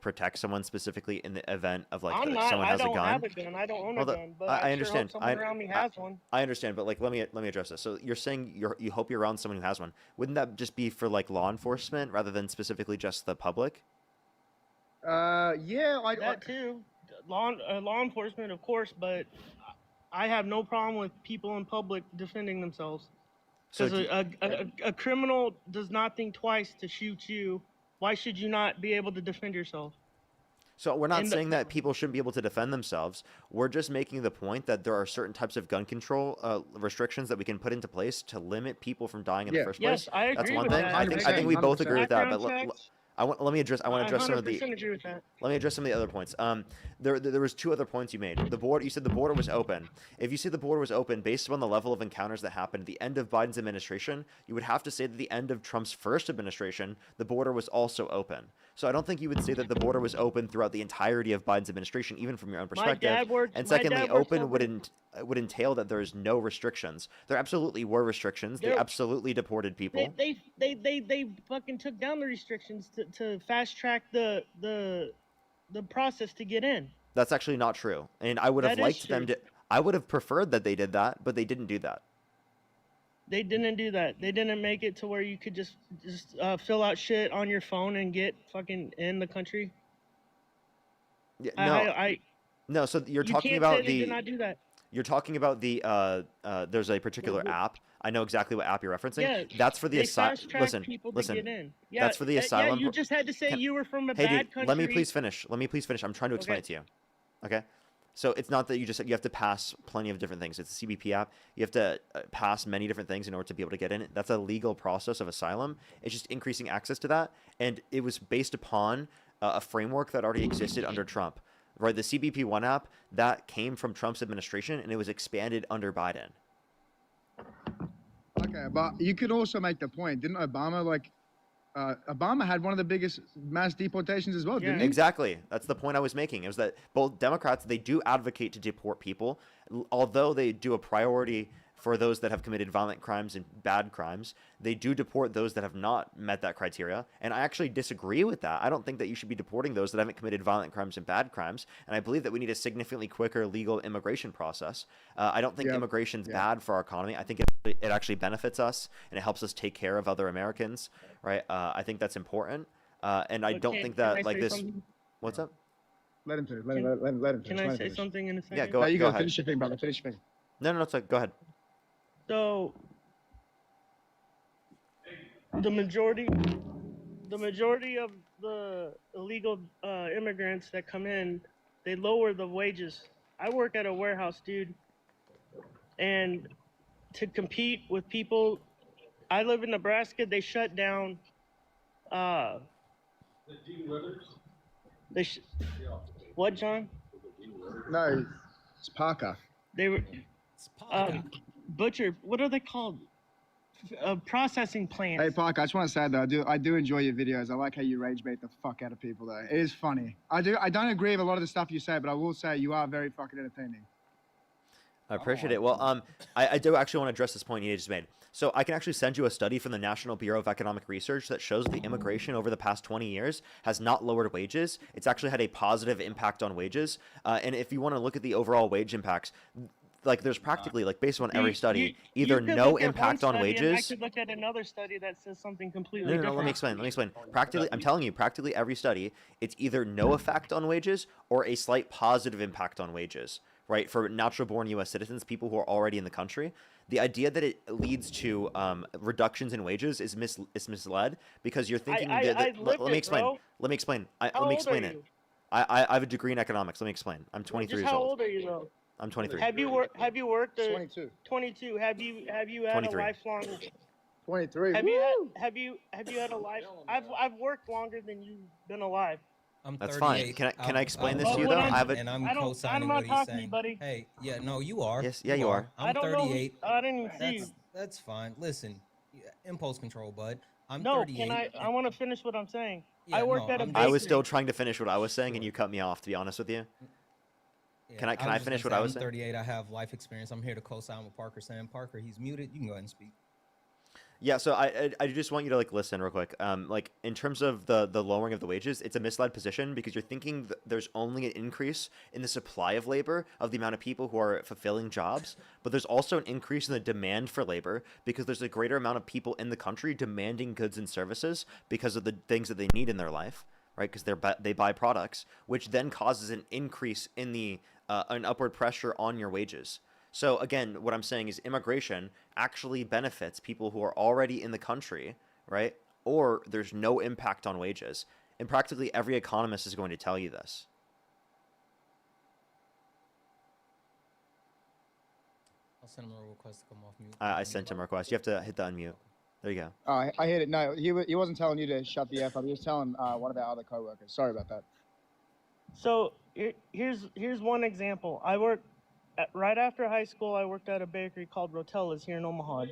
protect someone specifically in the event of like I'm not. someone I has a don't gun. have a gun. I don't own Well, a gun, but I I sure understand. hope someone around me has one. I understand, but like let me address this. So you're saying you hope you're around someone who has one. Wouldn't that just be for like law enforcement rather than specifically just the public? Yeah, that too. Law enforcement, of course, but I have no problem with people in public defending themselves. So Because a criminal does not think twice to shoot you. Why should you not be able to defend yourself? So we're not And saying that people shouldn't be able to defend themselves. We're just making the point that there are certain types of gun control restrictions that we can put into place to limit people from dying in the first place. Yes, I agree That's one with thing. that. I think we both agree with that. But Background checks, I want to address some of the 100% agree with that. Let me address some of the other points. There was 2 other points you made. You said the border was open. If you say the border was open based upon the level of encounters that happened at the end of Biden's administration, you would have to say that the end of Trump's first administration, the border was also open. So I don't think you would say that the border was open throughout the entirety of Biden's administration, even from your own perspective. And secondly, open would entail that there's no restrictions. There absolutely were restrictions. They absolutely deported people. They fucking took down the restrictions to fast track the process to get in. That's actually not true. And I would have That is liked them true. to. I would have preferred that they did that, but they didn't do that. They didn't do that. They didn't make it to where you could just fill out shit on your phone and get fucking in the country. Yeah, I no. So you're you talking can't say about they did the. not do that. You're talking about the. There's a particular app. I know exactly what app you're referencing. Yeah, That's for the they asylum. fast track Listen, people to listen. get in. Yeah, That's for the yeah. asylum. You just had to say Can- you were from a Hey, bad dude, country. let me please finish. Let me please finish. I'm trying to explain Okay. it to you. Okay. So it's not that you have to pass plenty of different things. It's a CBP app. You have to pass many different things in order to be able to get in it. That's a legal process of asylum. It's just increasing access to that, and it was based upon a framework that already existed under Trump. Right, the CBP One app that came from Trump's administration, and it was expanded under Biden. Okay, but you could also make the point, didn't Obama Obama had one of the biggest mass deportations as well, didn't he? Exactly. That's the point I was making. It was that both Democrats, they do advocate to deport people, although they do a priority for those that have committed violent crimes and bad crimes. They do deport those that have not met that criteria. And I actually disagree with that. I don't think that you should be deporting those that haven't committed violent crimes and bad crimes. And I believe that we need a significantly quicker legal immigration process. I don't think immigration's bad for our economy. I think it actually benefits us, and it helps us take care of other Americans, right? I think that's important. And I don't think that like this. What's up? Let him finish. Let him finish. Can let I him say finish. something in a second? Yeah, go No, ahead. you Go go. ahead. Finish your thing, brother. Finish your thing. No, it's like, go ahead. So the majority of the illegal immigrants that come in, they lower the wages. I work at a warehouse, dude, and to compete with people, I live in Nebraska. They shut down. What, John? No, it's Parker. They were butcher. What are they called? Processing plants. Hey Parker, I just want to say though, I do enjoy your videos. I like how you rage bait the fuck out of people though. It is funny. I don't agree with a lot of the stuff you say, but I will say you are very fucking entertaining. I appreciate it. Well, I do actually want to address this point you just made. So I can actually send you a study from the National Bureau of Economic Research that shows the immigration over the past 20 years has not lowered wages. It's actually had a positive impact on wages. And if you want to look at the overall wage impacts, like there's practically, like based on every study, either You could no look at one impact on study, and I wages. could look at another study that says something completely No, different. let me explain. Practically, I'm telling you, practically every study, it's either no effect on wages or a slight positive impact on wages, right? For natural-born U.S. citizens, people who are already in the country, the idea that it leads to reductions in wages is misled because you're thinking that. Let me explain. bro. Let me explain. How Let me old explain are it. you? I have a degree in economics. Let me explain. I'm 23 Just years how old. old are you though? I'm 23. Have you worked? 22. 22. Have you had 23. a lifelong? 23. Have you had a life? I've worked longer than you've been alive. I'm That's 38. fine. Can I explain this Well, to you what though? I'm- I have a. And I'm I don't- co-signing I'm what not he's talking to you, saying. buddy. Hey, yeah, no, you are. Yes, yeah, you are. I'm I don't know. 38. I didn't even see you. That's fine. Listen, impulse control, bud. I'm No, 38. can I want to finish what I'm saying. Yeah, I worked no, at a I'm bakery. I was still trying to finish what I was saying, and you cut me off. To be honest with you. Yeah, Can I was just finish gonna what I say, was I'm saying? 38. I have life experience. I'm here to co-sign with Parker saying, Parker, he's muted. You can go ahead and speak. Yeah, so I just want you to like listen real quick. Like in terms of the lowering of the wages, it's a misled position because you're thinking there's only an increase in the supply of labor of the amount of people who are fulfilling jobs, but there's also an increase in the demand for labor because there's a greater amount of people in the country demanding goods and services because of the things that they need in their life, right? Because they buy products, which then causes an increase in the an upward pressure on your wages. So again, what I'm saying is immigration actually benefits people who are already in the country, right? Or there's no impact on wages. And practically every economist is going to tell you this. I'll send him a request to come off mute. I sent him a request. You have to hit the unmute. There you go. Oh, I hit it. No, he wasn't telling you to shut the F up. He was telling one of our other coworkers. Sorry about that. So here's one example. Right after high school. I worked at a bakery called Rotella's here in Omaha.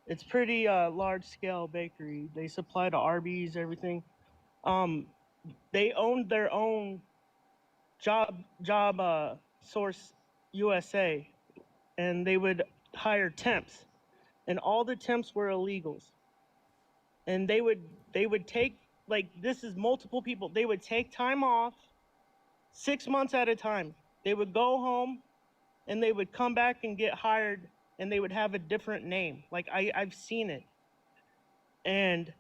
It's pretty large scale bakery. They supply to Arby's, everything. They owned their own job source USA, and they would hire temps, and all the temps were illegals. And they would take, like, this is multiple people. They would take time off 6 months at a time. They would go home and they would come back and get hired and they would have a different name. Like I've seen it. And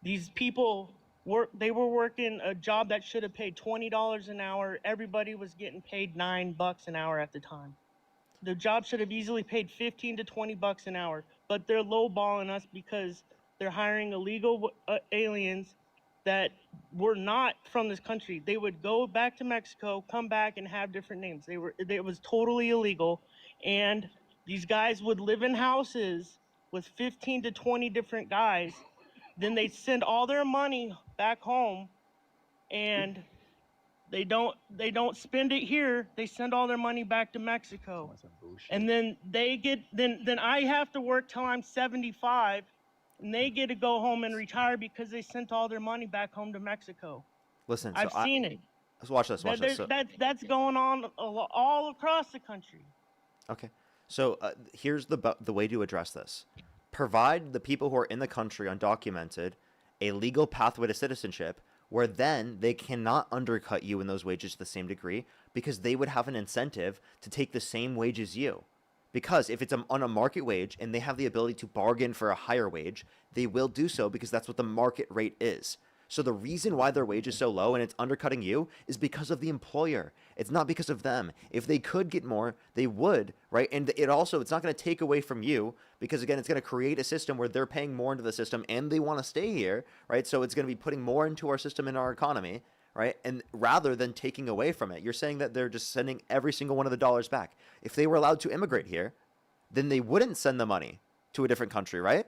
these people they were working a job that should have paid $20 an hour. Everybody was getting paid $9 an hour at the time. The job should have easily paid 15 to 20 bucks an hour, but they're lowballing us because they're hiring illegal aliens that were not from this country. They would go back to Mexico, come back, and have different names. It was totally illegal, and these guys would live in houses with 15 to 20 different guys. Then they send all their money back home, and they don't spend it here. They send all their money back to Mexico. And then then I have to work till I'm 75, and they get to go home and retire because they sent all their money back home to Mexico. Listen, I've seen it. Let's watch this. Watch this. So, That's going on all across the country. okay. So here's the way to address this. Provide the people who are in the country undocumented a legal pathway to citizenship, where then they cannot undercut you in those wages to the same degree, because they would have an incentive to take the same wage as you. Because if it's on a market wage and they have the ability to bargain for a higher wage, they will do so because that's what the market rate is. So the reason why their wage is so low and it's undercutting you is because of the employer. It's not because of them. If they could get more, they would, right? And it's not going to take away from you, because again, it's going to create a system where they're paying more into the system and they want to stay here, right? So it's going to be putting more into our system and our economy, right? And rather than taking away from it, you're saying that they're just sending every single one of the dollars back. If they were allowed to immigrate here, then they wouldn't send the money to a different country, right?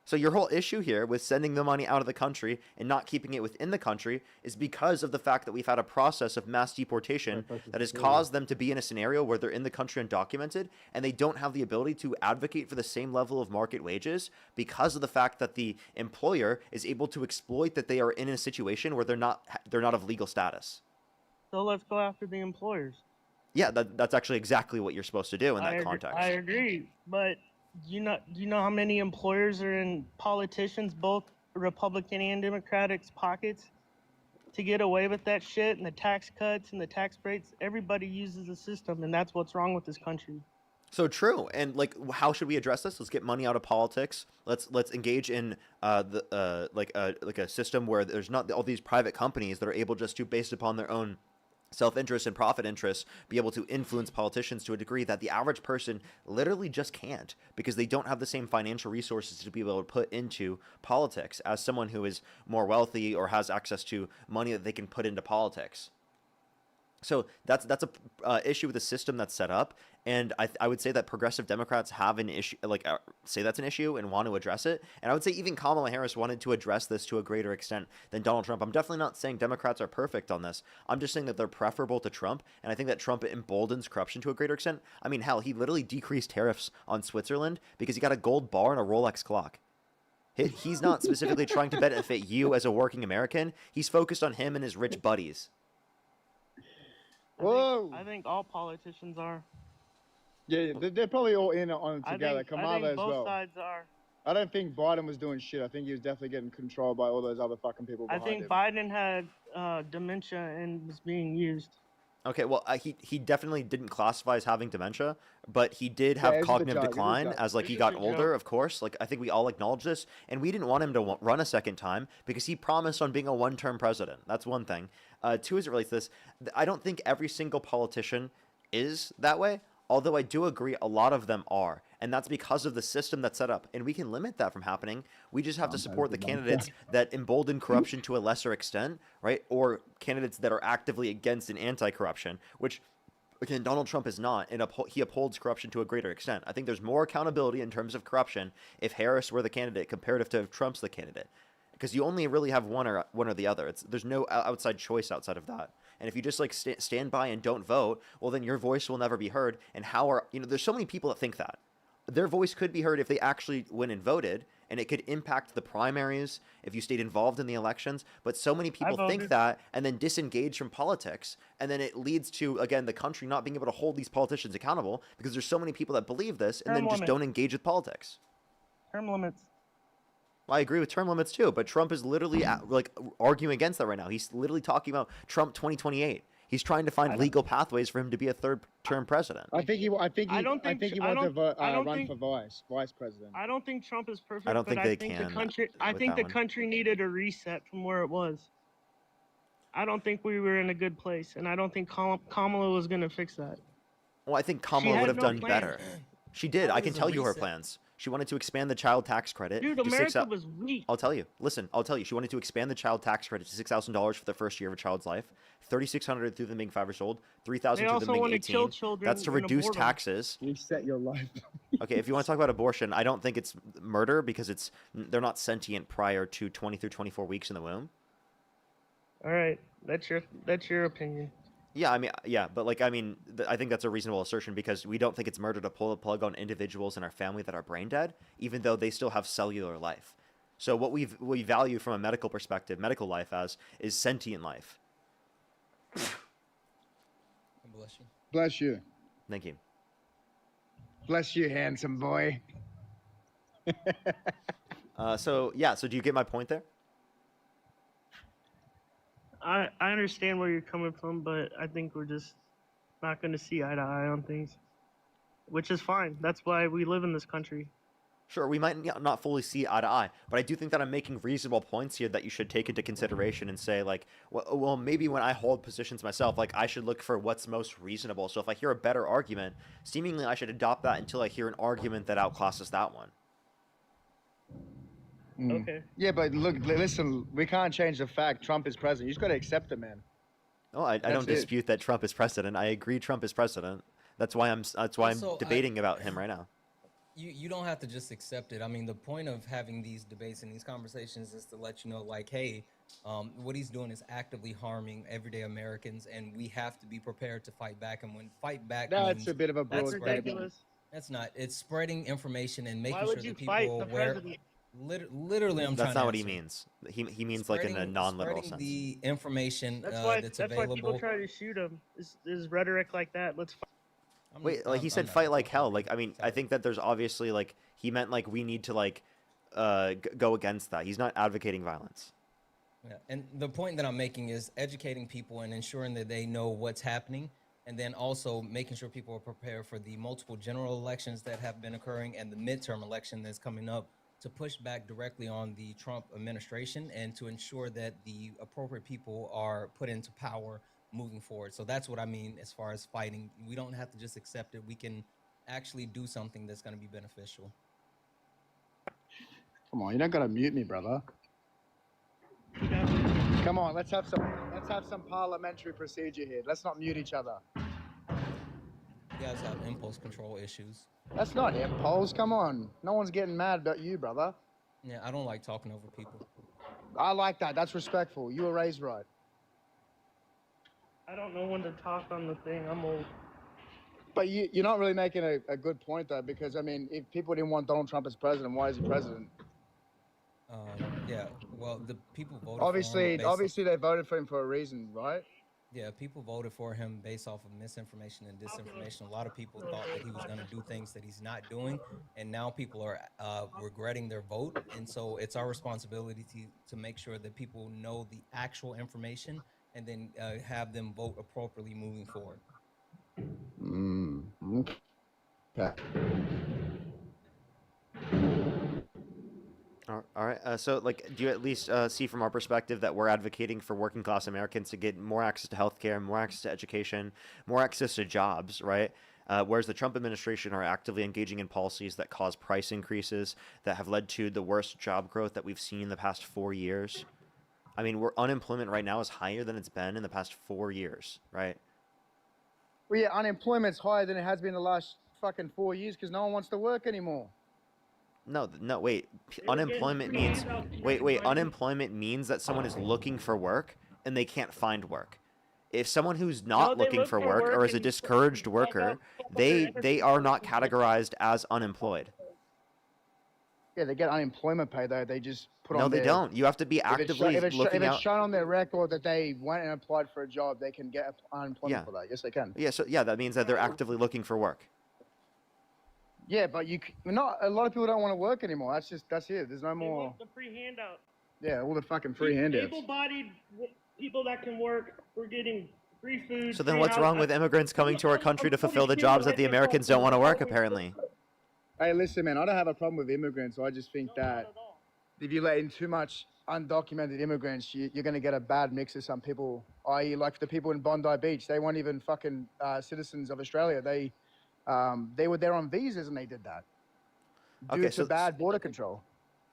So your whole issue here with sending the money out of the country and not keeping it within the country is because of the fact that we've had a process of mass deportation that has caused them to be in a scenario where they're in the country undocumented and they don't have the ability to advocate for the same level of market wages because of the fact that the employer is able to exploit that they are in a situation where they're not of legal status. So let's go after the employers. Yeah, that's actually exactly what you're supposed to do in that context. I agree, but do you know how many employers are in politicians, both Republican and Democrats' pockets, to get away with that shit and the tax cuts and the tax breaks? Everybody uses the system, and that's what's wrong with this country. So true. And like, how should we address this? Let's get money out of politics. Let's engage in like a system where there's not all these private companies that are able just to, based upon their own self-interest and profit interests, be able to influence politicians to a degree that the average person literally just can't, because they don't have the same financial resources to be able to put into politics as someone who is more wealthy or has access to money that they can put into politics. So that's a issue with the system that's set up, and I would say that progressive Democrats have an issue, say that's an issue and want to address it. And I would say even Kamala Harris wanted to address this to a greater extent than Donald Trump. I'm definitely not saying Democrats are perfect on this. I'm just saying that they're preferable to Trump, and I think that Trump emboldens corruption to a greater extent. I mean, hell, he literally decreased tariffs on Switzerland because he got a gold bar and a Rolex clock. He's not specifically trying to benefit you as a working American. He's focused on him and his rich buddies. I think all politicians are. Yeah, they're probably all in on it together. I Kamala think as both well. sides are. I don't think Biden was doing shit. I think he was definitely getting controlled by all those other fucking people I behind think him. Biden had dementia and was being used. Okay, well, he definitely didn't classify as having dementia, but he did have it's a cognitive joke, it's a decline joke. as like he got older, of course. Like, I think we all acknowledge this, and we didn't want him to run a second time because he promised on being a one-term president. That's one thing. Two, as it relates to this, I don't think every single politician is that way, although I do agree a lot of them are, and that's because of the system that's set up, and we can limit that from happening. We just have to support the candidates that embolden corruption to a lesser extent, right? Or candidates that are actively against and anti-corruption, which, again, Donald Trump is not, and he upholds corruption to a greater extent. I think there's more accountability in terms of corruption if Harris were the candidate comparative to if Trump's the candidate, because you only really have one or the other. There's no outside choice outside of that. And if you just like stand by and don't vote, well, then your voice will never be heard. And there's so many people that think that their voice could be heard if they actually went and voted, and it could impact the primaries if you stayed involved in the elections. But so many people think that and then disengage from politics, and then it leads to, again, the country not being able to hold these politicians accountable because there's so many people that believe this and then just don't engage with politics. Term limits. I agree with term limits too, but Trump is literally arguing against that right now. He's literally talking about Trump 2028. He's trying to find legal pathways for him to be a third-term president. I don't think he I wants don't to I don't run think for vice president. I don't think Trump is perfect, I don't but think I they think the can country I with think that the one. country needed a reset from where it was. I don't think we were in a good place, and I don't think Kamala was going to fix that. Well, I think She Kamala would had have no done plan. better. She did. How I can is a tell you her reset? plans. She wanted to expand the child tax credit Dude, to America was weak. I'll tell you. Listen, I'll tell you. She wanted to expand the child tax credit to $6,000 for the first year of a child's life, $3,600 through them being 5 years old, $3,000 They through also them being want to 18. kill children. That's to and reduce abort 'em. taxes. You set your life. Okay, if you want to talk about abortion, I don't think it's murder because they're not sentient prior to 20 through 24 weeks in the womb. All right, that's your opinion. Yeah, I mean, yeah, but like, I mean, I think that's a reasonable assertion because we don't think it's murder to pull the plug on individuals in our family that are brain dead, even though they still have cellular life. So what we value from a medical perspective, medical life as, is sentient life. Bless you. Bless you. Thank you. Bless you, handsome boy. So do you get my point there? I understand where you're coming from, but I think we're just not going to see eye to eye on things, which is fine. That's why we live in this country. Sure, we might not fully see eye to eye, but I do think that I'm making reasonable points here that you should take into consideration and say, like, well, maybe when I hold positions myself, like, I should look for what's most reasonable. So if I hear a better argument, seemingly I should adopt that until I hear an argument that outclasses that one. Okay. Yeah, but look, listen, we can't change the fact Trump is president. You just got to accept it, man. Oh, I don't it. dispute that Trump is president. I agree Trump is president. That's why I'm Also, debating about him right now. You don't have to just accept it. I mean, the point of having these debates and these conversations is to let you know, like, hey, what he's doing is actively harming everyday Americans, and we have to be prepared to fight back. And when fight back That's means a bit of a broad That's statement. ridiculous. that's not. It's spreading information and making Why sure would you that fight people the aware. president? Literally, I'm trying That's not to what he answer. means. He means like in a non-literal Spreading sense. the information That's why that's that's why people available. try to shoot him. Is rhetoric like that? Let's fight. Wait, like he said, fight like hell. Like, I mean, I think that there's obviously like he meant like we need to like go against that. He's not advocating violence. Yeah, and the point that I'm making is educating people and ensuring that they know what's happening, and then also making sure people are prepared for the multiple general elections that have been occurring and the midterm election that's coming up to push back directly on the Trump administration and to ensure that the appropriate people are put into power moving forward. So that's what I mean as far as fighting. We don't have to just accept it. We can actually do something that's going to be beneficial. Come on, you don't got to mute me, brother. Come on, let's have some parliamentary procedure here. Let's not mute each other. You guys have impulse control issues. That's not impulse. Come on. No one's getting mad about you, brother. Yeah, I don't like talking over people. I like that. That's respectful. You were raised right. I don't know when to talk on the thing. I'm old. But you're not really making a good point, though, because, I mean, if people didn't want Donald Trump as president, why is he president? Yeah, well, the people voted Obviously, for him. obviously they voted for him for a reason, right? Yeah, people voted for him based off of misinformation and disinformation. A lot of people thought that he was going to do things that he's not doing, and now people are regretting their vote. And so it's our responsibility to make sure that people know the actual information and then have them vote appropriately moving forward. Okay. All right. So, like, do you at least see from our perspective that we're advocating for working class Americans to get more access to healthcare, more access to education, more access to jobs, right? Whereas the Trump administration are actively engaging in policies that cause price increases that have led to the worst job growth that we've seen in the past 4 years. I mean, unemployment right now is higher than it's been in the past 4 years, right? Well, yeah, unemployment's higher than it has been the last fucking 4 years because no one wants to work anymore. No, wait. Unemployment means unemployment means that someone is looking for work and they can't find work. If someone who's not they looking look for for work work or is a and discouraged worker, they are not categorized as unemployed. Yeah, they get unemployment pay though. They just put on. No, they their, don't. You have to be actively if looking it's out. shown on their record that they went and applied for a job, they can get unemployment Yeah. for that. Yes, they can. Yeah, so that means that they're actively looking for work. Yeah, but not a lot of people don't want to work anymore. That's it. There's no They more. want the free handout. Yeah, all the fucking free handouts. Able-bodied people that can work, we're getting free food. So then free what's wrong with immigrants coming to our country to fulfill the jobs that the Americans don't want to work, apparently? Hey, listen, man, I don't have a problem with immigrants. I just think that if you let in too much undocumented immigrants, you're going to get a bad mix of some people, i.e. like the people in Bondi Beach. They weren't even fucking citizens of Australia. They were there on visas and they did that due to bad border control.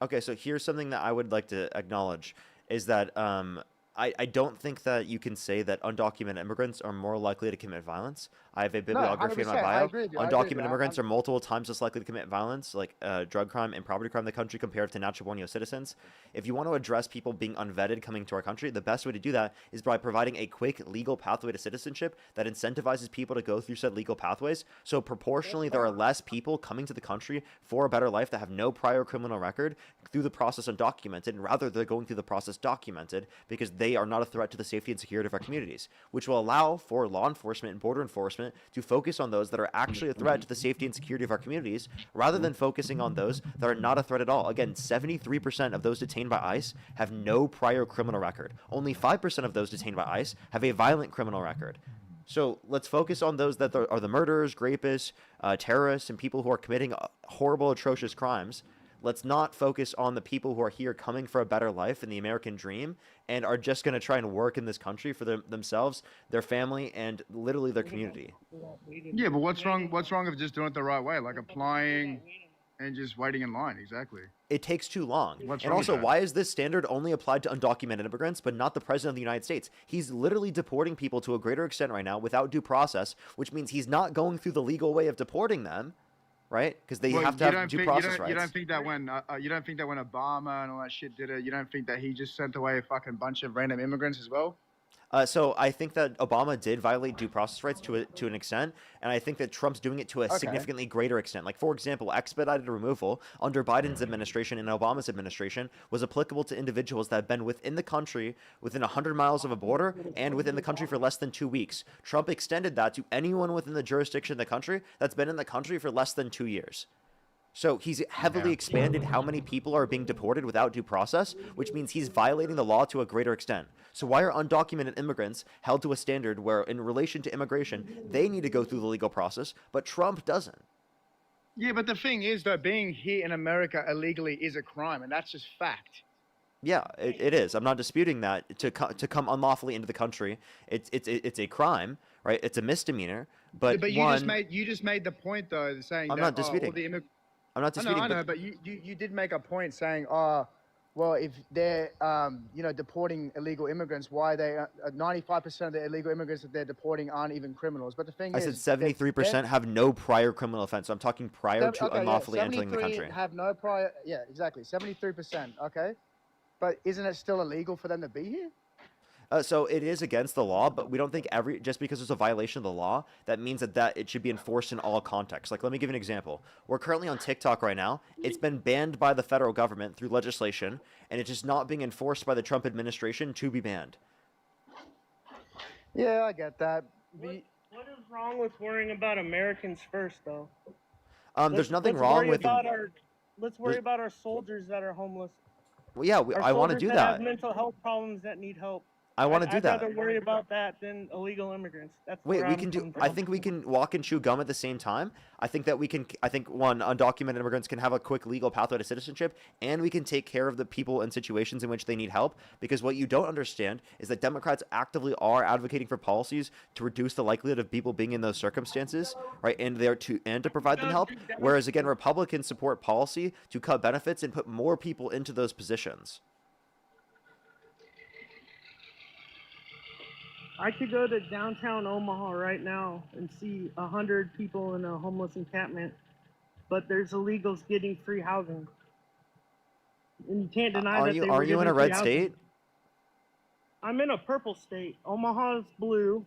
Okay, so here's something that I would like to acknowledge is that I don't think that you can say that undocumented immigrants are more likely to commit violence. I have a bibliography in my 100%, I bio. agree with you, I agree with Undocumented you. immigrants are multiple times less likely to commit violence, like drug crime and property crime in the country compared to natural born US citizens. If you want to address people being unvetted coming to our country, the best way to do that is by providing a quick legal pathway to citizenship that incentivizes people to go through said legal pathways. So proportionally, there are less people coming to the country for a better life that have no prior criminal record through the process undocumented, and rather they're going through the process documented because they are not a threat to the safety and security of our communities, which will allow for law enforcement and border enforcement to focus on those that are actually a threat to the safety and security of our communities, rather than focusing on those that are not a threat at all. Again, 73% of those detained by ICE have no prior criminal record. Only 5% of those detained by ICE have a violent criminal record. So let's focus on those that are the murderers, rapists, terrorists, and people who are committing horrible, atrocious crimes. Let's not focus on the people who are here coming for a better life in the American dream and are just going to try and work in this country for themselves, their family, and literally their community. Yeah, but what's wrong with just doing it the right way, like applying and just waiting in line? Exactly. It takes too long. What's And wrong with also, that? why is this standard only applied to undocumented immigrants, but not the president of the United States? He's literally deporting people to a greater extent right now without due process, which means he's not going through the legal way of deporting them, right? Because they have to have due process rights. You don't think that when Obama and all that shit did it, you don't think that he just sent away a fucking bunch of random immigrants as well? So I think that Obama did violate due process rights to an extent, and I think that Trump's doing it to a significantly greater extent. Like, for example, expedited removal under Biden's administration and Obama's administration was applicable to individuals that have been within the country within 100 miles of a border and within the country for less than 2 weeks. Trump extended that to anyone within the jurisdiction of the country that's been in the country for less than 2 years. So he's heavily expanded how many people are being deported without due process, which means he's violating the law to a greater extent. So why are undocumented immigrants held to a standard where, in relation to immigration, they need to go through the legal process, but Trump doesn't? Yeah, but the thing is, though, being here in America illegally is a crime, and that's just fact. Yeah, it is. I'm not disputing that. To come unlawfully into the country, it's a crime, right? It's a misdemeanor. But you just made the point, though, saying I'm that not disputing. I'm not disputing. I know, but you did make a point saying, well, if they're deporting illegal immigrants, why they 95% of the illegal immigrants that they're deporting aren't even criminals. But the thing I is, said 73% have no prior criminal offense. So I'm talking prior to unlawfully entering the 73 country. have no prior. Yeah, exactly. 73%. Okay, but isn't it still illegal for them to be here? So it is against the law, but we don't think just because there's a violation of the law, that means that it should be enforced in all contexts. Like, let me give you an example. We're currently on TikTok right now. It's been banned by the federal government through legislation, and it's just not being enforced by the Trump administration to be banned. Yeah, I get that. What is wrong with worrying about Americans first, though? There's nothing wrong with. Let's worry about our soldiers that are homeless. Well, yeah, I want to do that. Have mental health problems that need help. I want to do that. I'd rather worry about that than illegal immigrants. That's Wait, where we I'm can do. coming from. I think we can walk and chew gum at the same time. I think that we can. I think undocumented immigrants can have a quick legal pathway to citizenship, and we can take care of the people in situations in which they need help. Because what you don't understand is that Democrats actively are advocating for policies to reduce the likelihood of people being in those circumstances, right? And to provide them help. Whereas again, Republicans support policy to cut benefits and put more people into those positions. I could go to downtown Omaha right now and see 100 people in a homeless encampment, but there's illegals getting free housing. And you can't deny that they were Are you in a given red free state? housing. I'm in a purple state. Omaha's blue.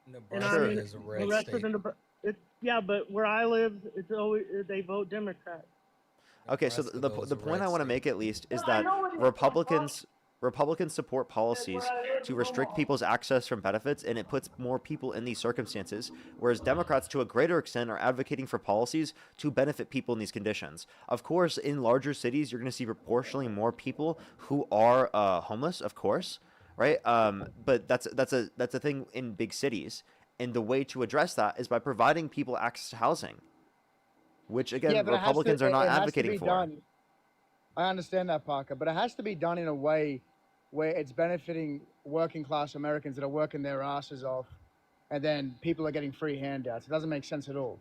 Nebraska is a red state. Yeah, but where I live, it's always they vote Democrat. Okay, so the point I want to make at least is that Republicans support policies to restrict people's access from benefits, and it puts more people in these circumstances, whereas Democrats, to a greater extent, are advocating for policies to benefit people in these conditions. Of course, in larger cities, you're going to see proportionally more people who are homeless, of course, right? But that's a thing in big cities, and the way to address that is by providing people access to housing, which Yeah, again but Republicans are not it has to advocating be for. done. I understand that, Parker, but it has to be done in a way where it's benefiting working class Americans that are working their asses off, and then people are getting free handouts. It doesn't make sense at all.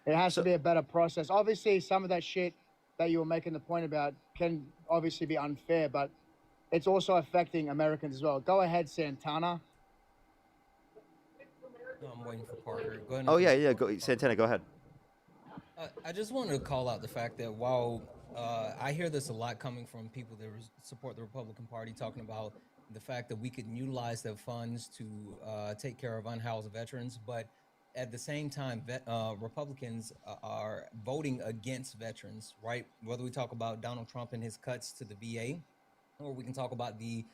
It has to be a better process. Obviously, some of that shit that you were making the point about can obviously be unfair, but it's also affecting Americans as well. Go ahead, Santana. No, I'm waiting for Parker. Go ahead and Oh yeah, finish yeah. your point, Go, Parker. Santana, go ahead. I just wanted to call out the fact that while I hear this a lot coming from people that support the Republican Party, talking about the fact that we could utilize the funds to take care of unhoused veterans, but at the same time, Republicans are voting against veterans, right? Whether we talk about Donald Trump and his cuts to the VA, or we can talk about the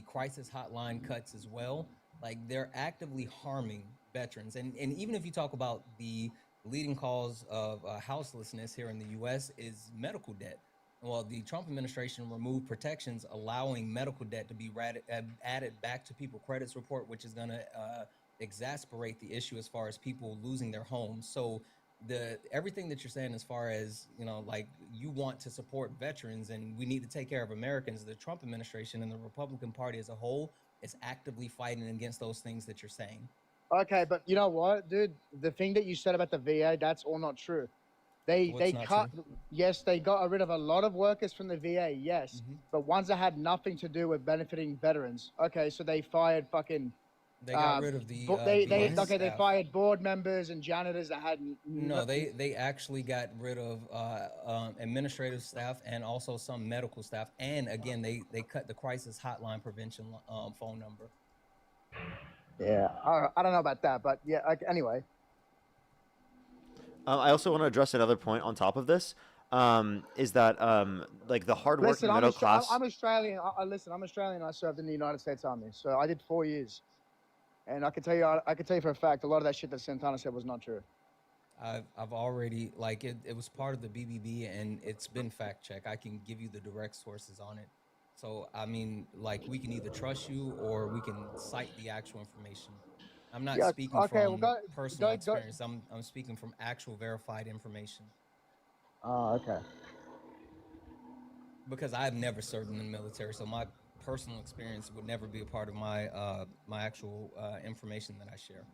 crisis hotline cuts as well. Like they're actively harming veterans, and even if you talk about the leading cause of houselessness here in the U.S. is medical debt. Well, the Trump administration removed protections allowing medical debt to be added back to people's credits report, which is going to exacerbate the issue as far as people losing their homes. So everything that you're saying as far as, like you want to support veterans and we need to take care of Americans, the Trump administration and the Republican Party as a whole is actively fighting against those things that you're saying. Okay, but you know what, dude? The thing that you said about the VA, that's all not true. They cut. Yes, they got rid of a lot of workers from the VA. Yes, but ones that had nothing to do with benefiting veterans. Okay, so they fired fucking. They got rid of the. They fired board members and janitors that had. No, they actually got rid of administrative staff and also some medical staff, and again they cut the crisis hotline prevention phone number. Yeah, I don't know about that, but yeah. Anyway. I also want to address another point on top of this. Is that like the hardworking middle class? I'm Australian. Listen, I'm Australian. I served in the United States Army, so I did 4 years, and I can tell you for a fact, a lot of that shit that Santana said was not true. I've already it was part of the BBB and it's been fact checked. I can give you the direct sources on it. So I mean, we can either trust you or we can cite the actual information. I'm not speaking from personal experience. I'm speaking from actual verified information. Oh, okay. Because I've never served in the military, so my personal experience would never be a part of my my actual information that I share.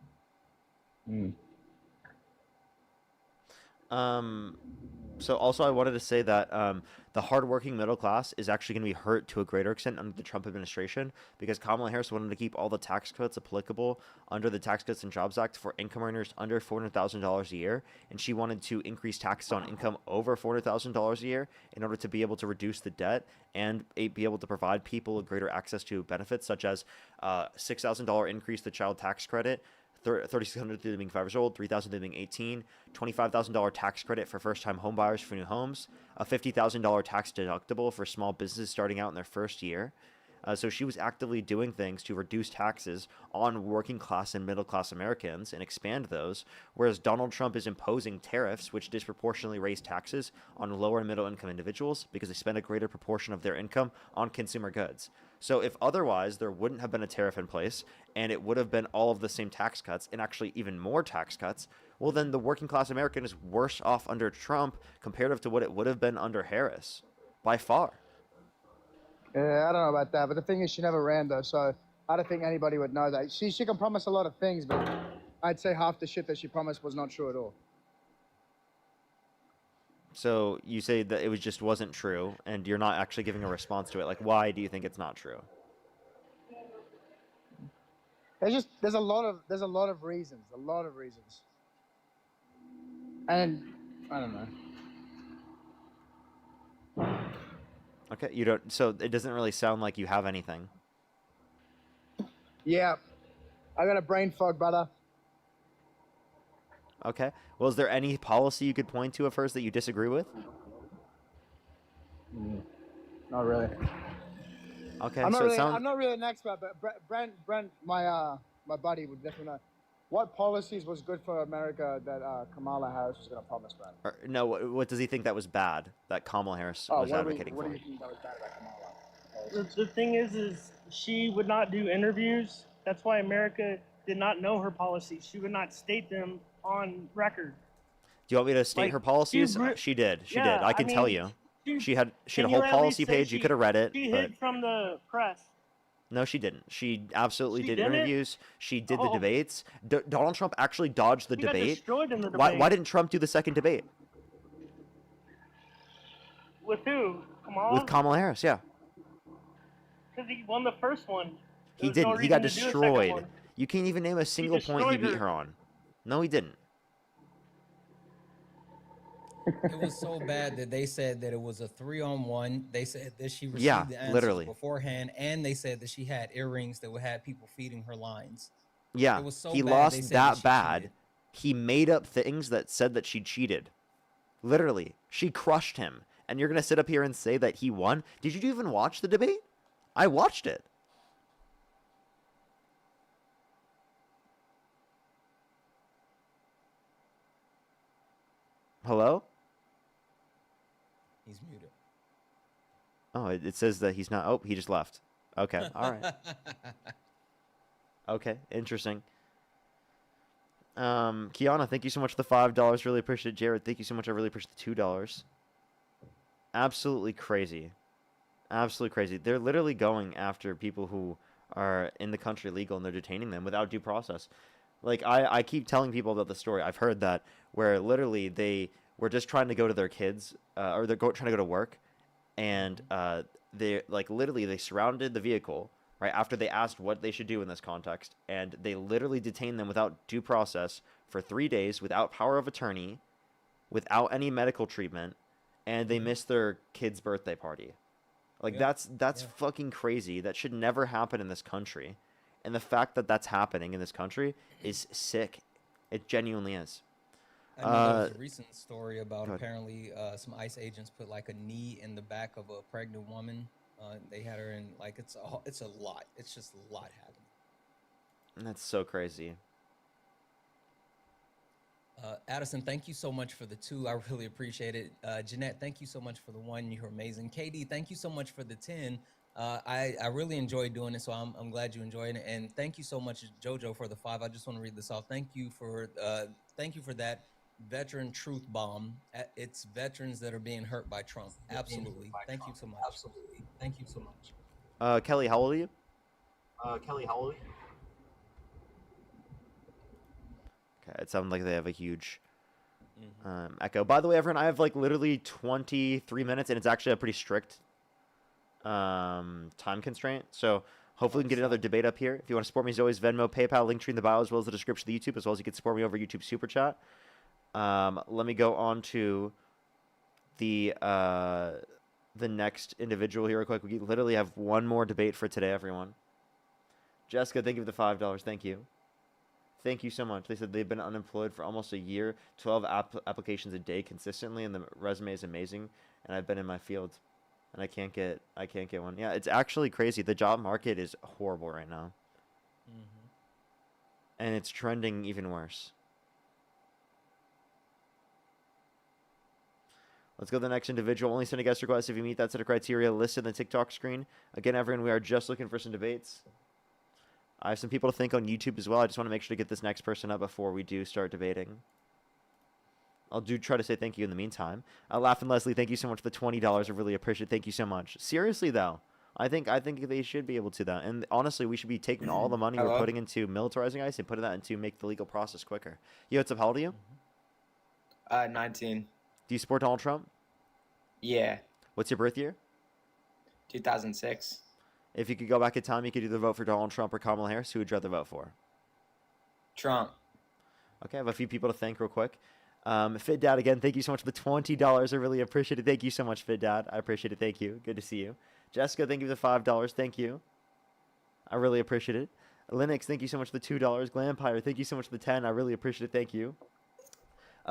So also I wanted to say that the hardworking middle class is actually going to be hurt to a greater extent under the Trump administration because Kamala Harris wanted to keep all the tax cuts applicable under the Tax Cuts and Jobs Act for income earners under $400,000 a year, and she wanted to increase taxes on income over $400,000 a year in order to be able to reduce the debt and be able to provide people greater access to benefits such as $6,000 increase the child tax credit, $3,600 through being 5 years old, $3,000 through being 18, $25,000 tax credit for first-time home buyers for new homes, a $50,000 tax deductible for small businesses starting out in their first year. So she was actively doing things to reduce taxes on working class and middle class Americans and expand those, whereas Donald Trump is imposing tariffs which disproportionately raise taxes on lower and middle income individuals because they spend a greater proportion of their income on consumer goods. So if otherwise there wouldn't have been a tariff in place and it would have been all of the same tax cuts and actually even more tax cuts, well then the working class American is worse off under Trump comparative to what it would have been under Harris by far. Yeah, I don't know about that, but the thing is she never ran though, so I don't think anybody would know that. She can promise a lot of things, but I'd say half the shit that she promised was not true at all. So you say that it just wasn't true, and you're not actually giving a response to it. Like, why do you think it's not true? There's a lot of reasons, and I don't know. Okay, you don't. So it doesn't really sound like you have anything. Yeah, I got a brain fog, brother. Okay. Well, is there any policy you could point to of hers that you disagree with? Not really. Okay, I'm so it sounds. I'm not really an expert, but Brent, my buddy would definitely know. What policies was good for America that Kamala Harris was going to promise, Brent? No, what does he think that was bad that Kamala Harris was advocating for? What do you think that was bad about Kamala? The thing is she would not do interviews. That's why America did not know her policies. She would not state them on record. Do you want me to state Like, her policies? re- She did. She Yeah, did. I I can tell mean, you. she- She had a can whole you at least policy say page. You could have read it, She but hid from the press. no, she didn't. She absolutely She did didn't? interviews. She did the Oh. debates. Donald Trump actually dodged the He got debate. destroyed in the Why debate. didn't Trump do the second debate With who? Kamala? with Kamala Harris? Yeah, Because he won the first one. he There's no didn't. He got reason to do a second destroyed. one. You can't even name a single point he destroyed beat her. her on. No, he didn't. It was so bad that they said that it was a 3-on-1. They said that she received Yeah, the answers literally. beforehand, and they said that she had earrings that would have people feeding her lines. Yeah, It was so he bad, they lost said that she bad. cheated. He made up things that said that she cheated. Literally, she crushed him. And you're gonna sit up here and say that he won? Did you even watch the debate? I watched it. Hello? He's muted. Oh, it says that he's not. Oh, he just left. Okay, all right. Okay, interesting. Kiana, thank you so much for the $5. Really appreciate it. Jared, thank you so much. I really appreciate the $2. Absolutely crazy. Absolutely crazy. They're literally going after people who are in the country legal and they're detaining them without due process. Like, I keep telling people about the story. I've heard that where literally they were just trying to go to their kids, or they're trying to go to work, and they, like, literally they surrounded the vehicle right after they asked what they should do in this context, and they literally detained them without due process for 3 days, without power of attorney, without any medical treatment, and they missed their kid's birthday party. Like, Yeah, that's fucking crazy. That should never happen in this country. And the fact that that's happening in this country is sick. It genuinely is. I know there was a recent story about go ahead. apparently some ICE agents put like a knee in the back of a pregnant woman. They had her in, like, it's a lot. It's just a lot happening. And that's so crazy. Addison, thank you so much for the 2. I really appreciate it. Jeanette, thank you so much for the 1. You're amazing. KD, thank you so much for the 10. I really enjoyed doing it, so I'm glad you enjoyed it. And thank you so much, JoJo, for the 5. I just want to read this off. Thank you for that veteran truth bomb. It's veterans that are being hurt by Trump. Absolutely. Thank you so much. Absolutely. Thank you so much. Kelly, how old are you? Okay, it sounds like they have a huge echo. By the way, everyone, I have like literally 23 minutes, and it's actually a pretty strict time constraint. So hopefully we can get another debate up here. If you want to support me, as always, Venmo, PayPal, link tree in the bio, as well as the description of the YouTube, as well as you can support me over YouTube Super Chat. Let me go on to the next individual here real quick. We literally have one more debate for today, everyone. Jessica, thank you for the $5. Thank you. Thank you so much. They said they've been unemployed for almost a year, 12 applications a day consistently, and the resume is amazing. And I've been in my field, and I can't get one. Yeah, it's actually crazy. The job market is horrible right now, and it's trending even worse. Let's go to the next individual. Only send a guest request if you meet that set of criteria listed on the TikTok screen. Again, everyone, we are just looking for some debates. I have some people to thank on YouTube as well. I just want to make sure to get this next person up before we do start debating. I'll try to say thank you in the meantime. Laugh and Leslie, thank you so much for the $20. I really appreciate it. Thank you so much. Seriously, though, I think they should be able to that. And honestly, we should be taking all the money we're putting into militarizing ICE and putting that into make the legal process quicker. Yo, what's up? How old are you? 19. Do you support Donald Trump? Yeah. What's your birth year? 2006. If you could go back in time, you could either vote for Donald Trump or Kamala Harris. Who would you rather vote for? Trump. Okay, I have a few people to thank real quick. Fit Dad, again, thank you so much for the $20. I really appreciate it. Thank you so much, Fit Dad. I appreciate it. Thank you. Good to see you. Jessica, thank you for the $5. Thank you. I really appreciate it. Linux, thank you so much for the $2. Glampire, thank you so much for the 10. I really appreciate it. Thank you.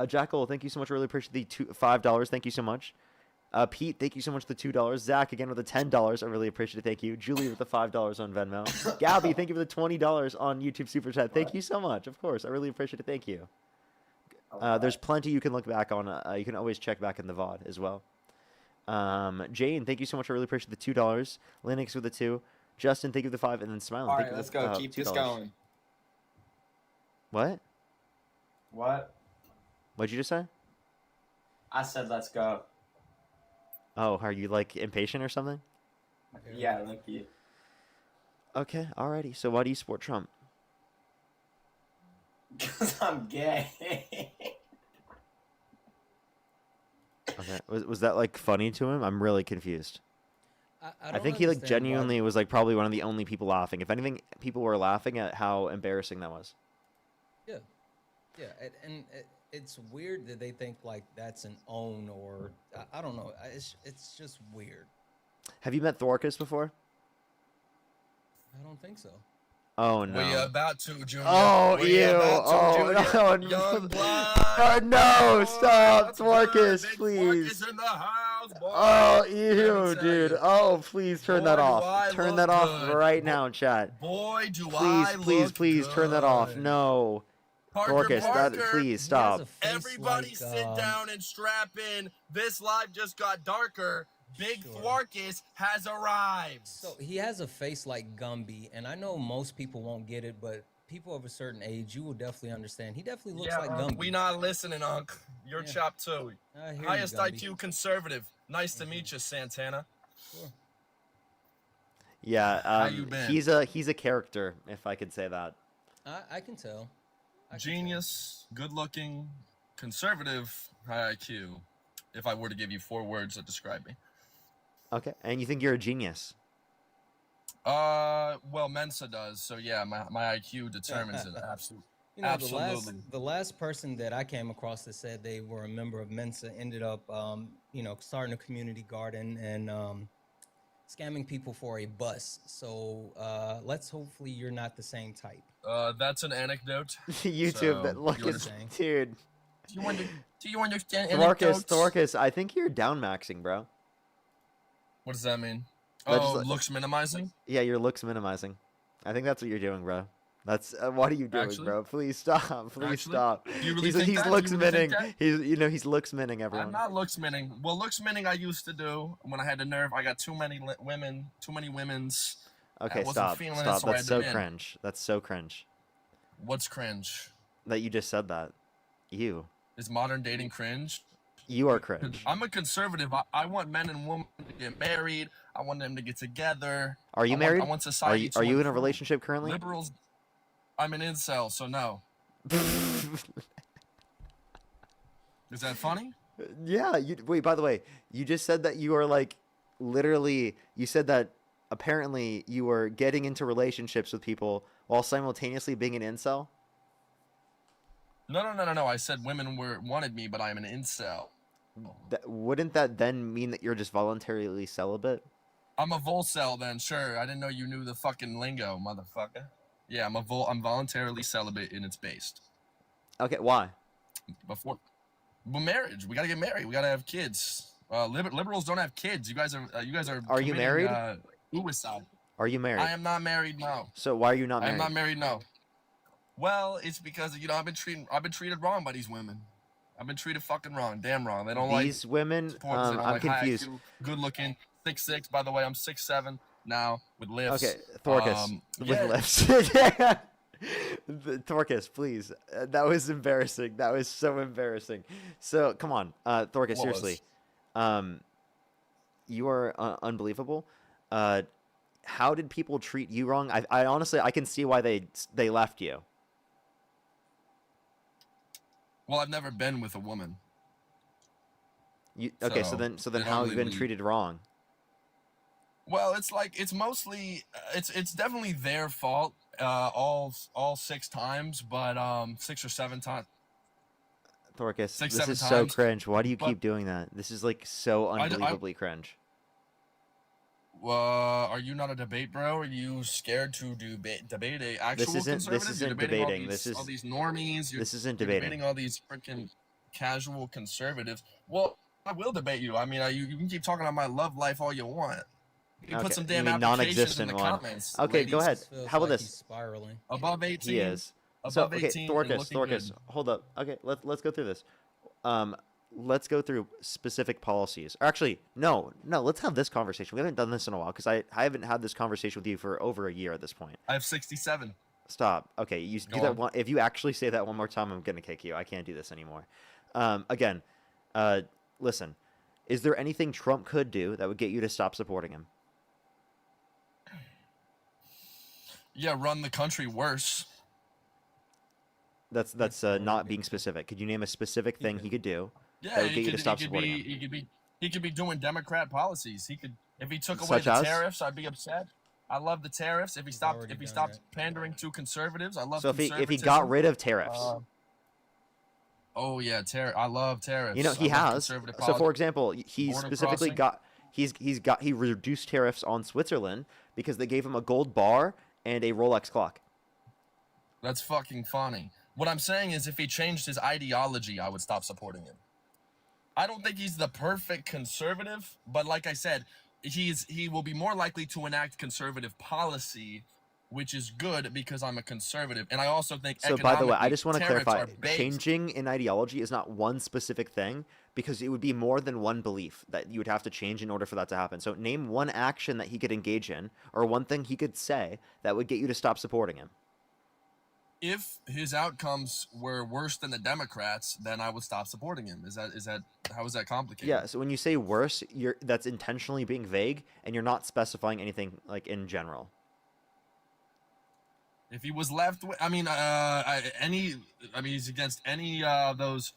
Jackal, thank you so much. I really appreciate the $5. Thank you so much. Pete, thank you so much for the $2. Zach, again, with the $10. I really appreciate it. Thank you. Julie with the $5 on Venmo. Gabby, thank you for the $20 on YouTube Super Chat. Thank you so much. Of course. I really appreciate it. Thank you. There's plenty you can look back on. You can always check back in the VOD as well. Jane, thank you so much. I really appreciate the $2. Linux with the 2. Justin, thank you for the 5, and then Smiling. All thank right, you let's for the, go. Keep this $2. going. What? What? What'd you just say? I said let's go. Oh, are you like impatient or something? Yeah, look you. Okay, alrighty. So why do you support Trump? Because I'm gay. Okay, was that like funny to him? I'm really confused. I think he like genuinely was like probably one of the only people laughing. If anything, people were laughing at how embarrassing that was. Yeah, yeah, and it's weird that they think like that's an own or I don't know. It's just weird. Have you met Thorkus before? I don't think so. Oh no. We about to, Junior. Oh, We ew. about to, Oh, Junior. no. Young blood. Oh, no. Stop, Thorkus, please. In the house, boy. Oh, Let me ew, tell dude. you. Oh, please turn that Boy, do I off. Turn that look off good. right now, chat. Boy, do Please, I please, look please turn that off. good. No. Parker, Thorkus, that, Parker. please stop. Everybody sit down and strap in. This live just got darker. Big Thwarkus has arrived. So he has a face like Gumby, and I know most people won't get it, but people of a certain age, you will definitely understand. He definitely looks like Gumby. We not listening, Unc. You're chopped too. I hear you, Highest Gumby. IQ conservative. Nice to meet you, Santana. Sure. Yeah, How you been? he's a character, if I could say that. I can tell. Genius, good-looking, conservative, high IQ. If I were to give you 4 words that describe me. Okay, and you think you're a genius? Well, Mensa does. So yeah, my IQ determines it. Absolutely. You know, Absolutely. the last person that I came across that said they were a member of Mensa ended up, starting a community garden and scamming people for a bus. So let's hopefully you're not the same type. That's an anecdote. YouTube, that look you is, understand? dude. Do you understand Thorkus, I think you're down maxing, bro. What does that mean? That's Oh, just- looks minimizing? Yeah, your looks minimizing. I think that's what you're doing, bro. That's what are you doing, Actually? bro? Please stop. Please Actually? stop. Do you really he's think he's that? Do looks you really think minning. that? He's looks minning everyone. I'm not looks minning. Well, looks minning I used to do when I had the nerve. I got too many women's. Okay, I wasn't stop. feeling it, Stop. so I That's had so them in. cringe. That's so cringe. What's cringe? That you just said that. You. Is modern dating cringe? You are cringe. I'm a conservative. I want men and women to get married. I want them to get together. Are you married? I want society to Are you in a improve. relationship currently? Liberals. I'm an incel, so no. Is that funny? Yeah. Wait. By the way, you just said that you are like, literally. You said that apparently you were getting into relationships with people while simultaneously being an incel. No. I said women wanted me, but I'm an incel. Wouldn't that then mean that you're just voluntarily celibate? I'm a volcel then, sure. I didn't know you knew the fucking lingo, motherfucker. Yeah, I'm voluntarily celibate and it's based. Okay, why? Well, marriage. We gotta get married. We gotta have kids. Liberals don't have kids. You guys are. Are you committing, married? Suicide. Are you married? I am not married. No. So why are you not I married? am not married. No. Well, it's because I've been treated wrong by these women. I've been treated fucking wrong. Damn wrong. They don't These women. They don't I'm like high confused. IQ, good looking, 6'6". By the way, I'm 6'7" now with lifts. Okay, Thorkus with yeah. lifts. Thorkus, please. That was embarrassing. That was so embarrassing. So come on, Thorkus. What Seriously, you are unbelievable. How did people treat you wrong? I honestly I can see why they left you. Well, I've never been with a woman. Okay, so then they how don't have you been really- treated wrong? Well, it's mostly it's definitely their fault. All 6 times, but 6 or 7 times. Thorkus, Six, this 7 is so times, cringe. Why do you but- keep doing that? This is like so I- unbelievably cringe. Are you not a debate bro? Are you scared to debate a actual This conservative? isn't You're debating debating. All these, This is all these normies. this isn't you're debating. debating all these freaking casual conservatives. Well, I will debate you. I mean, you can keep talking about my love life all you want. You can put some damn you mean applications in the non-existent one. comments. Okay, go ladies. ahead. How about this? Spiraling. Above 18. He is. Above So okay, 18 and looking Thorkus, good. hold up. Okay, let's go through this. let's go through specific policies. Or actually, no, let's have this conversation. We haven't done this in a while because I haven't had this conversation with you for over a year at this point. I have 67. Stop. Okay, you do Go that on. one. If you actually say that one more time, I'm gonna kick you. I can't do this anymore. Again, listen. Is there anything Trump could do that would get you to stop supporting him? Yeah, run the country worse. That's not being specific. Could you name a specific thing he could do Yeah, that would get you to stop he could supporting be, him? he could be doing Democrat policies. He could, if he took away Such the as? tariffs, I'd be upset. I love the tariffs. If he stopped pandering to conservatives, I love. So if he got rid of tariffs, oh yeah, I love tariffs. you know he I love has. conservative So for politics. example, he Border specifically crossing. he reduced tariffs on Switzerland because they gave him a gold bar and a Rolex clock. That's fucking funny. What I'm saying is, if he changed his ideology, I would stop supporting him. I don't think he's the perfect conservative, but like I said, he will be more likely to enact conservative policy, which is good because I'm a conservative, and I also think. So by the way, I economically, just want to tariffs clarify: are based- changing an ideology is not one specific thing because it would be more than one belief that you would have to change in order for that to happen. So name one action that he could engage in, or one thing he could say that would get you to stop supporting him. If his outcomes were worse than the Democrats, then I would stop supporting him. Is that how is that complicated? Yeah. So when you say worse, that's intentionally being vague, and you're not specifying anything like in general. If he was left, he's against any those.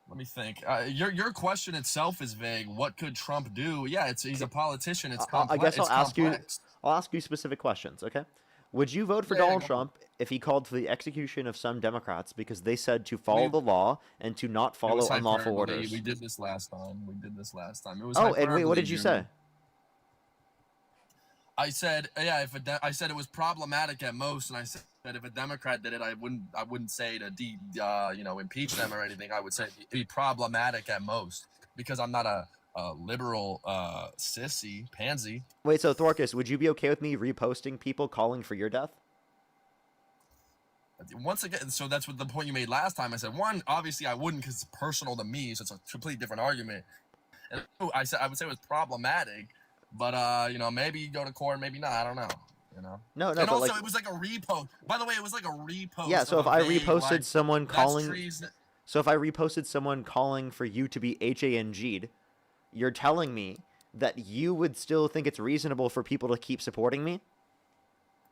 Let me think. Your question itself is vague. What could Trump do? Yeah, he's a politician. It's complex. I guess I'll ask complex. you. I'll ask you specific questions. Okay. Would you vote for Yeah, Donald go. Trump if he called for the execution of some Democrats because they said to follow the law and to not It follow was unlawful hyperbole. orders? We did this last time. It was Oh, and wait, what hyperbole, did you Junior. say? I said, yeah, I said it was problematic at most, and I said that if a Democrat did it, I wouldn't say to impeach them or anything. I would say it'd be problematic at most because I'm not a liberal sissy pansy. Wait, so Thorkus, would you be okay with me reposting people calling for your death? Once again, so that's what the point you made last time. I said one, obviously I wouldn't because it's personal to me, so it's a completely different argument. And two, I would say it was problematic, but maybe you go to court, maybe not. I don't know. No, And but also, like, it was like a repost. By the way, it was like a repost. yeah. So of if a I vague, reposted like, someone that's calling, treason. so if I reposted someone calling for you to be HANG'd, you're telling me that you would still think it's reasonable for people to keep supporting me?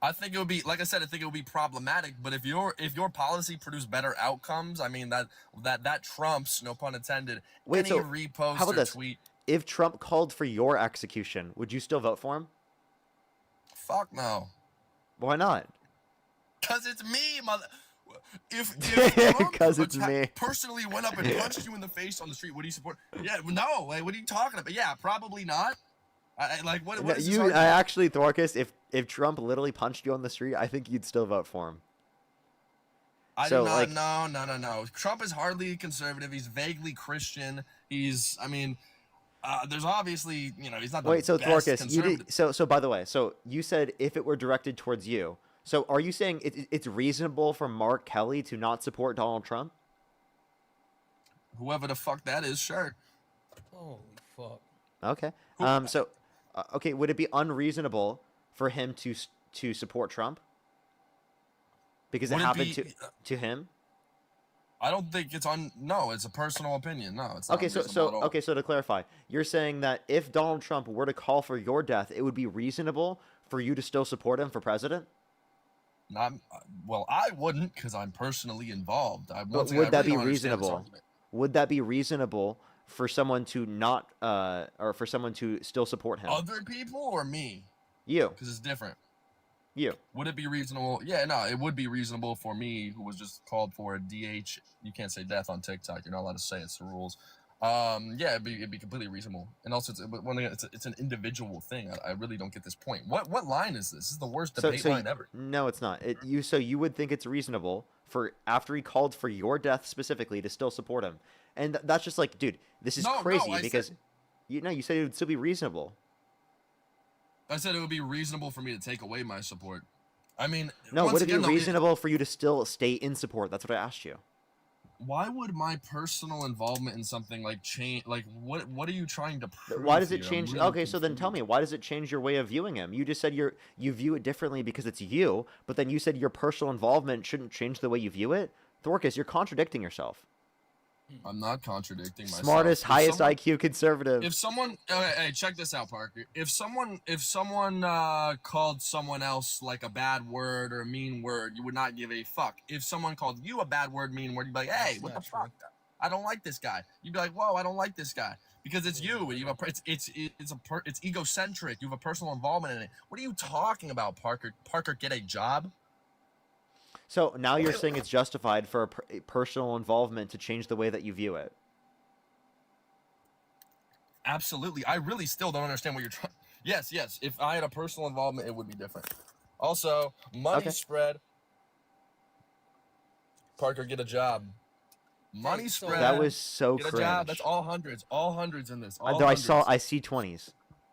I think it would be, like I said, I think it would be problematic. But if your policy produced better outcomes, I mean that trumps, no pun intended, Wait, any so repost how about or this? tweet. If Trump called for your execution, would you still vote for him? Fuck no. Why not? Cause it's me, mother. If Trump 'Cause it's me. personally went up and punched you in the face on the street, would you support? Yeah, no. Like, what are you talking about? Yeah, probably not. Like what? No, What is this you argument? actually, Thorkus, if Trump literally punched you on the street, I think you'd still vote for him. I So, do not. like- No. Trump is hardly conservative. He's vaguely Christian. There's obviously, he's not the Wait, so best Thorkus, conservative. so by the way, so you said if it were directed towards you. So are you saying it's reasonable for Mark Kelly to not support Donald Trump? Whoever the fuck that is, sure. Holy fuck. Okay. Okay, would it be unreasonable for him to support Trump? Because it Would it happened be- to him? I don't think it's No, it's a personal opinion. No, it's not Okay, unreasonable at all. so to clarify, you're saying that if Donald Trump were to call for your death, it would be reasonable for you to still support him for president? Well, I wouldn't because I'm personally involved. But Once again, would I that really be don't understand this reasonable? argument. Would that be reasonable for someone to not, or for someone to still support him? Other people or me? You. Because it's different. You. Would it be reasonable? Yeah, no, it would be reasonable for me, who was just called for a DH. You can't say death on TikTok. You're not allowed to say it. It's the rules. Yeah, it'd be completely reasonable. And also, it's an individual thing. I really don't get this point. What line is this? This is the worst debate line ever. No, it's not. So you would think it's reasonable for after he called for your death specifically to still support him, and that's just like, dude, this is crazy because you said it would still be reasonable. I said it would be reasonable for me to take away my support. I mean, No, once would it be again, though, reasonable for you to still stay in support? That's what I asked you. why would my personal involvement in something like change? Like, what are you trying to prove? Why does it here? I'm change? really Okay, so then tell me, confused. why does it change your way of viewing him? You just said you view it differently because it's you, but then you said your personal involvement shouldn't change the way you view it. Thorkus, you're contradicting yourself. I'm not contradicting myself. Smartest, If highest someone- IQ conservative. If someone, hey, check this out, Parker. If someone called someone else like a bad word or a mean word, you would not give a fuck. If someone called you a bad word, mean word, you'd be like, hey, That's what the not true. fuck? I don't like this guy. You'd be like, whoa, I don't like this guy because it's you. You have it's egocentric. You have a personal involvement in it. What are you talking about, Parker? Parker, get a job. So now you're saying it's justified for a personal involvement to change the way that you view it. Absolutely. I really still don't understand what you're trying. Yes, yes. If I had a personal involvement, it would be different. Also, money Okay. spread. Parker, get a job. Money so- spread. That was so Get a cringe. job. That's all hundreds. All hundreds in this. All Though hundreds. I see 20s.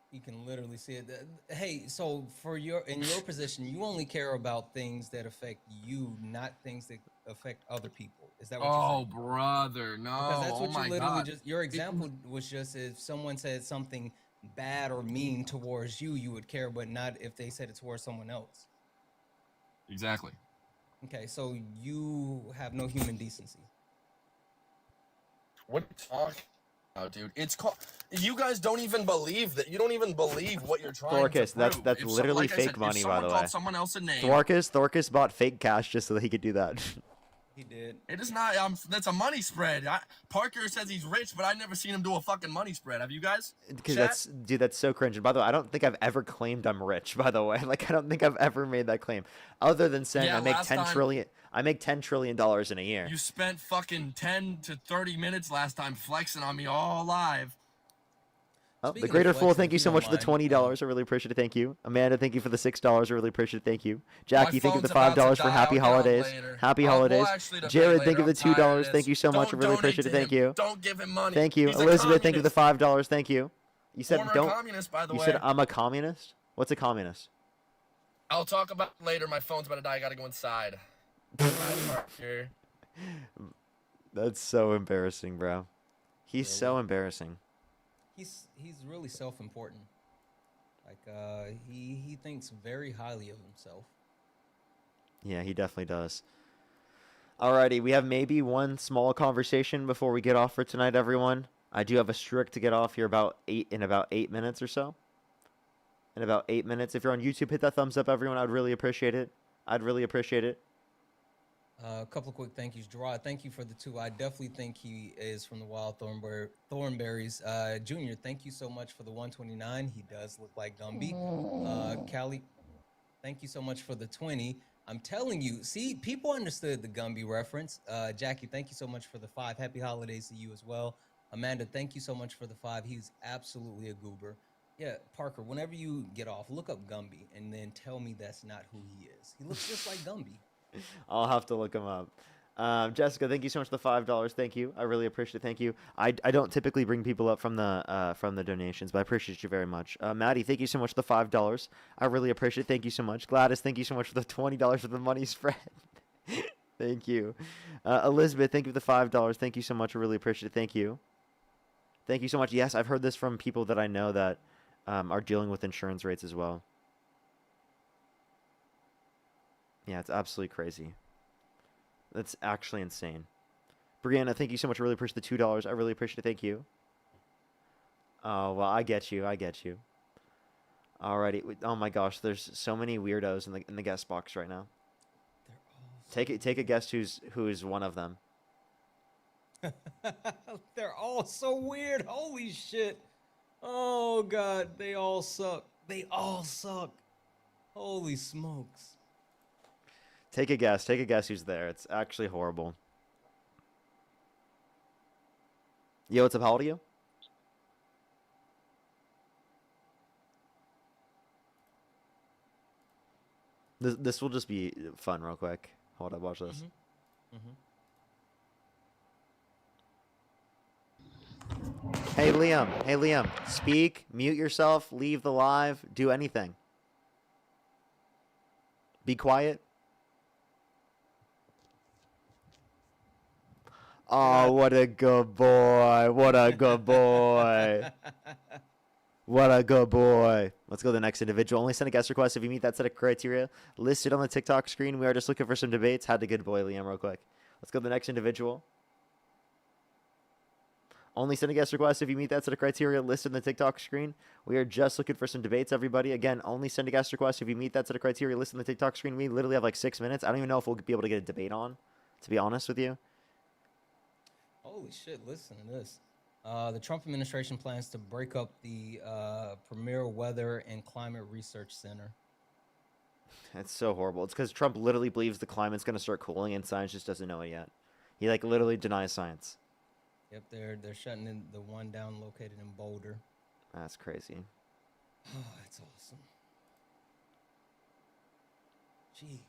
You can literally see it. Hey, so in your position, you only care about things that affect you, not things that affect other people. Is that what you're saying? Oh, brother, no. Because that's what oh you my literally God. just. Your example was just if someone said something bad or mean towards you, you would care, but not if they said it towards someone else. Exactly. Okay, so you have no human decency. What are you talking about, dude? It's called. You guys don't even believe that. You don't even believe what you're trying Thorkus, to prove. that's If literally like I fake said, money, if by someone the called way. someone else a name. Thorkus bought fake cash just so that he could do that. He did. It is not. That's a money spread. Parker says he's rich, but I've never seen him do a fucking money spread. Have you guys? Because Chat? that's so cringe. And by the way, I don't think I've ever claimed I'm rich. By the way, like I don't think I've ever made that claim, other than saying Yeah, I make last 10 time- trillion. I make $10 trillion in a year. You spent fucking 10 to 30 minutes last time flexing on me all live. Oh, Speaking the of Greater Fool, flexing, thank if you you so don't much for the mind, $20. I really appreciate it. Thank you. Amanda, thank you for the $6. I really appreciate it. Thank you. Jackie, thank you for the phone's about to $5 for die. Happy I'll get on holidays. later. Happy We'll holidays. actually debate Jared, thank later. you for I'm the tired of $2. this. Thank you so much. I Don't really donate appreciate to it. Thank him. you. Don't give him money. Thank you. He's a Elizabeth, thank you for the communist. $5. Thank you. You said Former don't. communist, by the You way. said I'm a communist. What's a communist? I'll talk about it later. My phone's about to die. I gotta go inside. Bye, Parker. That's so embarrassing, bro. He's Really? so embarrassing. He's really self-important. Like he thinks very highly of himself. Yeah, he definitely does. Alrighty, we have maybe one small conversation before we get off for tonight, everyone. I do have a strict to get off here in about 8 minutes or so. In about 8 minutes. If you're on YouTube, hit that thumbs up, everyone. I'd really appreciate it. I'd really appreciate it. A couple of quick thank yous. Gerard, thank you for the 2. I definitely think he is from the Wild Thornberries. Junior, thank you so much for the 129. He does look like Gumby. Callie, thank you so much for the 20. I'm telling you, see, people understood the Gumby reference. Jackie, thank you so much for the 5. Happy holidays to you as well. Amanda, thank you so much for the 5. He's absolutely a goober. Yeah, Parker, whenever you get off, look up Gumby and then tell me that's not who he is. He looks just like Gumby. I'll have to look him up. Jessica, thank you so much for the $5. Thank you. I really appreciate it. Thank you. I don't typically bring people up from the donations, but I appreciate you very much. Maddie, thank you so much for the $5. I really appreciate it. Thank you so much. Gladys, thank you so much for the $20 for the money spread. Thank you. Elizabeth, thank you for the $5. Thank you so much. I really appreciate it. Thank you. Thank you so much. Yes, I've heard this from people that I know that are dealing with insurance rates as well. Yeah, it's absolutely crazy. That's actually insane. Brianna, thank you so much. I really appreciate the $2. I really appreciate it. Thank you. Oh, well, I get you. I get you. Alrighty. Oh my gosh, there's so many weirdos in the guest box right now. Take a guess who's one of them. They're all so weird. Holy shit. Oh god, they all suck. They all suck. Holy smokes. Take a guess. Take a guess who's there. It's actually horrible. Yo, what's up? How old are you? This will just be fun real quick. Hold up, watch this. Hey Liam, speak, mute yourself, leave the live, do anything. Be quiet. Oh, what a good boy. What a good boy. What a good boy. Let's go to the next individual. Only send a guest request if you meet that set of criteria listed on the TikTok screen. We are just looking for some debates. Had the good boy, Liam, real quick. Let's go to the next individual. Only send a guest request if you meet that set of criteria listed on the TikTok screen. We are just looking for some debates, everybody. Again, only send a guest request if you meet that set of criteria listed on the TikTok screen. We literally have like 6 minutes. I don't even know if we'll be able to get a debate on, to be honest with you. Holy shit, listen to this. The Trump administration plans to break up the Premier Weather and Climate Research Center. It's so horrible. It's because Trump literally believes the climate's going to start cooling and science just doesn't know it yet. He like literally denies science. Yep, they're shutting in the one down located in Boulder. That's crazy. Oh, that's awesome. Gee.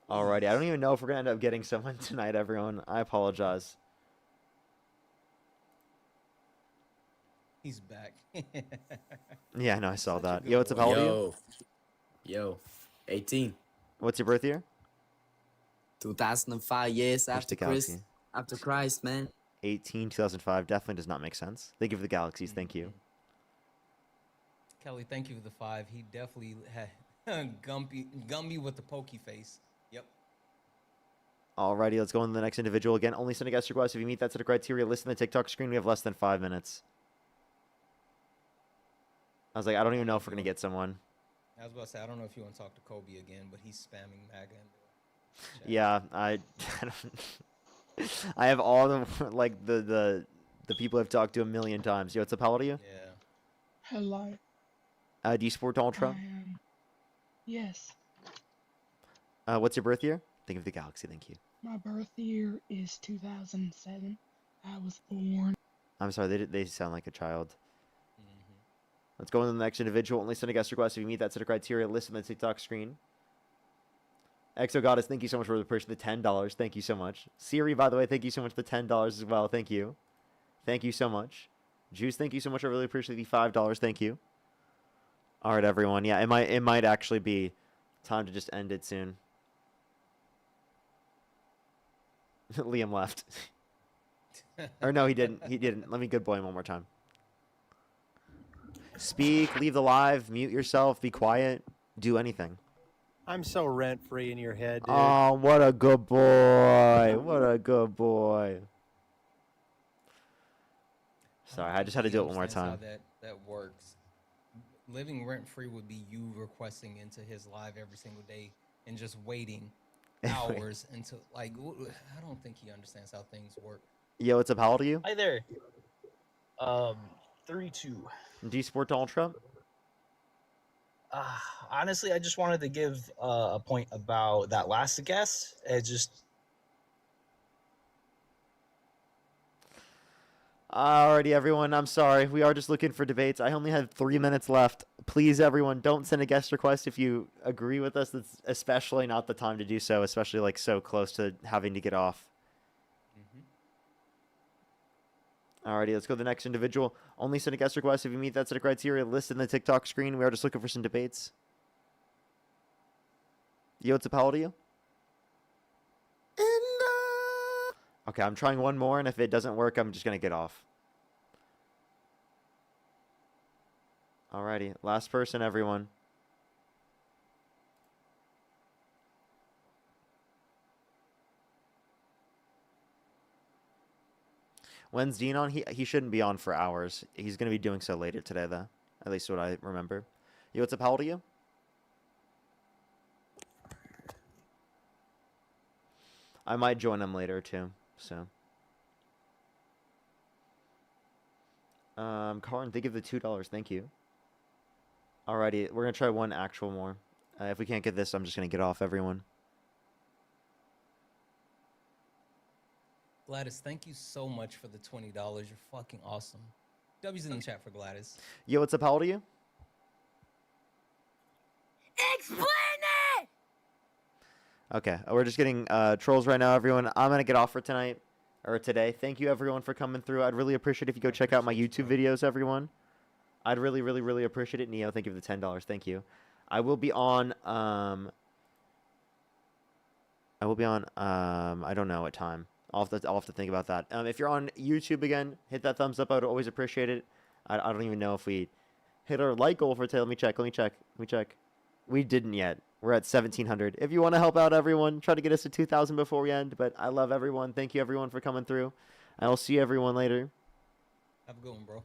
Alrighty, I don't even know if we're going to end up getting someone tonight, everyone. I apologize. He's back. Yeah, I know, I saw that. Yo, what's up, how old are you? Yo, 18. What's your birth year? 2005 years after galaxy. Christ, man. 2005 definitely does not make sense. Thank you for the galaxies. Thank you. Kelly, thank you for the 5. He definitely had Gumby with the pokey face. Yep. Alrighty, let's go on to the next individual. Again, only send a guest request if you meet that set of criteria listed on the TikTok screen. We have less than 5 minutes. I was like, I don't even know if we're going to get someone. I was about to say, I don't know if you want to talk to Kobe again, but he's spamming MAGA. Yeah, I I have all the like the people I've talked to a million times. Yo, what's up, how old are you? Yeah. Hello. Do you support Donald Trump? Yes. What's your birth year? Think of the galaxy, thank you. My birth year is 2007. I was born. I'm sorry, they sound like a child. Let's go on to the next individual. Only send a guest request if you meet that set of criteria listed on the TikTok screen. Exo Goddess, thank you so much for the push, the $10. Thank you so much. Siri, by the way, thank you so much for the $10 as well. Thank you. Thank you so much. Juice, thank you so much. I really appreciate the $5. Thank you. All right, everyone. Yeah, it might actually be time to just end it soon. Liam left. Or no, he didn't. He didn't. Let me good boy him one more time. Speak, leave the live, mute yourself, be quiet, do anything. I'm so rent free in your head, dude. Oh, what a good boy. What a good boy. Sorry, I just had to do it one more time. How that works. Living rent free would be you requesting into his live every single day and just waiting hours until like I don't think he understands how things work. Yo, what's up? How old are you? Hi there. 32. Do you support Donald Trump? Honestly, I just wanted to give a point about that last guess. It just. Alrighty, everyone. I'm sorry. We are just looking for debates. I only have 3 minutes left. Please, everyone, don't send a guest request if you agree with us. That's especially not the time to do so, especially like so close to having to get off. Alrighty, let's go to the next individual. Only send a guest request if you meet that set of criteria listed in the TikTok screen. We are just looking for some debates. Yo, what's up? How old are you? Okay, I'm trying one more, and if it doesn't work, I'm just going to get off. Alrighty, last person, everyone. When's Dean on? He shouldn't be on for hours. He's going to be doing so later today, though. At least what I remember. Yo, what's up? How old are you? I might join him later, too. So. Carlin, they give the $2. Thank you. Alrighty, we're going to try one actual more. If we can't get this, I'm just going to get off, everyone. Gladys, thank you so much for the $20. You're fucking awesome. W's in the chat for Gladys. Yo, what's up? How old are you? Explain it! Okay, we're just getting trolls right now, everyone. I'm going to get off for tonight, or today. Thank you, everyone, for coming through. I'd really appreciate it if you go check out my YouTube videos, everyone. I'd really, really, really appreciate it. Neo, thank you for the $10. Thank you. I will be on, I don't know what time. I'll have to think about that. If you're on YouTube again, hit that thumbs up. I would always appreciate it. I don't even know if we hit our like goal for today. Let me check. We didn't yet. We're at 1,700. If you want to help out everyone, try to get us to 2,000 before we end. But I love everyone. Thank you everyone for coming through. I will see everyone later. Have a good one, bro.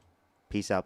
Peace out.